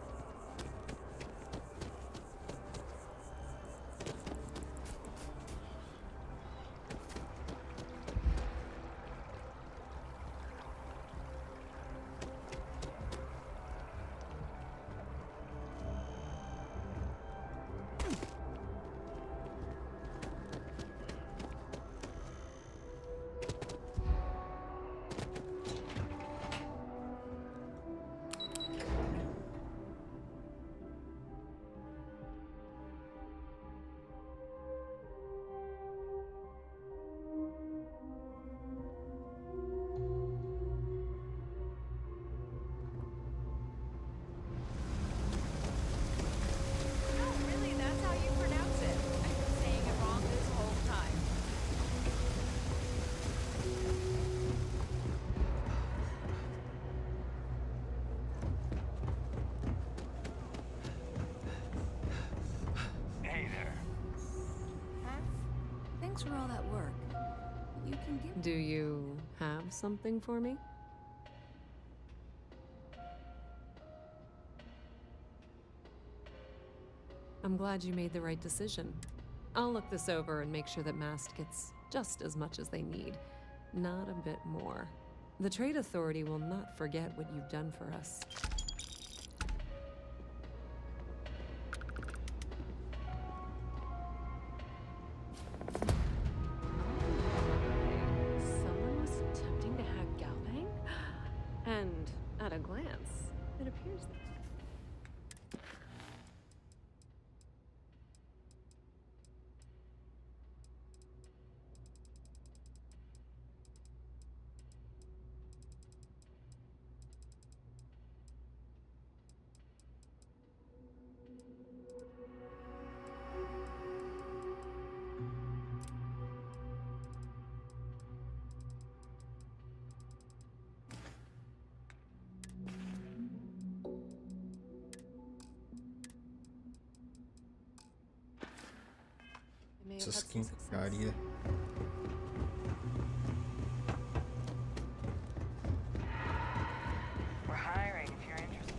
[SPEAKER 4] Thanks for all that work. You can give.
[SPEAKER 8] Do you have something for me? I'm glad you made the right decision. I'll look this over and make sure that Mast gets just as much as they need, not a bit more. The Trade Authority will not forget what you've done for us. Someone was attempting to hack Galbang? And at a glance, it appears that...
[SPEAKER 1] Essas quincaria.
[SPEAKER 19] We're hiring if you're interested.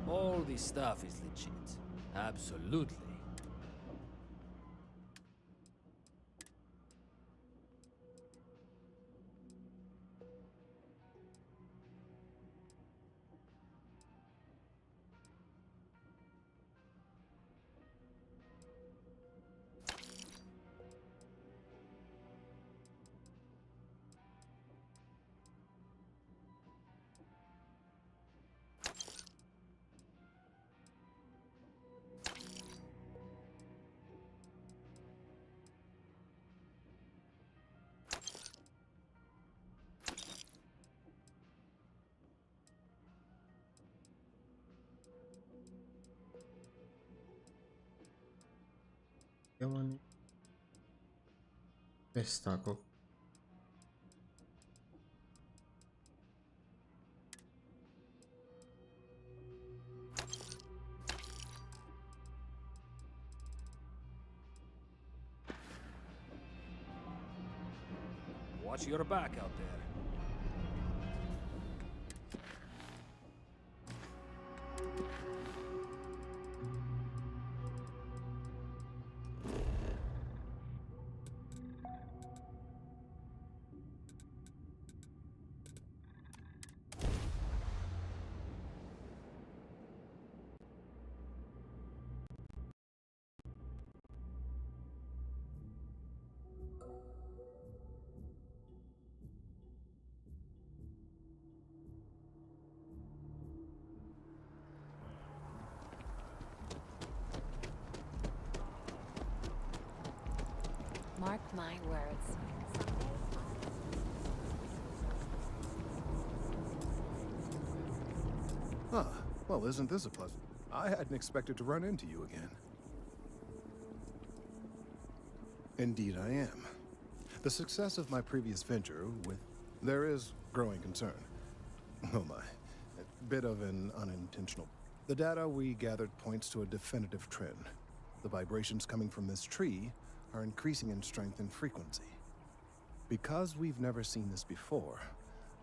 [SPEAKER 15] All this stuff is legit. Absolutely.
[SPEAKER 1] Vamos testar qual.
[SPEAKER 15] Watch your back out there.
[SPEAKER 20] Mark my words.
[SPEAKER 10] Ah, well, isn't this a pleasant? I hadn't expected to run into you again. Indeed I am. The success of my previous venture with... There is growing concern. Oh my. A bit of an unintentional... The data we gathered points to a definitive trend. The vibrations coming from this tree are increasing in strength and frequency. Because we've never seen this before,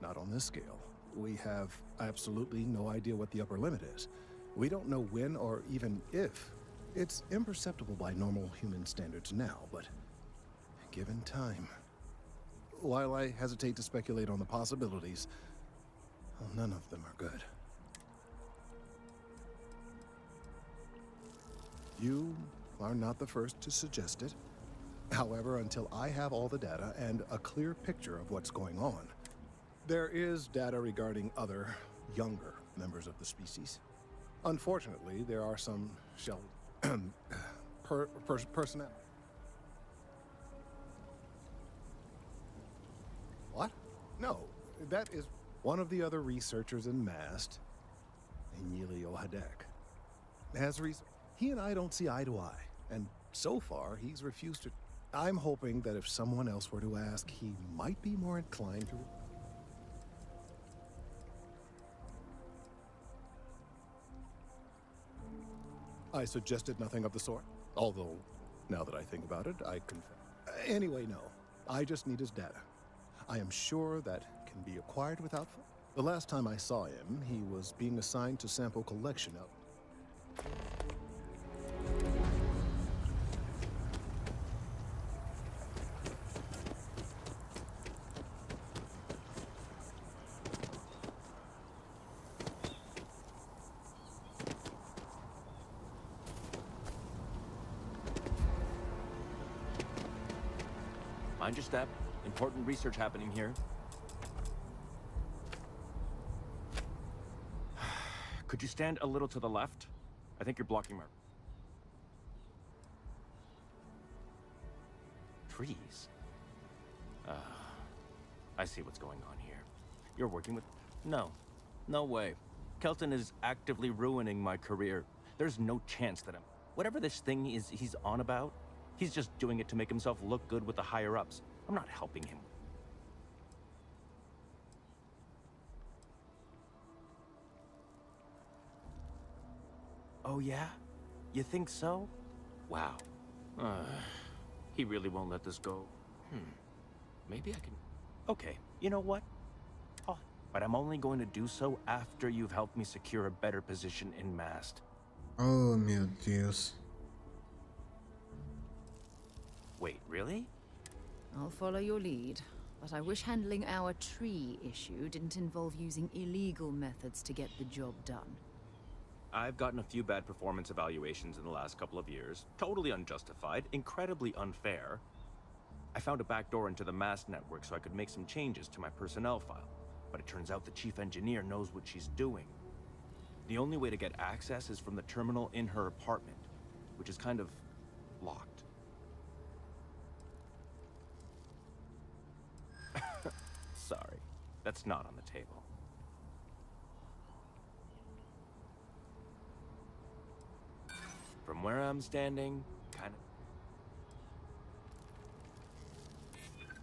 [SPEAKER 10] not on this scale, we have absolutely no idea what the upper limit is. We don't know when or even if. It's imperceptible by normal human standards now, but given time. While I hesitate to speculate on the possibilities, well, none of them are good. You are not the first to suggest it. However, until I have all the data and a clear picture of what's going on, there is data regarding other, younger members of the species. Unfortunately, there are some, personnel. What? No, that is one of the other researchers in MAST, Emilio Hadek. He and I don't see eye to eye, and so far he's refused to. I'm hoping that if someone else were to ask, he might be more inclined to. I suggested nothing of the sort, although, now that I think about it, I confess. Anyway, no. I just need his data. I am sure that can be acquired without... The last time I saw him, he was being assigned to sample collection out.
[SPEAKER 16] Mind your step. Important research happening here. Could you stand a little to the left? I think you're blocking my... Trees? I see what's going on here. You're working with... No. No way. Kelton is actively ruining my career. There's no chance that whatever this thing is he's on about, he's just doing it to make himself look good with the higher-ups. I'm not helping him. Oh, yeah? You think so? Wow. He really won't let this go. Maybe I can... Okay, you know what? Oh, but I'm only going to do so after you've helped me secure a better position in MAST.
[SPEAKER 1] Oh, meu Deus.
[SPEAKER 16] Wait, really?
[SPEAKER 5] I'll follow your lead, but I wish handling our tree issue didn't involve using illegal methods to get the job done.
[SPEAKER 16] I've gotten a few bad performance evaluations in the last couple of years. Totally unjustified, incredibly unfair. I found a backdoor into the MAST network so I could make some changes to my personnel file. But it turns out the chief engineer knows what she's doing. The only way to get access is from the terminal in her apartment, which is kind of locked. Sorry, that's not on the table. From where I'm standing, kind of...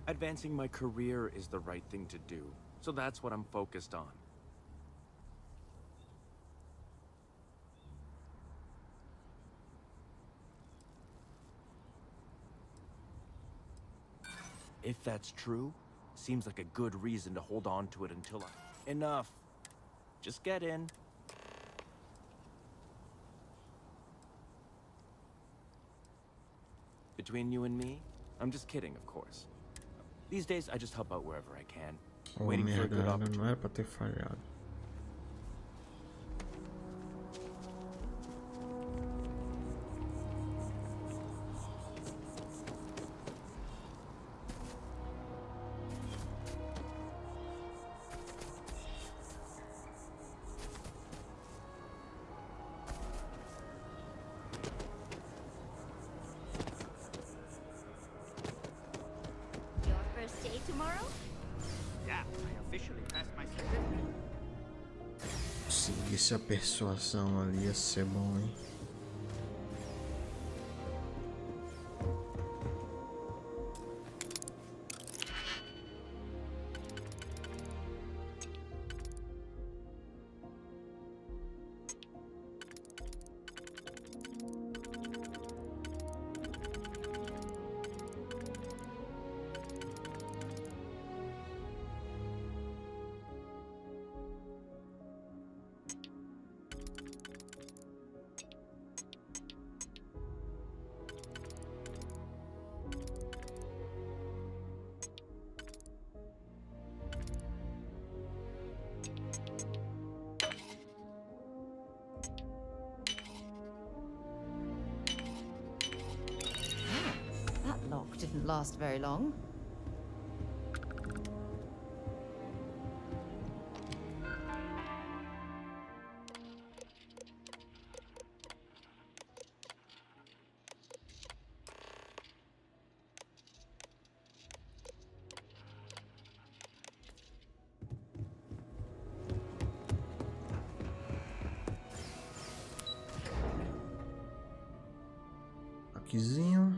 [SPEAKER 16] Advancing my career is the right thing to do, so that's what I'm focused on. If that's true, seems like a good reason to hold on to it until I... Enough. Just get in. Between you and me, I'm just kidding, of course. These days, I just help out wherever I can.
[SPEAKER 1] Oh,
[SPEAKER 16] Waiting for a good
[SPEAKER 1] merda,
[SPEAKER 16] opportunity.
[SPEAKER 1] não era pra ter falhado. Conseguisse a persuasão ali ia ser bom, hein?
[SPEAKER 18] That lock didn't last very long.
[SPEAKER 1] Aquizinho.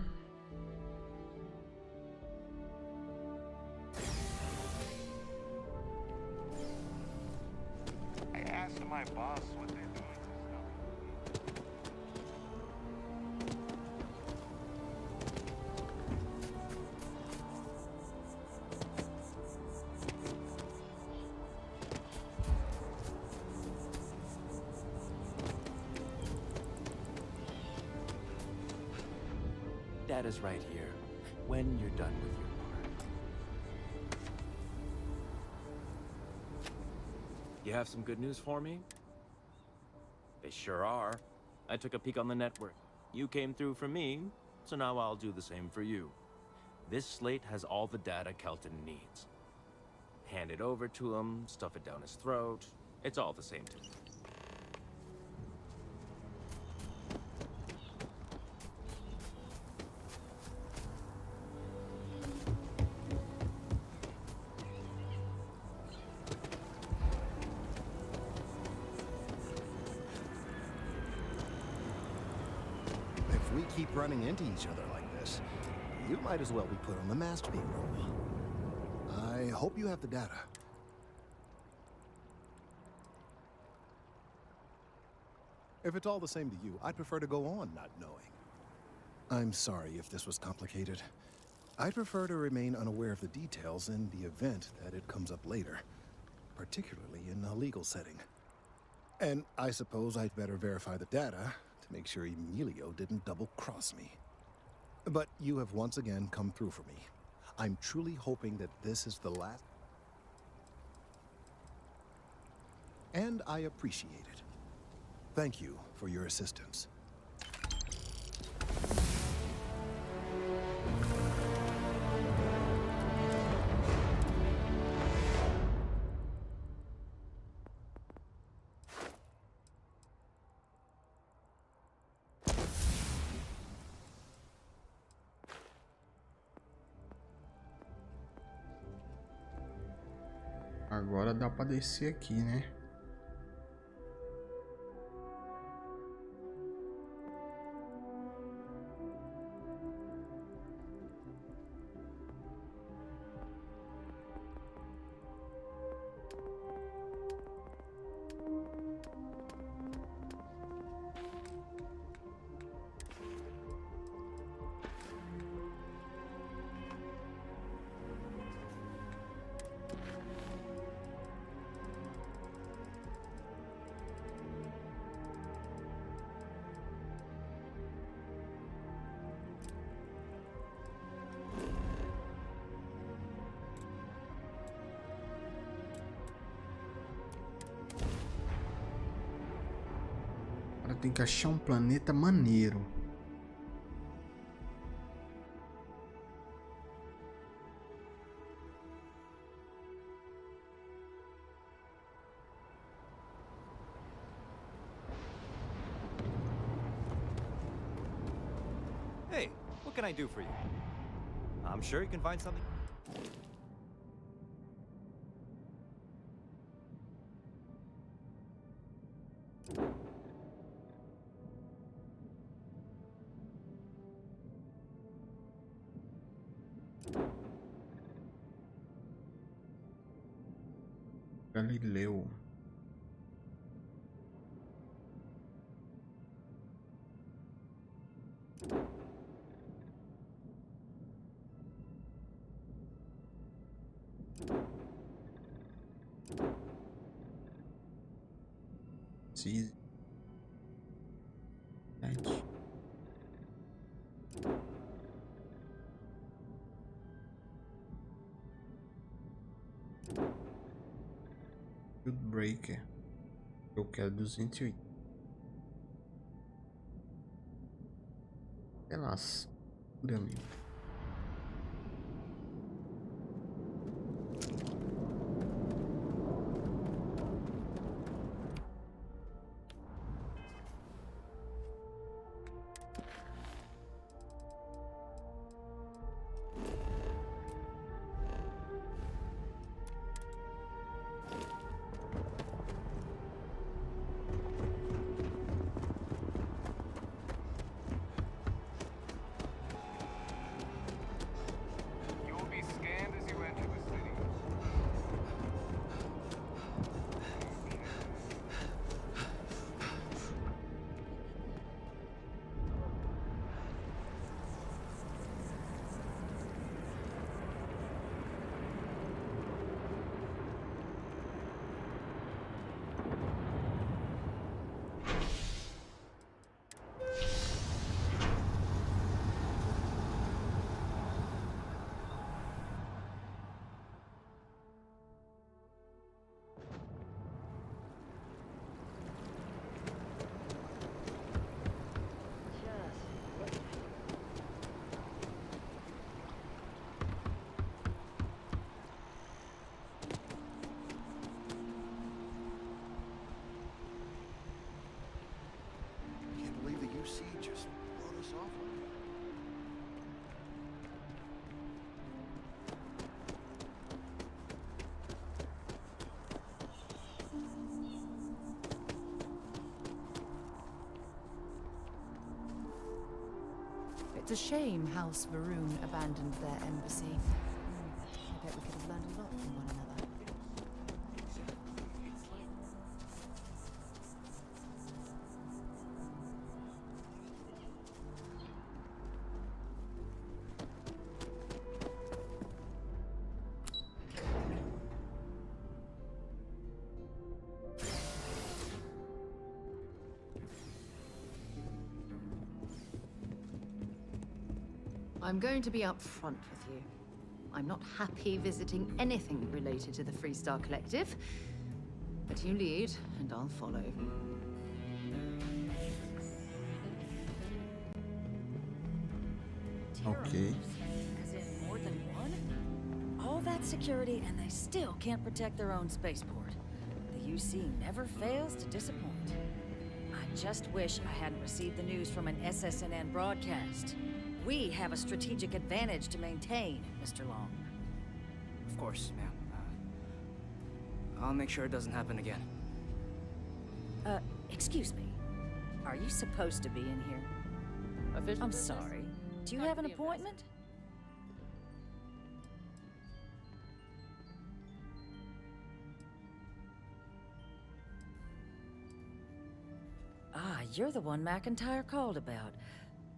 [SPEAKER 6] I asked my boss what they're doing to stuff.
[SPEAKER 16] Data's right here, when you're done with your part. You have some good news for me? They sure are. I took a peek on the network. You came through for me, so now I'll do the same for you. This slate has all the data Kelton needs. Hand it over to him, stuff it down his throat. It's all the same to me.
[SPEAKER 10] If we keep running into each other like this, you might as well be put on the masked payroll. I hope you have the data. If it's all the same to you, I'd prefer to go on not knowing. I'm sorry if this was complicated. I'd prefer to remain unaware of the details in the event that it comes up later, particularly in a legal setting. And I suppose I'd better verify the data to make sure Emilio didn't double-cross me. But you have once again come through for me. I'm truly hoping that this is the last. And I appreciate it. Thank you for your assistance.
[SPEAKER 1] Agora dá pra descer aqui, né? Agora tem que achar um planeta maneiro.
[SPEAKER 3] Hey, what can I do for you? I'm sure you can find something.
[SPEAKER 1] Galileu. Sim. Field Breaker. Eu quero 280. É lascura, meu.
[SPEAKER 11] You will be scanned as you enter the city.
[SPEAKER 21] Can't believe the UC just wrote us off like that.
[SPEAKER 18] It's a shame House Varun abandoned their embassy. I bet we could have learned a lot from one another. I'm going to be upfront with you. I'm not happy visiting anything related to the Freestar Collective. But you lead, and I'll follow.
[SPEAKER 1] Ok.
[SPEAKER 5] As in more than one? All that security, and they still can't protect their own spaceport. The UC never fails to disappoint. I just wish I hadn't received the news from an SSNN broadcast. We have a strategic advantage to maintain, Mr. Long.
[SPEAKER 13] Of course, ma'am. I'll make sure it doesn't happen again.
[SPEAKER 5] Excuse me. Are you supposed to be in here? I'm sorry. Do you have an appointment? Ah, you're the one McIntyre called about.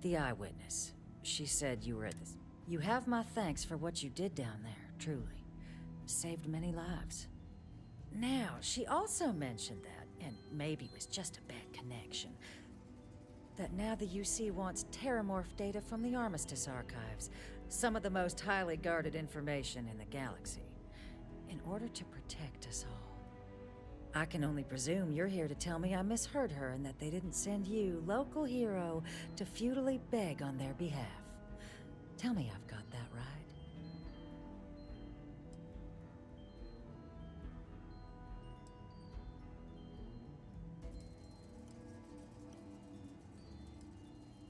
[SPEAKER 5] The eyewitness. She said you were at this. You have my thanks for what you did down there, truly. Saved many lives. Now, she also mentioned that, and maybe it was just a bad connection, that now the UC wants terramorph data from the Armistice archives, some of the most highly guarded information in the galaxy, in order to protect us all. I can only presume you're here to tell me I misheard her and that they didn't send you, local hero, to futilely beg on their behalf. Tell me I've got that right.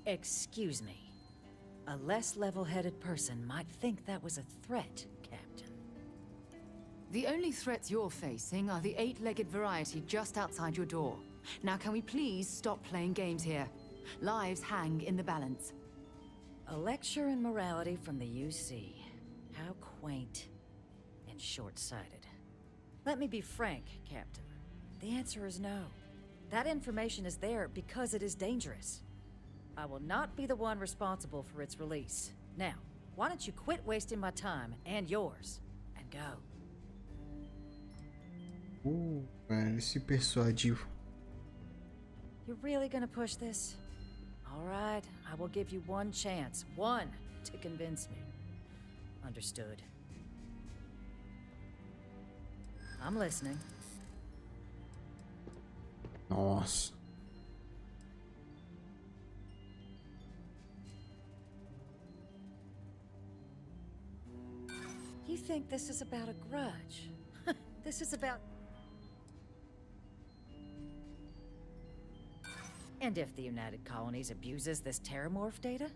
[SPEAKER 5] Excuse me. A less level-headed person might think that was a threat, Captain.
[SPEAKER 18] The only threats you're facing are the 8-legged variety just outside your door. Now can we please stop playing games here? Lives hang in the balance.
[SPEAKER 5] A lecture in morality from the UC. How quaint and short-sighted. Let me be frank, Captain. The answer is no. That information is there because it is dangerous. I will not be the one responsible for its release. Now, why don't you quit wasting my time and yours, and go?
[SPEAKER 1] Velho, esse persuadivo.
[SPEAKER 5] You're really gonna push this? All right, I will give you one chance. One to convince me. Understood. I'm listening.
[SPEAKER 1] Nossa.
[SPEAKER 5] You think this is about a grudge? This is about... And if the United Colonies abuses this terramorph data?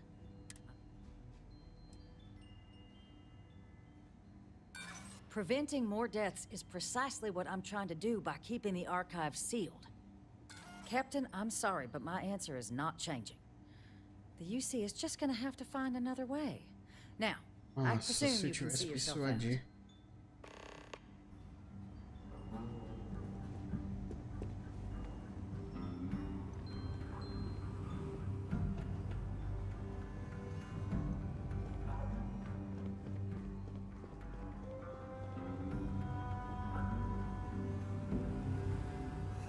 [SPEAKER 5] Preventing more deaths is precisely what I'm trying to do by keeping the archives sealed. Captain, I'm sorry, but my answer is not changing. The UC is just gonna have to find another way. Now, I
[SPEAKER 1] Nossa,
[SPEAKER 5] presume
[SPEAKER 1] se eu
[SPEAKER 5] you can see
[SPEAKER 1] tivesse
[SPEAKER 5] yourself out.
[SPEAKER 1] persuadir.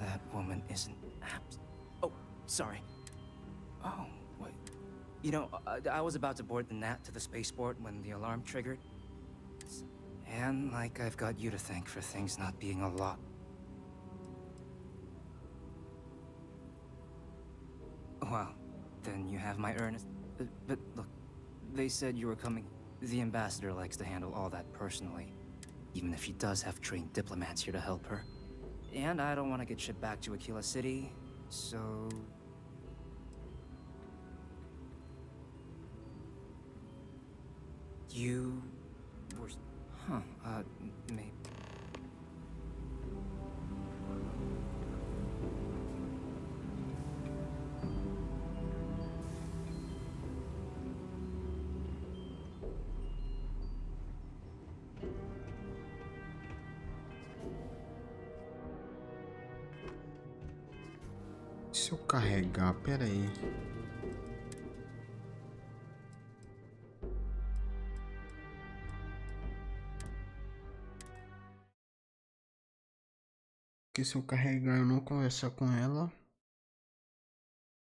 [SPEAKER 13] That woman isn't apt. Oh, sorry. Oh, wait. You know, I was about to board the Nat to the spaceport when the alarm triggered. And like I've got you to thank for things not being a lot. Well, then you have my earnest... But look, they said you were coming. The ambassador likes to handle all that personally, even if he does have trained diplomats here to help her. And I don't want to get shipped back to Aquila City, so... You... were... Huh, maybe...
[SPEAKER 1] Se eu carregar, pera aí. Porque se eu carregar e eu não conversar com ela,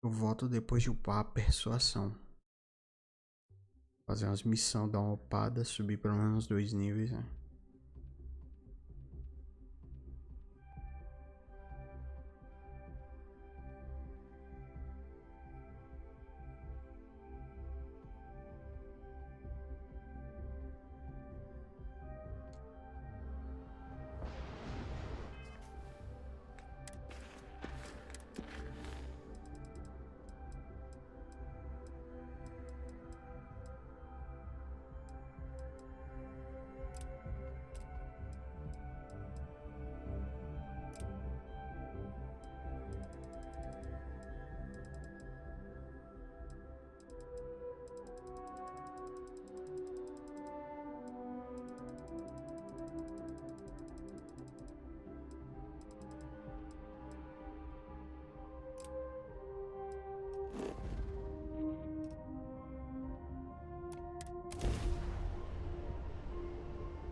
[SPEAKER 1] eu volto depois de upar a persuasão. Fazer umas missões, dar uma upada, subir pelo menos 2 níveis, né?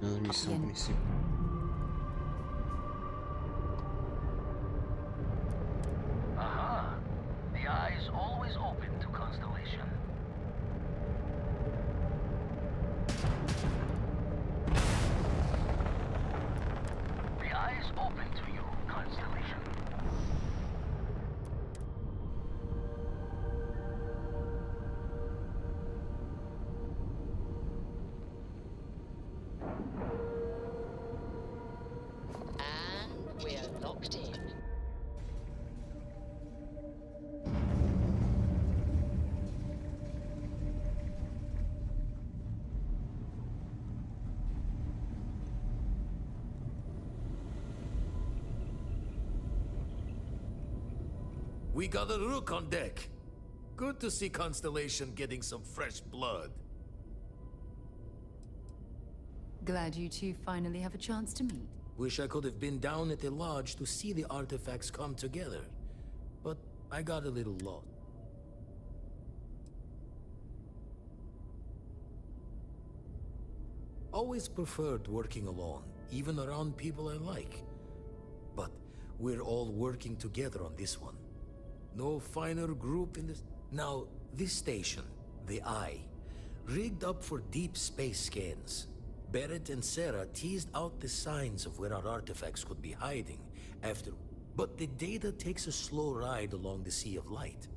[SPEAKER 1] Na missão principal.
[SPEAKER 12] Aha! The eye is always open to Constellation. The eye is open to you, Constellation.
[SPEAKER 2] We got a rook on deck. Good to see Constellation getting some fresh blood.
[SPEAKER 18] Glad you two finally have a chance to meet.
[SPEAKER 2] Wish I could have been down at the lodge to see the artifacts come together. But I got a little lost. Always preferred working alone, even around people I like. But we're all working together on this one. No finer group in this... Now, this station, the Eye, rigged up for deep space scans. Barrett and Sarah teased out the signs of where our artifacts could be hiding after... But the data takes a slow ride along the Sea of Light.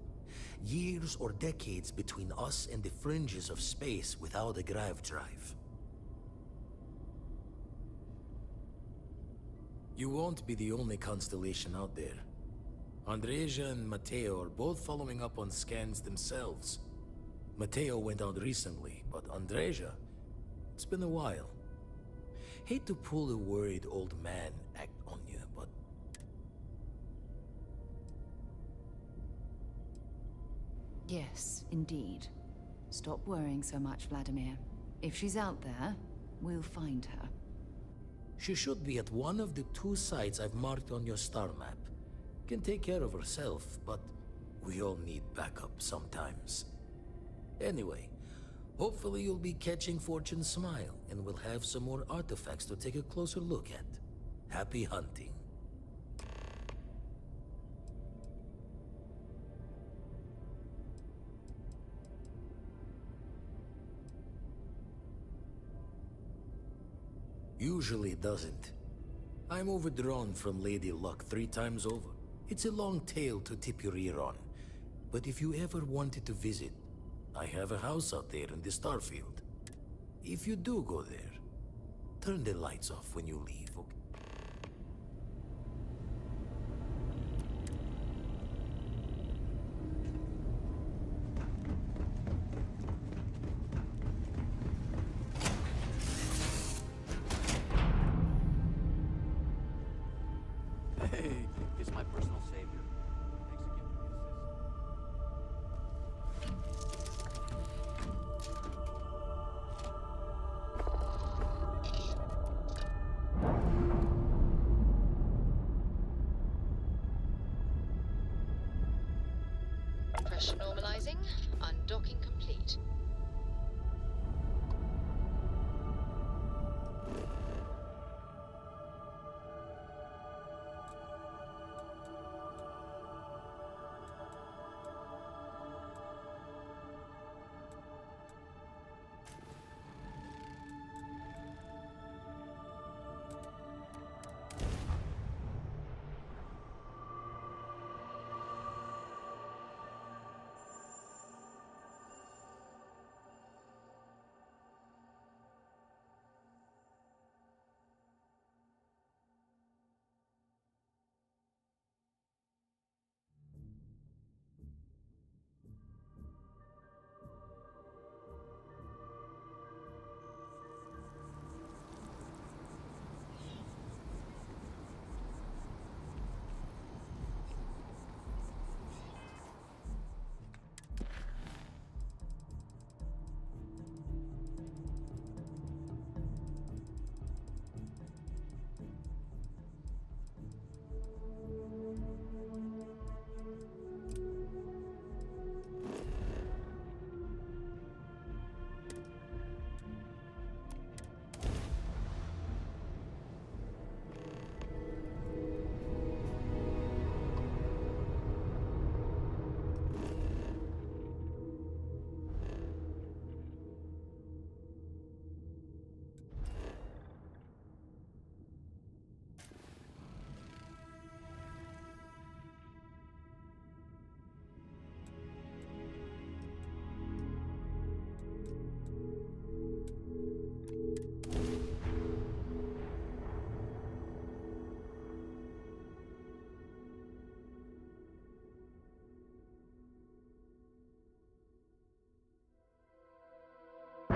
[SPEAKER 2] Years or decades between us and the fringes of space without a grav drive. You won't be the only constellation out there. Andreja and Mateo are both following up on scans themselves. Mateo went out recently, but Andreja, it's been a while. Hate to pull a worried old man act on you, but...
[SPEAKER 18] Yes, indeed. Stop worrying so much, Vladimir. If she's out there, we'll find her.
[SPEAKER 2] She should be at one of the 2 sites I've marked on your star map. Can take care of herself, but we all need backup sometimes. Anyway, hopefully you'll be catching Fortune's smile, and we'll have some more artifacts to take a closer look at. Happy hunting. Usually it doesn't. I'm overdrawn from Lady Luck 3 times over. It's a long tale to tip your ear on. But if you ever wanted to visit, I have a house out there in the Starfield. If you do go there, turn the lights off when you leave, okay?
[SPEAKER 17] Hey, it's my personal savior.
[SPEAKER 23] Pressure normalizing. Undocking complete.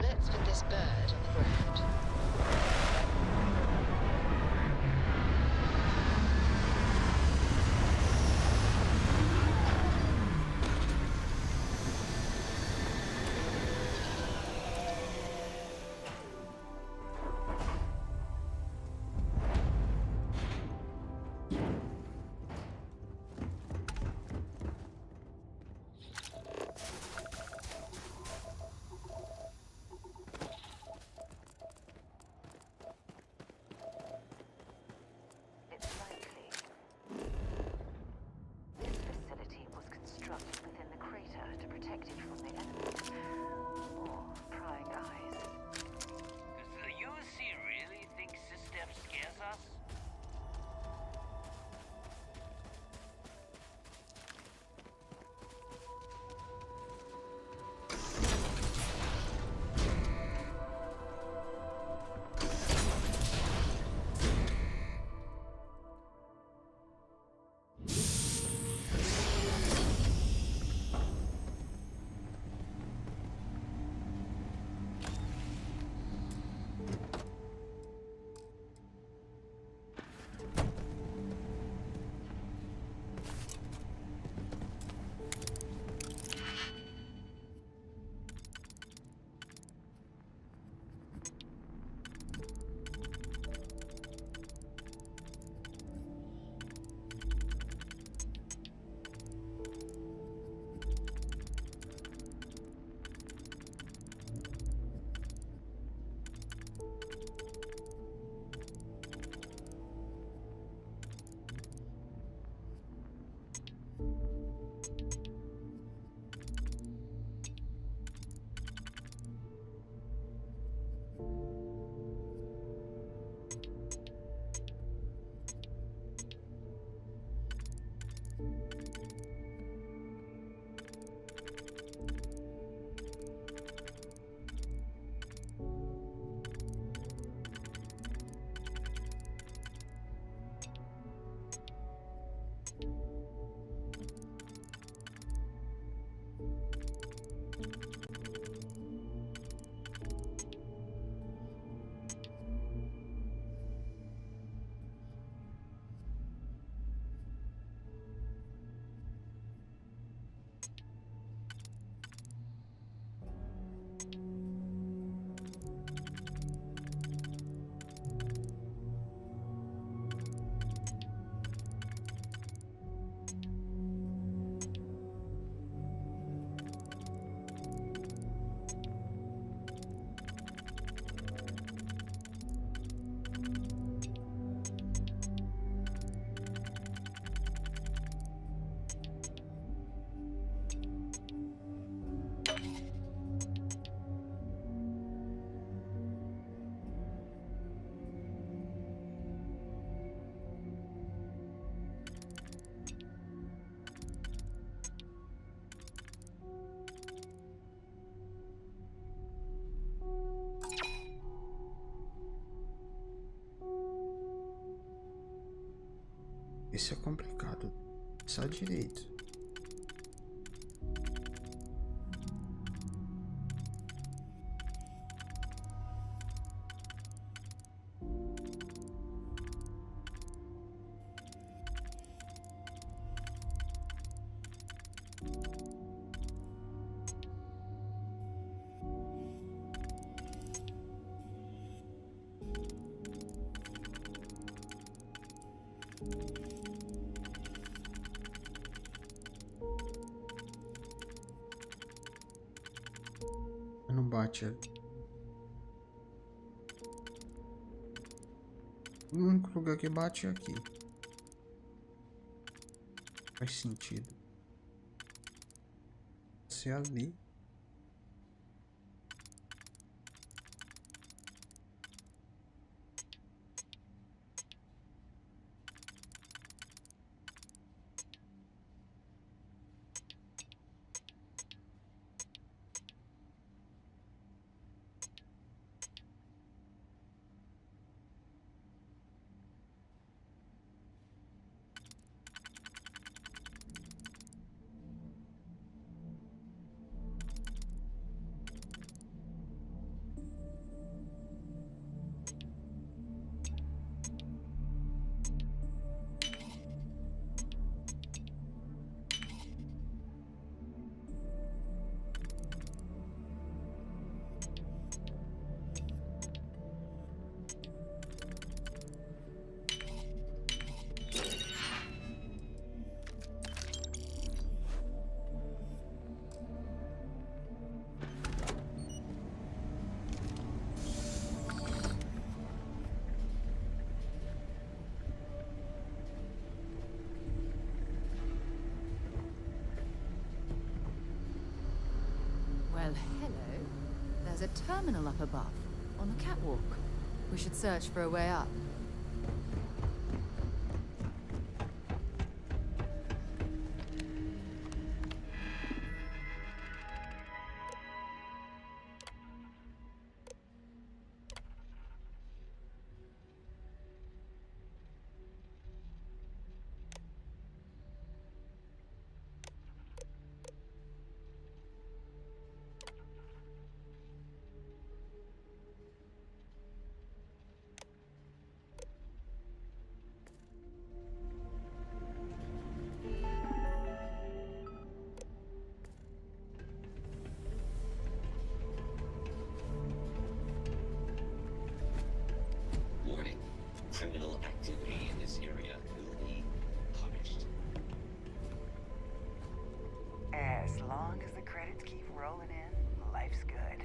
[SPEAKER 23] Let's put this bird on the ground.
[SPEAKER 1] Esse é complicado. Só direito. Não bate ali. O único lugar que bate é aqui. Faz sentido. Se ali.
[SPEAKER 18] Well, hello. There's a terminal up above, on the catwalk. We should search for a way up.
[SPEAKER 12] Warning. Criminal activity in this area will be punished.
[SPEAKER 9] As long as the credits keep rolling in, life's good.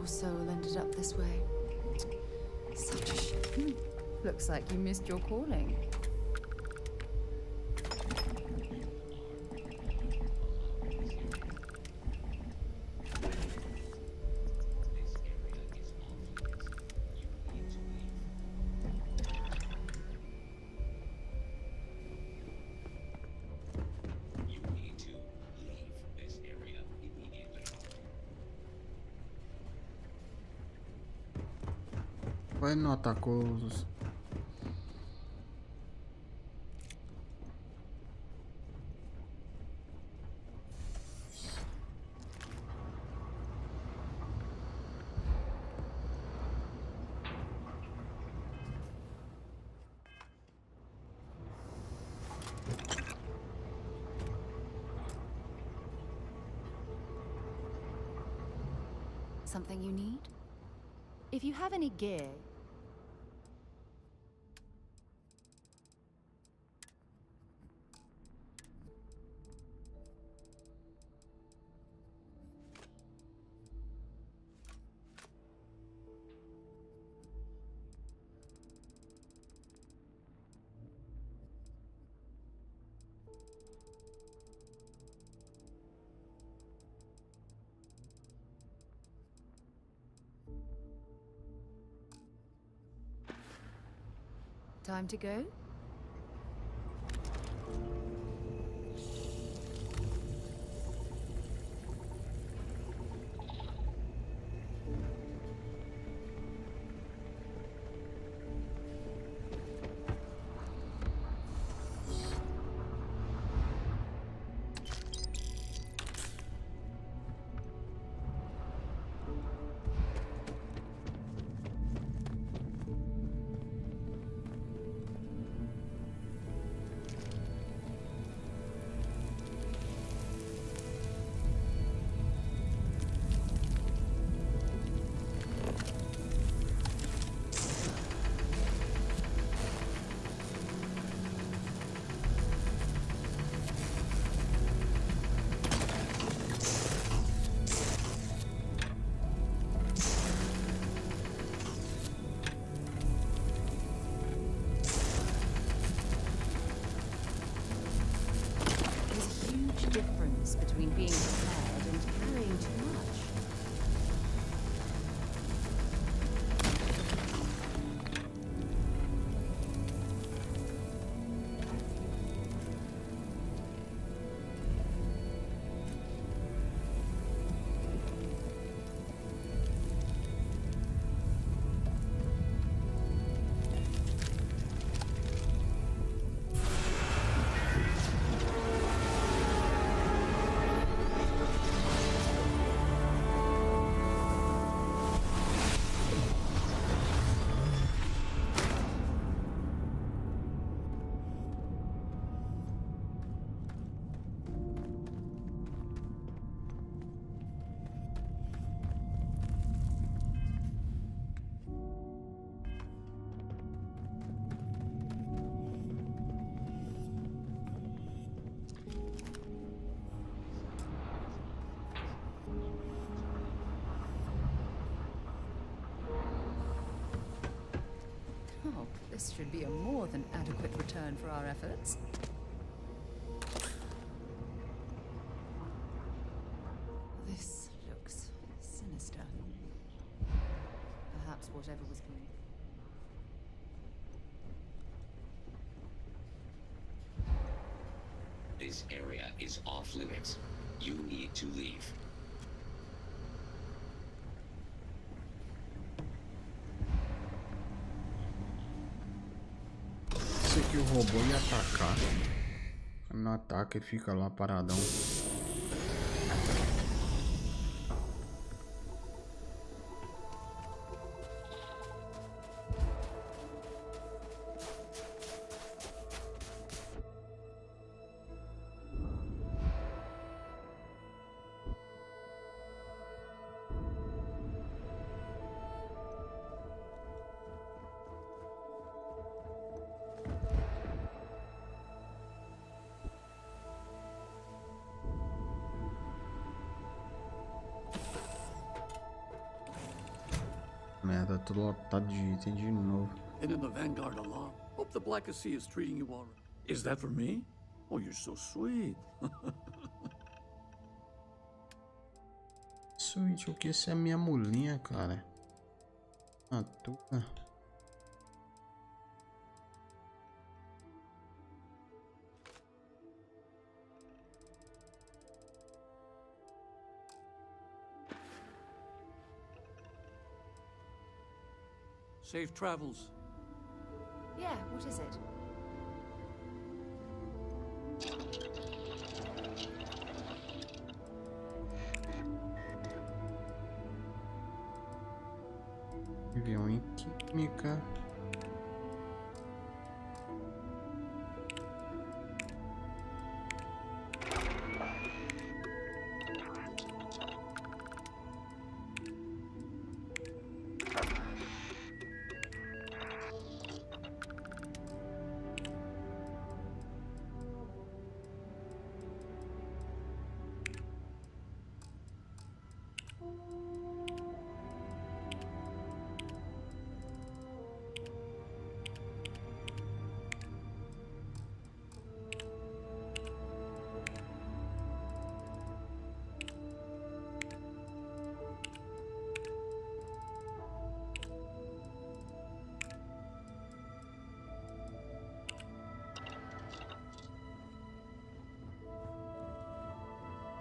[SPEAKER 18] your soul ended up this way. Such a shame. Looks like you missed your calling.
[SPEAKER 1] Ué, não atacou os...
[SPEAKER 7] Something you need? If you have any gear... Time to go? Difference between being prepared and carrying too much. Oh, this should be a more than adequate return for our efforts. This looks sinister. Perhaps whatever was going...
[SPEAKER 12] This area is off limits. You need to leave.
[SPEAKER 1] Sei que o robô ia atacar. Quando não ataca, ele fica lá paradão. Merda, tô lotado de item de novo.
[SPEAKER 4] And in the Vanguard along. Hope the Blackest Sea is treating you all right. Is that for me? Oh, you're so sweet.
[SPEAKER 1] Switch, o que essa é a minha mulinha, cara? Ah, tu.
[SPEAKER 4] Safe travels.
[SPEAKER 7] Yeah, what is it?
[SPEAKER 1] Avião em química.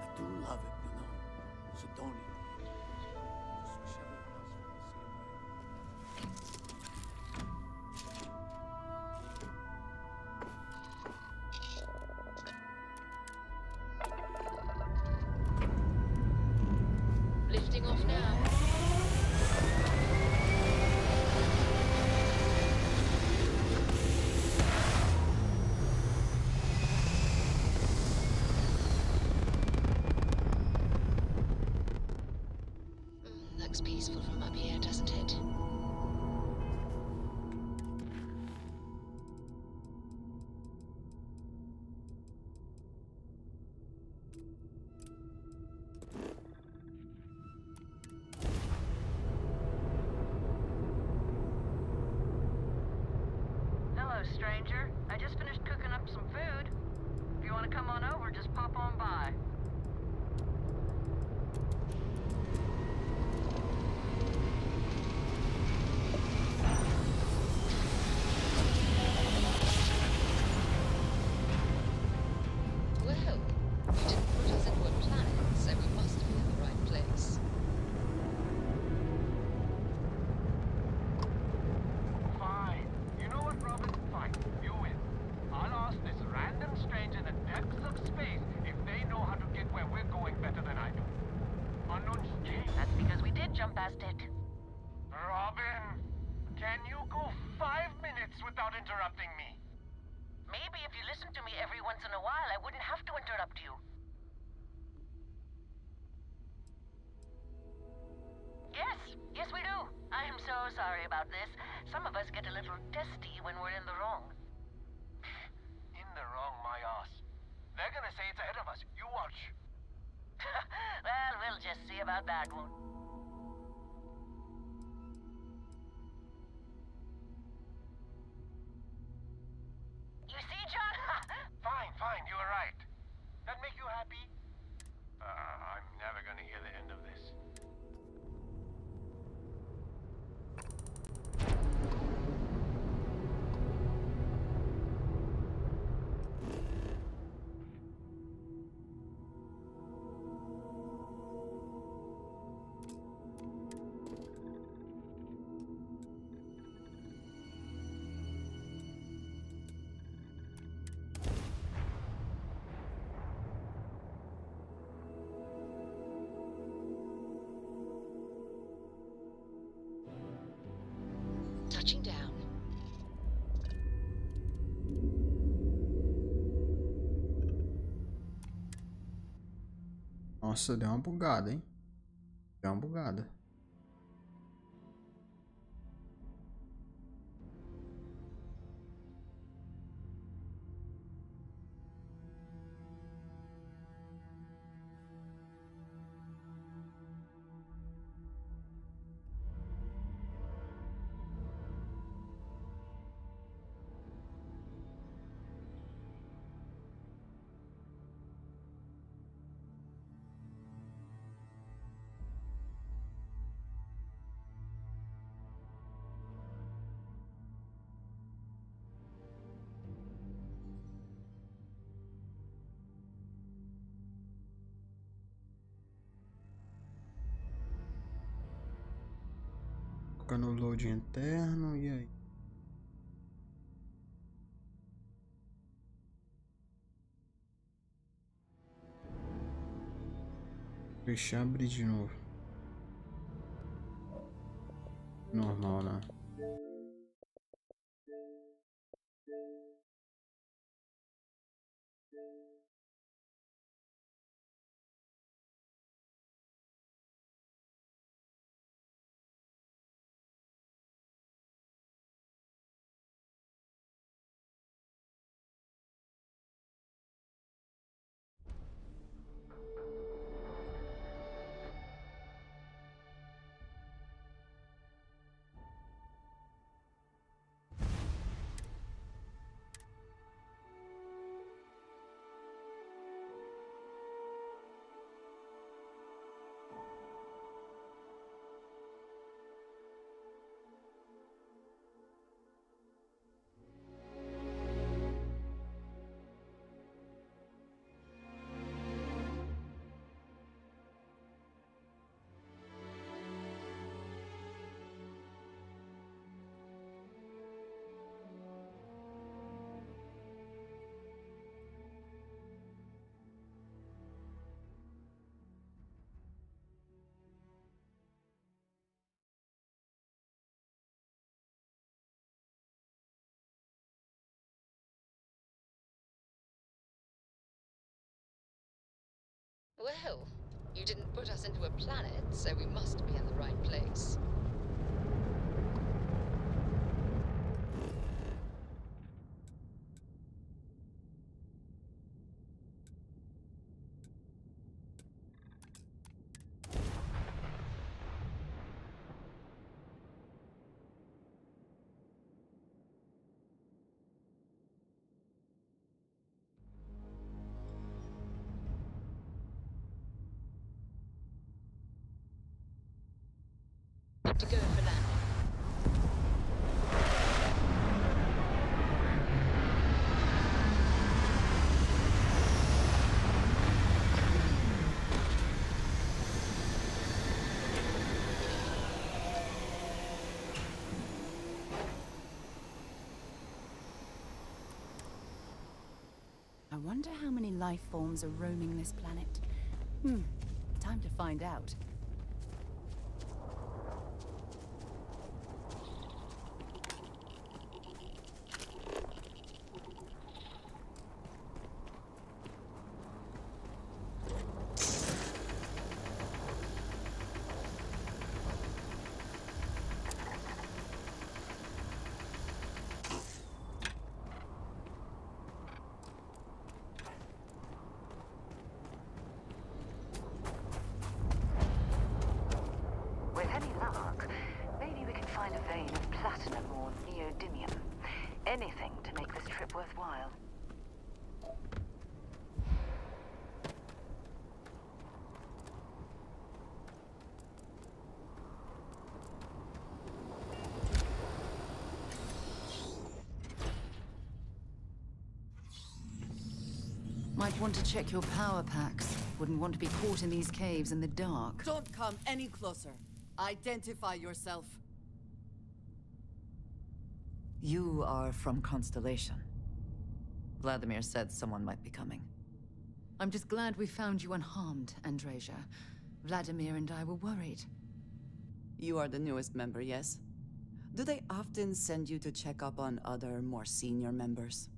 [SPEAKER 4] I do love it, you know. Sidonia. Just wish everyone else felt the same way.
[SPEAKER 23] Lifting off now. Looks peaceful from up here, doesn't it?
[SPEAKER 5] Hello, stranger. I just finished cooking up some food. If you want to come on over, just pop on by.
[SPEAKER 23] Well, you didn't put us into a planet, so we must be in the right place.
[SPEAKER 6] Fine. You know what, Robin? Fine. You win. I'll ask this random stranger in the depths of space if they know how to get where we're going better than I do. Unknown space.
[SPEAKER 5] That's because we did jump past it.
[SPEAKER 6] Robin, can you go 5 minutes without interrupting me?
[SPEAKER 5] Maybe if you listen to me every once in a while, I wouldn't have to interrupt you. Yes, we do. I am so sorry about this. Some of us get a little testy when we're in the wrong.
[SPEAKER 6] In the wrong, my ass. They're gonna say it's ahead of us. You watch.
[SPEAKER 5] Well, we'll just see about that one. You see, John?
[SPEAKER 6] Fine, you were right. That make you happy? I'm never gonna hear the end of this.
[SPEAKER 23] Touching down.
[SPEAKER 1] Nossa, deu uma bugada, hein? Deu uma bugada. Toca no load interno e aí. Fechar, abrir de novo. Normal, né?
[SPEAKER 23] Well, you didn't put us into a planet, so we must be in the right place. Good to go for now.
[SPEAKER 19] I wonder how many life forms are roaming this planet. Time to find out.
[SPEAKER 9] With any luck, maybe we can find a vein of platinum or neodymium. Anything to make this trip worthwhile.
[SPEAKER 18] Might want to check your power packs. Wouldn't want to be caught in these caves in the dark.
[SPEAKER 8] Don't come any closer. Identify yourself.
[SPEAKER 18] You are from Constellation. Vladimir said someone might be coming. I'm just glad we found you unharmed, Andreja. Vladimir and I were worried.
[SPEAKER 8] You are the newest member, yes? Do they often send you to check up on other, more senior members?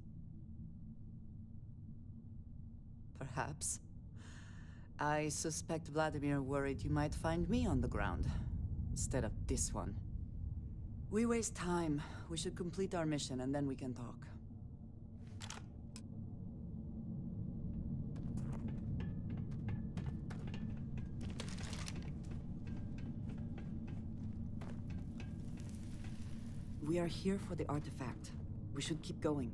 [SPEAKER 8] Perhaps. I suspect Vladimir worried you might find me on the ground, instead of this one. We waste time. We should complete our mission and then we can talk. We are here for the artifact. We should keep going.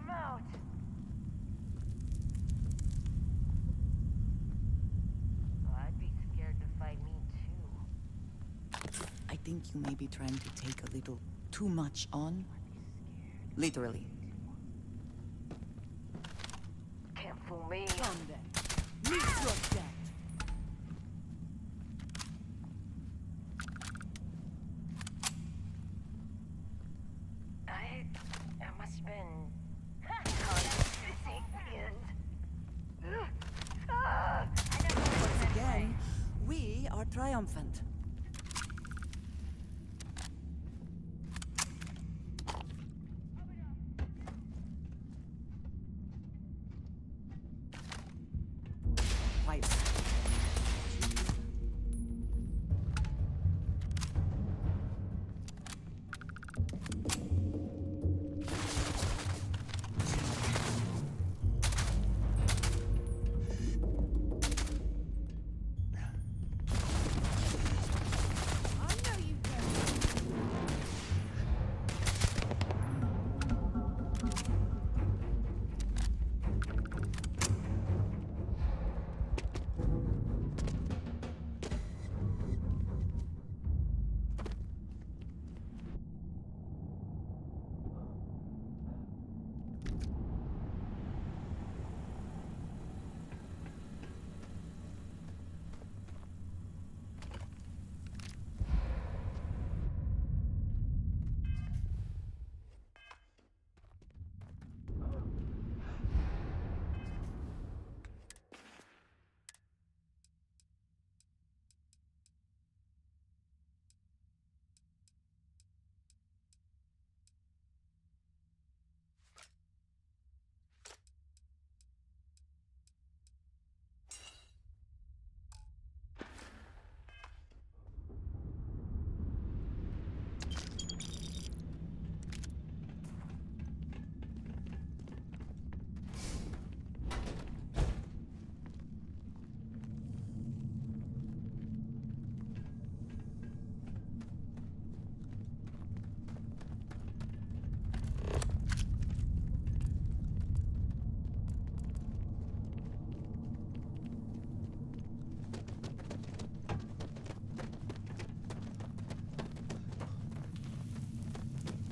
[SPEAKER 9] I'm out. Oh, I'd be scared to fight me too.
[SPEAKER 8] I think you may be trying to take a little too much on. Literally.
[SPEAKER 9] Can't fool me.
[SPEAKER 8] Come then. Meet your death.
[SPEAKER 9] I must have been
[SPEAKER 8] Once again, we are triumphant. Quiet.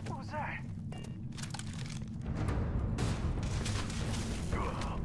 [SPEAKER 9] What was that?
[SPEAKER 8] There you are.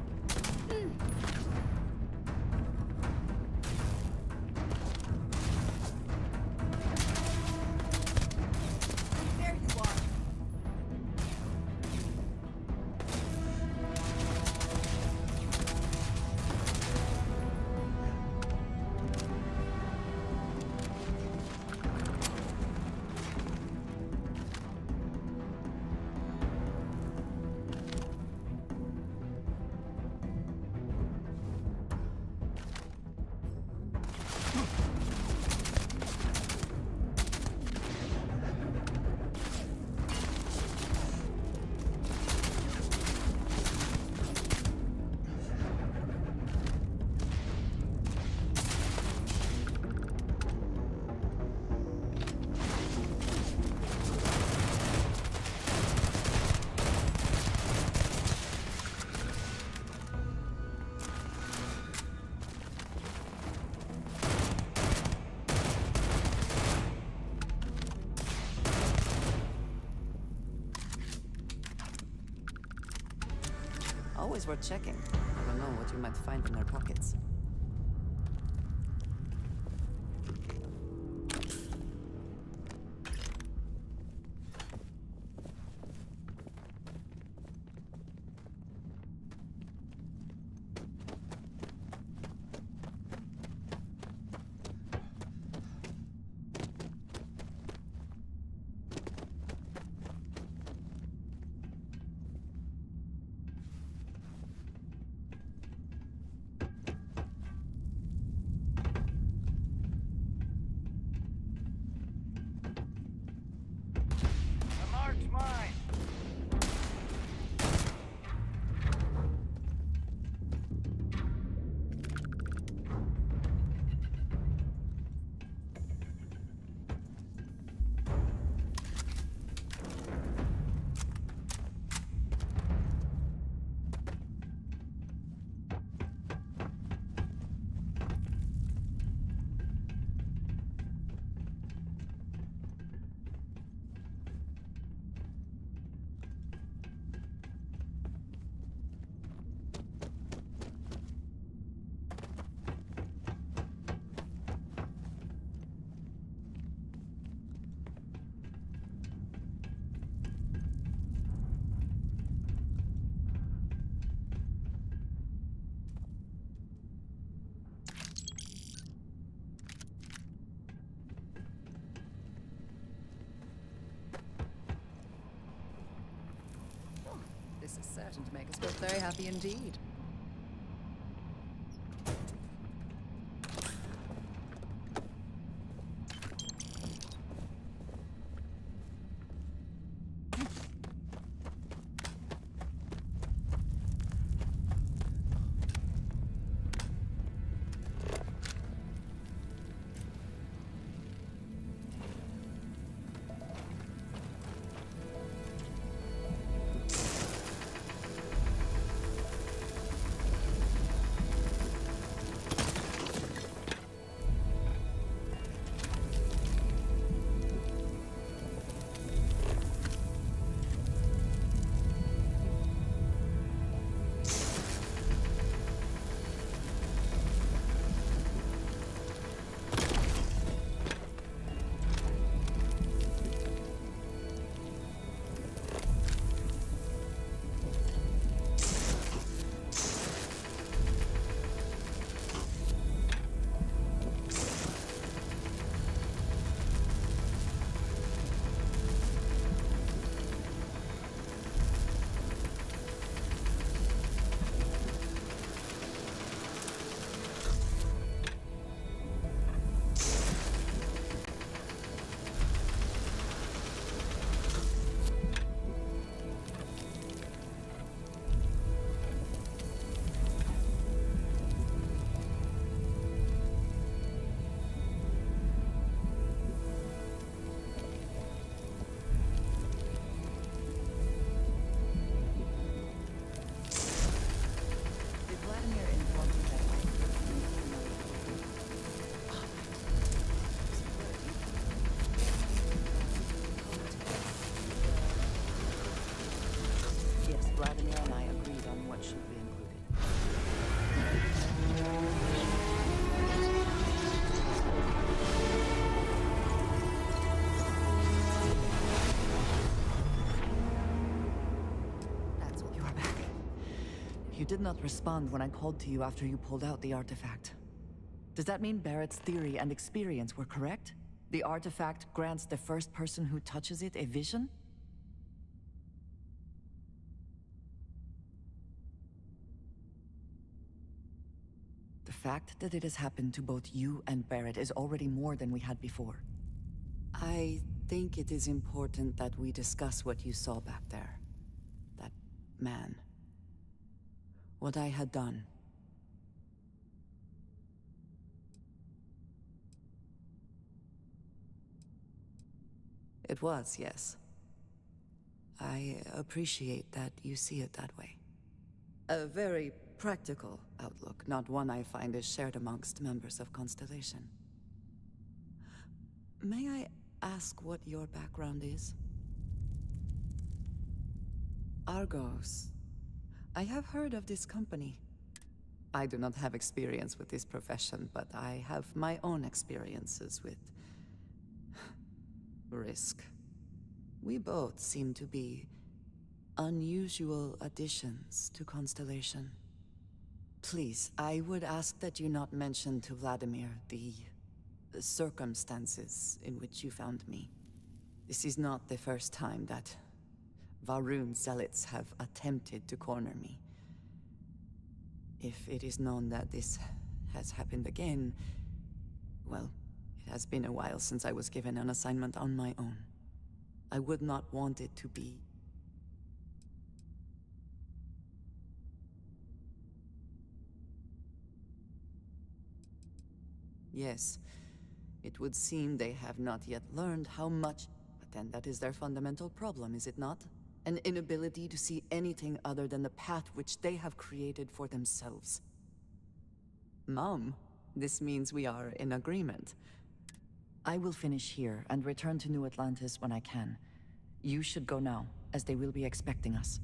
[SPEAKER 8] Always worth checking. Never know what you might find in their pockets.
[SPEAKER 7] This is certain to make us both very happy indeed.
[SPEAKER 8] Vladimir and I agreed on what should be included. That's what you are back. You did not respond when I called to you after you pulled out the artifact. Does that mean Barrett's theory and experience were correct? The artifact grants the first person who touches it a vision? The fact that it has happened to both you and Barrett is already more than we had before. I think it is important that we discuss what you saw back there. That man. What I had done. It was, yes. I appreciate that you see it that way. A very practical outlook, not one I find is shared amongst members of Constellation. May I ask what your background is? Argos. I have heard of this company. I do not have experience with this profession, but I have my own experiences with risk. We both seem to be unusual additions to Constellation. Please, I would ask that you not mention to Vladimir the circumstances in which you found me. This is not the first time that Varun zealots have attempted to corner me. If it is known that this has happened again, well, it has been a while since I was given an assignment on my own. I would not want it to be... Yes, it would seem they have not yet learned how much... But then that is their fundamental problem, is it not? An inability to see anything other than the path which they have created for themselves. Mom, this means we are in agreement. I will finish here and return to New Atlantis when I can. You should go now, as they will be expecting us.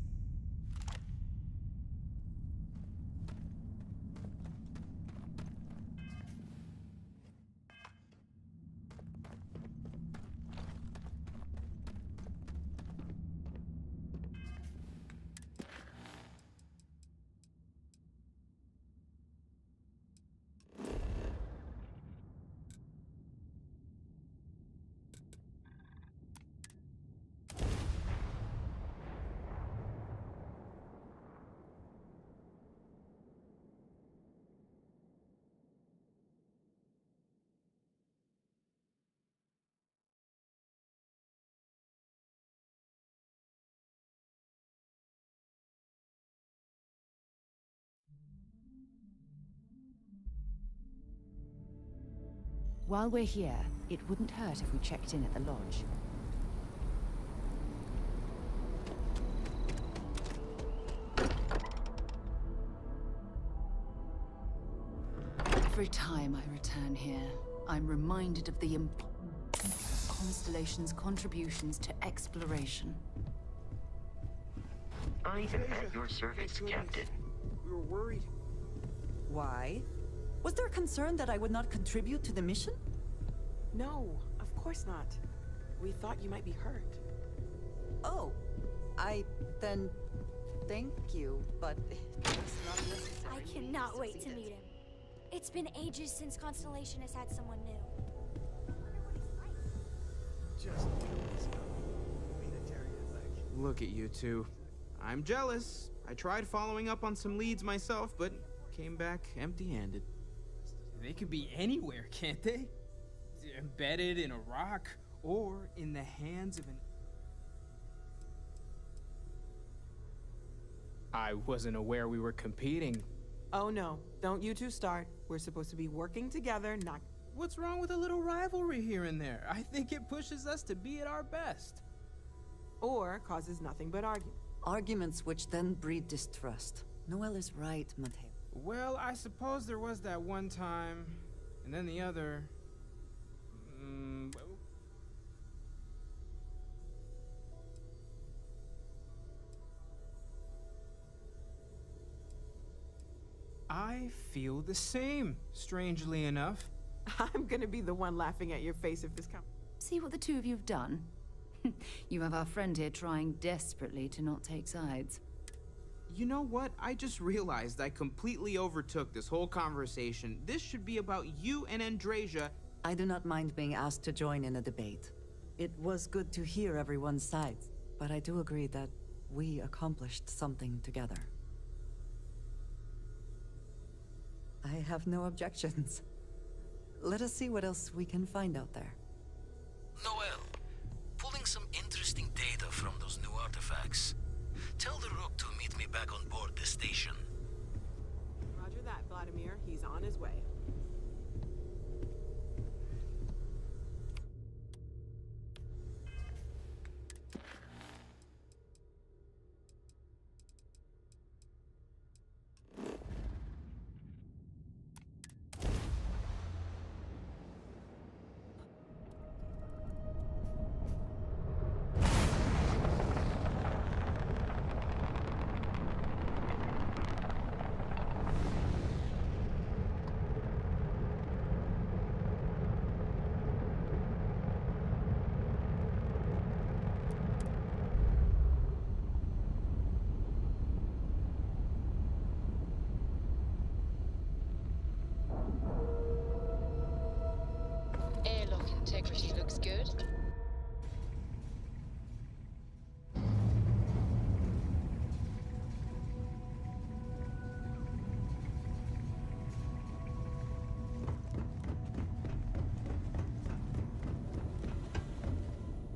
[SPEAKER 19] While we're here, it wouldn't hurt if we checked in at the lodge. Every time I return here, I'm reminded of the importance of Constellation's contributions to exploration.
[SPEAKER 14] I am at your service, Captain.
[SPEAKER 21] We were worried.
[SPEAKER 8] Why? Was there concern that I would not contribute to the mission?
[SPEAKER 15] No, of course not. We thought you might be hurt.
[SPEAKER 8] Oh, then thank you, but it's not necessary.
[SPEAKER 22] I cannot wait to meet him. It's been ages since Constellation has had someone new.
[SPEAKER 21] Just
[SPEAKER 24] Look at you two. I'm jealous. I tried following up on some leads myself, but came back empty-handed.
[SPEAKER 25] They could be anywhere, can't they? Embedded in a rock, or in the hands of an... I wasn't aware we were competing.
[SPEAKER 15] Oh no, don't you two start. We're supposed to be working together, not...
[SPEAKER 25] What's wrong with a little rivalry here and there? I think it pushes us to be at our best.
[SPEAKER 15] Or causes nothing but argument.
[SPEAKER 8] Arguments which then breed distrust. Noel is right, Mateo.
[SPEAKER 25] Well, I suppose there was that one time, and then the other... I feel the same, strangely enough.
[SPEAKER 15] I'm gonna be the one laughing at your face if this comes.
[SPEAKER 19] See what the two of you have done? You have our friend here trying desperately to not take sides.
[SPEAKER 25] You know what? I just realized I completely overtook this whole conversation. This should be about you and Andrasia.
[SPEAKER 8] I do not mind being asked to join in a debate. It was good to hear everyone's sides, but I do agree that we accomplished something together. I have no objections. Let us see what else we can find out there.
[SPEAKER 2] Noel, pulling some interesting data from those new artifacts. Tell the Rook to meet me back on board the station.
[SPEAKER 15] Roger that, Vladimir. He's on his way.
[SPEAKER 23] Airlock integrity looks good.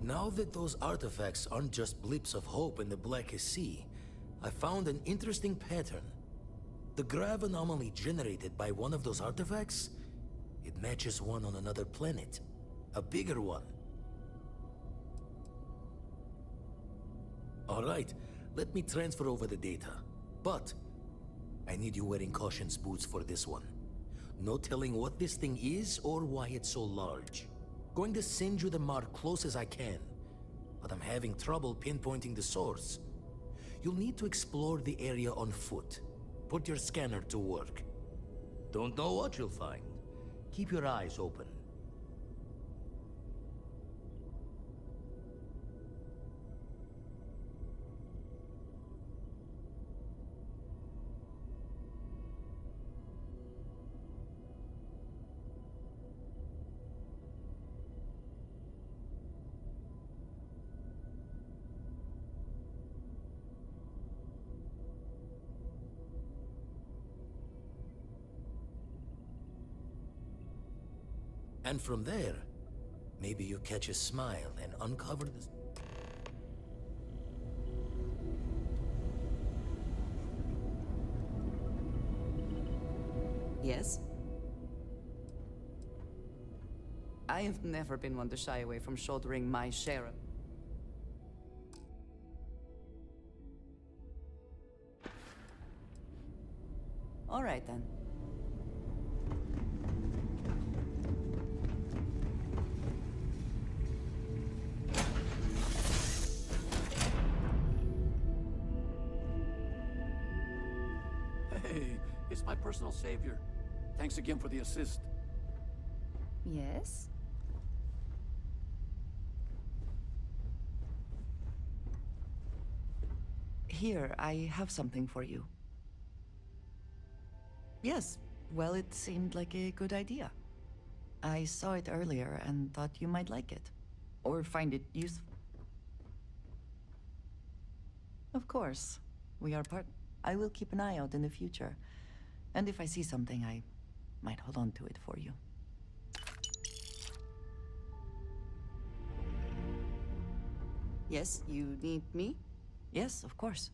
[SPEAKER 2] Now that those artifacts aren't just blips of hope in the blackest sea, I found an interesting pattern. The grav anomaly generated by one of those artifacts, it matches one on another planet. A bigger one. Alright, let me transfer over the data. But, I need you wearing caution's boots for this one. No telling what this thing is or why it's so large. Going to send you the mark close as I can, but I'm having trouble pinpointing the source. You'll need to explore the area on foot. Put your scanner to work. Don't know what you'll find. Keep your eyes open. And from there, maybe you catch a smile and uncover the...
[SPEAKER 8] Yes? I have never been one to shy away from shouldering my share of... All right, then.
[SPEAKER 4] Hey, it's my personal savior. Thanks again for the assist.
[SPEAKER 18] Yes?
[SPEAKER 8] Here, I have something for you. Yes, well, it seemed like a good idea. I saw it earlier and thought you might like it. Or find it useful. Of course. We are part... I will keep an eye out in the future. And if I see something, I might hold on to it for you. Yes, you need me? Yes, of course.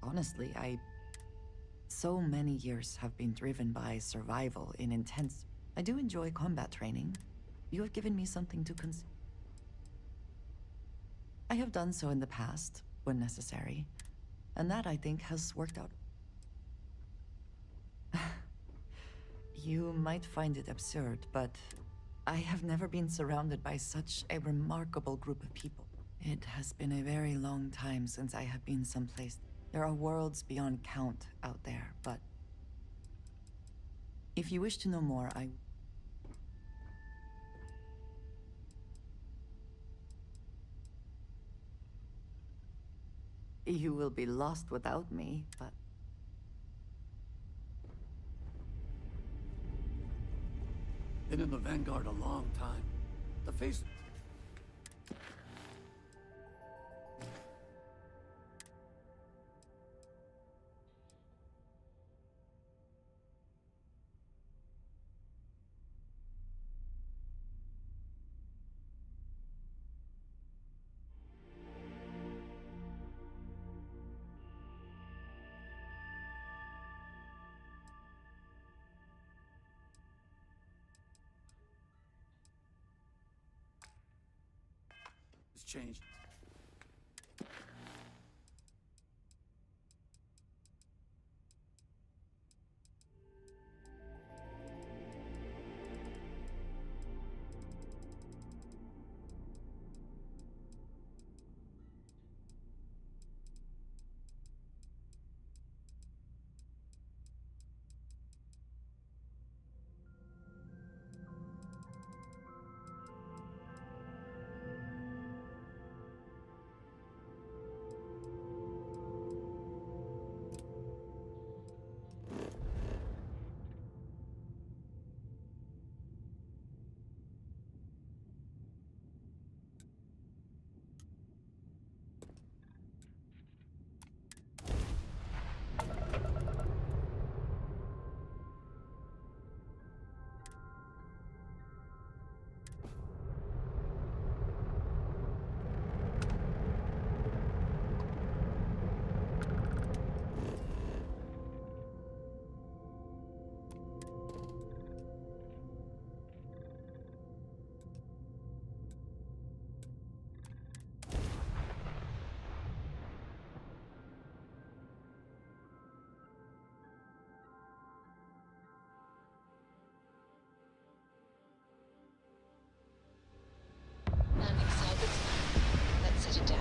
[SPEAKER 8] Honestly, so many years have been driven by survival in intense... I do enjoy combat training. You have given me something to consider. I have done so in the past, when necessary. And that, I think, has worked out. You might find it absurd, but I have never been surrounded by such a remarkable group of people. It has been a very long time since I have been someplace. There are worlds beyond count out there, but if you wish to know more, you will be lost without me, but...
[SPEAKER 4] Been in the Vanguard a long time. The face... has changed.
[SPEAKER 23] Let's set it down.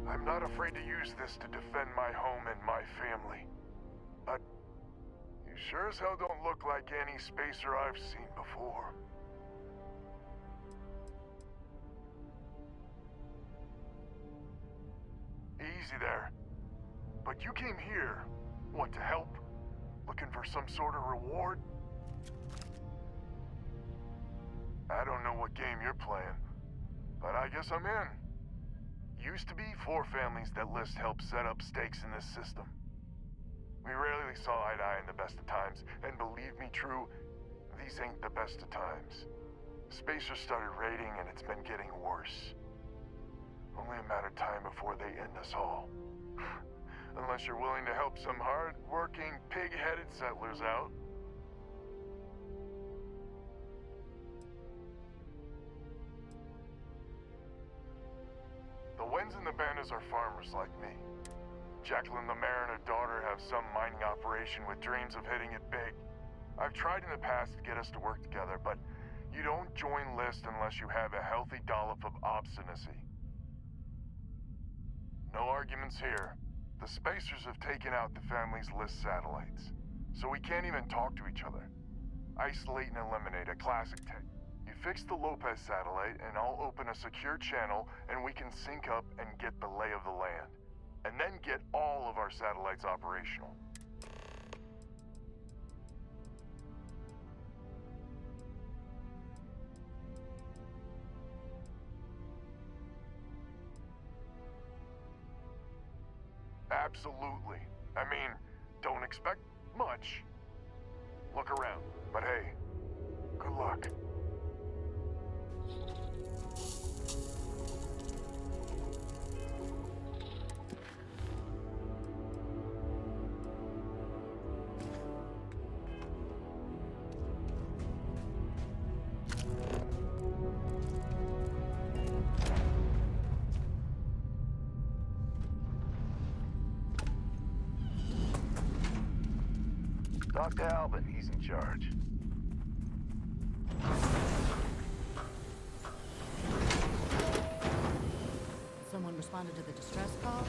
[SPEAKER 3] I'm not afraid to use this to defend my home and my family. But you sure as hell don't look like any spacer I've seen before. Easy there. But you came here What, to help? Looking for some sort of reward? I don't know what game you're playing, but I guess I'm in. Used to be 4 families that list help set up stakes in this system. We rarely saw eye to eye in the best of times, and believe me, True, these ain't the best of times. Spacers started raiding, and it's been getting worse. Only a matter of time before they end us all. Unless you're willing to help some hard-working, pig-headed settlers out. The Wens and the Bandas are farmers like me. Jacqueline the mayor and her daughter have some mining operation with dreams of hitting it big. I've tried in the past to get us to work together, but you don't join List unless you have a healthy dollop of obstinacy. No arguments here. The Spacers have taken out the family's List satellites, so we can't even talk to each other. Isolate and eliminate, a classic tech. You fix the Lopez satellite, and I'll open a secure channel, and we can sync up and get the lay of the land. And then get all of our satellites operational. Absolutely. I mean, don't expect much. Look around, but hey, good luck.
[SPEAKER 6] Talk to Alvin, he's in charge.
[SPEAKER 5] Someone responded to the distress call?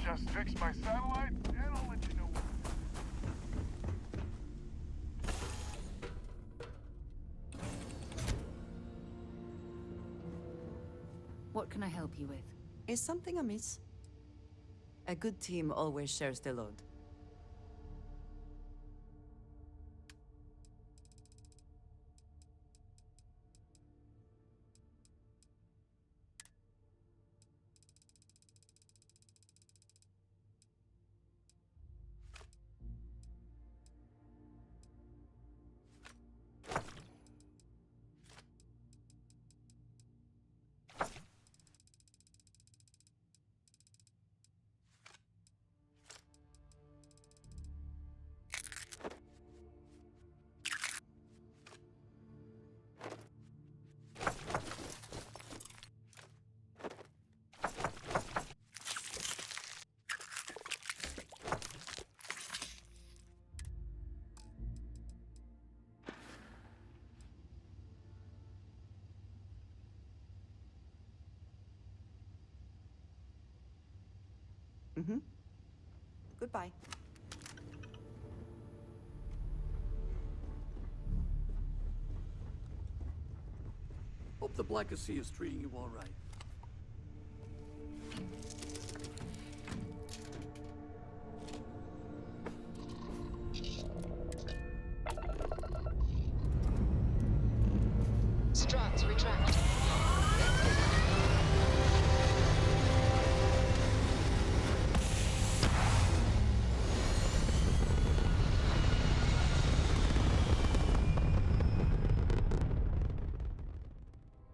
[SPEAKER 3] Just fix my satellite, and I'll let you know.
[SPEAKER 5] What can I help you with?
[SPEAKER 8] Is something amiss? A good team always shares the load. Mm-hmm. Goodbye.
[SPEAKER 4] hope the Black Sea is treating you all right.
[SPEAKER 23] Struts retract.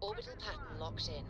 [SPEAKER 23] Orbital pattern locked in.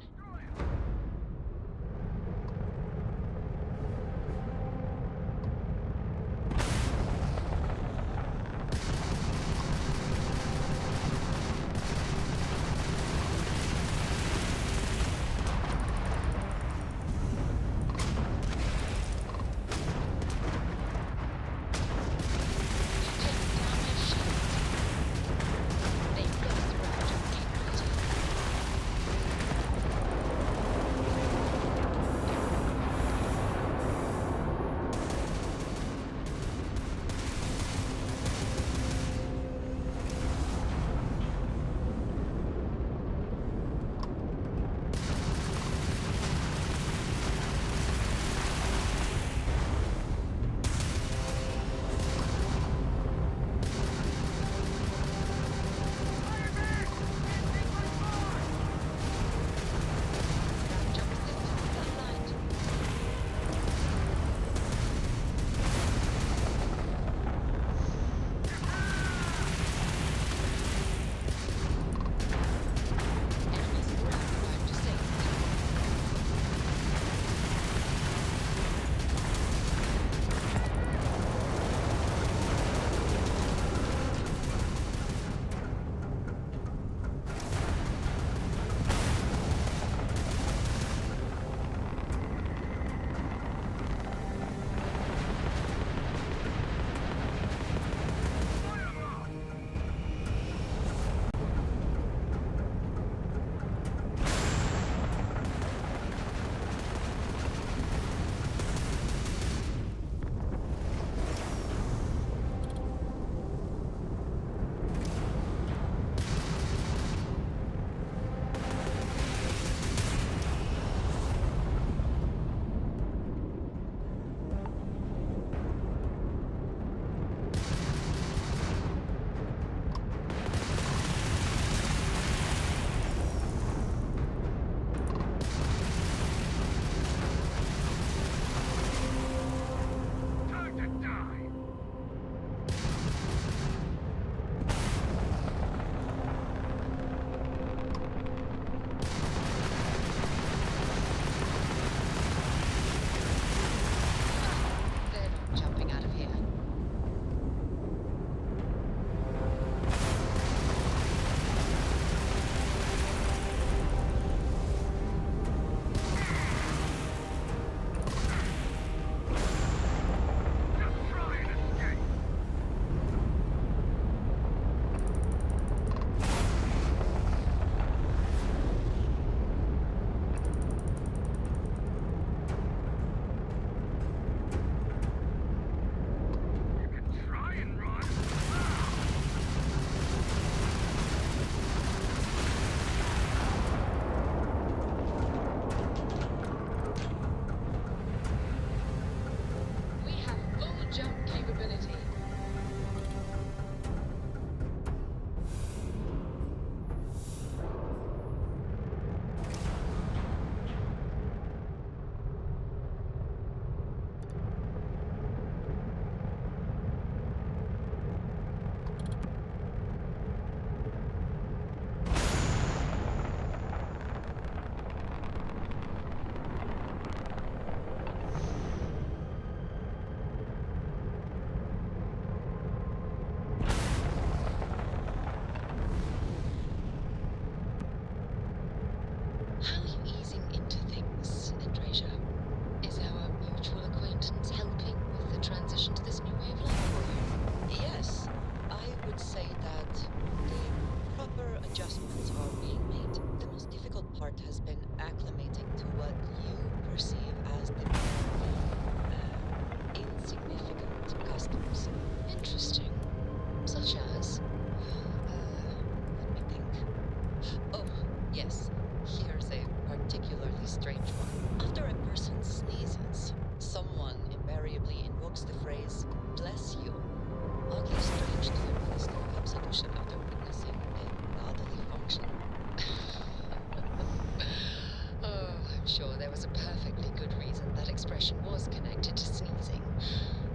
[SPEAKER 23] sure there was a perfectly good reason that expression was connected to sneezing,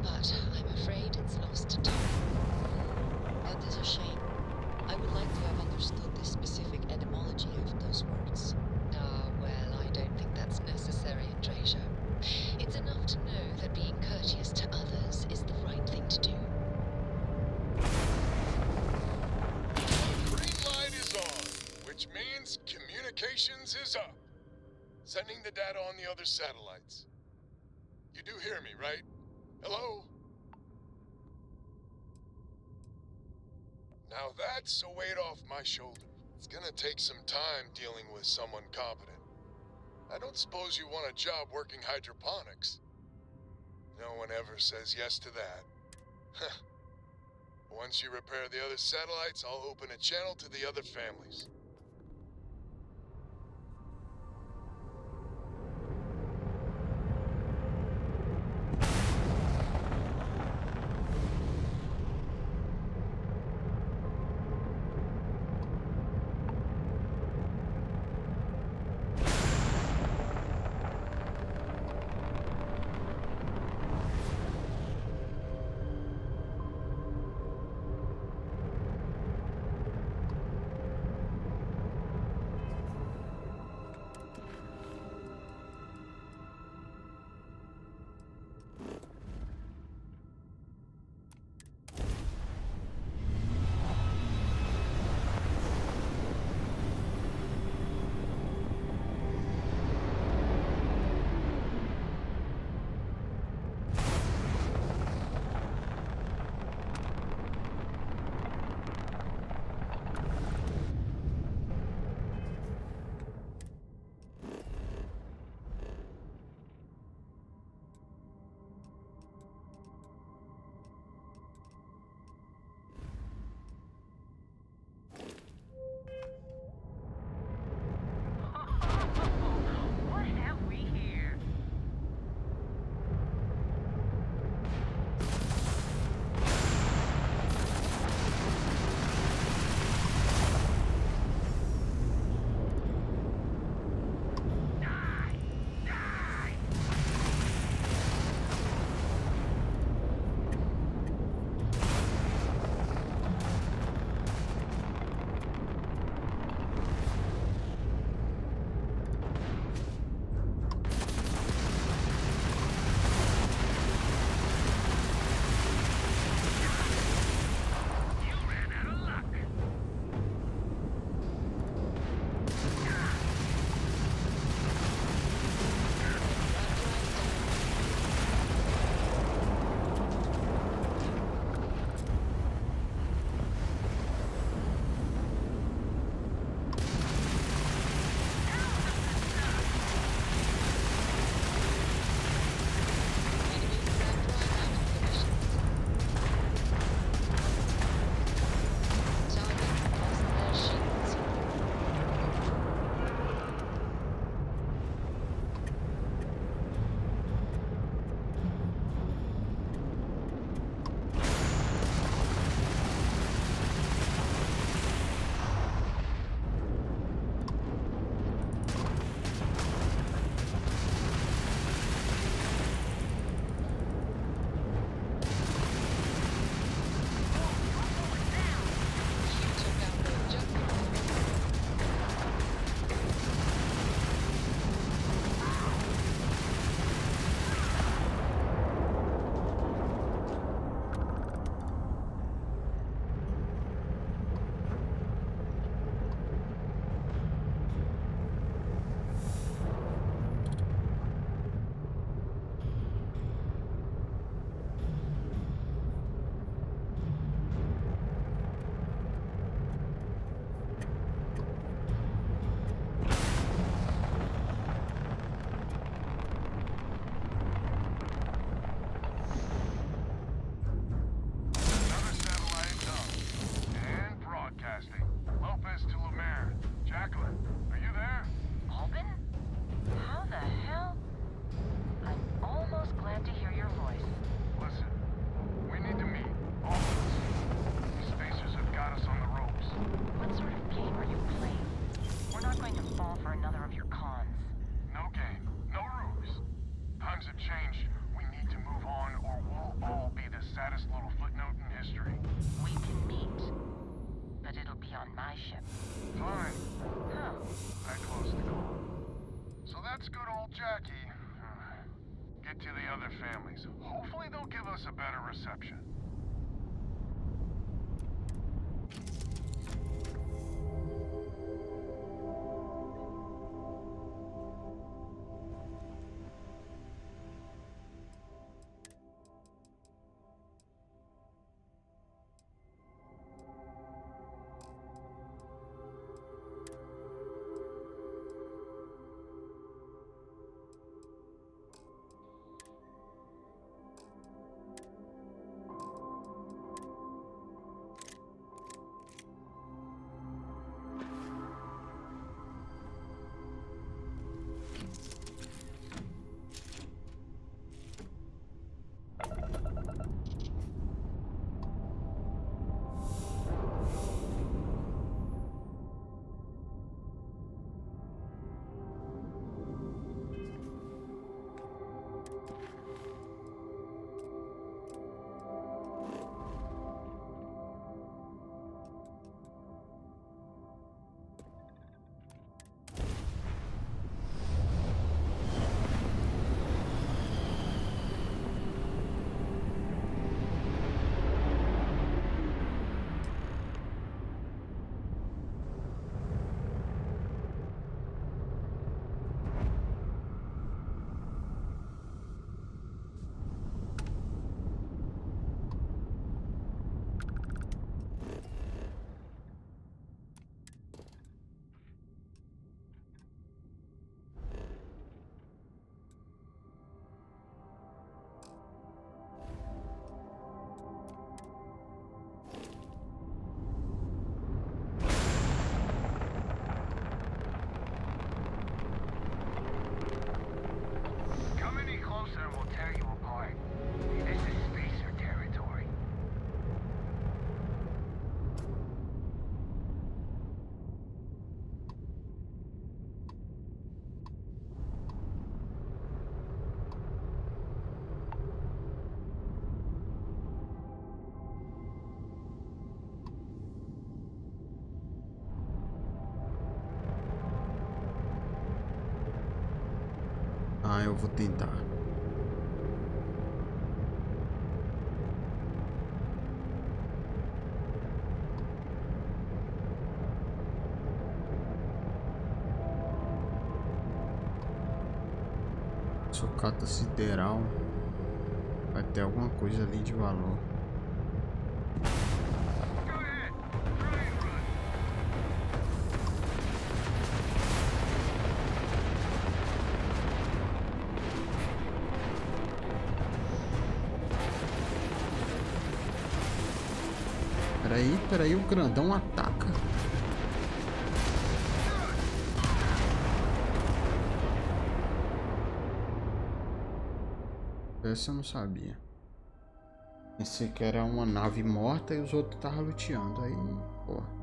[SPEAKER 23] but I'm afraid it's lost to time.
[SPEAKER 14] That is a shame. I would like to have understood the specific etymology of those words.
[SPEAKER 23] Ah, well, I don't think that's necessary, Andreja. It's enough to know that being courteous to others is the right thing to do.
[SPEAKER 3] Green light is on, which means communications is up. Sending the data on the other satellites. You do hear me, right? Hello? Now that's a weight off my shoulder. It's gonna take some time dealing with someone competent. I don't suppose you want a job working hydroponics. No one ever says yes to that. Once you repair the other satellites, I'll open a channel to the other families. saddest little footnote in history.
[SPEAKER 9] We can meet, but it'll be on my ship.
[SPEAKER 3] Fine.
[SPEAKER 9] How?
[SPEAKER 3] I closed the call. So that's good old Jackie. Get to the other families. Hopefully they'll give us a better reception.
[SPEAKER 1] Ah, eu vou tentar. Sucata sideral. Vai ter alguma coisa ali de valor. Peraí, o grandão ataca. Essa eu não sabia. Pensei que era uma nave morta e os outros estavam luteando. Aí, porra.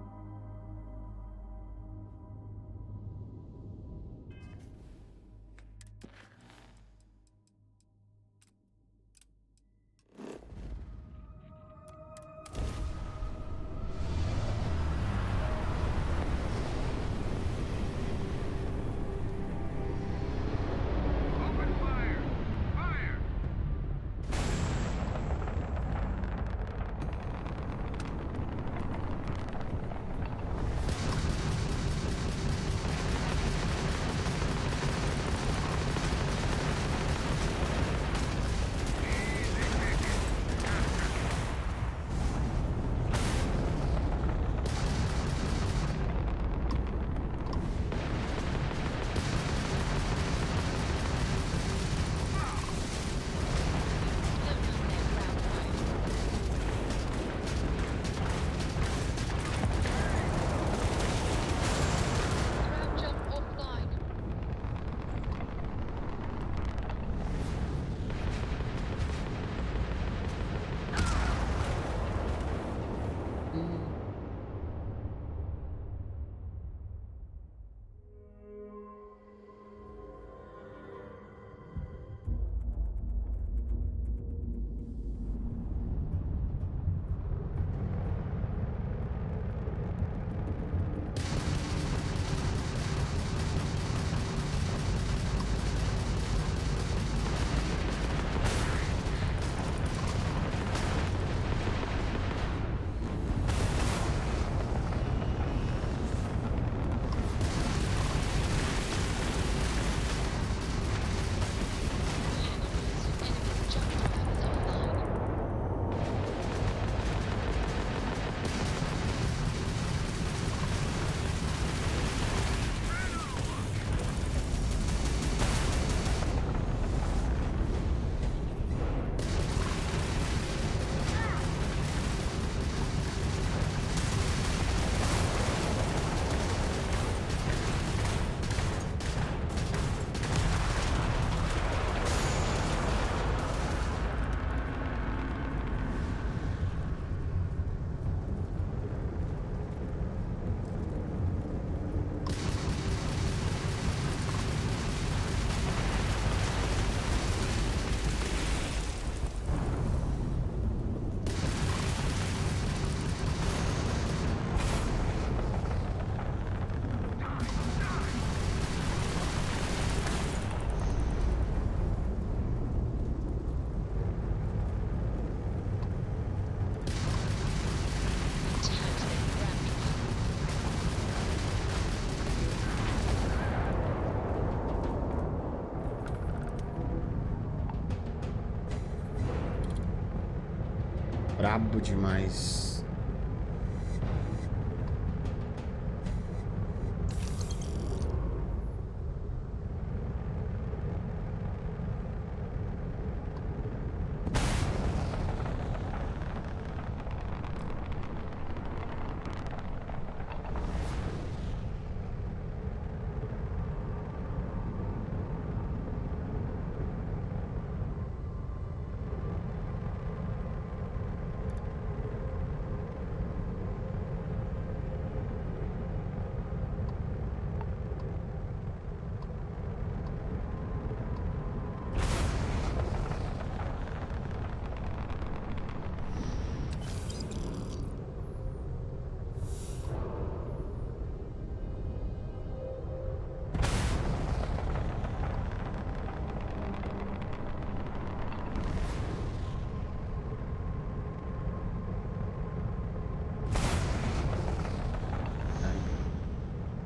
[SPEAKER 1] Brabo demais.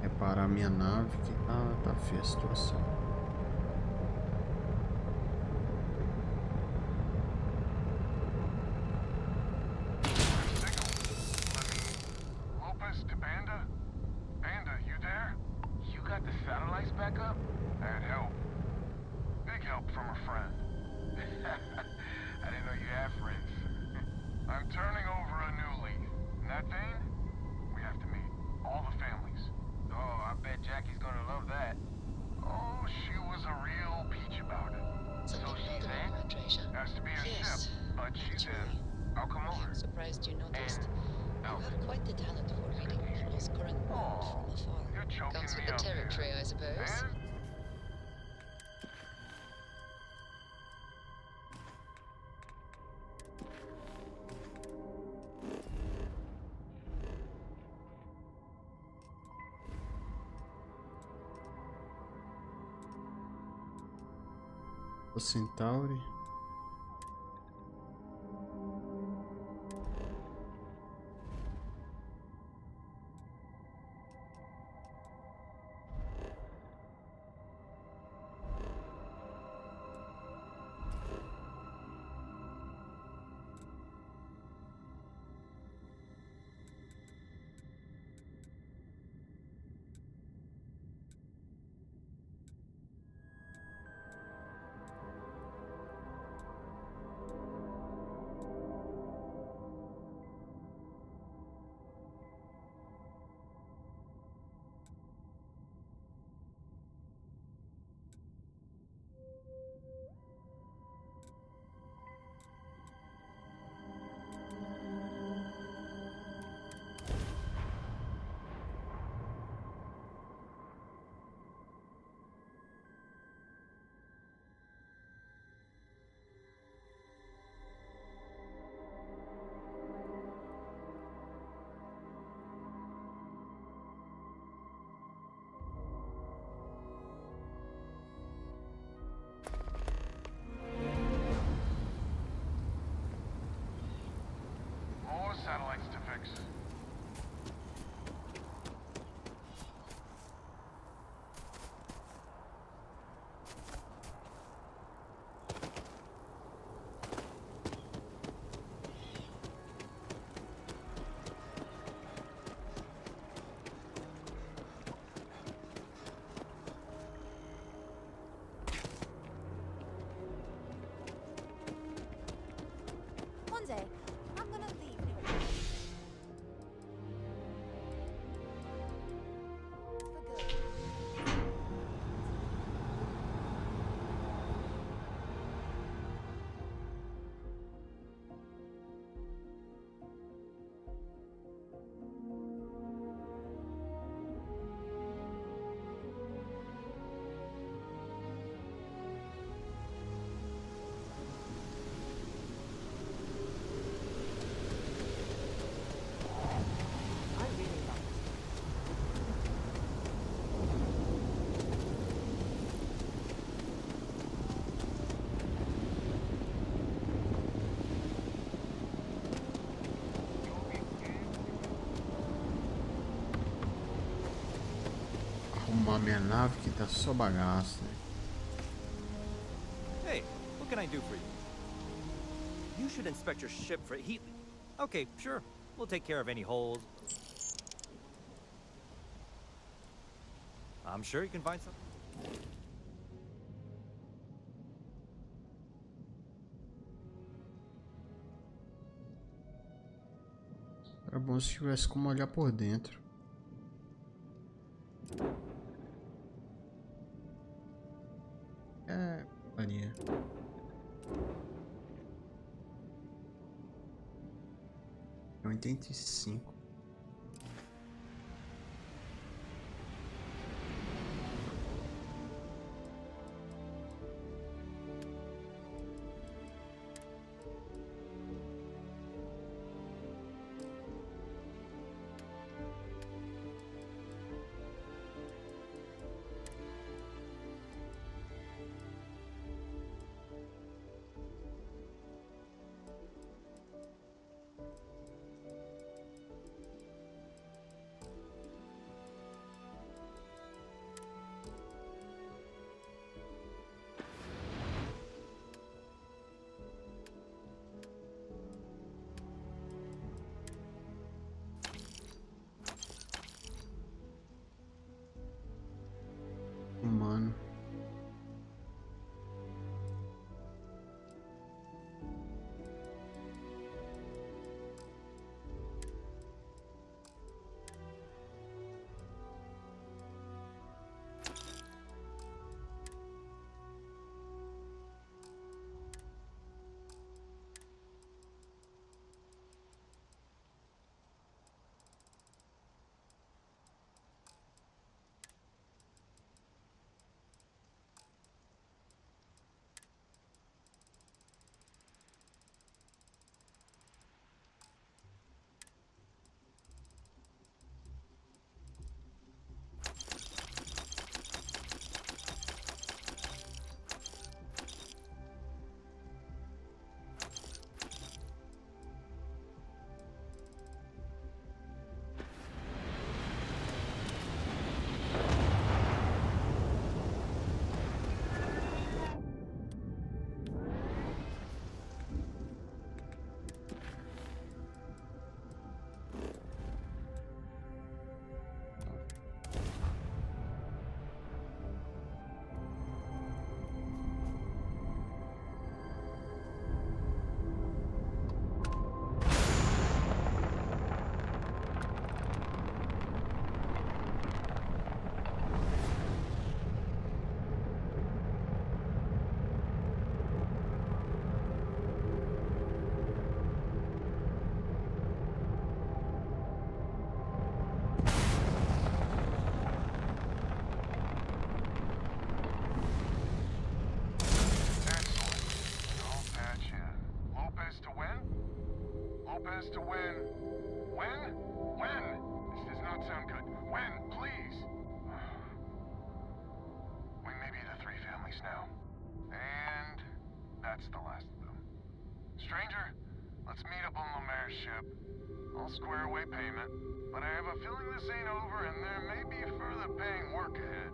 [SPEAKER 1] Reparar a minha nave que tá feia a situação.
[SPEAKER 3] Lopez to Banda? Banda, you there? You got the satellites back up? I had help. Big help from a friend. I didn't know you had friends. I'm turning over a new leaf. In that vein, we have to meet. All the families. Oh, I bet Jackie's gonna love that. Oh, she was a real peach about it.
[SPEAKER 23] Something
[SPEAKER 3] she's
[SPEAKER 23] about
[SPEAKER 3] in?
[SPEAKER 23] her, Andreja.
[SPEAKER 3] Has to be a
[SPEAKER 23] Yes,
[SPEAKER 3] ship, but she's in. I'll come over.
[SPEAKER 23] I'm surprised you noticed. You
[SPEAKER 3] Alfred.
[SPEAKER 23] have quite the talent for reading people's current mood from afar.
[SPEAKER 3] You're choking
[SPEAKER 23] Comes with
[SPEAKER 3] me
[SPEAKER 23] the
[SPEAKER 3] up here.
[SPEAKER 23] territory, I suppose.
[SPEAKER 1] O Centauri.
[SPEAKER 3] More satellites to fix.
[SPEAKER 22] One day, I'm gonna leave New York. For good.
[SPEAKER 1] Arrumar minha nave que tá só bagaça.
[SPEAKER 10] Hey, what can I do for you? You should inspect your ship for heat leak. Okay, sure. We'll take care of any holes. I'm sure you can find some.
[SPEAKER 1] Era bom se tivesse como olhar por dentro. É, Maria. É 85. Humano.
[SPEAKER 3] Lopez to win. Win? When? This does not sound good. When? Please. We may be the 3 families now. And that's the last of them. Stranger, let's meet up on Lemaire's ship. I'll square away payment, but I have a feeling this ain't over and there may be further paying work ahead.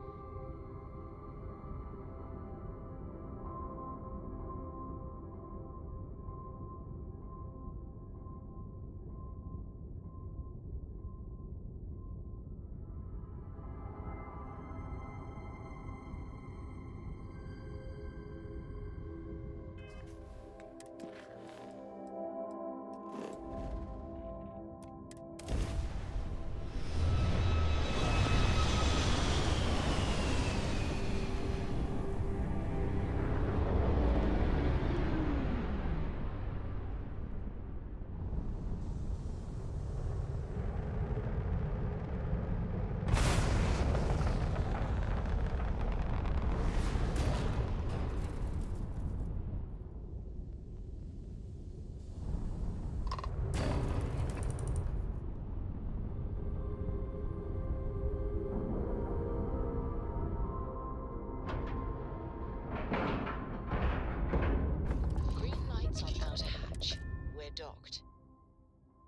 [SPEAKER 23] Docked.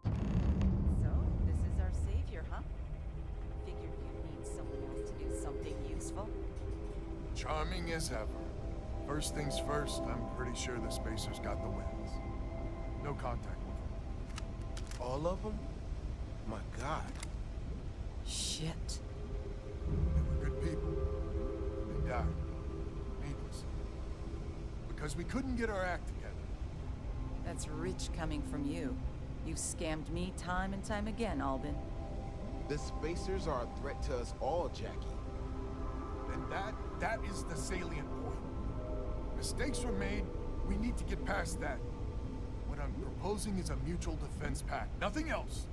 [SPEAKER 11] So, this is our savior, huh? Figured you'd need someone else to do something useful.
[SPEAKER 3] Charming as ever. First things first, I'm pretty sure the Spacers got the wins. No contact with them.
[SPEAKER 12] All of them? My God.
[SPEAKER 11] Shit.
[SPEAKER 3] They were good people. They died. Needlessly. Because we couldn't get our act together.
[SPEAKER 11] That's rich coming from you. You've scammed me time and time again, Albin.
[SPEAKER 12] The Spacers are a threat to us all, Jackie.
[SPEAKER 3] And that is the salient point. Mistakes were made. We need to get past that. What I'm proposing is a mutual defense pact. Nothing else.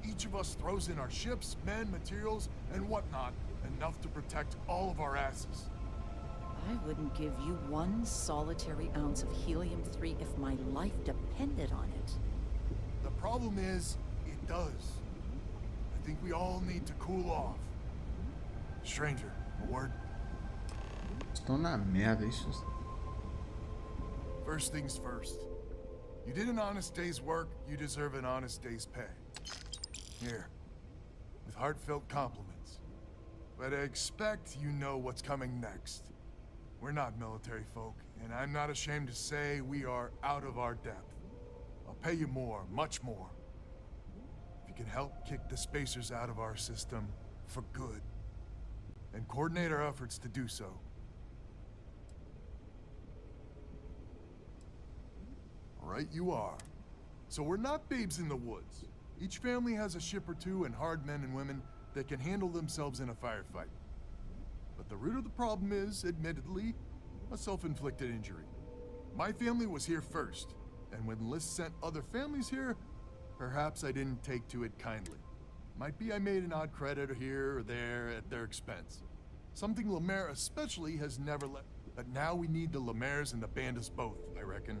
[SPEAKER 3] Each of us throws in our ships, men, materials, and whatnot, enough to protect all of our asses.
[SPEAKER 11] I wouldn't give you one solitary ounce of helium-3 if my life depended on it.
[SPEAKER 3] The problem is, it does. I think we all need to cool off. Stranger, a word?
[SPEAKER 1] Estão na merda, isso.
[SPEAKER 3] First things first. You did an honest day's work, you deserve an honest day's pay. Here, with heartfelt compliments. But I expect you know what's coming next. We're not military folk, and I'm not ashamed to say we are out of our depth. I'll pay you more, much more. If you can help kick the Spacers out of our system for good, and coordinate our efforts to do so. Right you are. So we're not babes in the woods. Each family has a ship or two and hard men and women that can handle themselves in a firefight. But the root of the problem is, admittedly, a self-inflicted injury. My family was here first, and when List sent other families here, perhaps I didn't take to it kindly. Might be I made an odd credit here or there at their expense. Something Lemaire especially has never let. But now we need the Lemaires and the Bandits both, I reckon.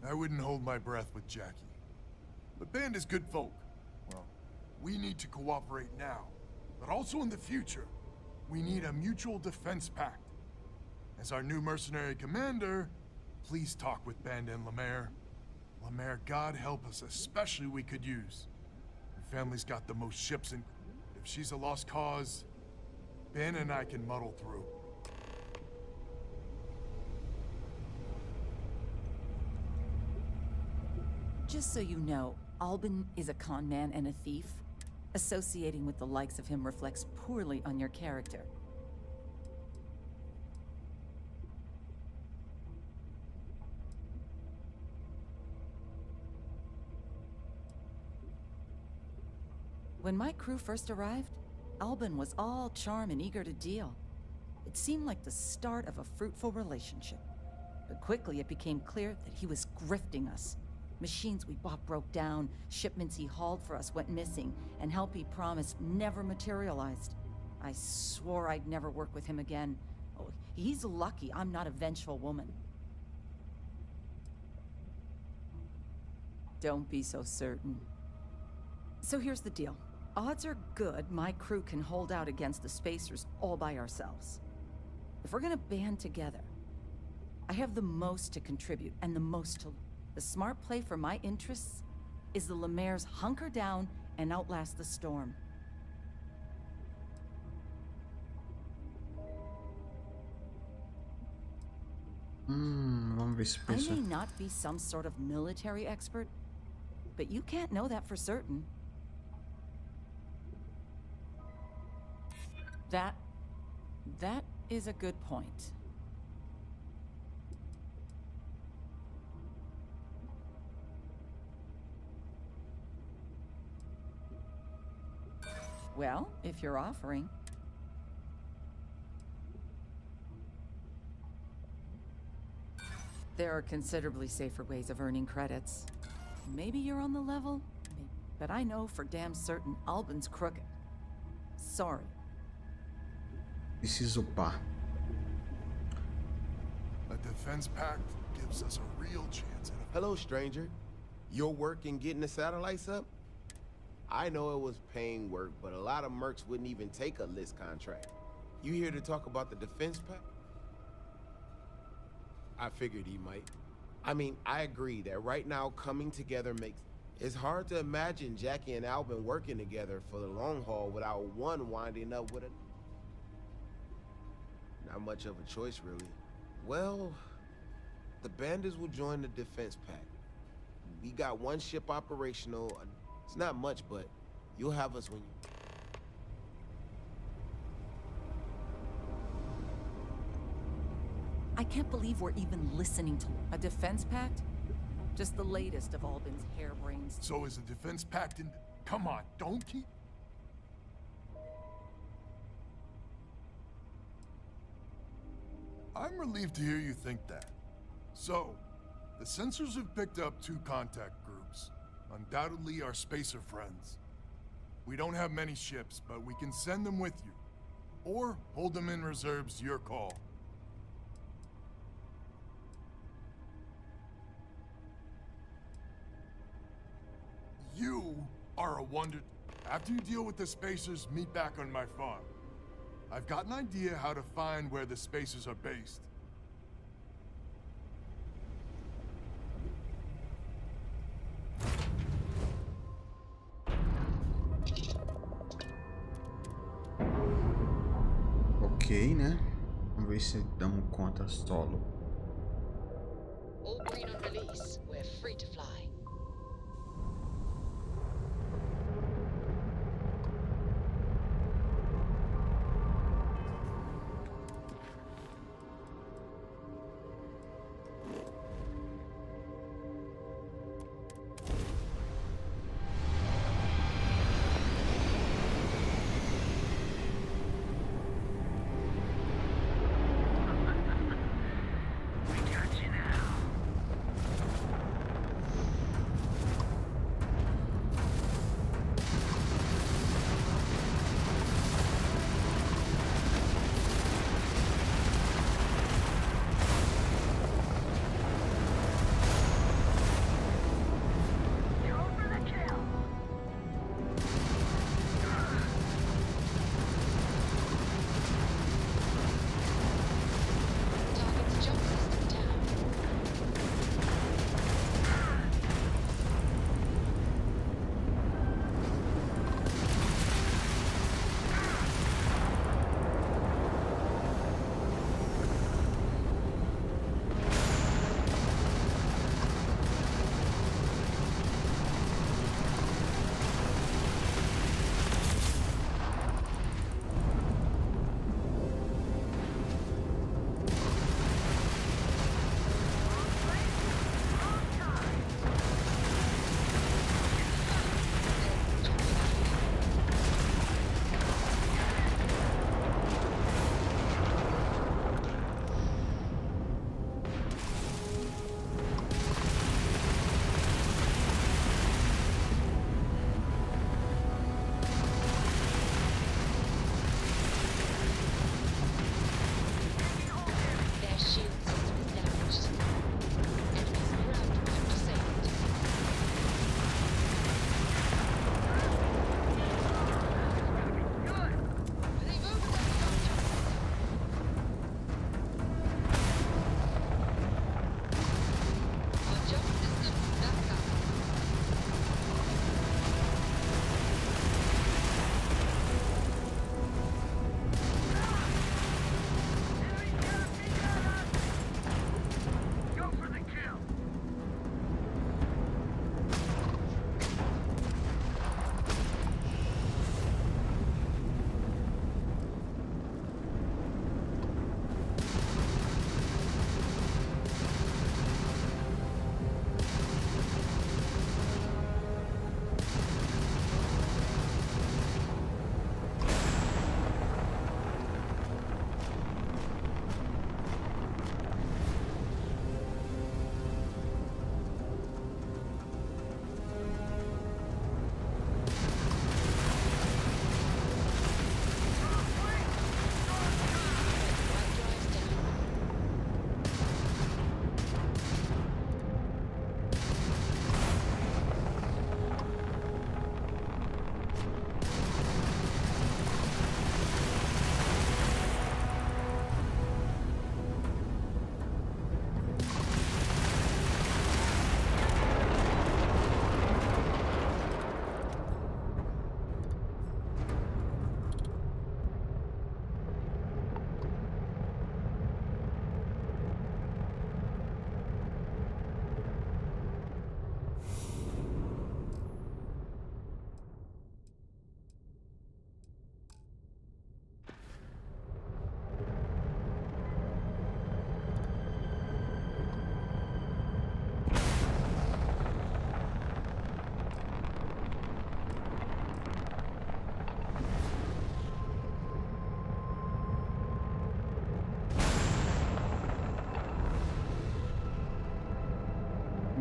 [SPEAKER 3] I wouldn't hold my breath with Jackie. But Band is good folk. Well, we need to cooperate now. But also in the future, we need a mutual defense pact. As our new mercenary commander, please talk with Band and Lemaire. Lemaire, God help us, especially we could use. Her family's got the most ships, and if she's a lost cause, Ben and I can muddle through.
[SPEAKER 11] Just so you know, Albin is a con man and a thief. Associating with the likes of him reflects poorly on your character. When my crew first arrived, Albin was all charm and eager to deal. It seemed like the start of a fruitful relationship. But quickly it became clear that he was grifting us. Machines we bought broke down, shipments he hauled for us went missing, and help he promised never materialized. I swore I'd never work with him again. Oh, he's lucky I'm not a vengeful woman. Don't be so certain. So here's the deal. Odds are good my crew can hold out against the Spacers all by ourselves. If we're gonna band together, I have the most to contribute and the most to... The smart play for my interests is the Lemaire's hunker down and outlast the storm.
[SPEAKER 1] Vamos ver se
[SPEAKER 11] I
[SPEAKER 1] pensa.
[SPEAKER 11] may not be some sort of military expert, but you can't know that for certain. That is a good point. Well, if you're offering. There are considerably safer ways of earning credits. Maybe you're on the level, but I know for damn certain Albin's crooked. Sorry.
[SPEAKER 1] Preciso upar.
[SPEAKER 3] A defense pact gives us a real chance at a...
[SPEAKER 12] Hello, stranger. Your work in getting the satellites up? I know it was paying work, but a lot of mercs wouldn't even take a list contract. You here to talk about the defense pact? I figured he might. I mean, I agree that right now coming together makes... It's hard to imagine Jackie and Albin working together for the long haul without one winding up with a... Not much of a choice, really. Well, the bandits will join the defense pack. We got one ship operational. It's not much, but you'll have us when you...
[SPEAKER 11] I can't believe we're even listening to a defense pact. Just the latest of Albin's harebrains.
[SPEAKER 3] So is the defense pact in... Come on, don't keep... I'm relieved to hear you think that. So, the sensors have picked up 2 contact groups. Undoubtedly our spacer friends. We don't have many ships, but we can send them with you. Or hold them in reserves, your call. You are a wonder. After you deal with the spacers, meet back on my farm. I've got an idea how to find where the spacers are based.
[SPEAKER 1] Ok, né? Vamos ver se damos conta solo.
[SPEAKER 23] All green on release. We're free to fly.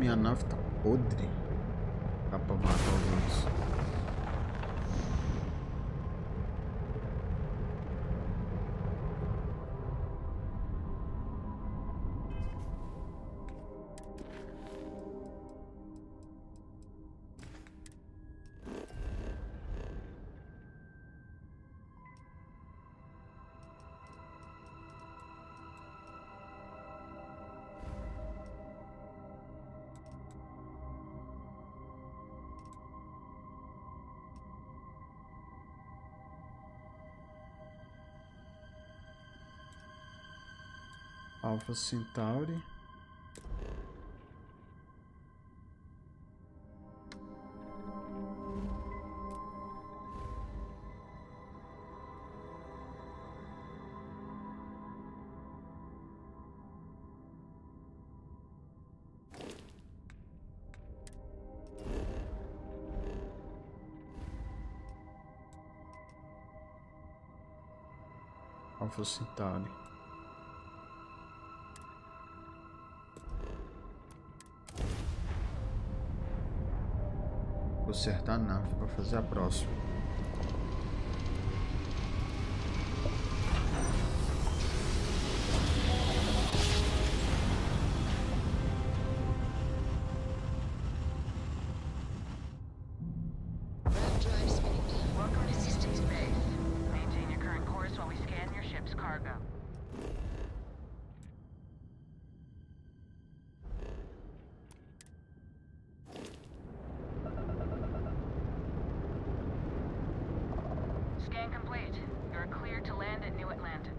[SPEAKER 1] minha nave tá podre. Dá pra matar os outros. Alpha Centauri. Alpha Centauri. Vou acertar a nave para fazer a próxima.
[SPEAKER 9] Welcome to Systems Base. Maintain your current course while we scan your ship's cargo. Scan complete. You're cleared to land at New Atlanta.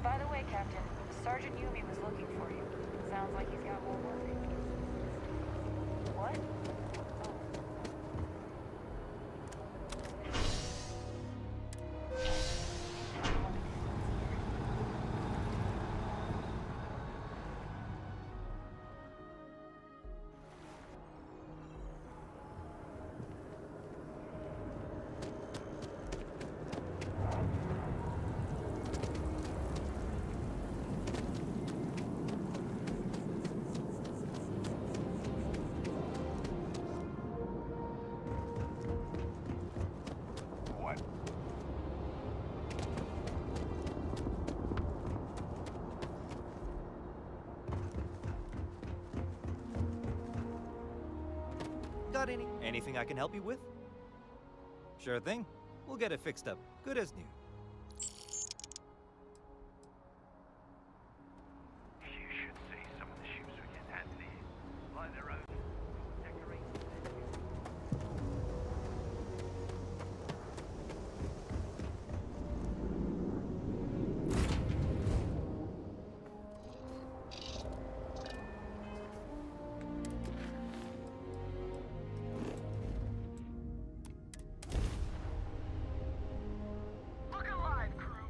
[SPEAKER 9] By the way, Captain, Sergeant Yumi was looking for you. Sounds like he's got more work. What?
[SPEAKER 10] Got anything I can help you with? Sure thing. We'll get it fixed up. Good as new.
[SPEAKER 6] You should see some of the ships we get handed here. Like their own decorated. Look alive, crew.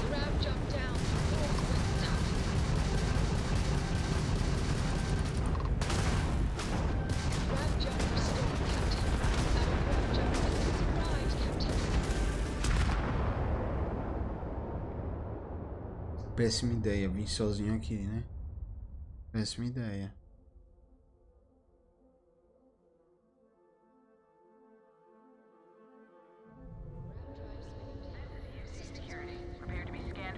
[SPEAKER 23] Grab jump down. Northwest nav. Grab jump restored, Captain. Our grab jump has arrived, Captain.
[SPEAKER 1] Péssima ideia, vim sozinho aqui, né? Péssima ideia.
[SPEAKER 9] Security. Prepare to be scanned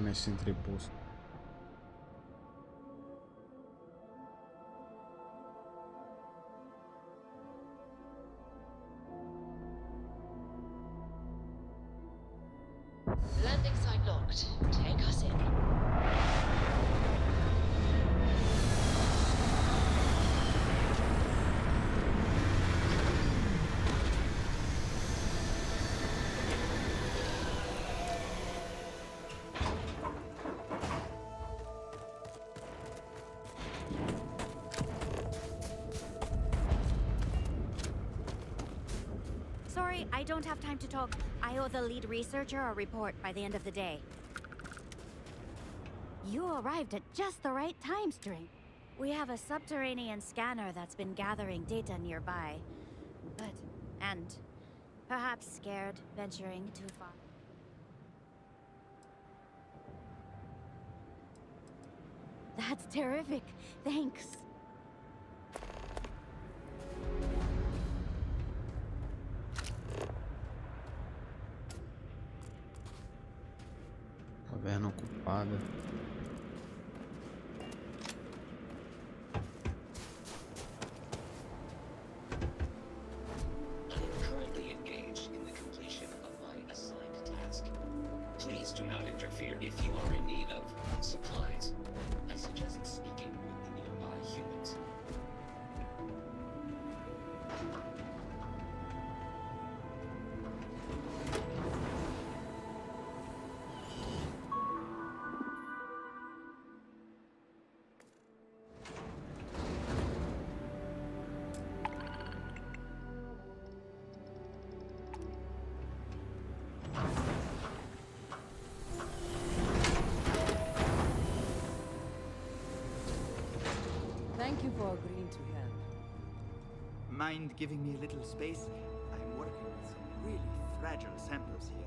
[SPEAKER 1] nesse entreposto.
[SPEAKER 23] Landing site locked. Take us in.
[SPEAKER 22] Sorry, I don't have time to talk. I owe the lead researcher a report by the end of the day. You arrived at just the right time, String. We have a subterranean scanner that's been gathering data nearby. And perhaps scared venturing too far. That's terrific. Thanks.
[SPEAKER 1] Caverna ocupada.
[SPEAKER 7] I am currently engaged in the completion of my assigned task. Please do not interfere if you are in need of supplies. I suggest speaking with the nearby humans.
[SPEAKER 11] Thank you for agreeing to help.
[SPEAKER 13] Mind giving me a little space? I'm working with some really fragile samples here.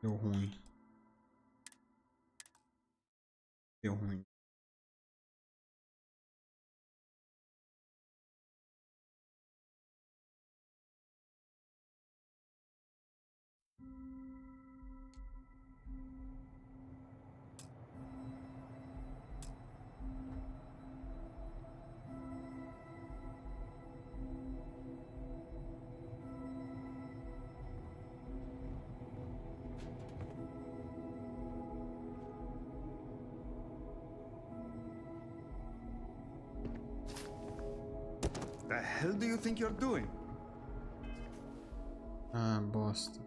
[SPEAKER 1] Deu ruim. Deu ruim.
[SPEAKER 13] The hell do you think you're doing?
[SPEAKER 1] Ah, bosta.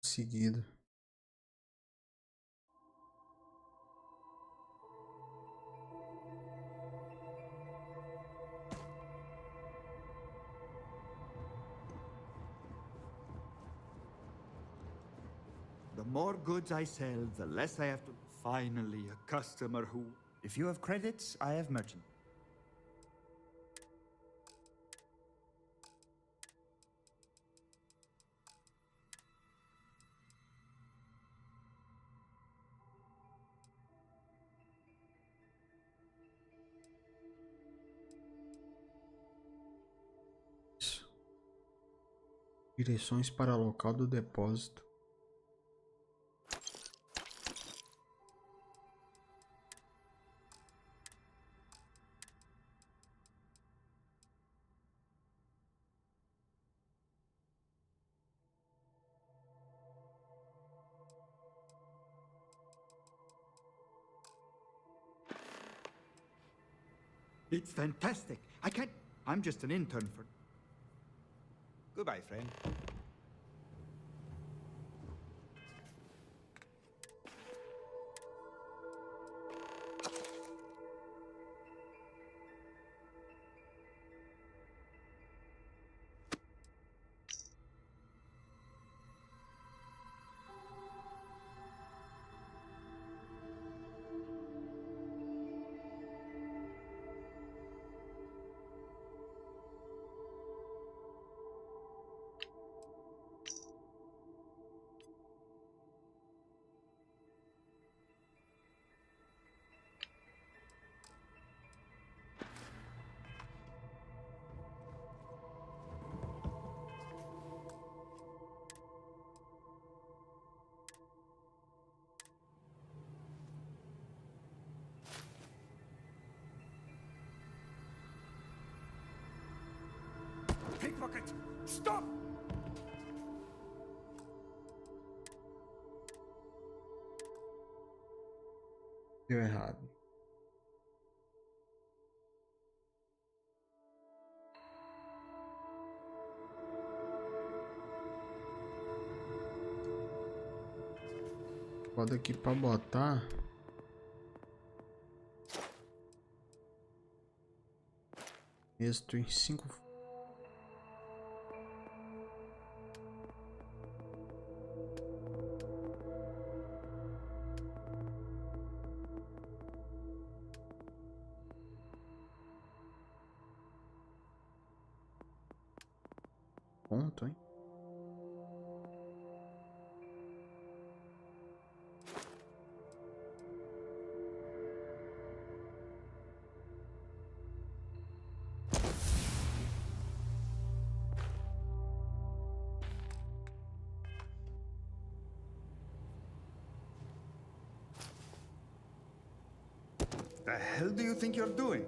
[SPEAKER 1] Seguido.
[SPEAKER 13] The more goods I sell, the less I have to... Finally, a customer who...
[SPEAKER 16] If you have credits, I have merchant.
[SPEAKER 1] Direções para o local do depósito.
[SPEAKER 13] It's fantastic. I can't... I'm just an intern for... Goodbye, friend.
[SPEAKER 6] pickpocket! Stop!
[SPEAKER 1] Deu errado. Pode aqui para botar. Êxito em 5. Ponto, hein?
[SPEAKER 16] The hell do you think you're doing?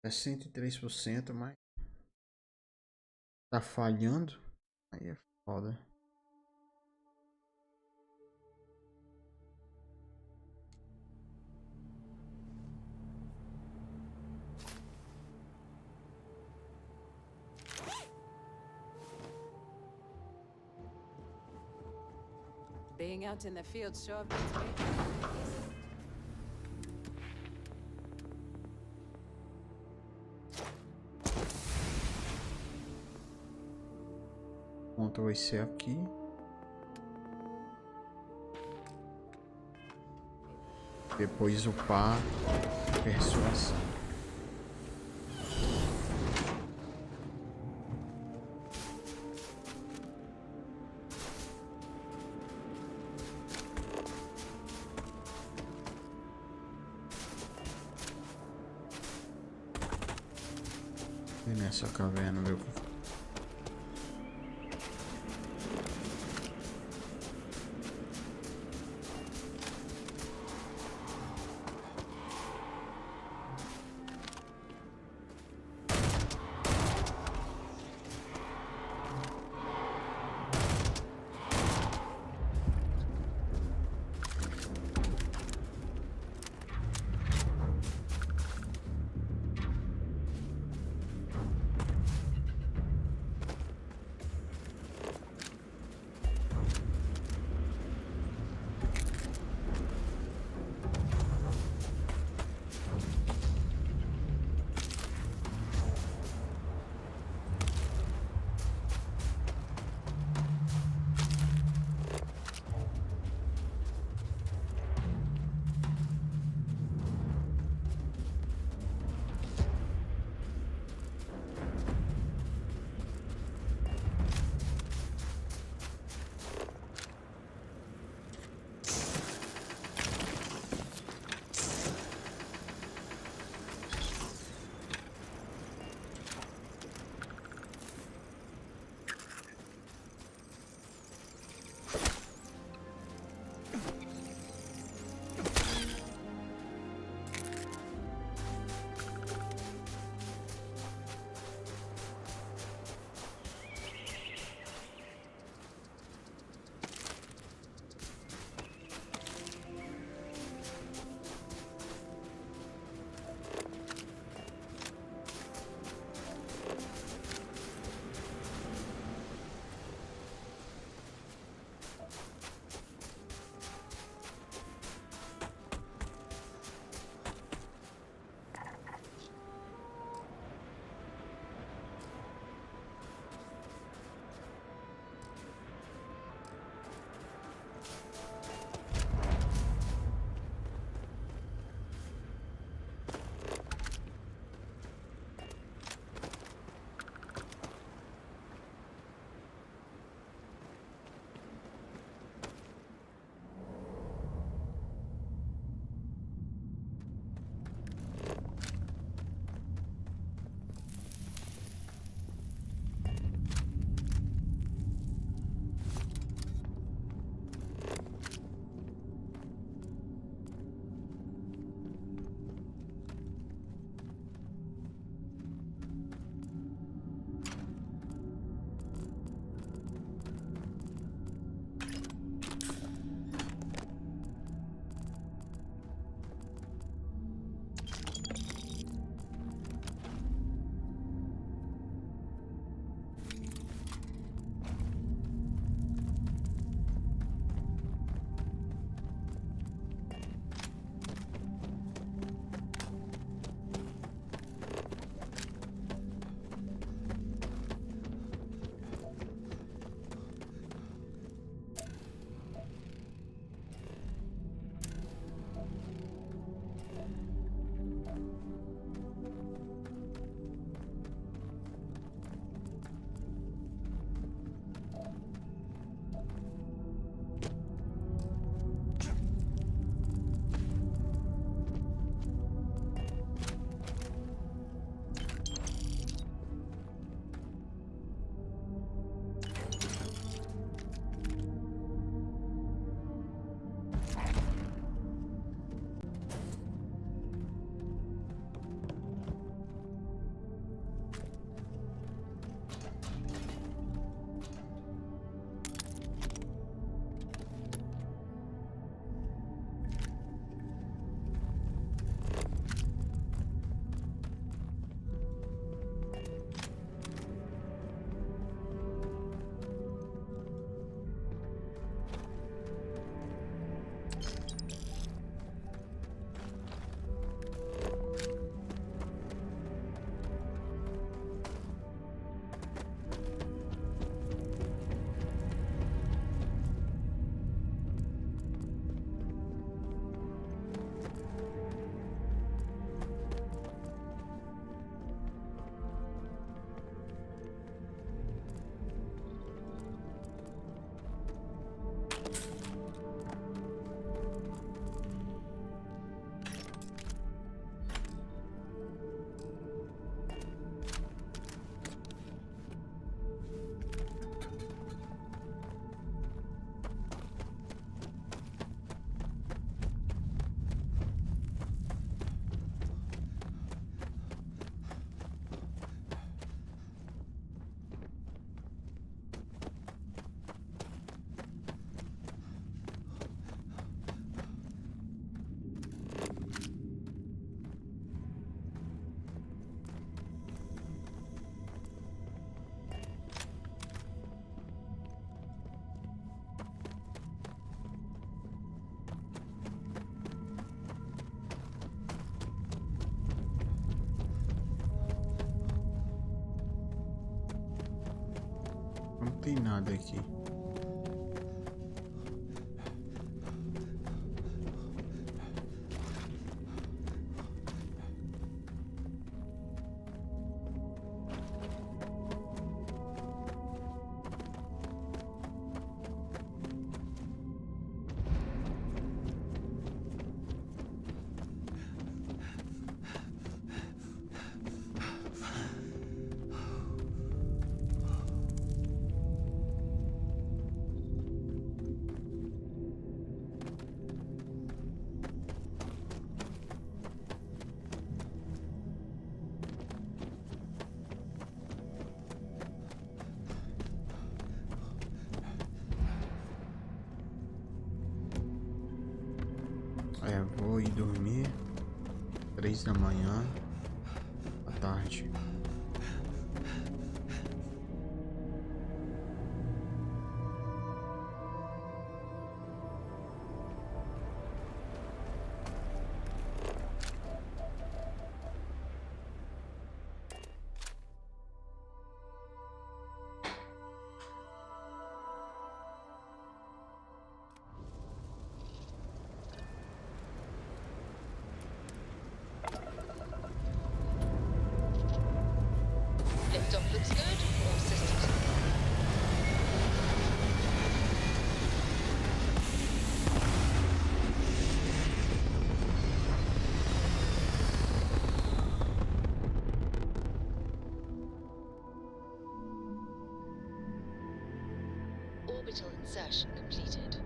[SPEAKER 1] É 103%, mas tá falhando. Aí é foda.
[SPEAKER 15] Being out in the field sure beats me.
[SPEAKER 1] O ponto vai ser aqui. Depois upar persuasão. E nessa caverna, meu. tem nada aqui. Vou ir dormir 3 da manhã à tarde.
[SPEAKER 23] Liftoff looks good. All systems. Orbital insertion completed.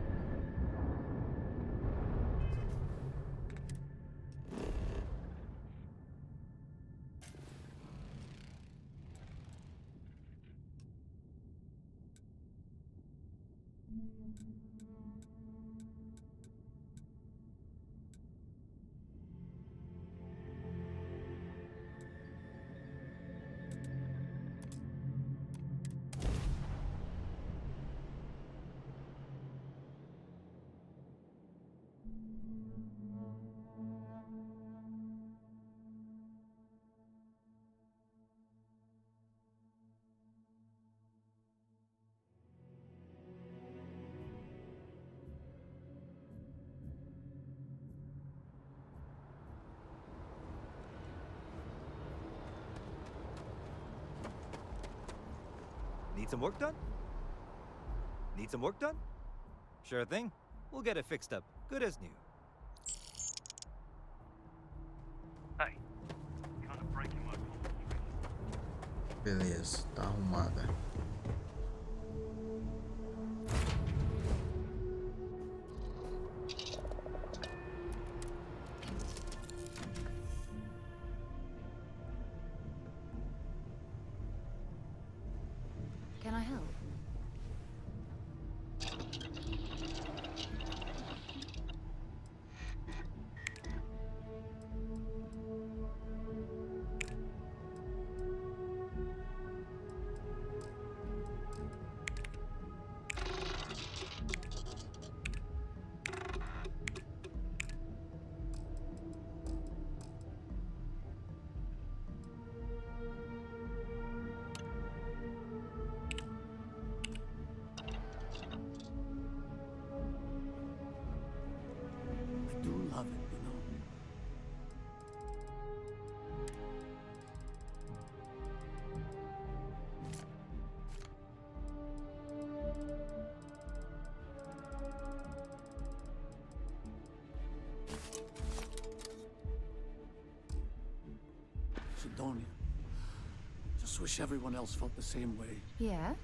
[SPEAKER 10] Need some work done? Need some work done? Sure thing. We'll get it fixed up, good as new.
[SPEAKER 6] Hey, kind of breaking my concentration.
[SPEAKER 1] Beleza, tá arrumada.
[SPEAKER 5] Can I help?
[SPEAKER 4] I do love it, you know. Sidonia. Just wish everyone else felt the same way.
[SPEAKER 5] Yeah?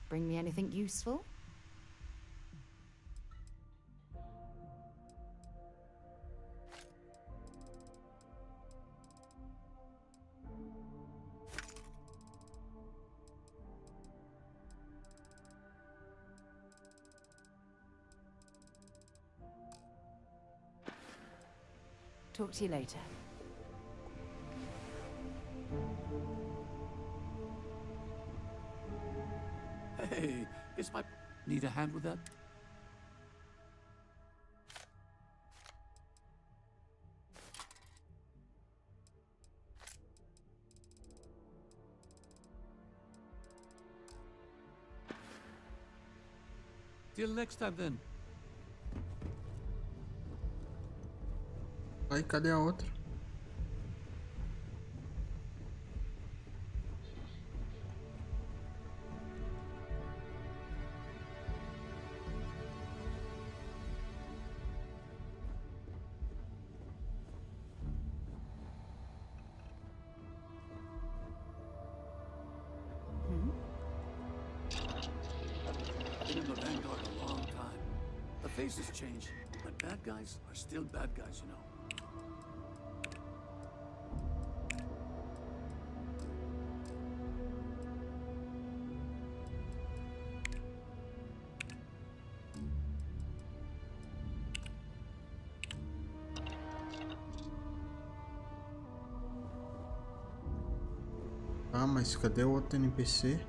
[SPEAKER 5] Bring me anything useful? Talk to you later.
[SPEAKER 4] Hey, it's my... Need a hand with that? Till next time then.
[SPEAKER 1] Aí, cadê a outra?
[SPEAKER 4] Been in the Vanguard a long time. The faces change, but bad guys are still bad guys, you know.
[SPEAKER 1] Ah, mas cadê o outro NPC?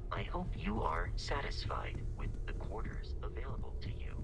[SPEAKER 17] I hope you are satisfied with the quarters available to you.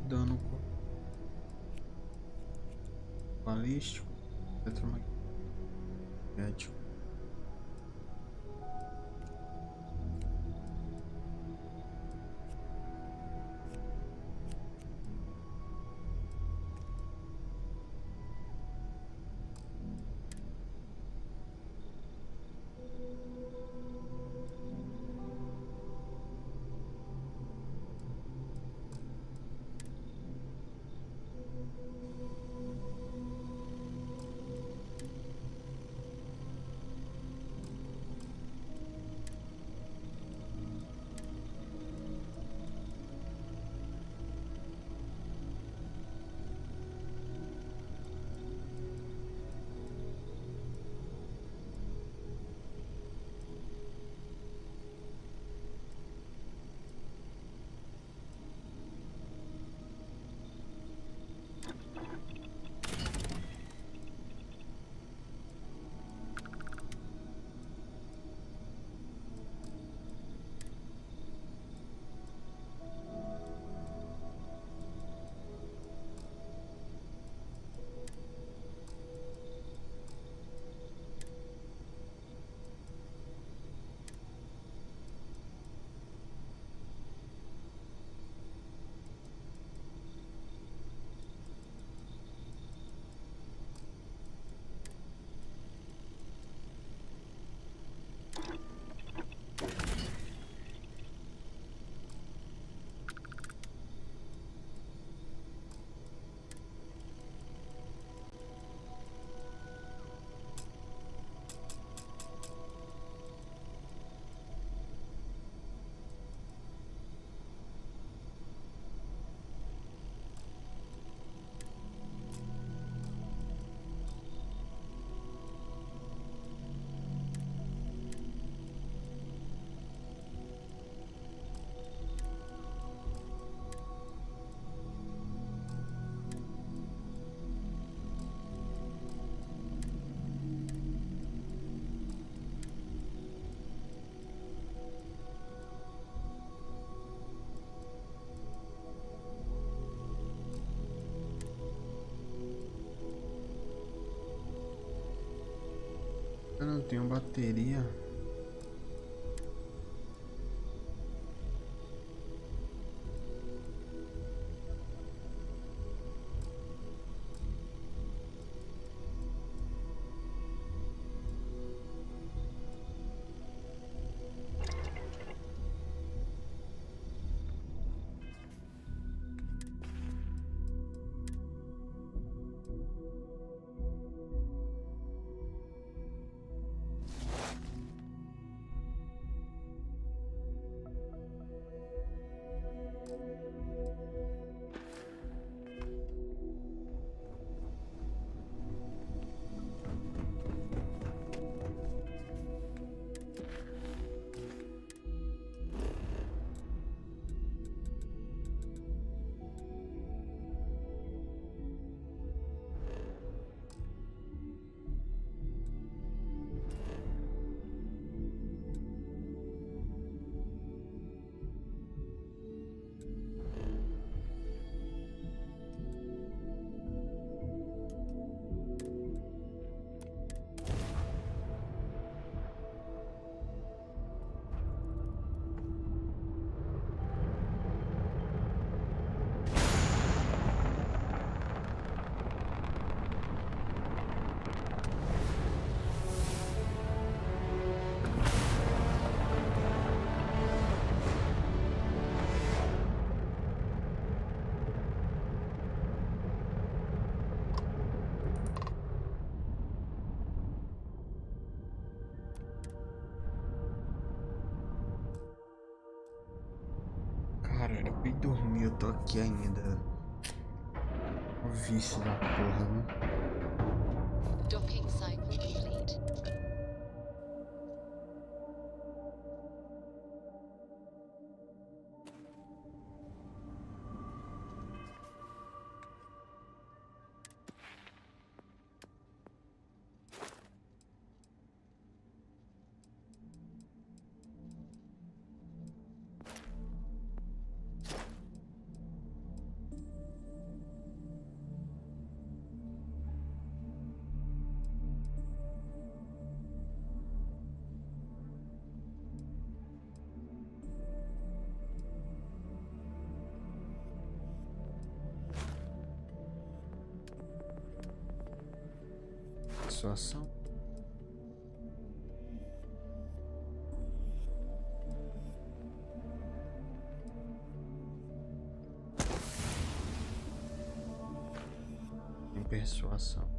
[SPEAKER 17] Dano balístico, eletromagnético.
[SPEAKER 1] Eu não tenho bateria. Cara, eu fui dormir, eu tô aqui ainda. O vício da porra, né?
[SPEAKER 23] Docking cycle complete.
[SPEAKER 1] Situação. Em persuasão.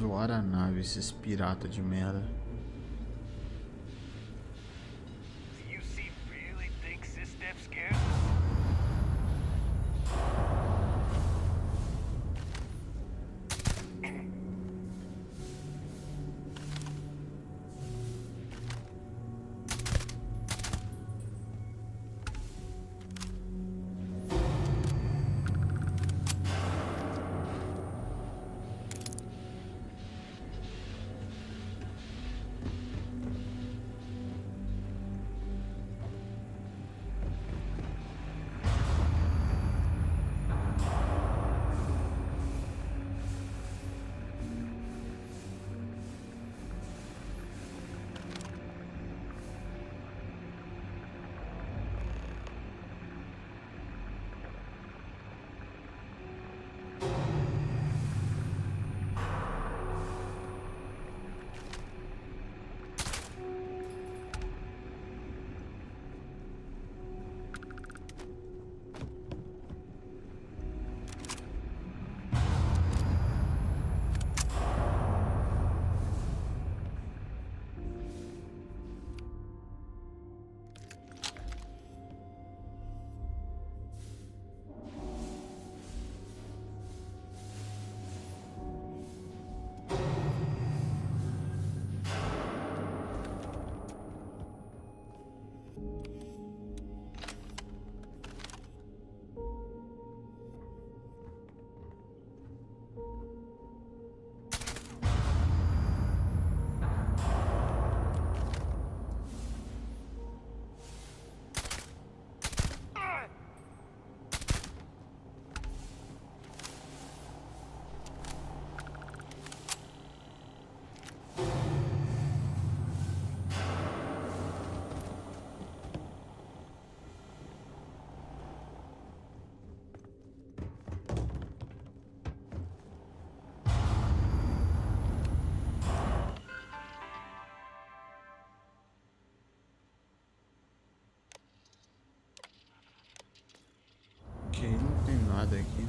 [SPEAKER 1] zoar a nave, esses piratas de merda.
[SPEAKER 6] You see, really thinks this step scares us?
[SPEAKER 1] Ok, não tem nada aqui.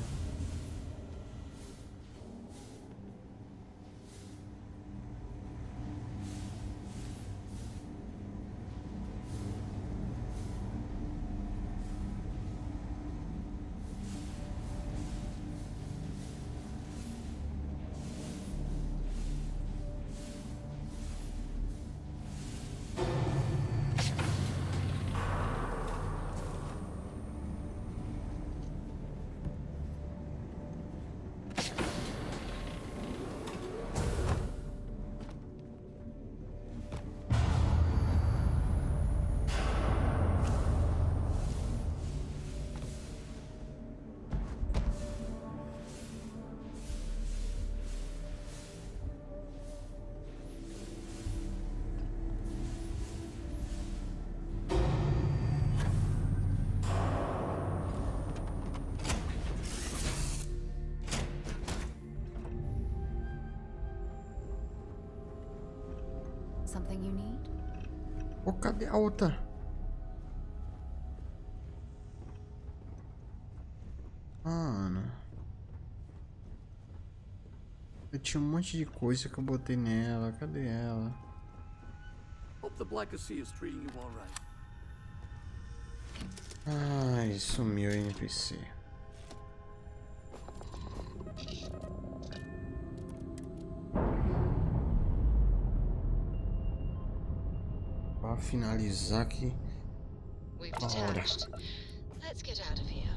[SPEAKER 11] Something you need?
[SPEAKER 1] Pô, cadê a outra? Mano. Eu tinha um monte de coisa que eu botei nela. Cadê ela?
[SPEAKER 4] Hope the Black Sea is treating you all right.
[SPEAKER 1] Ai, sumiu o NPC. Para finalizar aqui.
[SPEAKER 23] We've
[SPEAKER 1] Ahora.
[SPEAKER 23] detached. Let's get out of here.